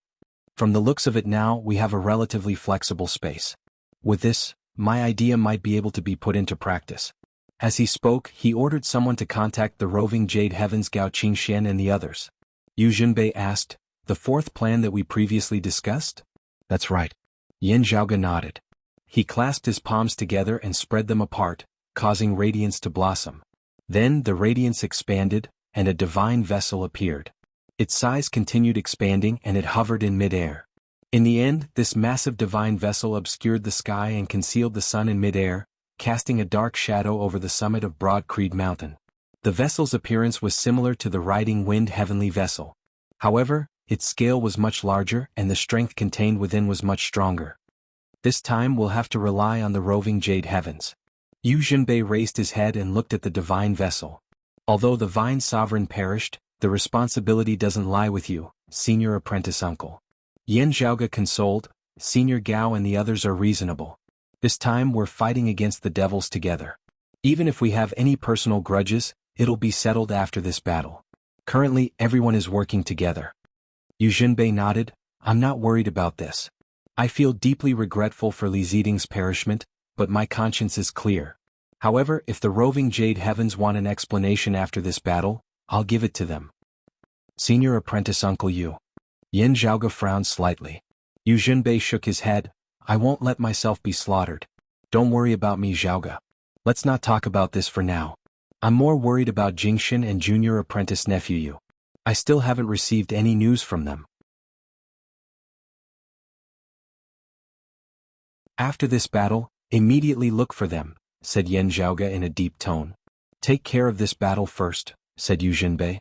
From the looks of it now, we have a relatively flexible space. With this, my idea might be able to be put into practice. As he spoke, he ordered someone to contact the roving Jade Heavens Gao Qingxian and the others. Yu Zhenbei asked, the fourth plan that we previously discussed? That's right. Yan Zhaoge nodded. He clasped his palms together and spread them apart, causing radiance to blossom. Then the radiance expanded, and a divine vessel appeared. Its size continued expanding and it hovered in mid-air. In the end, this massive divine vessel obscured the sky and concealed the sun in mid-air, casting a dark shadow over the summit of Broad Creed Mountain. The vessel's appearance was similar to the Riding Wind heavenly vessel. However, its scale was much larger and the strength contained within was much stronger. This time we'll have to rely on the roving Jade Heavens. Yu Zhenbei raised his head and looked at the divine vessel. Although the Vine Sovereign perished, the responsibility doesn't lie with you, Senior Apprentice Uncle. Yan Zhaoge consoled, Senior Gao and the others are reasonable. This time we're fighting against the devils together. Even if we have any personal grudges, it'll be settled after this battle. Currently, everyone is working together. Yu Zhenbei nodded, I'm not worried about this. I feel deeply regretful for Li Ziding's perishment, but my conscience is clear. However, if the roving Jade Heavens want an explanation after this battle, I'll give it to them. Senior Apprentice Uncle Yu. Yan Zhaoge frowned slightly. Yu Zhenbei shook his head, I won't let myself be slaughtered. Don't worry about me, Zhaoge. Let's not talk about this for now. I'm more worried about Jingxin and Junior Apprentice Nephew Yu. I still haven't received any news from them. After this battle, immediately look for them, said Yan Zhaoge in a deep tone. Take care of this battle first, said Yu Zhenbei.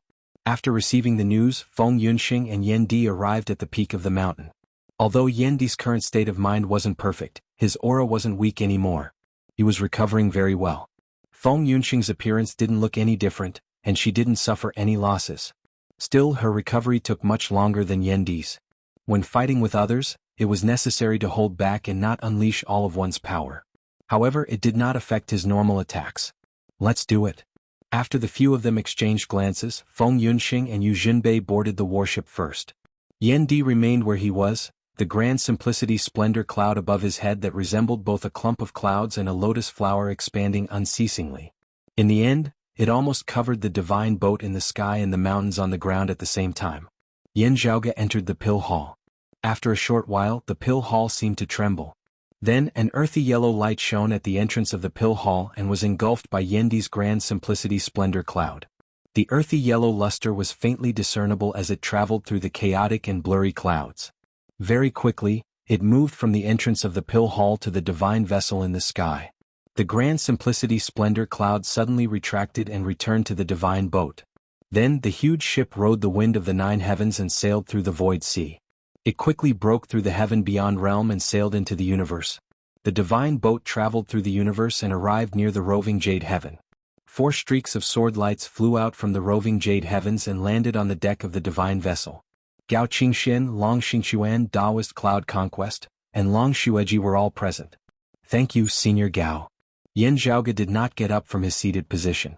After receiving the news, Feng Yunxing and Yan Di arrived at the peak of the mountain. Although Yan Di's current state of mind wasn't perfect, his aura wasn't weak anymore. He was recovering very well. Feng Yunxing's appearance didn't look any different, and she didn't suffer any losses. Still, her recovery took much longer than Yan Di's. When fighting with others, it was necessary to hold back and not unleash all of one's power. However, it did not affect his normal attacks. Let's do it. After the few of them exchanged glances, Feng Yunxing and Yu Jinbei boarded the warship first. Yan Di remained where he was, the grand simplicity splendor cloud above his head that resembled both a clump of clouds and a lotus flower expanding unceasingly. In the end, it almost covered the divine boat in the sky and the mountains on the ground at the same time. Yan Zhaoge entered the pill hall. After a short while, the pill hall seemed to tremble. Then, an earthy yellow light shone at the entrance of the pill hall and was engulfed by Yan Di's grand simplicity splendor cloud. The earthy yellow luster was faintly discernible as it traveled through the chaotic and blurry clouds. Very quickly, it moved from the entrance of the pill hall to the divine vessel in the sky. The grand simplicity splendor cloud suddenly retracted and returned to the divine boat. Then the huge ship rode the wind of the 9 heavens and sailed through the void sea. It quickly broke through the heaven beyond realm and sailed into the universe. The divine boat traveled through the universe and arrived near the roving jade heaven. 4 streaks of sword lights flew out from the roving jade heavens and landed on the deck of the divine vessel. Gao Qingxian, Long Xingxuan, Daoist Cloud Conquest, and Long Xueji were all present. Thank you, Senior Gao. Yan Zhaoge did not get up from his seated position.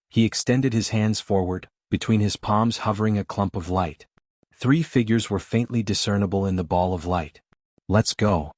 He extended his hands forward, between his palms hovering a clump of light. 3 figures were faintly discernible in the ball of light. Let's go.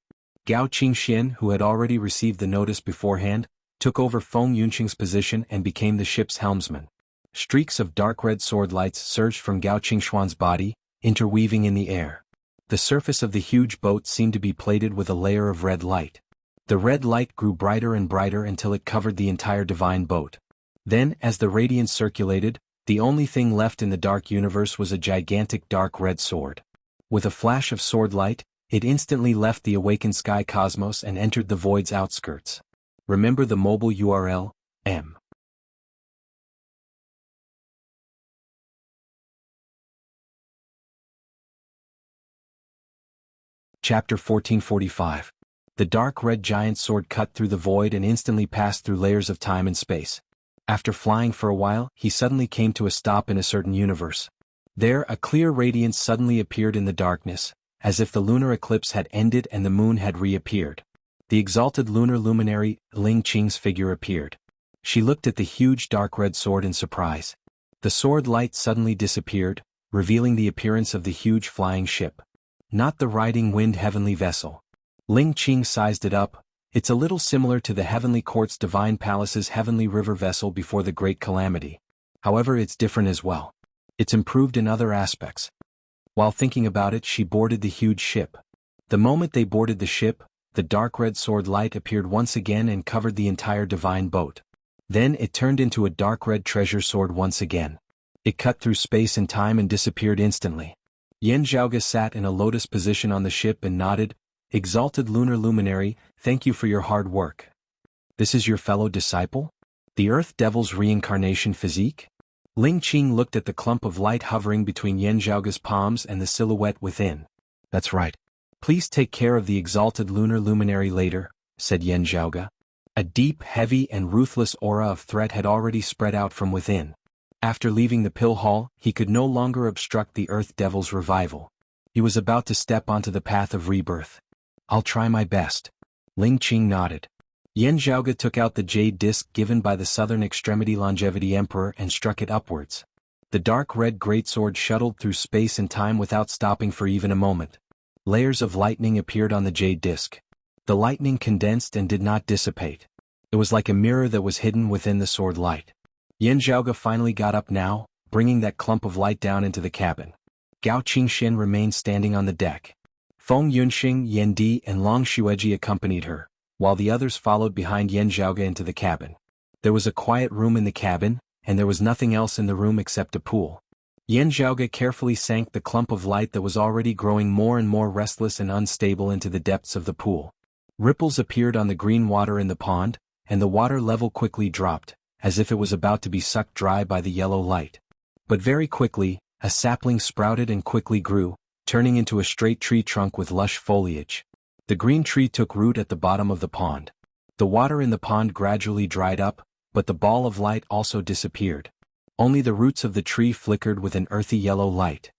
Gao Qingxian, who had already received the notice beforehand, took over Feng Yunxing's position and became the ship's helmsman. Streaks of dark red sword lights surged from Gao Qingxuan's body, interweaving in the air. The surface of the huge boat seemed to be plated with a layer of red light. The red light grew brighter and brighter until it covered the entire divine boat. Then, as the radiance circulated, the only thing left in the dark universe was a gigantic dark red sword. With a flash of sword light, it instantly left the awakened sky cosmos and entered the void's outskirts. Remember the mobile URL, M. Chapter 1445. The dark red giant sword cut through the void and instantly passed through layers of time and space. After flying for a while, he suddenly came to a stop in a certain universe. There, a clear radiance suddenly appeared in the darkness, as if the lunar eclipse had ended and the moon had reappeared. The exalted lunar luminary, Ling Qing's figure appeared. She looked at the huge dark red sword in surprise. The sword light suddenly disappeared, revealing the appearance of the huge flying ship. Not the riding wind heavenly vessel. Ling Qing sized it up. It's a little similar to the Heavenly Court's Divine Palace's Heavenly River vessel before the Great Calamity. However, it's different as well. It's improved in other aspects. While thinking about it, she boarded the huge ship. The moment they boarded the ship, the dark red sword light appeared once again and covered the entire divine boat. Then it turned into a dark red treasure sword once again. It cut through space and time and disappeared instantly. Yan Zhaoge sat in a lotus position on the ship and nodded. Exalted lunar luminary, thank you for your hard work. This is your fellow disciple? The Earth Devil's reincarnation physique? Ling Qing looked at the clump of light hovering between Yan Zhaoge's palms and the silhouette within. That's right. Please take care of the exalted lunar luminary later, said Yan Zhaoge. A deep, heavy and ruthless aura of threat had already spread out from within. After leaving the pill hall, he could no longer obstruct the Earth Devil's revival. He was about to step onto the path of rebirth. I'll try my best. Ling Qing nodded. Yan Zhaoge took out the jade disc given by the Southern Extremity Longevity Emperor and struck it upwards. The dark red greatsword shuttled through space and time without stopping for even a moment. Layers of lightning appeared on the jade disc. The lightning condensed and did not dissipate. It was like a mirror that was hidden within the sword light. Yan Zhaoge finally got up now, bringing that clump of light down into the cabin. Gao Qingxian remained standing on the deck. Feng Yunxing, Yan Di and Long Xueji accompanied her, while the others followed behind Yan Zhaoge into the cabin. There was a quiet room in the cabin, and there was nothing else in the room except a pool. Yan Zhaoge carefully sank the clump of light that was already growing more and more restless and unstable into the depths of the pool. Ripples appeared on the green water in the pond, and the water level quickly dropped, as if it was about to be sucked dry by the yellow light. But very quickly, a sapling sprouted and quickly grew, turning into a straight tree trunk with lush foliage. The green tree took root at the bottom of the pond. The water in the pond gradually dried up, but the ball of light also disappeared. Only the roots of the tree flickered with an earthy yellow light.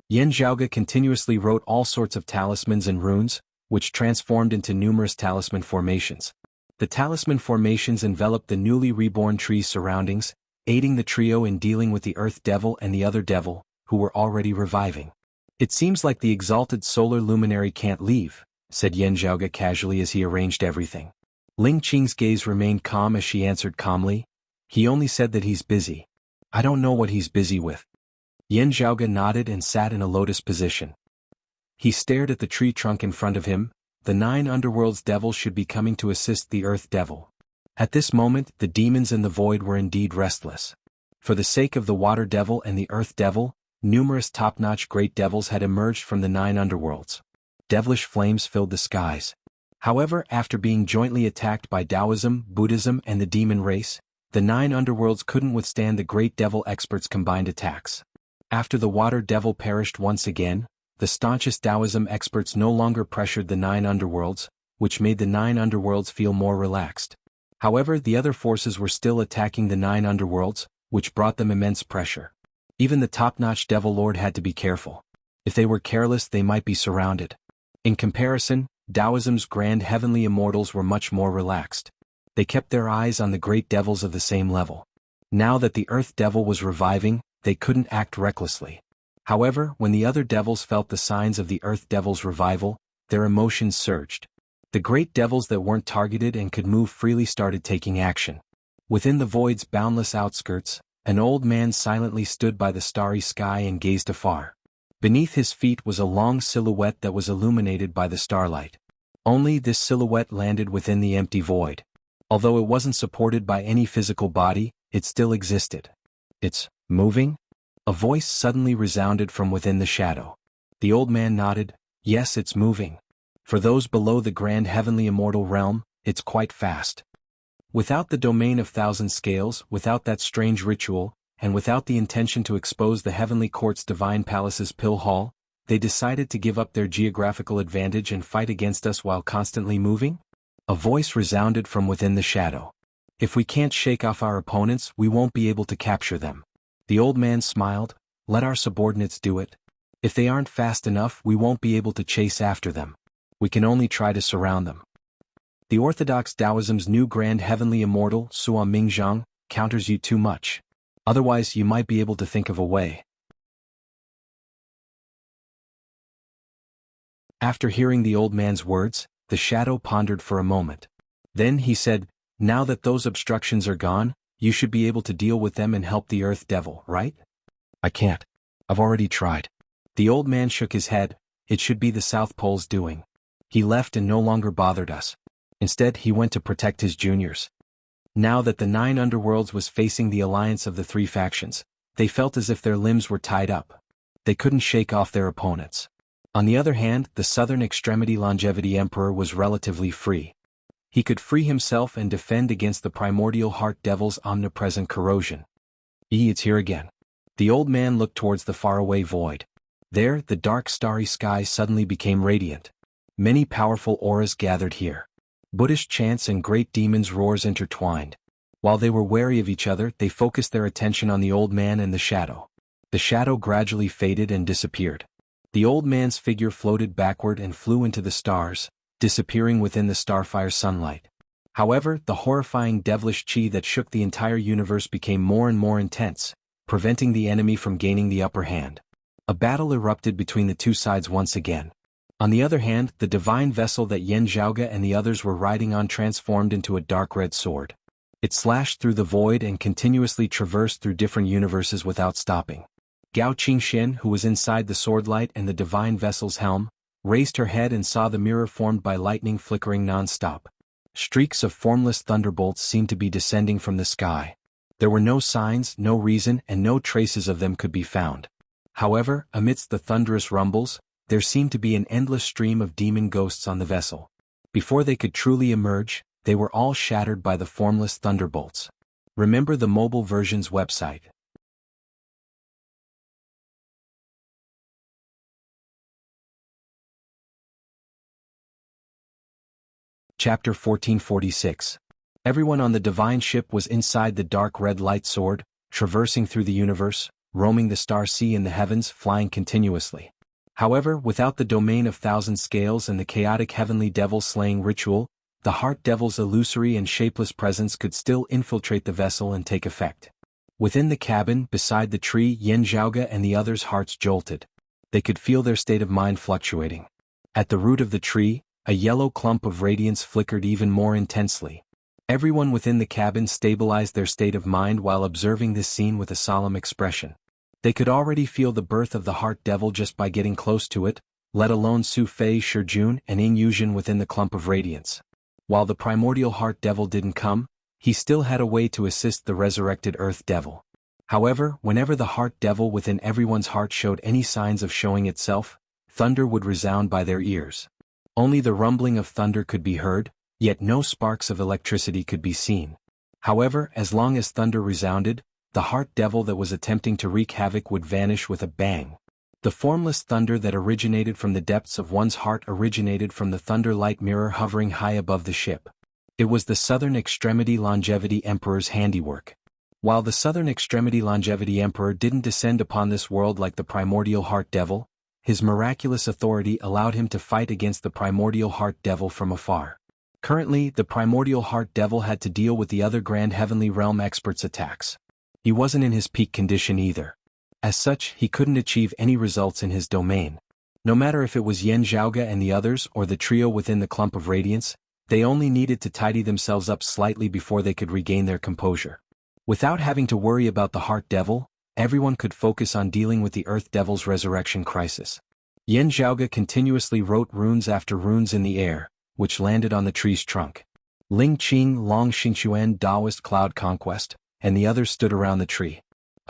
Yan Zhaoge continuously wrote all sorts of talismans and runes, which transformed into numerous talisman formations. The talisman formations enveloped the newly reborn tree's surroundings, aiding the trio in dealing with the Earth Devil and the other devil, who were already reviving. "It seems like the exalted solar luminary can't leave," said Yan Zhaoge casually as he arranged everything. Ling Qing's gaze remained calm as she answered calmly, "He only said that he's busy. I don't know what he's busy with." Yan Zhaoge nodded and sat in a lotus position. He stared at the tree trunk in front of him. The 9 underworld's devils should be coming to assist the Earth Devil. At this moment, the demons in the void were indeed restless. For the sake of the Water Devil and the Earth Devil, numerous top-notch great devils had emerged from the 9 underworlds. Devilish flames filled the skies. However, after being jointly attacked by Taoism, Buddhism and the demon race, the 9 underworlds couldn't withstand the great devil experts' combined attacks. After the Water Devil perished once again, the staunchest Taoism experts no longer pressured the 9 underworlds, which made the 9 underworlds feel more relaxed. However, the other forces were still attacking the 9 underworlds, which brought them immense pressure. Even the top-notch Devil Lord had to be careful. If they were careless, they might be surrounded. In comparison, Taoism's grand heavenly immortals were much more relaxed. They kept their eyes on the great devils of the same level. Now that the Earth Devil was reviving, they couldn't act recklessly. However, when the other devils felt the signs of the Earth Devil's revival, their emotions surged. The great devils that weren't targeted and could move freely started taking action. Within the void's boundless outskirts, an old man silently stood by the starry sky and gazed afar. Beneath his feet was a long silhouette that was illuminated by the starlight. Only this silhouette landed within the empty void. Although it wasn't supported by any physical body, it still existed. "It's moving?" A voice suddenly resounded from within the shadow. The old man nodded. "Yes, it's moving. For those below the grand heavenly immortal realm, it's quite fast." Without the domain of thousand scales, without that strange ritual, and without the intention to expose the heavenly court's divine palace's pill hall, they decided to give up their geographical advantage and fight against us while constantly moving? A voice resounded from within the shadow. "If we can't shake off our opponents, we won't be able to capture them." The old man smiled. "Let our subordinates do it. If they aren't fast enough, we won't be able to chase after them. We can only try to surround them." The orthodox Taoism's new grand heavenly immortal, Sua Mingzhang, counters you too much. Otherwise you might be able to think of a way. After hearing the old man's words, the shadow pondered for a moment. Then he said, "Now that those obstructions are gone, you should be able to deal with them and help the Earth Devil, right?" "I can't. I've already tried." The old man shook his head. "It should be the South Pole's doing. He left and no longer bothered us. Instead, he went to protect his juniors." Now that the 9 underworlds was facing the alliance of the 3 factions, they felt as if their limbs were tied up. They couldn't shake off their opponents. On the other hand, the southern extremity Longevity Emperor was relatively free. He could free himself and defend against the primordial heart devil's omnipresent corrosion. It's here again." The old man looked towards the faraway void. There, the dark starry sky suddenly became radiant. Many powerful auras gathered here. Buddhist chants and great demons' roars intertwined. While they were wary of each other, they focused their attention on the old man and the shadow. The shadow gradually faded and disappeared. The old man's figure floated backward and flew into the stars, disappearing within the starfire sunlight. However, the horrifying devilish chi that shook the entire universe became more and more intense, preventing the enemy from gaining the upper hand. A battle erupted between the two sides once again. On the other hand, the divine vessel that Yan Zhaoge and the others were riding on transformed into a dark red sword. It slashed through the void and continuously traversed through different universes without stopping. Gao Qingxian, who was inside the swordlight and the divine vessel's helm, raised her head and saw the mirror formed by lightning flickering non-stop. Streaks of formless thunderbolts seemed to be descending from the sky. There were no signs, no reason, and no traces of them could be found. However, amidst the thunderous rumbles, there seemed to be an endless stream of demon ghosts on the vessel. Before they could truly emerge, they were all shattered by the formless thunderbolts. Remember the mobile version's website. Chapter 1446. Everyone on the divine ship was inside the dark red light sword, traversing through the universe, roaming the star sea in the heavens, flying continuously. However, without the domain of thousand scales and the chaotic heavenly devil-slaying ritual, the heart devil's illusory and shapeless presence could still infiltrate the vessel and take effect. Within the cabin, beside the tree, Yin Zhaoge and the others' hearts jolted. They could feel their state of mind fluctuating. At the root of the tree, a yellow clump of radiance flickered even more intensely. Everyone within the cabin stabilized their state of mind while observing this scene with a solemn expression. They could already feel the birth of the heart devil just by getting close to it, let alone Su Fei, Shijun, and Ying Yuzhen within the clump of radiance. While the primordial heart devil didn't come, he still had a way to assist the resurrected earth devil. However, whenever the heart devil within everyone's heart showed any signs of showing itself, thunder would resound by their ears. Only the rumbling of thunder could be heard, yet no sparks of electricity could be seen. However, as long as thunder resounded, the heart devil that was attempting to wreak havoc would vanish with a bang. The formless thunder that originated from the depths of one's heart originated from the thunder light mirror hovering high above the ship. It was the Southern Extremity Longevity Emperor's handiwork. While the Southern Extremity Longevity Emperor didn't descend upon this world like the primordial heart devil, his miraculous authority allowed him to fight against the primordial heart devil from afar. Currently, the primordial heart devil had to deal with the other grand heavenly realm experts' attacks. He wasn't in his peak condition either. As such, he couldn't achieve any results in his domain. No matter if it was Yin Zhaoge and the others or the trio within the clump of radiance, they only needed to tidy themselves up slightly before they could regain their composure. Without having to worry about the heart devil, everyone could focus on dealing with the earth devil's resurrection crisis. Yin Zhaoge continuously wrote runes after runes in the air, which landed on the tree's trunk. Ling Qing, Long Xingquan, Taoist Cloud Conquest, and the others stood around the tree.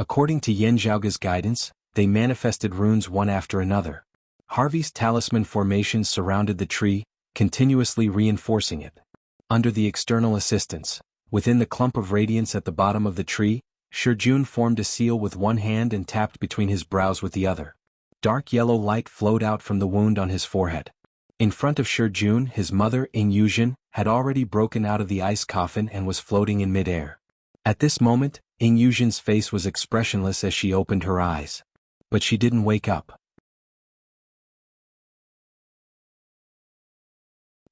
According to Yin Zhaoge's guidance, they manifested runes one after another. Harvey's talisman formations surrounded the tree, continuously reinforcing it. Under the external assistance, within the clump of radiance at the bottom of the tree, Shijun formed a seal with one hand and tapped between his brows with the other. Dark yellow light flowed out from the wound on his forehead. In front of Shijun, his mother, Ying Yuzhen, had already broken out of the ice coffin and was floating in midair. At this moment, Ying Yuzhen's face was expressionless as she opened her eyes. But she didn't wake up.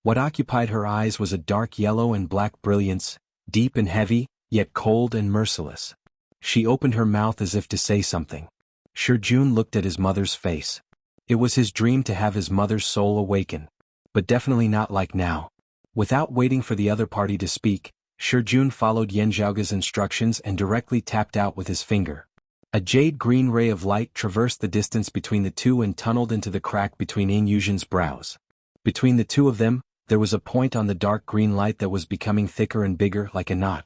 What occupied her eyes was a dark yellow and black brilliance, deep and heavy, yet cold and merciless. She opened her mouth as if to say something. Shijun looked at his mother's face. It was his dream to have his mother's soul awaken. But definitely not like now. Without waiting for the other party to speak, Shijun followed Yin Zhaoge's instructions and directly tapped out with his finger. A jade-green ray of light traversed the distance between the two and tunneled into the crack between Ying Yuzhen's brows. Between the two of them, there was a point on the dark green light that was becoming thicker and bigger like a knot.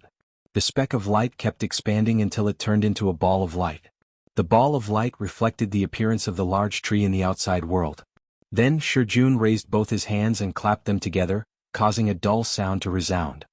The speck of light kept expanding until it turned into a ball of light. The ball of light reflected the appearance of the large tree in the outside world. Then Shijun raised both his hands and clapped them together, causing a dull sound to resound.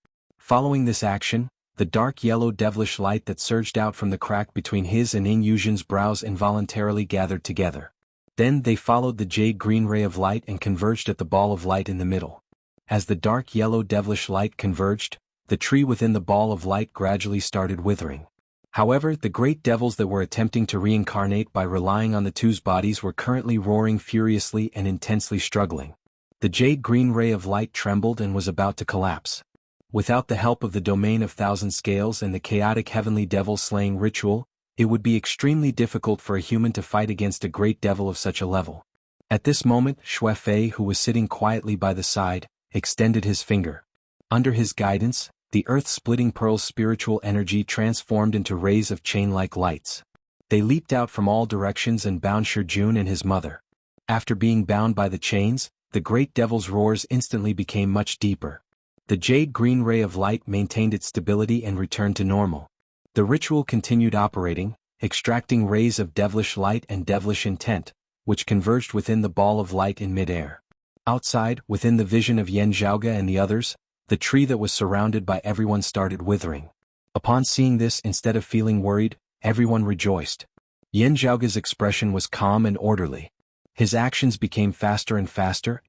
Following this action, the dark yellow devilish light that surged out from the crack between his and Ying Yuzhen's brows involuntarily gathered together. Then they followed the jade-green ray of light and converged at the ball of light in the middle. As the dark yellow devilish light converged, the tree within the ball of light gradually started withering. However, the great devils that were attempting to reincarnate by relying on the two's bodies were currently roaring furiously and intensely struggling. The jade-green ray of light trembled and was about to collapse. Without the help of the domain of thousand scales and the chaotic heavenly devil-slaying ritual, it would be extremely difficult for a human to fight against a great devil of such a level. At this moment, Shui Fei, who was sitting quietly by the side, extended his finger. Under his guidance, the earth-splitting pearl's spiritual energy transformed into rays of chain-like lights. They leaped out from all directions and bound Shijun and his mother. After being bound by the chains, the great devil's roars instantly became much deeper. The jade-green ray of light maintained its stability and returned to normal. The ritual continued operating, extracting rays of devilish light and devilish intent, which converged within the ball of light in midair. Outside, within the vision of Yin Zhaoge and the others, the tree that was surrounded by everyone started withering. Upon seeing this, instead of feeling worried, everyone rejoiced. Yin Zhaoge's expression was calm and orderly. His actions became faster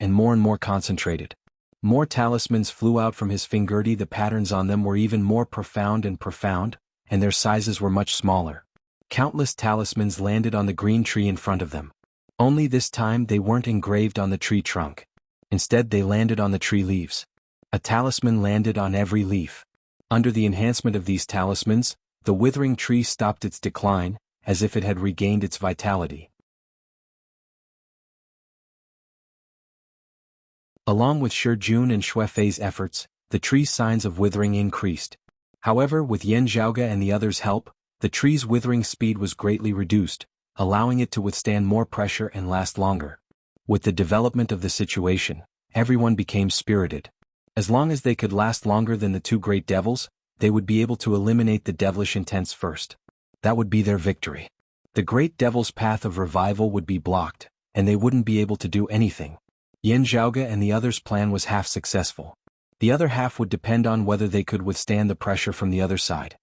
and more concentrated. More talismans flew out from his fingurti. The patterns on them were even more profound, and their sizes were much smaller. Countless talismans landed on the green tree in front of them. Only this time they weren't engraved on the tree trunk. Instead they landed on the tree leaves. A talisman landed on every leaf. Under the enhancement of these talismans, the withering tree stopped its decline, as if it had regained its vitality. Along with Shi Jun and Xue Fei's efforts, the tree's signs of withering increased. However, with Yin Zhaoge and the others' help, the tree's withering speed was greatly reduced, allowing it to withstand more pressure and last longer. With the development of the situation, everyone became spirited. As long as they could last longer than the two great devils, they would be able to eliminate the devilish intents first. That would be their victory. The great devil's path of revival would be blocked, and they wouldn't be able to do anything. Yin Zhaoge and the others' plan was half successful. The other half would depend on whether they could withstand the pressure from the other side.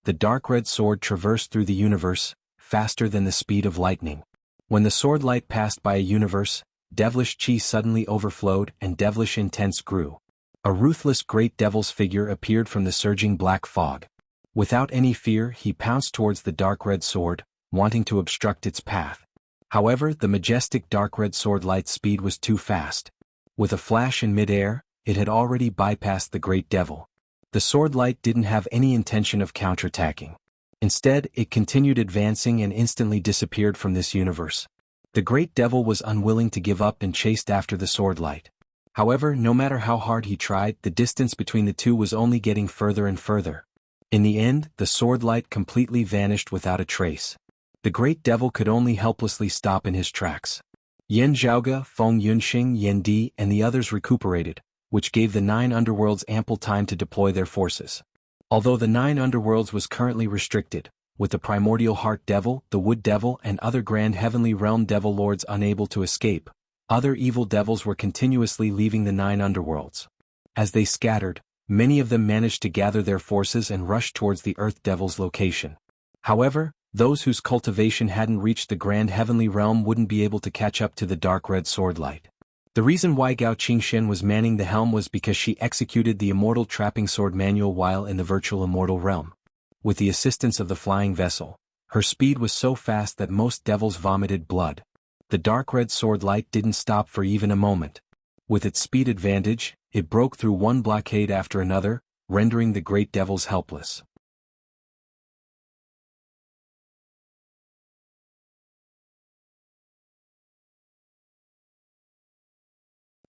The dark red sword traversed through the universe, faster than the speed of lightning. When the sword light passed by a universe, devilish chi suddenly overflowed and devilish intents grew. A ruthless great devil's figure appeared from the surging black fog. Without any fear, he pounced towards the dark red sword, wanting to obstruct its path. However, the majestic dark red sword light's speed was too fast. With a flash in mid-air, it had already bypassed the great devil. The sword light didn't have any intention of counterattacking. Instead, it continued advancing and instantly disappeared from this universe. The great devil was unwilling to give up and chased after the sword light. However, no matter how hard he tried, the distance between the two was only getting further and further. In the end, the sword light completely vanished without a trace. The great devil could only helplessly stop in his tracks. Yin Zhaoge, Feng Yunxing, Yin Di, and the others recuperated, which gave the 9 underworlds ample time to deploy their forces. Although the 9 underworlds was currently restricted, with the primordial heart devil, the wood devil, and other grand heavenly realm devil lords unable to escape, other evil devils were continuously leaving the 9 underworlds. As they scattered, many of them managed to gather their forces and rush towards the earth devil's location. However, those whose cultivation hadn't reached the grand heavenly realm wouldn't be able to catch up to the dark red sword light. The reason why Gao Qingxian was manning the helm was because she executed the immortal trapping sword manual while in the virtual immortal realm. With the assistance of the flying vessel, her speed was so fast that most devils vomited blood. The dark red sword light didn't stop for even a moment. With its speed advantage, it broke through one blockade after another, rendering the great devils helpless.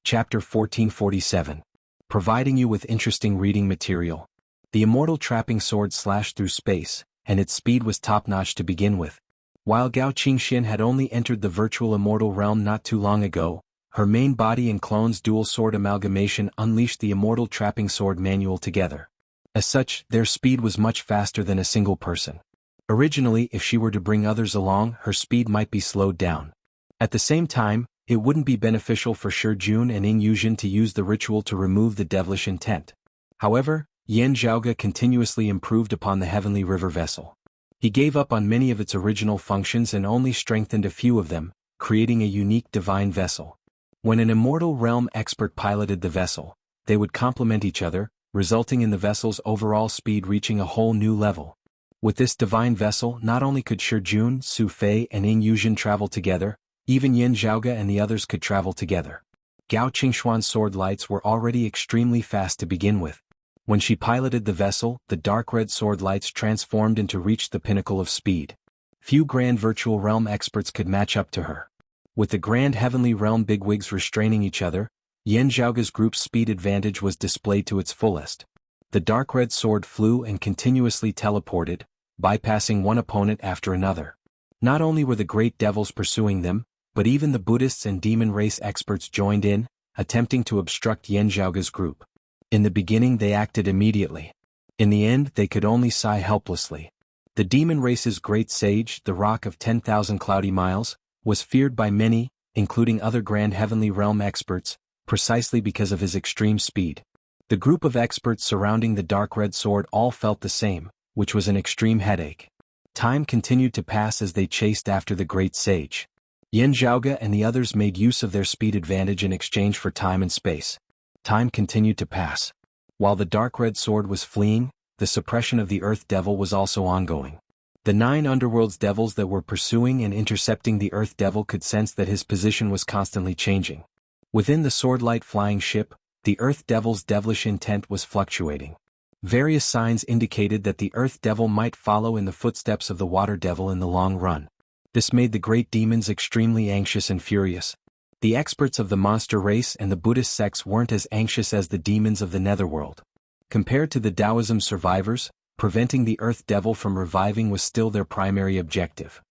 Chapter 1447. Providing you with interesting reading material. The immortal trapping sword slashed through space, and its speed was top-notch to begin with. While Gao Qingxian had only entered the virtual immortal realm not too long ago, her main body and clone's dual sword amalgamation unleashed the immortal trapping sword manual together. As such, their speed was much faster than a single person. Originally, if she were to bring others along, her speed might be slowed down. At the same time, it wouldn't be beneficial for Shi Jun and Yin Yuzhen to use the ritual to remove the devilish intent. However, Yin Zhaoge continuously improved upon the heavenly river vessel. He gave up on many of its original functions and only strengthened a few of them, creating a unique divine vessel. When an immortal realm expert piloted the vessel, they would complement each other, resulting in the vessel's overall speed reaching a whole new level. With this divine vessel, not only could Shi Jun, Su Fei, and Yin Yuzhen travel together, even Yin Zhaoge and the others could travel together. Gao Qingxuan's sword lights were already extremely fast to begin with. When she piloted the vessel, the dark red sword lights transformed into reach the pinnacle of speed. Few grand virtual realm experts could match up to her. With the grand heavenly realm bigwigs restraining each other, Yin Zhaoge's group's speed advantage was displayed to its fullest. The dark red sword flew and continuously teleported, bypassing one opponent after another. Not only were the great devils pursuing them, but even the Buddhists and demon race experts joined in, attempting to obstruct Yin Zhaoge's group. In the beginning they acted immediately. In the end they could only sigh helplessly. The demon race's great sage, the Rock of 10,000 Cloudy Miles, was feared by many, including other grand heavenly realm experts, precisely because of his extreme speed. The group of experts surrounding the dark red sword all felt the same, which was an extreme headache. Time continued to pass as they chased after the great sage. Yin Zhaoge and the others made use of their speed advantage in exchange for time and space. Time continued to pass. While the dark red sword was fleeing, the suppression of the Earth Devil was also ongoing. The 9 underworld's devils that were pursuing and intercepting the Earth Devil could sense that his position was constantly changing. Within the swordlight flying ship, the Earth Devil's devilish intent was fluctuating. Various signs indicated that the Earth Devil might follow in the footsteps of the Water Devil in the long run. This made the great demons extremely anxious and furious. The experts of the monster race and the Buddhist sects weren't as anxious as the demons of the netherworld. Compared to the Taoism survivors, preventing the Earth Devil from reviving was still their primary objective.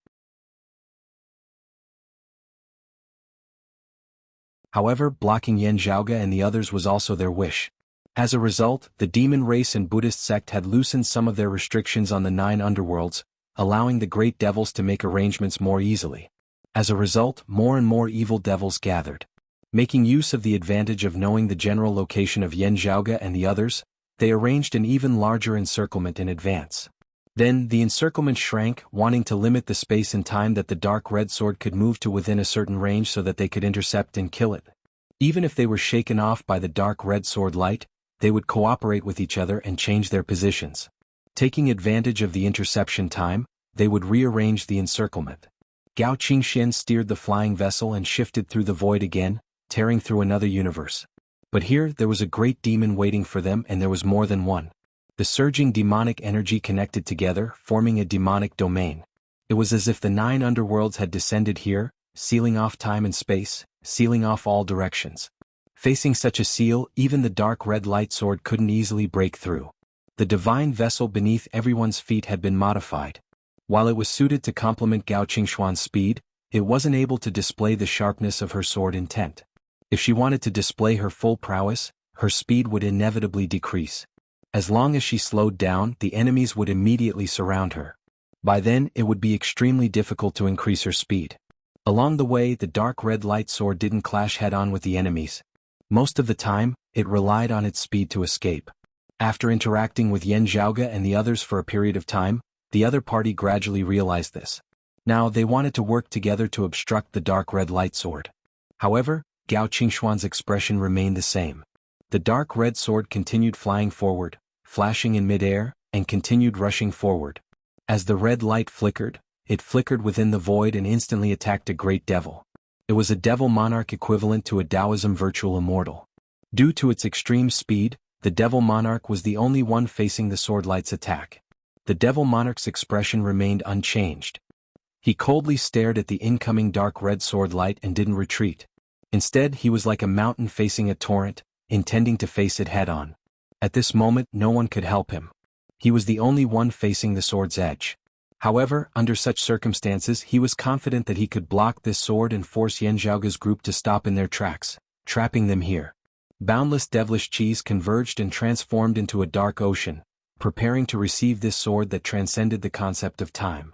However, blocking Yin Zhaoge and the others was also their wish. As a result, the demon race and Buddhist sect had loosened some of their restrictions on the 9 underworlds, allowing the great devils to make arrangements more easily. As a result, more and more evil devils gathered. Making use of the advantage of knowing the general location of Yin Zhaoge and the others, they arranged an even larger encirclement in advance. Then, the encirclement shrank, wanting to limit the space and time that the dark red sword could move to within a certain range so that they could intercept and kill it. Even if they were shaken off by the dark red sword light, they would cooperate with each other and change their positions. Taking advantage of the interception time, they would rearrange the encirclement. Gao Qingxian steered the flying vessel and shifted through the void again, tearing through another universe. But here there was a great demon waiting for them, and there was more than one. The surging demonic energy connected together, forming a demonic domain. It was as if the 9 underworlds had descended here, sealing off time and space, sealing off all directions. Facing such a seal, even the dark red light sword couldn't easily break through. The divine vessel beneath everyone's feet had been modified. While it was suited to complement Gao Qingxuan's speed, it wasn't able to display the sharpness of her sword intent. If she wanted to display her full prowess, her speed would inevitably decrease. As long as she slowed down, the enemies would immediately surround her. By then, it would be extremely difficult to increase her speed. Along the way, the dark red light sword didn't clash head-on with the enemies. Most of the time, it relied on its speed to escape. After interacting with Yin Zhaoge and the others for a period of time, the other party gradually realized this. Now they wanted to work together to obstruct the dark red light sword. However, Gao Qingxuan's expression remained the same. The dark red sword continued flying forward, flashing in midair, and continued rushing forward. As the red light flickered, it flickered within the void and instantly attacked a great devil. It was a devil monarch equivalent to a Taoism virtual immortal. Due to its extreme speed, the devil monarch was the only one facing the swordlight's attack. The devil monarch's expression remained unchanged. He coldly stared at the incoming dark red sword light and didn't retreat. Instead, he was like a mountain facing a torrent, intending to face it head-on. At this moment, no one could help him. He was the only one facing the sword's edge. However, under such circumstances, he was confident that he could block this sword and force Yin Zhaoge's group to stop in their tracks, trapping them here. Boundless devilish qis converged and transformed into a dark ocean, preparing to receive this sword that transcended the concept of time.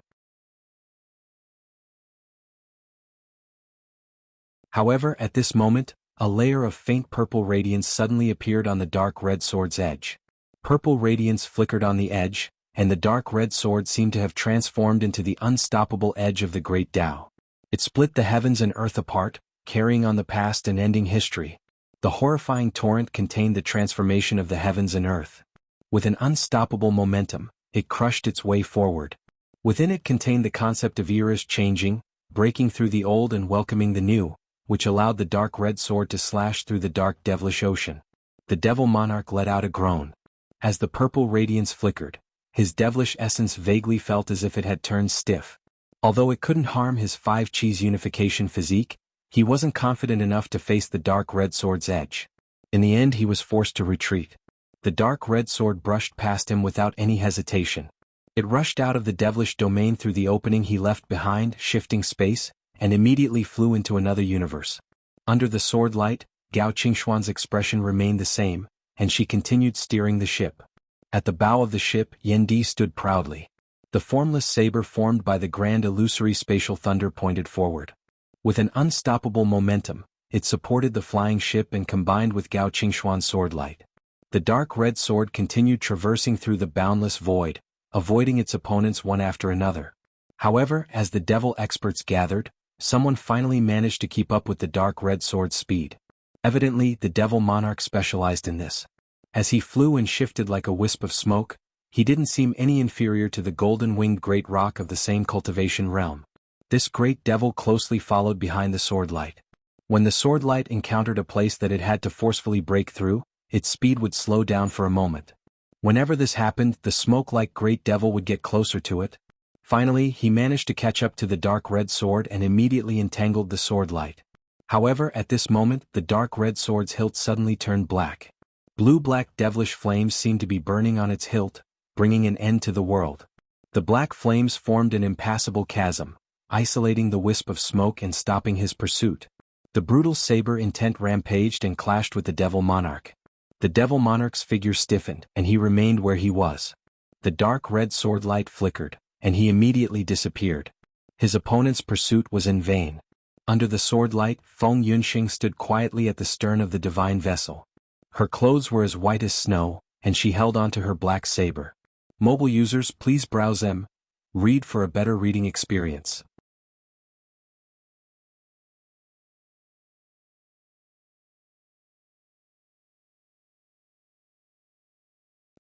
However, at this moment, a layer of faint purple radiance suddenly appeared on the dark red sword's edge. Purple radiance flickered on the edge, and the dark red sword seemed to have transformed into the unstoppable edge of the great Tao. It split the heavens and earth apart, carrying on the past and ending history. The horrifying torrent contained the transformation of the heavens and earth. With an unstoppable momentum, it crushed its way forward. Within it contained the concept of eras changing, breaking through the old and welcoming the new, which allowed the dark red sword to slash through the dark devilish ocean. The devil monarch let out a groan. As the purple radiance flickered, his devilish essence vaguely felt as if it had turned stiff. Although it couldn't harm his 5 qis unification physique, he wasn't confident enough to face the dark red sword's edge. In the end, he was forced to retreat. The dark red sword brushed past him without any hesitation. It rushed out of the devilish domain through the opening he left behind, shifting space, and immediately flew into another universe. Under the sword light, Gao Qingxuan's expression remained the same, and she continued steering the ship. At the bow of the ship, Yen Di stood proudly. The formless saber formed by the grand illusory spatial thunder pointed forward. With an unstoppable momentum, it supported the flying ship and combined with Gao Qingxuan's sword light. The dark red sword continued traversing through the boundless void, avoiding its opponents one after another. However, as the devil experts gathered, someone finally managed to keep up with the dark red sword's speed. Evidently, the devil monarch specialized in this. As he flew and shifted like a wisp of smoke, he didn't seem any inferior to the golden-winged great roc of the same cultivation realm. This great devil closely followed behind the swordlight. When the swordlight encountered a place that it had to forcefully break through, its speed would slow down for a moment. Whenever this happened, the smoke-like great devil would get closer to it. Finally, he managed to catch up to the dark red sword and immediately entangled the swordlight. However, at this moment, the dark red sword's hilt suddenly turned black. Blue-black devilish flames seemed to be burning on its hilt, bringing an end to the world. The black flames formed an impassable chasm, isolating the wisp of smoke and stopping his pursuit. The brutal saber intent rampaged and clashed with the devil monarch. The devil monarch's figure stiffened, and he remained where he was. The dark red sword light flickered, and he immediately disappeared. His opponent's pursuit was in vain. Under the sword light, Feng Yunxing stood quietly at the stern of the divine vessel. Her clothes were as white as snow, and she held onto her black saber. Mobile users, please browse them. Read for a better reading experience.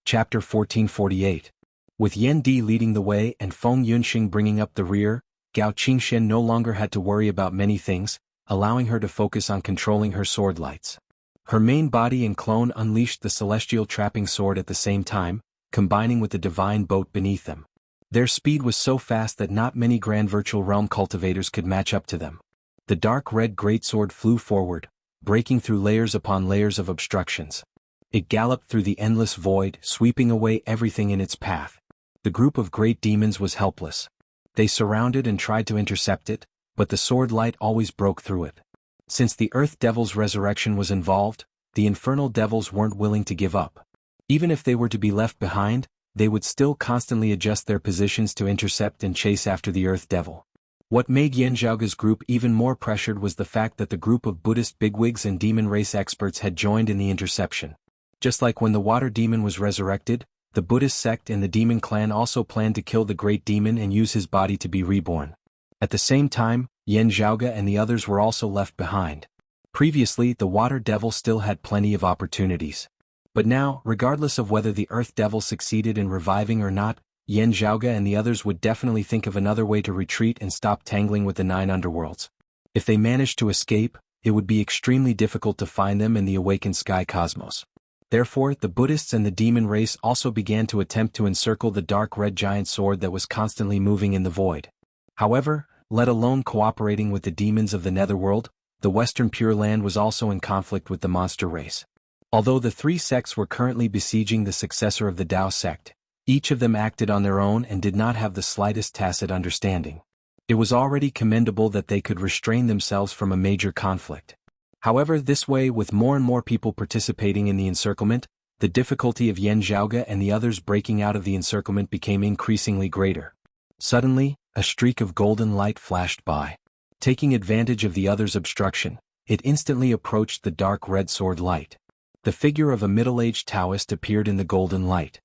Chapter 1448. With Yan Di leading the way and Feng Yunxing bringing up the rear, Gao Qingxian no longer had to worry about many things, allowing her to focus on controlling her sword lights. Her main body and clone unleashed the celestial trapping sword at the same time, combining with the divine boat beneath them. Their speed was so fast that not many Grand Virtual Realm cultivators could match up to them. The dark red greatsword flew forward, breaking through layers upon layers of obstructions. It galloped through the endless void, sweeping away everything in its path. The group of great demons was helpless. They surrounded and tried to intercept it, but the sword light always broke through it. Since the Earth Devil's resurrection was involved, the infernal devils weren't willing to give up. Even if they were to be left behind, they would still constantly adjust their positions to intercept and chase after the Earth Devil. What made Yan Zhaoge's group even more pressured was the fact that the group of Buddhist bigwigs and demon race experts had joined in the interception. Just like when the water demon was resurrected, the Buddhist sect and the demon clan also planned to kill the great demon and use his body to be reborn. At the same time, Yan Zhaoge and the others were also left behind. Previously, the water devil still had plenty of opportunities. But now, regardless of whether the Earth Devil succeeded in reviving or not, Yan Zhaoge and the others would definitely think of another way to retreat and stop tangling with the 9 underworlds. If they managed to escape, it would be extremely difficult to find them in the awakened sky cosmos. Therefore, the Buddhists and the demon race also began to attempt to encircle the dark red giant sword that was constantly moving in the void. However, let alone cooperating with the demons of the netherworld, the Western Pure Land was also in conflict with the monster race. Although the 3 sects were currently besieging the successor of the Tao sect, each of them acted on their own and did not have the slightest tacit understanding. It was already commendable that they could restrain themselves from a major conflict. However, this way, with more and more people participating in the encirclement, the difficulty of Yan Zhaoge and the others breaking out of the encirclement became increasingly greater. Suddenly, a streak of golden light flashed by. Taking advantage of the others' obstruction, it instantly approached the dark red sword light. The figure of a middle-aged Taoist appeared in the golden light.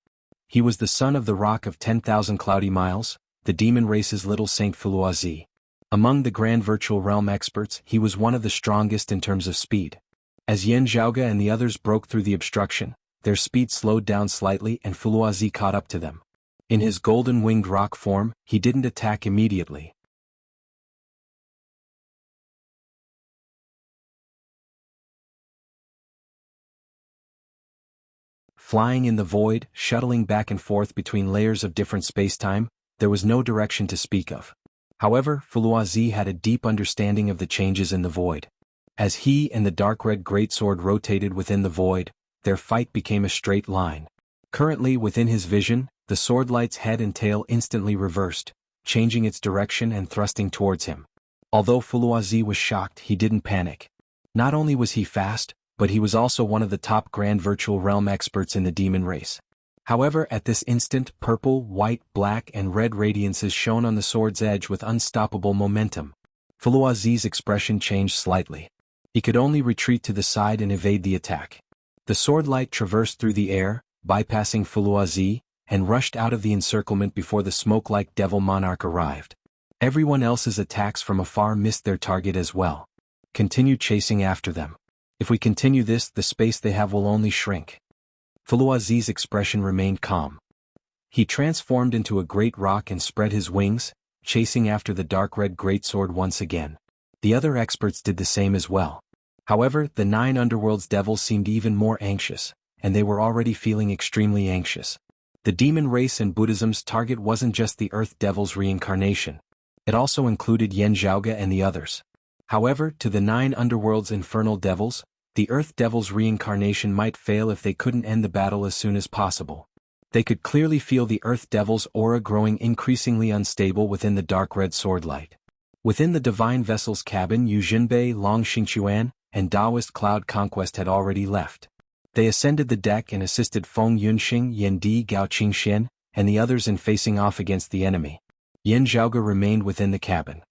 He was the son of the Rock of 10,000 Cloudy Miles, the demon race's little Saint Fuloazi. Among the Grand Virtual Realm experts, he was one of the strongest in terms of speed. As Yan Zhaoge and the others broke through the obstruction, their speed slowed down slightly and Fuloazi caught up to them. In his golden-winged rock form, he didn't attack immediately. Flying in the void, shuttling back and forth between layers of different space-time, there was no direction to speak of. However, Fuloazi had a deep understanding of the changes in the void. As he and the dark red greatsword rotated within the void, their fight became a straight line. Currently within his vision, the swordlight's head and tail instantly reversed, changing its direction and thrusting towards him. Although Fuloazi was shocked, he didn't panic. Not only was he fast, but he was also one of the top Grand Virtual Realm experts in the demon race. However, at this instant, purple, white, black, and red radiances shone on the sword's edge with unstoppable momentum. Fuloazi's expression changed slightly. He could only retreat to the side and evade the attack. The sword light traversed through the air, bypassing Fuloazi, and rushed out of the encirclement before the smoke-like devil monarch arrived. Everyone else's attacks from afar missed their target as well. Continue chasing after them. If we continue this, the space they have will only shrink. Fuluazi's expression remained calm. He transformed into a great rock and spread his wings, chasing after the dark red greatsword once again. The other experts did the same as well. However, the 9 underworld's devils seemed even more anxious, and they were already feeling extremely anxious. The demon race and Buddhism's target wasn't just the Earth Devil's reincarnation. It also included Yan Zhaoge and the others. However, to the 9 underworld's infernal devils, the Earth Devil's reincarnation might fail if they couldn't end the battle as soon as possible. They could clearly feel the Earth Devil's aura growing increasingly unstable within the dark red sword light. Within the Divine Vessel's cabin, Yu Jinbei, Long Xingquan, and Taoist Cloud Conquest had already left. They ascended the deck and assisted Feng Yunxing, Yan Di, Gao Qingxian, and the others in facing off against the enemy. Yan Zhaoge remained within the cabin.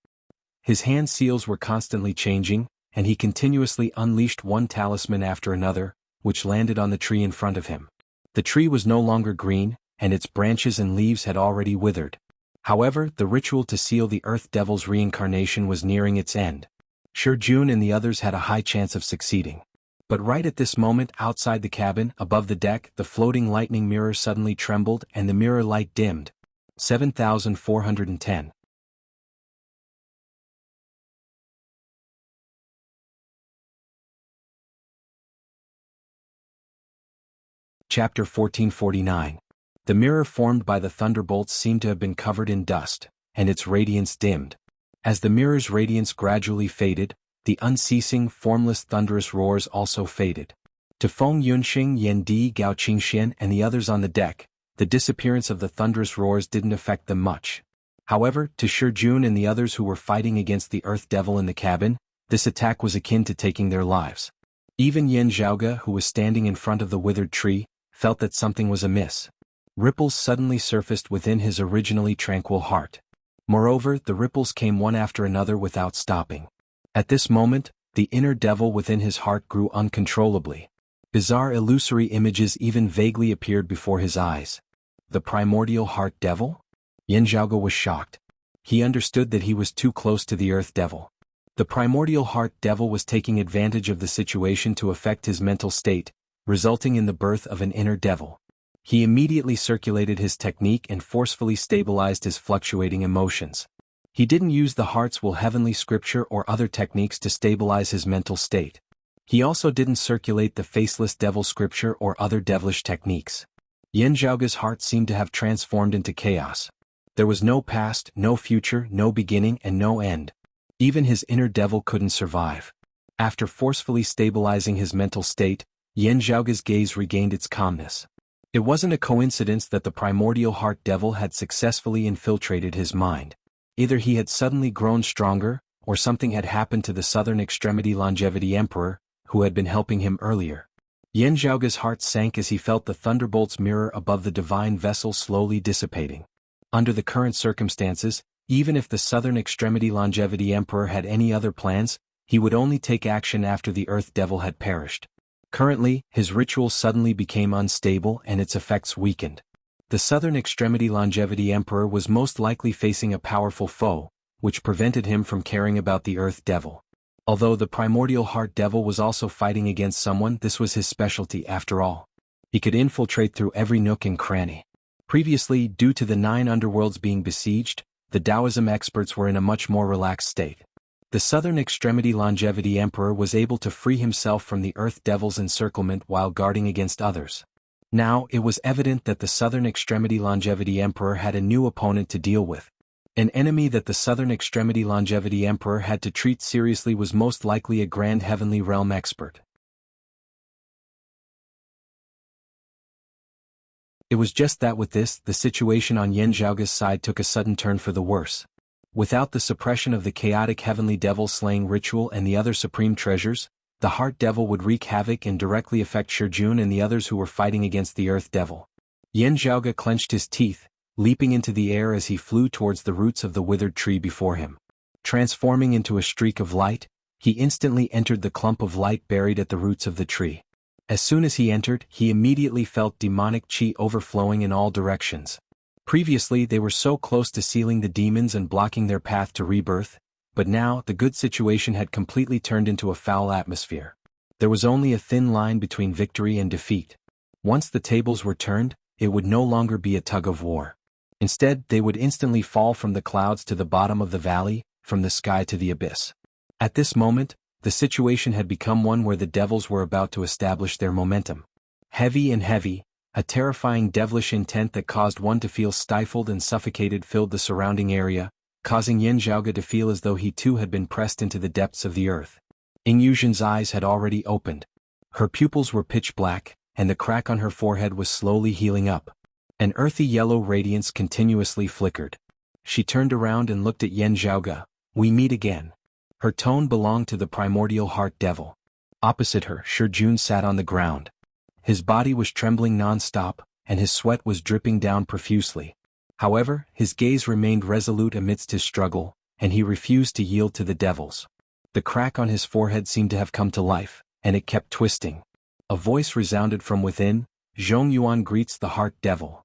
His hand seals were constantly changing, and he continuously unleashed one talisman after another, which landed on the tree in front of him. The tree was no longer green, and its branches and leaves had already withered. However, the ritual to seal the Earth Devil's reincarnation was nearing its end. Shi Jun and the others had a high chance of succeeding. But right at this moment, outside the cabin, above the deck, the floating lightning mirror suddenly trembled and the mirror light dimmed. 7410. Chapter 1449. The mirror formed by the thunderbolts seemed to have been covered in dust, and its radiance dimmed. As the mirror's radiance gradually faded, the unceasing, formless thunderous roars also faded. To Feng Yunxing, Yan Di, Gao Qingxian, and the others on the deck, the disappearance of the thunderous roars didn't affect them much. However, to Shi Jun and the others who were fighting against the Earth Devil in the cabin, this attack was akin to taking their lives. Even Yan Zhaoge, who was standing in front of the withered tree, felt that something was amiss. Ripples suddenly surfaced within his originally tranquil heart. Moreover, the ripples came one after another without stopping. At this moment, the inner devil within his heart grew uncontrollably. Bizarre illusory images even vaguely appeared before his eyes. The primordial heart devil? Yan Zhaoge was shocked. He understood that he was too close to the Earth Devil. The primordial heart devil was taking advantage of the situation to affect his mental state, resulting in the birth of an inner devil. He immediately circulated his technique and forcefully stabilized his fluctuating emotions. He didn't use the Heart's Will Heavenly Scripture or other techniques to stabilize his mental state. He also didn't circulate the Faceless Devil Scripture or other devilish techniques. Yan Zhaoge's heart seemed to have transformed into chaos. There was no past, no future, no beginning, and no end. Even his inner devil couldn't survive. After forcefully stabilizing his mental state, Yan Zhaoge's gaze regained its calmness. It wasn't a coincidence that the primordial heart devil had successfully infiltrated his mind. Either he had suddenly grown stronger, or something had happened to the Southern Extremity Longevity Emperor, who had been helping him earlier. Yan Zhaoge's heart sank as he felt the thunderbolt's mirror above the divine vessel slowly dissipating. Under the current circumstances, even if the Southern Extremity Longevity Emperor had any other plans, he would only take action after the Earth Devil had perished. Currently, his ritual suddenly became unstable and its effects weakened. The Southern Extremity Longevity Emperor was most likely facing a powerful foe, which prevented him from caring about the Earth Devil. Although the Primordial Heart Devil was also fighting against someone, this was his specialty after all. He could infiltrate through every nook and cranny. Previously, due to the 9 underworlds being besieged, the Taoism experts were in a much more relaxed state. The Southern Extremity Longevity Emperor was able to free himself from the Earth Devil's encirclement while guarding against others. Now, it was evident that the Southern Extremity Longevity Emperor had a new opponent to deal with. An enemy that the Southern Extremity Longevity Emperor had to treat seriously was most likely a Grand Heavenly Realm expert. It was just that with this, the situation on Yan Zhaoge's side took a sudden turn for the worse. Without the suppression of the chaotic heavenly devil-slaying ritual and the other supreme treasures, the Heart Devil would wreak havoc and directly affect Shi Jun and the others who were fighting against the Earth Devil. Yan Zhaoge clenched his teeth, leaping into the air as he flew towards the roots of the withered tree before him. Transforming into a streak of light, he instantly entered the clump of light buried at the roots of the tree. As soon as he entered, he immediately felt demonic chi overflowing in all directions. Previously they were so close to sealing the demons and blocking their path to rebirth, but now the good situation had completely turned into a foul atmosphere. There was only a thin line between victory and defeat. Once the tables were turned, it would no longer be a tug of war. Instead, they would instantly fall from the clouds to the bottom of the valley, from the sky to the abyss. At this moment, the situation had become one where the devils were about to establish their momentum. Heavy and heavy, a terrifying devilish intent that caused one to feel stifled and suffocated filled the surrounding area, causing Yin Zhaoge to feel as though he too had been pressed into the depths of the earth. Ying Yuzhen's eyes had already opened. Her pupils were pitch black, and the crack on her forehead was slowly healing up. An earthy yellow radiance continuously flickered. She turned around and looked at Yin Zhaoge. "We meet again." Her tone belonged to the primordial heart devil. Opposite her, Shijun sat on the ground. His body was trembling non-stop, and his sweat was dripping down profusely. However, his gaze remained resolute amidst his struggle, and he refused to yield to the devils. The crack on his forehead seemed to have come to life, and it kept twisting. A voice resounded from within, "Zhong Yuan greets the heart devil."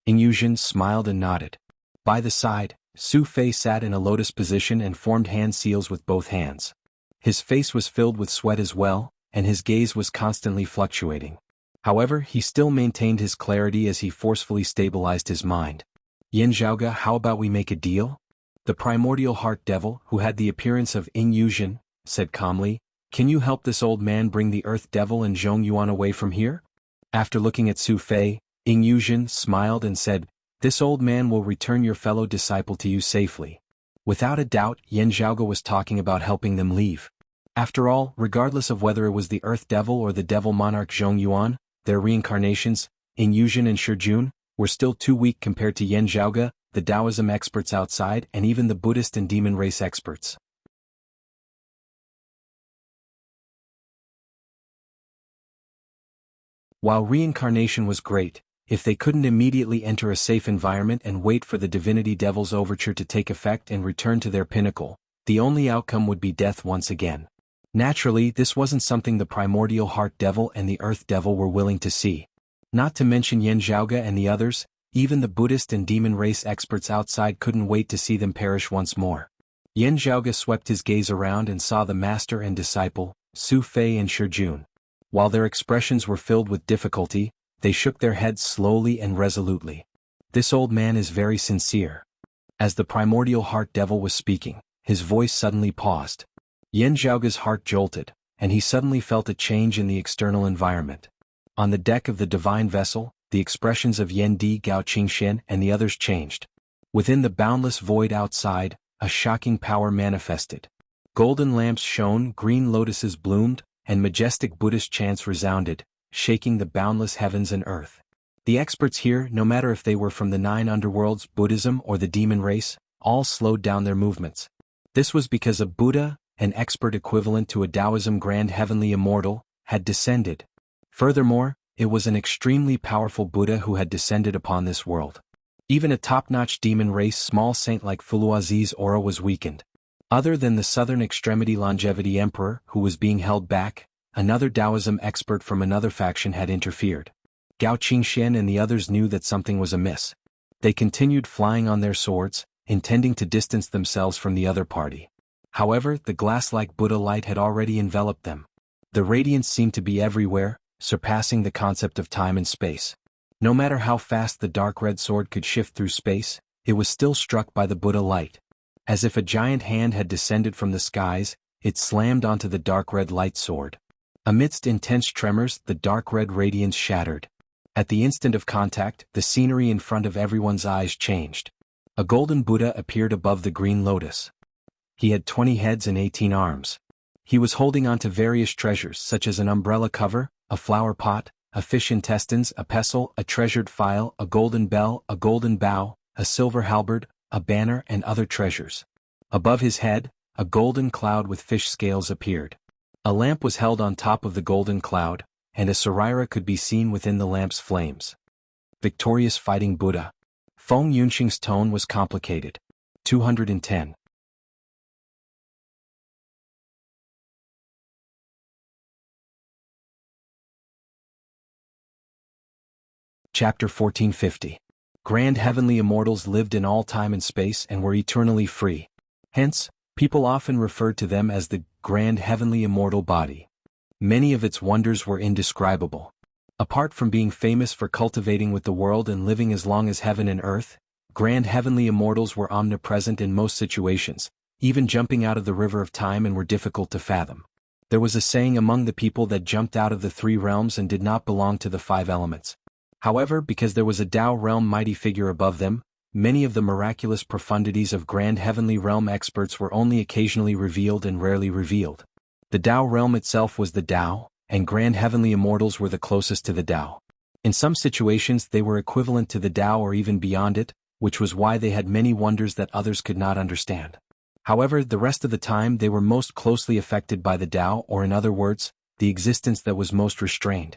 Ying Yuzhen smiled and nodded. By the side, Su Fei sat in a lotus position and formed hand seals with both hands. His face was filled with sweat as well, and his gaze was constantly fluctuating. However, he still maintained his clarity as he forcefully stabilized his mind. "Yin Zhaoge, how about we make a deal?" The primordial heart devil, who had the appearance of Ying Yuzhen, said calmly, "Can you help this old man bring the earth devil and Zhong Yuan away from here?" After looking at Su Fei, Ying Yuzhen smiled and said, "This old man will return your fellow disciple to you safely." Without a doubt, Yin Zhaoge was talking about helping them leave. After all, regardless of whether it was the earth devil or the devil monarch Zhong Yuan, their reincarnations, Ying Yuzhen and Shijun, were still too weak compared to Yin Zhaoge, the Taoism experts outside, and even the Buddhist and demon race experts. While reincarnation was great, if they couldn't immediately enter a safe environment and wait for the divinity devil's overture to take effect and return to their pinnacle, the only outcome would be death once again. Naturally, this wasn't something the primordial heart devil and the earth devil were willing to see. Not to mention Yin Zhaoge and the others, even the Buddhist and demon race experts outside couldn't wait to see them perish once more. Yin Zhaoge swept his gaze around and saw the master and disciple, Su Fei and Shijun. While their expressions were filled with difficulty, they shook their heads slowly and resolutely. "This old man is very sincere." As the primordial heart devil was speaking, his voice suddenly paused. Yin Zhaoge's heart jolted, and he suddenly felt a change in the external environment. On the deck of the divine vessel, the expressions of Yen Di Gao Qingxian and the others changed. Within the boundless void outside, a shocking power manifested. Golden lamps shone, green lotuses bloomed, and majestic Buddhist chants resounded, shaking the boundless heavens and earth. The experts here, no matter if they were from the 9 underworlds, Buddhism or the demon race, all slowed down their movements. This was because a Buddha, an expert equivalent to a Taoism grand heavenly immortal, had descended. Furthermore, it was an extremely powerful Buddha who had descended upon this world. Even a top-notch demon race small saint like Fuluazi's aura was weakened. Other than the southern extremity longevity emperor who was being held back, another Taoism expert from another faction had interfered. Gao Qingxian and the others knew that something was amiss. They continued flying on their swords, intending to distance themselves from the other party. However, the glass-like Buddha light had already enveloped them. The radiance seemed to be everywhere, surpassing the concept of time and space. No matter how fast the dark red sword could shift through space, it was still struck by the Buddha light. As if a giant hand had descended from the skies, it slammed onto the dark red light sword. Amidst intense tremors, the dark red radiance shattered. At the instant of contact, the scenery in front of everyone's eyes changed. A golden Buddha appeared above the green lotus. He had 20 heads and 18 arms. He was holding onto various treasures such as an umbrella cover, a flower pot, a fish intestines, a pestle, a treasured file, a golden bell, a golden bow, a silver halberd, a banner and other treasures. Above his head, a golden cloud with fish scales appeared. A lamp was held on top of the golden cloud, and a sarira could be seen within the lamp's flames. Victorious fighting Buddha. Feng Yunxing's tone was complicated. 210. Chapter 1450. Grand heavenly immortals lived in all time and space and were eternally free. Hence, people often referred to them as the grand heavenly immortal body. Many of its wonders were indescribable. Apart from being famous for cultivating with the world and living as long as heaven and earth, grand heavenly immortals were omnipresent in most situations, even jumping out of the river of time, and were difficult to fathom. There was a saying among the people that jumped out of the three realms and did not belong to the five elements. However, because there was a Tao realm mighty figure above them, many of the miraculous profundities of grand heavenly realm experts were only occasionally revealed and rarely revealed. The Tao realm itself was the Tao, and grand heavenly immortals were the closest to the Tao. In some situations they were equivalent to the Tao or even beyond it, which was why they had many wonders that others could not understand. However, the rest of the time they were most closely affected by the Tao, or in other words, the existence that was most restrained.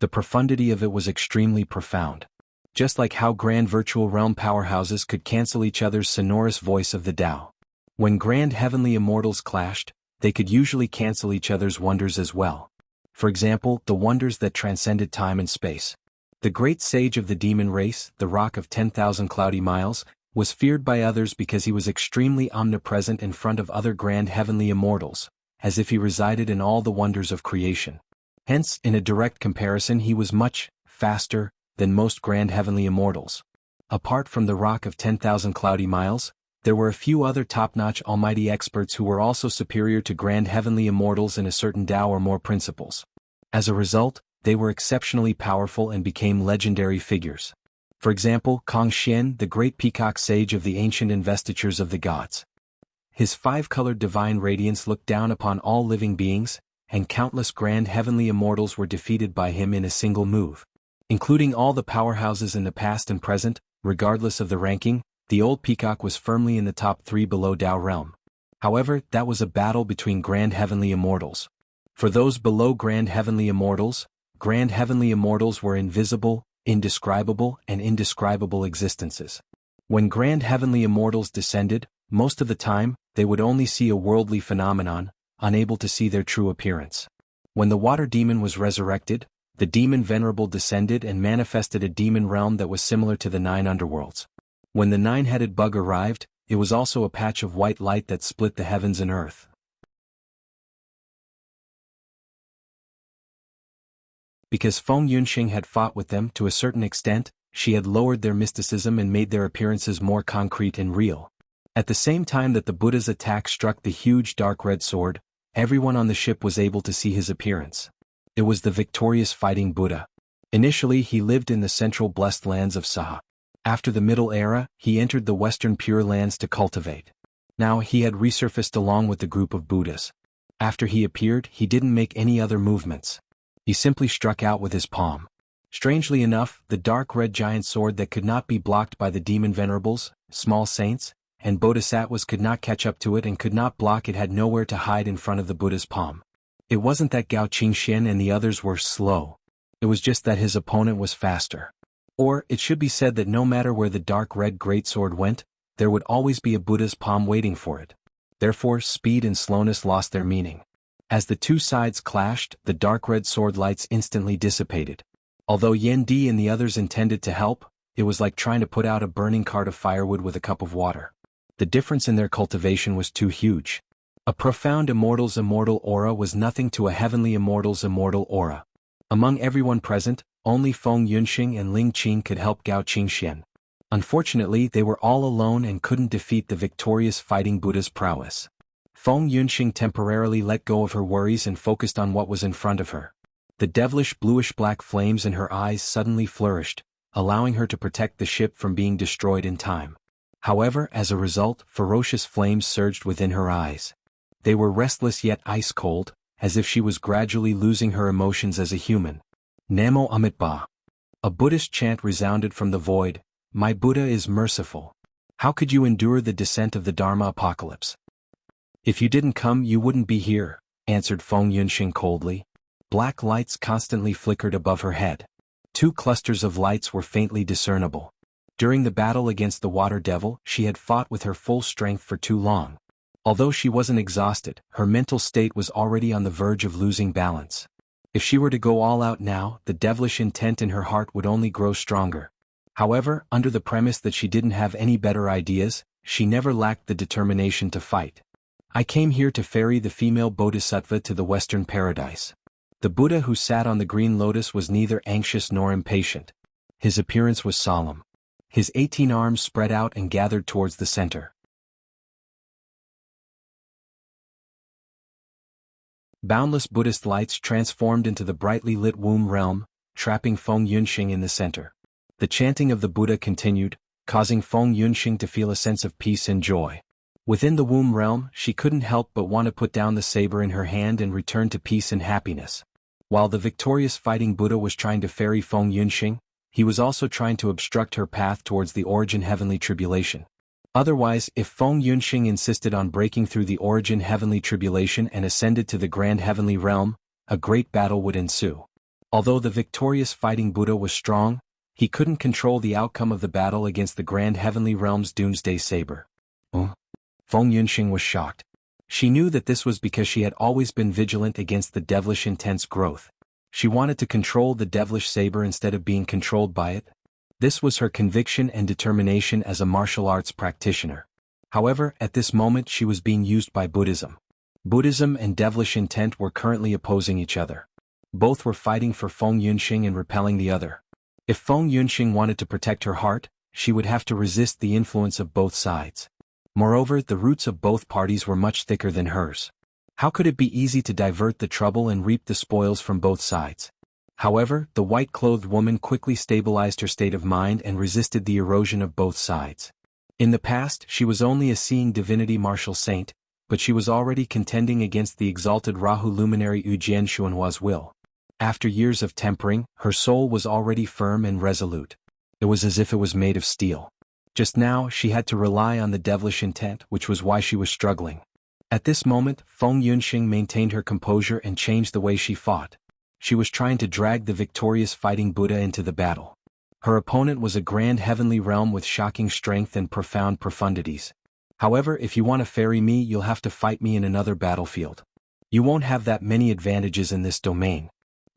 The profundity of it was extremely profound. Just like how grand virtual realm powerhouses could cancel each other's sonorous voice of the Tao. When grand heavenly immortals clashed, they could usually cancel each other's wonders as well. For example, the wonders that transcended time and space. The great sage of the demon race, the Rock of 10,000 Cloudy Miles, was feared by others because he was extremely omnipresent in front of other grand heavenly immortals, as if he resided in all the wonders of creation. Hence, in a direct comparison, he was much faster than most grand heavenly immortals. Apart from the Rock of 10,000 Cloudy Miles, there were a few other top-notch almighty experts who were also superior to grand heavenly immortals in a certain Tao or more principles. As a result, they were exceptionally powerful and became legendary figures. For example, Kong Xian, the great peacock sage of the ancient investitures of the gods. His five-colored divine radiance looked down upon all living beings, and countless grand heavenly immortals were defeated by him in a single move. Including all the powerhouses in the past and present, regardless of the ranking, the old peacock was firmly in the top 3 below Tao realm. However, that was a battle between grand heavenly immortals. For those below grand heavenly immortals were invisible, indescribable, and indescribable existences. When grand heavenly immortals descended, most of the time, they would only see a worldly phenomenon, unable to see their true appearance. When the water demon was resurrected, the demon venerable descended and manifested a demon realm that was similar to the 9 underworlds. When the 9-headed bug arrived, it was also a patch of white light that split the heavens and earth. Because Feng Yunxing had fought with them to a certain extent, she had lowered their mysticism and made their appearances more concrete and real. At the same time that the Buddha's attack struck the huge dark red sword, everyone on the ship was able to see his appearance. It was the victorious fighting Buddha. Initially he lived in the central blessed lands of Saha. After the Middle Era, he entered the western Pure Lands to cultivate. Now he had resurfaced along with the group of Buddhas. After he appeared, he didn't make any other movements. He simply struck out with his palm. Strangely enough, the dark red giant sword that could not be blocked by the demon venerables, small saints, and bodhisattvas could not catch up to it and could not block it had nowhere to hide in front of the Buddha's palm. It wasn't that Gao Qingxian and the others were slow. It was just that his opponent was faster. Or, it should be said that no matter where the dark red greatsword went, there would always be a Buddha's palm waiting for it. Therefore, speed and slowness lost their meaning. As the two sides clashed, the dark red sword lights instantly dissipated. Although Yan Di and the others intended to help, it was like trying to put out a burning cart of firewood with a cup of water. The difference in their cultivation was too huge. A profound immortal's immortal aura was nothing to a heavenly immortal's immortal aura. Among everyone present, only Feng Yunxing and Ling Qin could help Gao Qingxian. Unfortunately, they were all alone and couldn't defeat the victorious fighting Buddha's prowess. Feng Yunxing temporarily let go of her worries and focused on what was in front of her. The devilish bluish-black flames in her eyes suddenly flourished, allowing her to protect the ship from being destroyed in time. However, as a result, ferocious flames surged within her eyes. They were restless yet ice-cold, as if she was gradually losing her emotions as a human. Namo Amitabha. A Buddhist chant resounded from the void, "My Buddha is merciful. How could you endure the descent of the Dharma apocalypse?" "If you didn't come, you wouldn't be here," answered Feng Yunxing coldly. Black lights constantly flickered above her head. 2 clusters of lights were faintly discernible. During the battle against the water devil, she had fought with her full strength for too long. Although she wasn't exhausted, her mental state was already on the verge of losing balance. If she were to go all out now, the devilish intent in her heart would only grow stronger. However, under the premise that she didn't have any better ideas, she never lacked the determination to fight. I came here to ferry the female bodhisattva to the Western paradise. The Buddha who sat on the green lotus was neither anxious nor impatient. His appearance was solemn. His 18 arms spread out and gathered towards the center. Boundless Buddhist lights transformed into the brightly lit womb realm, trapping Feng Yunxing in the center. The chanting of the Buddha continued, causing Feng Yunxing to feel a sense of peace and joy. Within the womb realm, she couldn't help but want to put down the saber in her hand and return to peace and happiness. While the victorious fighting Buddha was trying to ferry Feng Yunxing, he was also trying to obstruct her path towards the origin heavenly tribulation. Otherwise, if Feng Yunxing insisted on breaking through the origin heavenly tribulation and ascended to the grand heavenly realm, a great battle would ensue. Although the victorious fighting Buddha was strong, he couldn't control the outcome of the battle against the grand heavenly realm's doomsday saber. Feng Yunxing was shocked. She knew that this was because she had always been vigilant against the devilish intense growth. She wanted to control the devilish saber instead of being controlled by it. This was her conviction and determination as a martial arts practitioner. However, at this moment she was being used by Buddhism. Buddhism and devilish intent were currently opposing each other. Both were fighting for Feng Yunxing and repelling the other. If Feng Yunxing wanted to protect her heart, she would have to resist the influence of both sides. Moreover, the roots of both parties were much thicker than hers. How could it be easy to divert the trouble and reap the spoils from both sides? However, the white-clothed woman quickly stabilized her state of mind and resisted the erosion of both sides. In the past, she was only a seeing divinity martial saint, but she was already contending against the exalted Rahu luminary Yu Jianshuanhua's will. After years of tempering, her soul was already firm and resolute. It was as if it was made of steel. Just now, she had to rely on the devilish intent, which was why she was struggling. At this moment, Feng Yunxing maintained her composure and changed the way she fought. She was trying to drag the victorious fighting Buddha into the battle. Her opponent was a grand heavenly realm with shocking strength and profound profundities. However, if you want to ferry me, you'll have to fight me in another battlefield. You won't have that many advantages in this domain.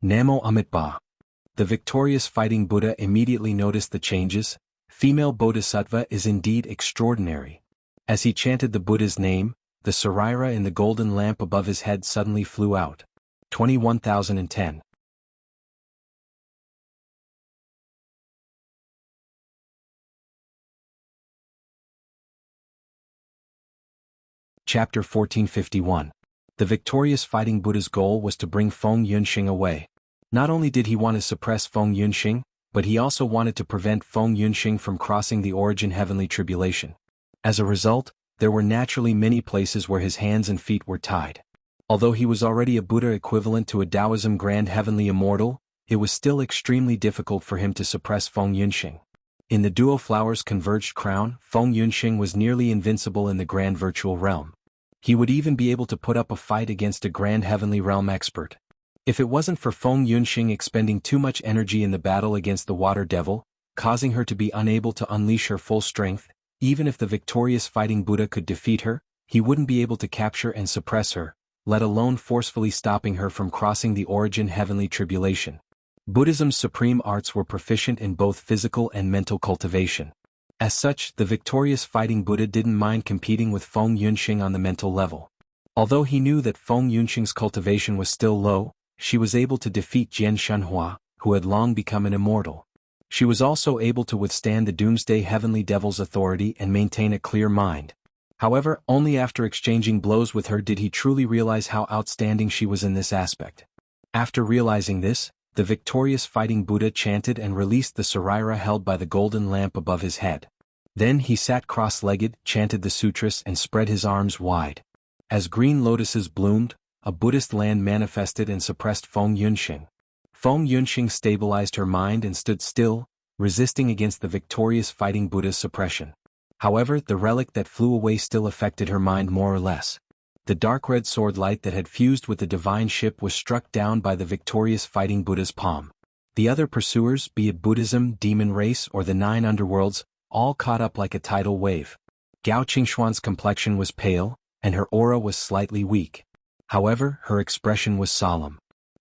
Namo Amitabha. The victorious fighting Buddha immediately noticed the changes. Female Bodhisattva is indeed extraordinary. As he chanted the Buddha's name, the sarira in the golden lamp above his head suddenly flew out. 21,010. Chapter 1451. The victorious fighting Buddha's goal was to bring Feng Yunxing away. Not only did he want to suppress Feng Yunxing, but he also wanted to prevent Feng Yunxing from crossing the origin heavenly tribulation. As a result, there were naturally many places where his hands and feet were tied. Although he was already a Buddha equivalent to a Taoism grand heavenly immortal, it was still extremely difficult for him to suppress Feng Yunxing. In the duo flowers converged crown, Feng Yunxing was nearly invincible in the grand virtual realm. He would even be able to put up a fight against a grand heavenly realm expert. If it wasn't for Feng Yunxing expending too much energy in the battle against the water devil, causing her to be unable to unleash her full strength, even if the victorious fighting Buddha could defeat her, he wouldn't be able to capture and suppress her, let alone forcefully stopping her from crossing the origin heavenly tribulation. Buddhism's supreme arts were proficient in both physical and mental cultivation. As such, the victorious fighting Buddha didn't mind competing with Feng Yunxing on the mental level. Although he knew that Feng Yunxing's cultivation was still low, she was able to defeat Jianshuanhua, who had long become an immortal. She was also able to withstand the doomsday heavenly devil's authority and maintain a clear mind. However, only after exchanging blows with her did he truly realize how outstanding she was in this aspect. After realizing this, the victorious fighting Buddha chanted and released the sarira held by the golden lamp above his head. Then he sat cross-legged, chanted the sutras and spread his arms wide. As green lotuses bloomed, a Buddhist land manifested and suppressed Feng Yunxing. Feng Yunxing stabilized her mind and stood still, resisting against the victorious fighting Buddha's suppression. However, the relic that flew away still affected her mind more or less. The dark red sword light that had fused with the divine ship was struck down by the victorious fighting Buddha's palm. The other pursuers, be it Buddhism, demon race, or the 9 underworlds, all caught up like a tidal wave. Gao Qingxuan's complexion was pale, and her aura was slightly weak. However, her expression was solemn.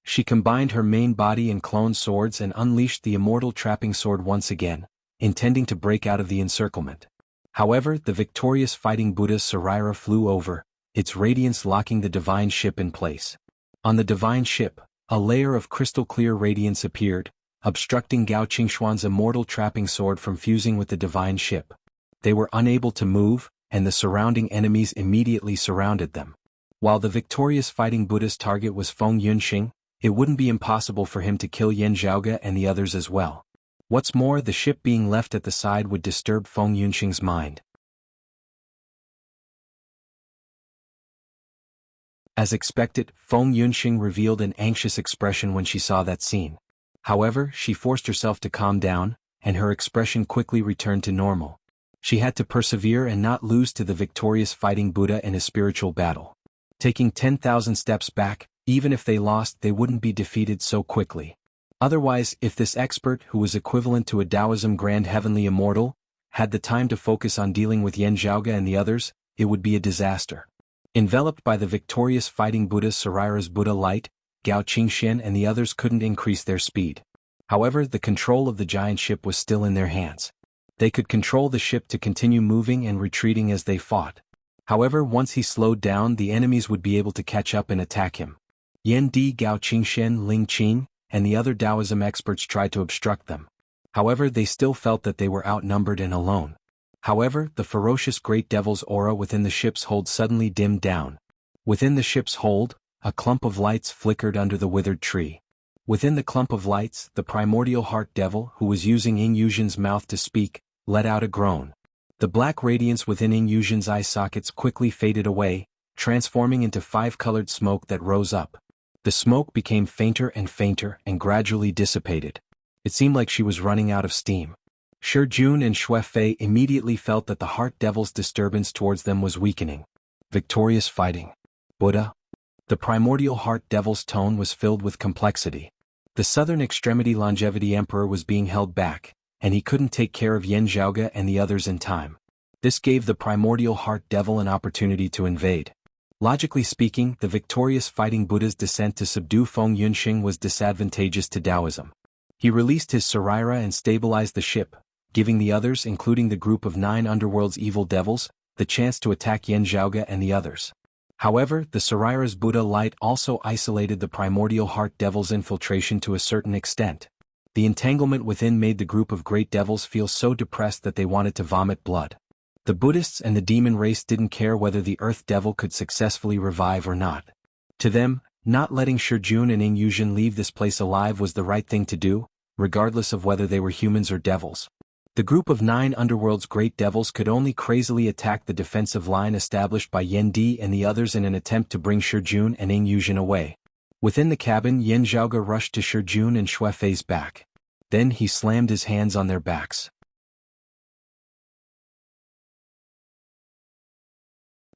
She combined her main body and clone swords and unleashed the immortal trapping sword once again, intending to break out of the encirclement. However, the victorious fighting Buddha's Sarira flew over, its radiance locking the divine ship in place. On the divine ship, a layer of crystal-clear radiance appeared, obstructing Gao Qingxuan's immortal trapping sword from fusing with the divine ship. They were unable to move, and the surrounding enemies immediately surrounded them. While the victorious fighting Buddha's target was Feng Yunxing, it wouldn't be impossible for him to kill Yan Zhaoge and the others as well. What's more, the ship being left at the side would disturb Feng Yunxing's mind. As expected, Feng Yunxing revealed an anxious expression when she saw that scene. However, she forced herself to calm down, and her expression quickly returned to normal. She had to persevere and not lose to the victorious fighting Buddha in a spiritual battle. Taking 10,000 steps back, even if they lost, they wouldn't be defeated so quickly. Otherwise, if this expert, who was equivalent to a Taoism Grand Heavenly Immortal, had the time to focus on dealing with Yan Zhaoge and the others, it would be a disaster. Enveloped by the victorious fighting Buddha's Sarira's Buddha light, Gao Qingxian and the others couldn't increase their speed. However, the control of the giant ship was still in their hands. They could control the ship to continue moving and retreating as they fought. However, once he slowed down, the enemies would be able to catch up and attack him. Yan Di, Gao Qingxian, Ling Qing, and the other Taoism experts tried to obstruct them. However, they still felt that they were outnumbered and alone. However, the ferocious great devil's aura within the ship's hold suddenly dimmed down. Within the ship's hold, a clump of lights flickered under the withered tree. Within the clump of lights, the primordial heart devil, who was using Ying Yuzhen's mouth to speak, let out a groan. The black radiance within Ying Yuzhen's eye sockets quickly faded away, transforming into 5-colored smoke that rose up. The smoke became fainter and gradually dissipated. It seemed like she was running out of steam. Shi Jun and Xue Fei immediately felt that the heart devil's disturbance towards them was weakening. Victorious fighting Buddha. The primordial heart devil's tone was filled with complexity. The southern extremity longevity emperor was being held back, and he couldn't take care of Yan Zhaoge and the others in time. This gave the primordial heart devil an opportunity to invade. Logically speaking, the victorious fighting Buddha's descent to subdue Feng Yunxing was disadvantageous to Taoism. He released his Sarira and stabilized the ship, giving the others, including the group of 9 underworld's evil devils, the chance to attack Yan Zhaoge and the others. However, the Sarira's Buddha light also isolated the primordial heart devil's infiltration to a certain extent. The entanglement within made the group of great devils feel so depressed that they wanted to vomit blood. The Buddhists and the demon race didn't care whether the earth devil could successfully revive or not. To them, not letting Shi Jun and Ying Yuzhen leave this place alive was the right thing to do, regardless of whether they were humans or devils. The group of 9 underworld's great devils could only crazily attack the defensive line established by Yan Di and the others in an attempt to bring Shi Jun and Ying Yuzhen away. Within the cabin, Yan Zhaoge rushed to Shi Jun and Xue Fei's back. Then he slammed his hands on their backs.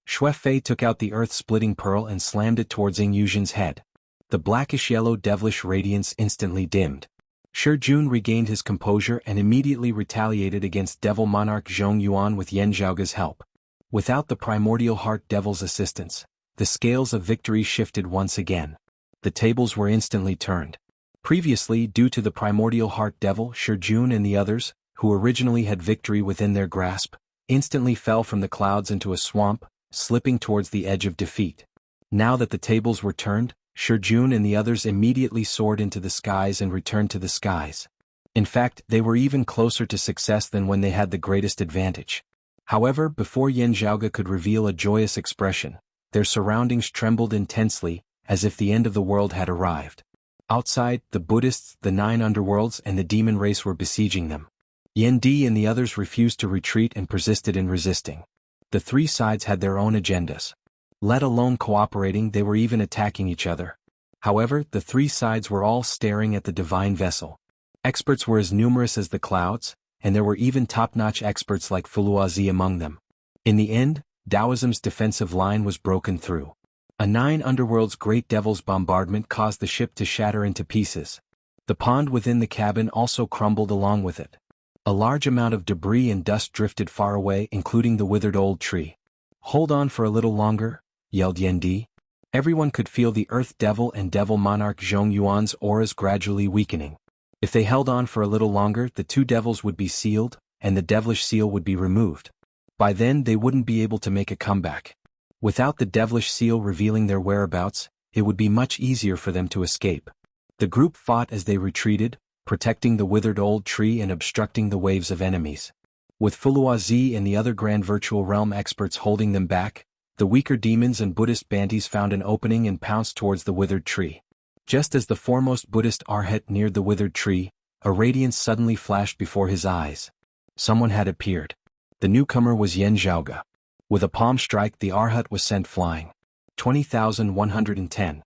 Xue Fei took out the earth-splitting pearl and slammed it towards Ying Yuzhen's head. The blackish-yellow devilish radiance instantly dimmed. Shi Jun regained his composure and immediately retaliated against Devil Monarch Zhong Yuan with Yan Zhaoge's help. Without the primordial heart devil's assistance, the scales of victory shifted once again. The tables were instantly turned. Previously, due to the primordial heart devil, Shi Jun and the others, who originally had victory within their grasp, instantly fell from the clouds into a swamp, slipping towards the edge of defeat. Now that the tables were turned, Shi Jun and the others immediately soared into the skies and returned to the skies. In fact, they were even closer to success than when they had the greatest advantage. However, before Yan Zhaoge could reveal a joyous expression, their surroundings trembled intensely, as if the end of the world had arrived. Outside, the Buddhists, the 9 underworlds, and the demon race were besieging them. Yan Di and the others refused to retreat and persisted in resisting. The 3 sides had their own agendas. Let alone cooperating, they were even attacking each other. However, the 3 sides were all staring at the divine vessel. Experts were as numerous as the clouds, and there were even top-notch experts like Fuluazi among them. In the end, Taoism's defensive line was broken through. A 9 underworld's great devil's bombardment caused the ship to shatter into pieces. The pond within the cabin also crumbled along with it. A large amount of debris and dust drifted far away, including the withered old tree. "Hold on for a little longer," yelled Yan Di. Everyone could feel the Earth Devil and Devil Monarch Zhong Yuan's auras gradually weakening. If they held on for a little longer, the two devils would be sealed, and the devilish seal would be removed. By then they wouldn't be able to make a comeback. Without the devilish seal revealing their whereabouts, it would be much easier for them to escape. The group fought as they retreated, protecting the withered old tree and obstructing the waves of enemies. With Fuluazi and the other Grand Virtual Realm experts holding them back, the weaker demons and Buddhist bandies found an opening and pounced towards the withered tree. Just as the foremost Buddhist arhat neared the withered tree, a radiance suddenly flashed before his eyes. Someone had appeared. The newcomer was Yen Zhaoge. With a palm strike, the arhat was sent flying. 20,110.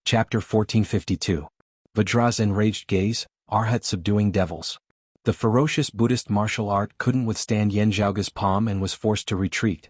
Chapter 1452. Vajra's enraged gaze, arhat subduing devils. The ferocious Buddhist martial art couldn't withstand Yen Zhaoge's palm and was forced to retreat.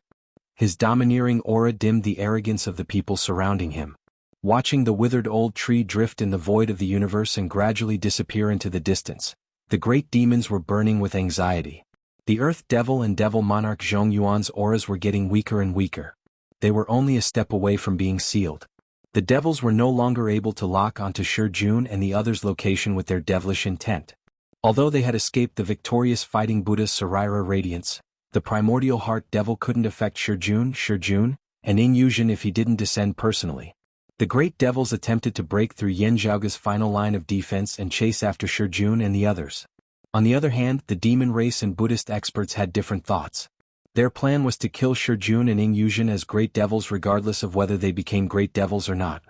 His domineering aura dimmed the arrogance of the people surrounding him. Watching the withered old tree drift in the void of the universe and gradually disappear into the distance, the great demons were burning with anxiety. The Earth Devil and Devil Monarch Zhong Yuan's auras were getting weaker and weaker. They were only a step away from being sealed. The devils were no longer able to lock onto Shi Jun and the others' location with their devilish intent. Although they had escaped the victorious fighting Buddha's Sarira radiance, the primordial heart devil couldn't affect Shi Jun, and Ing Yuzhen if he didn't descend personally. The great devils attempted to break through Yen Zhaoge's final line of defense and chase after Shi Jun and the others. On the other hand, the demon race and Buddhist experts had different thoughts. Their plan was to kill Shi Jun and Ing Yuzhen as great devils regardless of whether they became great devils or not.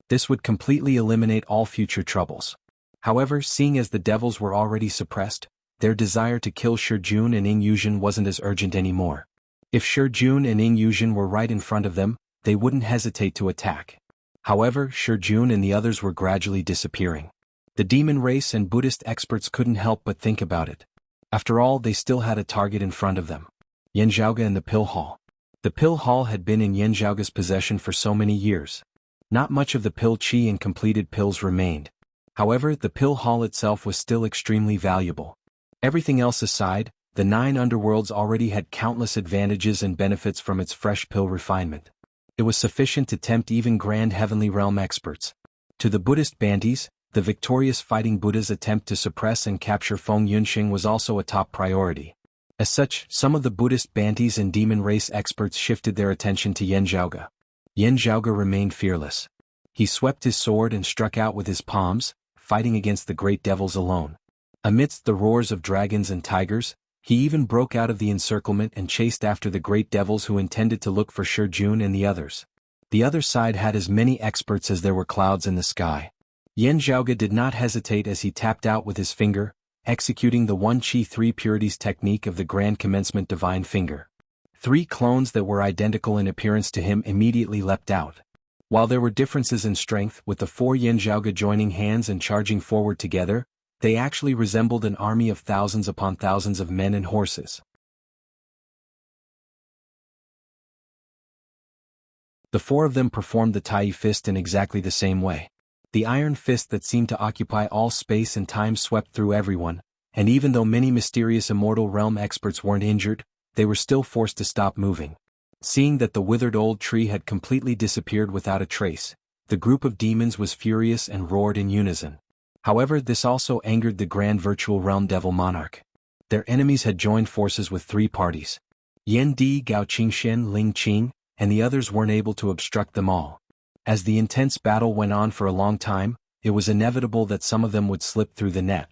This would completely eliminate all future troubles. However, seeing as the devils were already suppressed, their desire to kill Shi Jun and Ing Yuzhen wasn't as urgent anymore. If Shi Jun and Ing Yuzhen were right in front of them, they wouldn't hesitate to attack. However, Shi Jun and the others were gradually disappearing. The demon race and Buddhist experts couldn't help but think about it. After all, they still had a target in front of them. Yen Zhaoge and the Pill Hall. The Pill Hall had been in Yen Zhaoge's possession for so many years. Not much of the pill chi and completed pills remained. However, the Pill Hall itself was still extremely valuable. Everything else aside, the 9 underworlds already had countless advantages and benefits from its fresh pill refinement. It was sufficient to tempt even Grand Heavenly Realm experts. To the Buddhist bandies, the victorious fighting Buddha's attempt to suppress and capture Feng Yunxing was also a top priority. As such, some of the Buddhist bandies and demon race experts shifted their attention to Yen Zhaoge. Yen Zhaoge remained fearless. He swept his sword and struck out with his palms, fighting against the great devils alone. Amidst the roars of dragons and tigers, he even broke out of the encirclement and chased after the great devils who intended to look for Shi Jun and the others. The other side had as many experts as there were clouds in the sky. Yen Zhaoge did not hesitate as he tapped out with his finger, executing the 1 Qi 3 Purities technique of the Grand Commencement Divine Finger. 3 clones that were identical in appearance to him immediately leapt out. While there were differences in strength, with the 4 Yen Zhaoge joining hands and charging forward together, they actually resembled an army of thousands upon thousands of men and horses. The 4 of them performed the Tai Fist in exactly the same way. The iron fist that seemed to occupy all space and time swept through everyone, and even though many mysterious immortal realm experts weren't injured, they were still forced to stop moving. Seeing that the withered old tree had completely disappeared without a trace, the group of demons was furious and roared in unison. However, this also angered the Grand Virtual Realm Devil Monarch. Their enemies had joined forces with 3 parties. Yan Di, Gao Qingshen, Ling Qing, and the others weren't able to obstruct them all. As the intense battle went on for a long time, it was inevitable that some of them would slip through the net.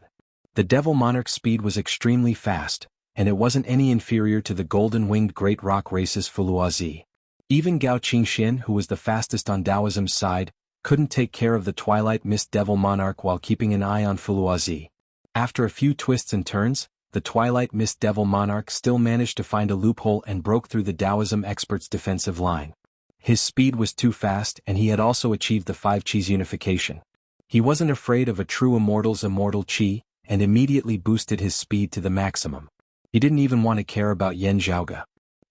The Devil Monarch's speed was extremely fast, and it wasn't any inferior to the golden-winged great rock race's Fuluazi. Even Gao Qingshen, who was the fastest on Taoism's side, couldn't take care of the Twilight Mist Devil Monarch while keeping an eye on Fuluazi. After a few twists and turns, the Twilight Mist Devil Monarch still managed to find a loophole and broke through the Taoism expert's defensive line. His speed was too fast, and he had also achieved the 5 Qis unification. He wasn't afraid of a true immortal's immortal Qi, and immediately boosted his speed to the maximum. He didn't even want to care about Yen Zhaoge.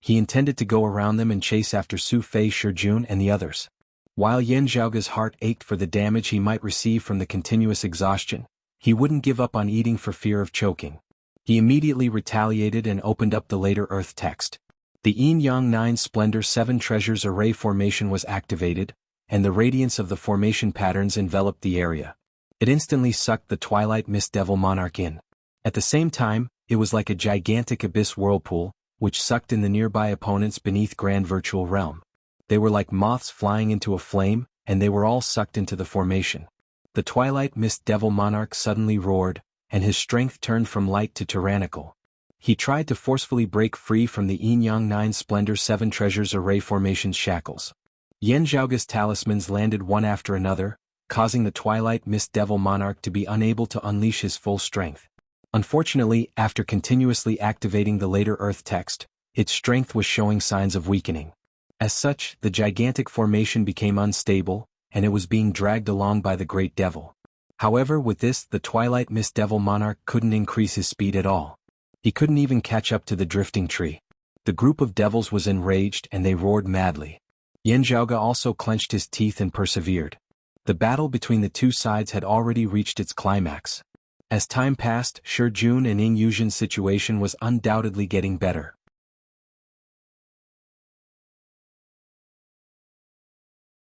He intended to go around them and chase after Su Fei, Shi Jun and the others. While Yen Zhaoge's heart ached for the damage he might receive from the continuous exhaustion, He wouldn't give up on eating for fear of choking. He immediately retaliated and opened up the later Earth text. The Yin-Yang 9 Splendor 7 Treasures Array formation was activated, and the radiance of the formation patterns enveloped the area. It instantly sucked the Twilight Mist Devil Monarch in. At the same time, it was like a gigantic abyss whirlpool, which sucked in the nearby opponents beneath Grand Virtual Realm. They were like moths flying into a flame, and they were all sucked into the formation. The Twilight Mist Devil Monarch suddenly roared, and his strength turned from light to tyrannical. He tried to forcefully break free from the Yin-Yang 9 Splendor 7 Treasures Array formation's shackles. Yan Zhaoge's talismans landed one after another, causing the Twilight Mist Devil Monarch to be unable to unleash his full strength. Unfortunately, after continuously activating the later Earth text, its strength was showing signs of weakening. As such, the gigantic formation became unstable, and it was being dragged along by the Great Devil. However, with this, the Twilight Mist Devil Monarch couldn't increase his speed at all. He couldn't even catch up to the drifting tree. The group of devils was enraged and they roared madly. Yan Zhaoge also clenched his teeth and persevered. The battle between the two sides had already reached its climax. As time passed, Shi Jun and Ying Yuzhen's situation was undoubtedly getting better.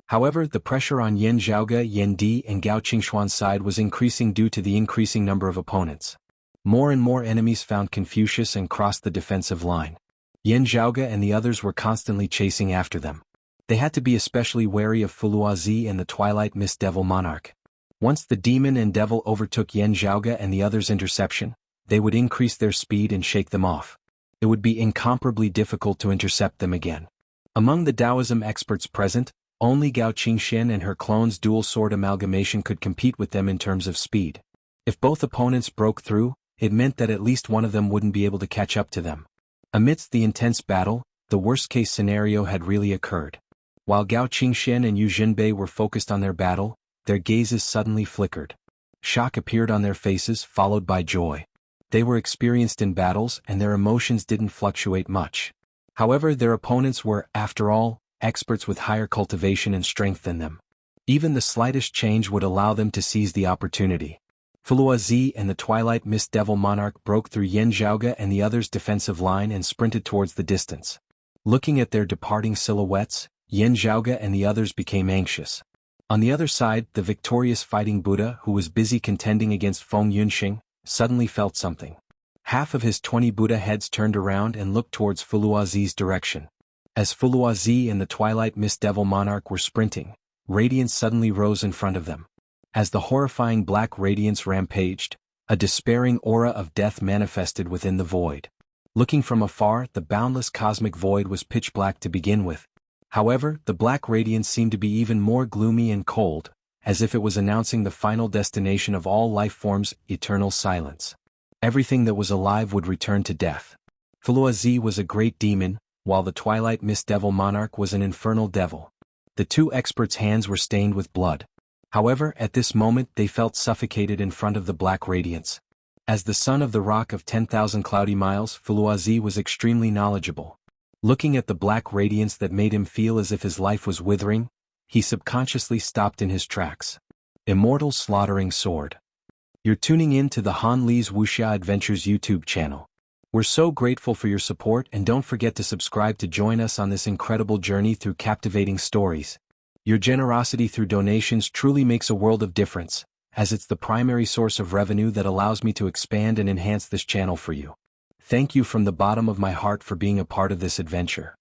However, the pressure on Yan Zhaoge, Yan Di, and Gao Qingshuan's side was increasing due to the increasing number of opponents. More and more enemies found Confucius and crossed the defensive line. Yan Zhaoge and the others were constantly chasing after them. They had to be especially wary of Fuluazi and the Twilight Mist Devil Monarch. Once the demon and devil overtook Yan Zhaoge and the others' interception, they would increase their speed and shake them off. It would be incomparably difficult to intercept them again. Among the Taoism experts present, only Gao Qingxian and her clone's dual sword amalgamation could compete with them in terms of speed. If both opponents broke through, it meant that at least one of them wouldn't be able to catch up to them. Amidst the intense battle, the worst-case scenario had really occurred. While Gao Qingxian and Yu Jinbei were focused on their battle, their gazes suddenly flickered. Shock appeared on their faces, followed by joy. They were experienced in battles and their emotions didn't fluctuate much. However, their opponents were, after all, experts with higher cultivation and strength than them. Even the slightest change would allow them to seize the opportunity. Fuluazi and the Twilight Mist Devil Monarch broke through Yan Zhaoge and the others' defensive line and sprinted towards the distance. Looking at their departing silhouettes, Yan Zhaoge and the others became anxious. On the other side, the victorious Fighting Buddha, who was busy contending against Feng Yunxing, suddenly felt something. Half of his 20 Buddha heads turned around and looked towards Fuluazi's direction. As Fuluazi and the Twilight Mist Devil Monarch were sprinting, radiance suddenly rose in front of them. As the horrifying black radiance rampaged, a despairing aura of death manifested within the void. Looking from afar, the boundless cosmic void was pitch black to begin with. However, the black radiance seemed to be even more gloomy and cold, as if it was announcing the final destination of all life forms, eternal silence. Everything that was alive would return to death. Fuluazi was a great demon, while the Twilight Mist Devil Monarch was an infernal devil. The two experts' hands were stained with blood. However, at this moment they felt suffocated in front of the black radiance. As the son of the Rock of 10,000 Cloudy Miles, Fuluazi was extremely knowledgeable. Looking at the black radiance that made him feel as if his life was withering, he subconsciously stopped in his tracks. Immortal Slaughtering Sword. You're tuning in to the Han Li's Wuxia Adventures YouTube channel. We're so grateful for your support and don't forget to subscribe to join us on this incredible journey through captivating stories. Your generosity through donations truly makes a world of difference, as it's the primary source of revenue that allows me to expand and enhance this channel for you. Thank you from the bottom of my heart for being a part of this adventure.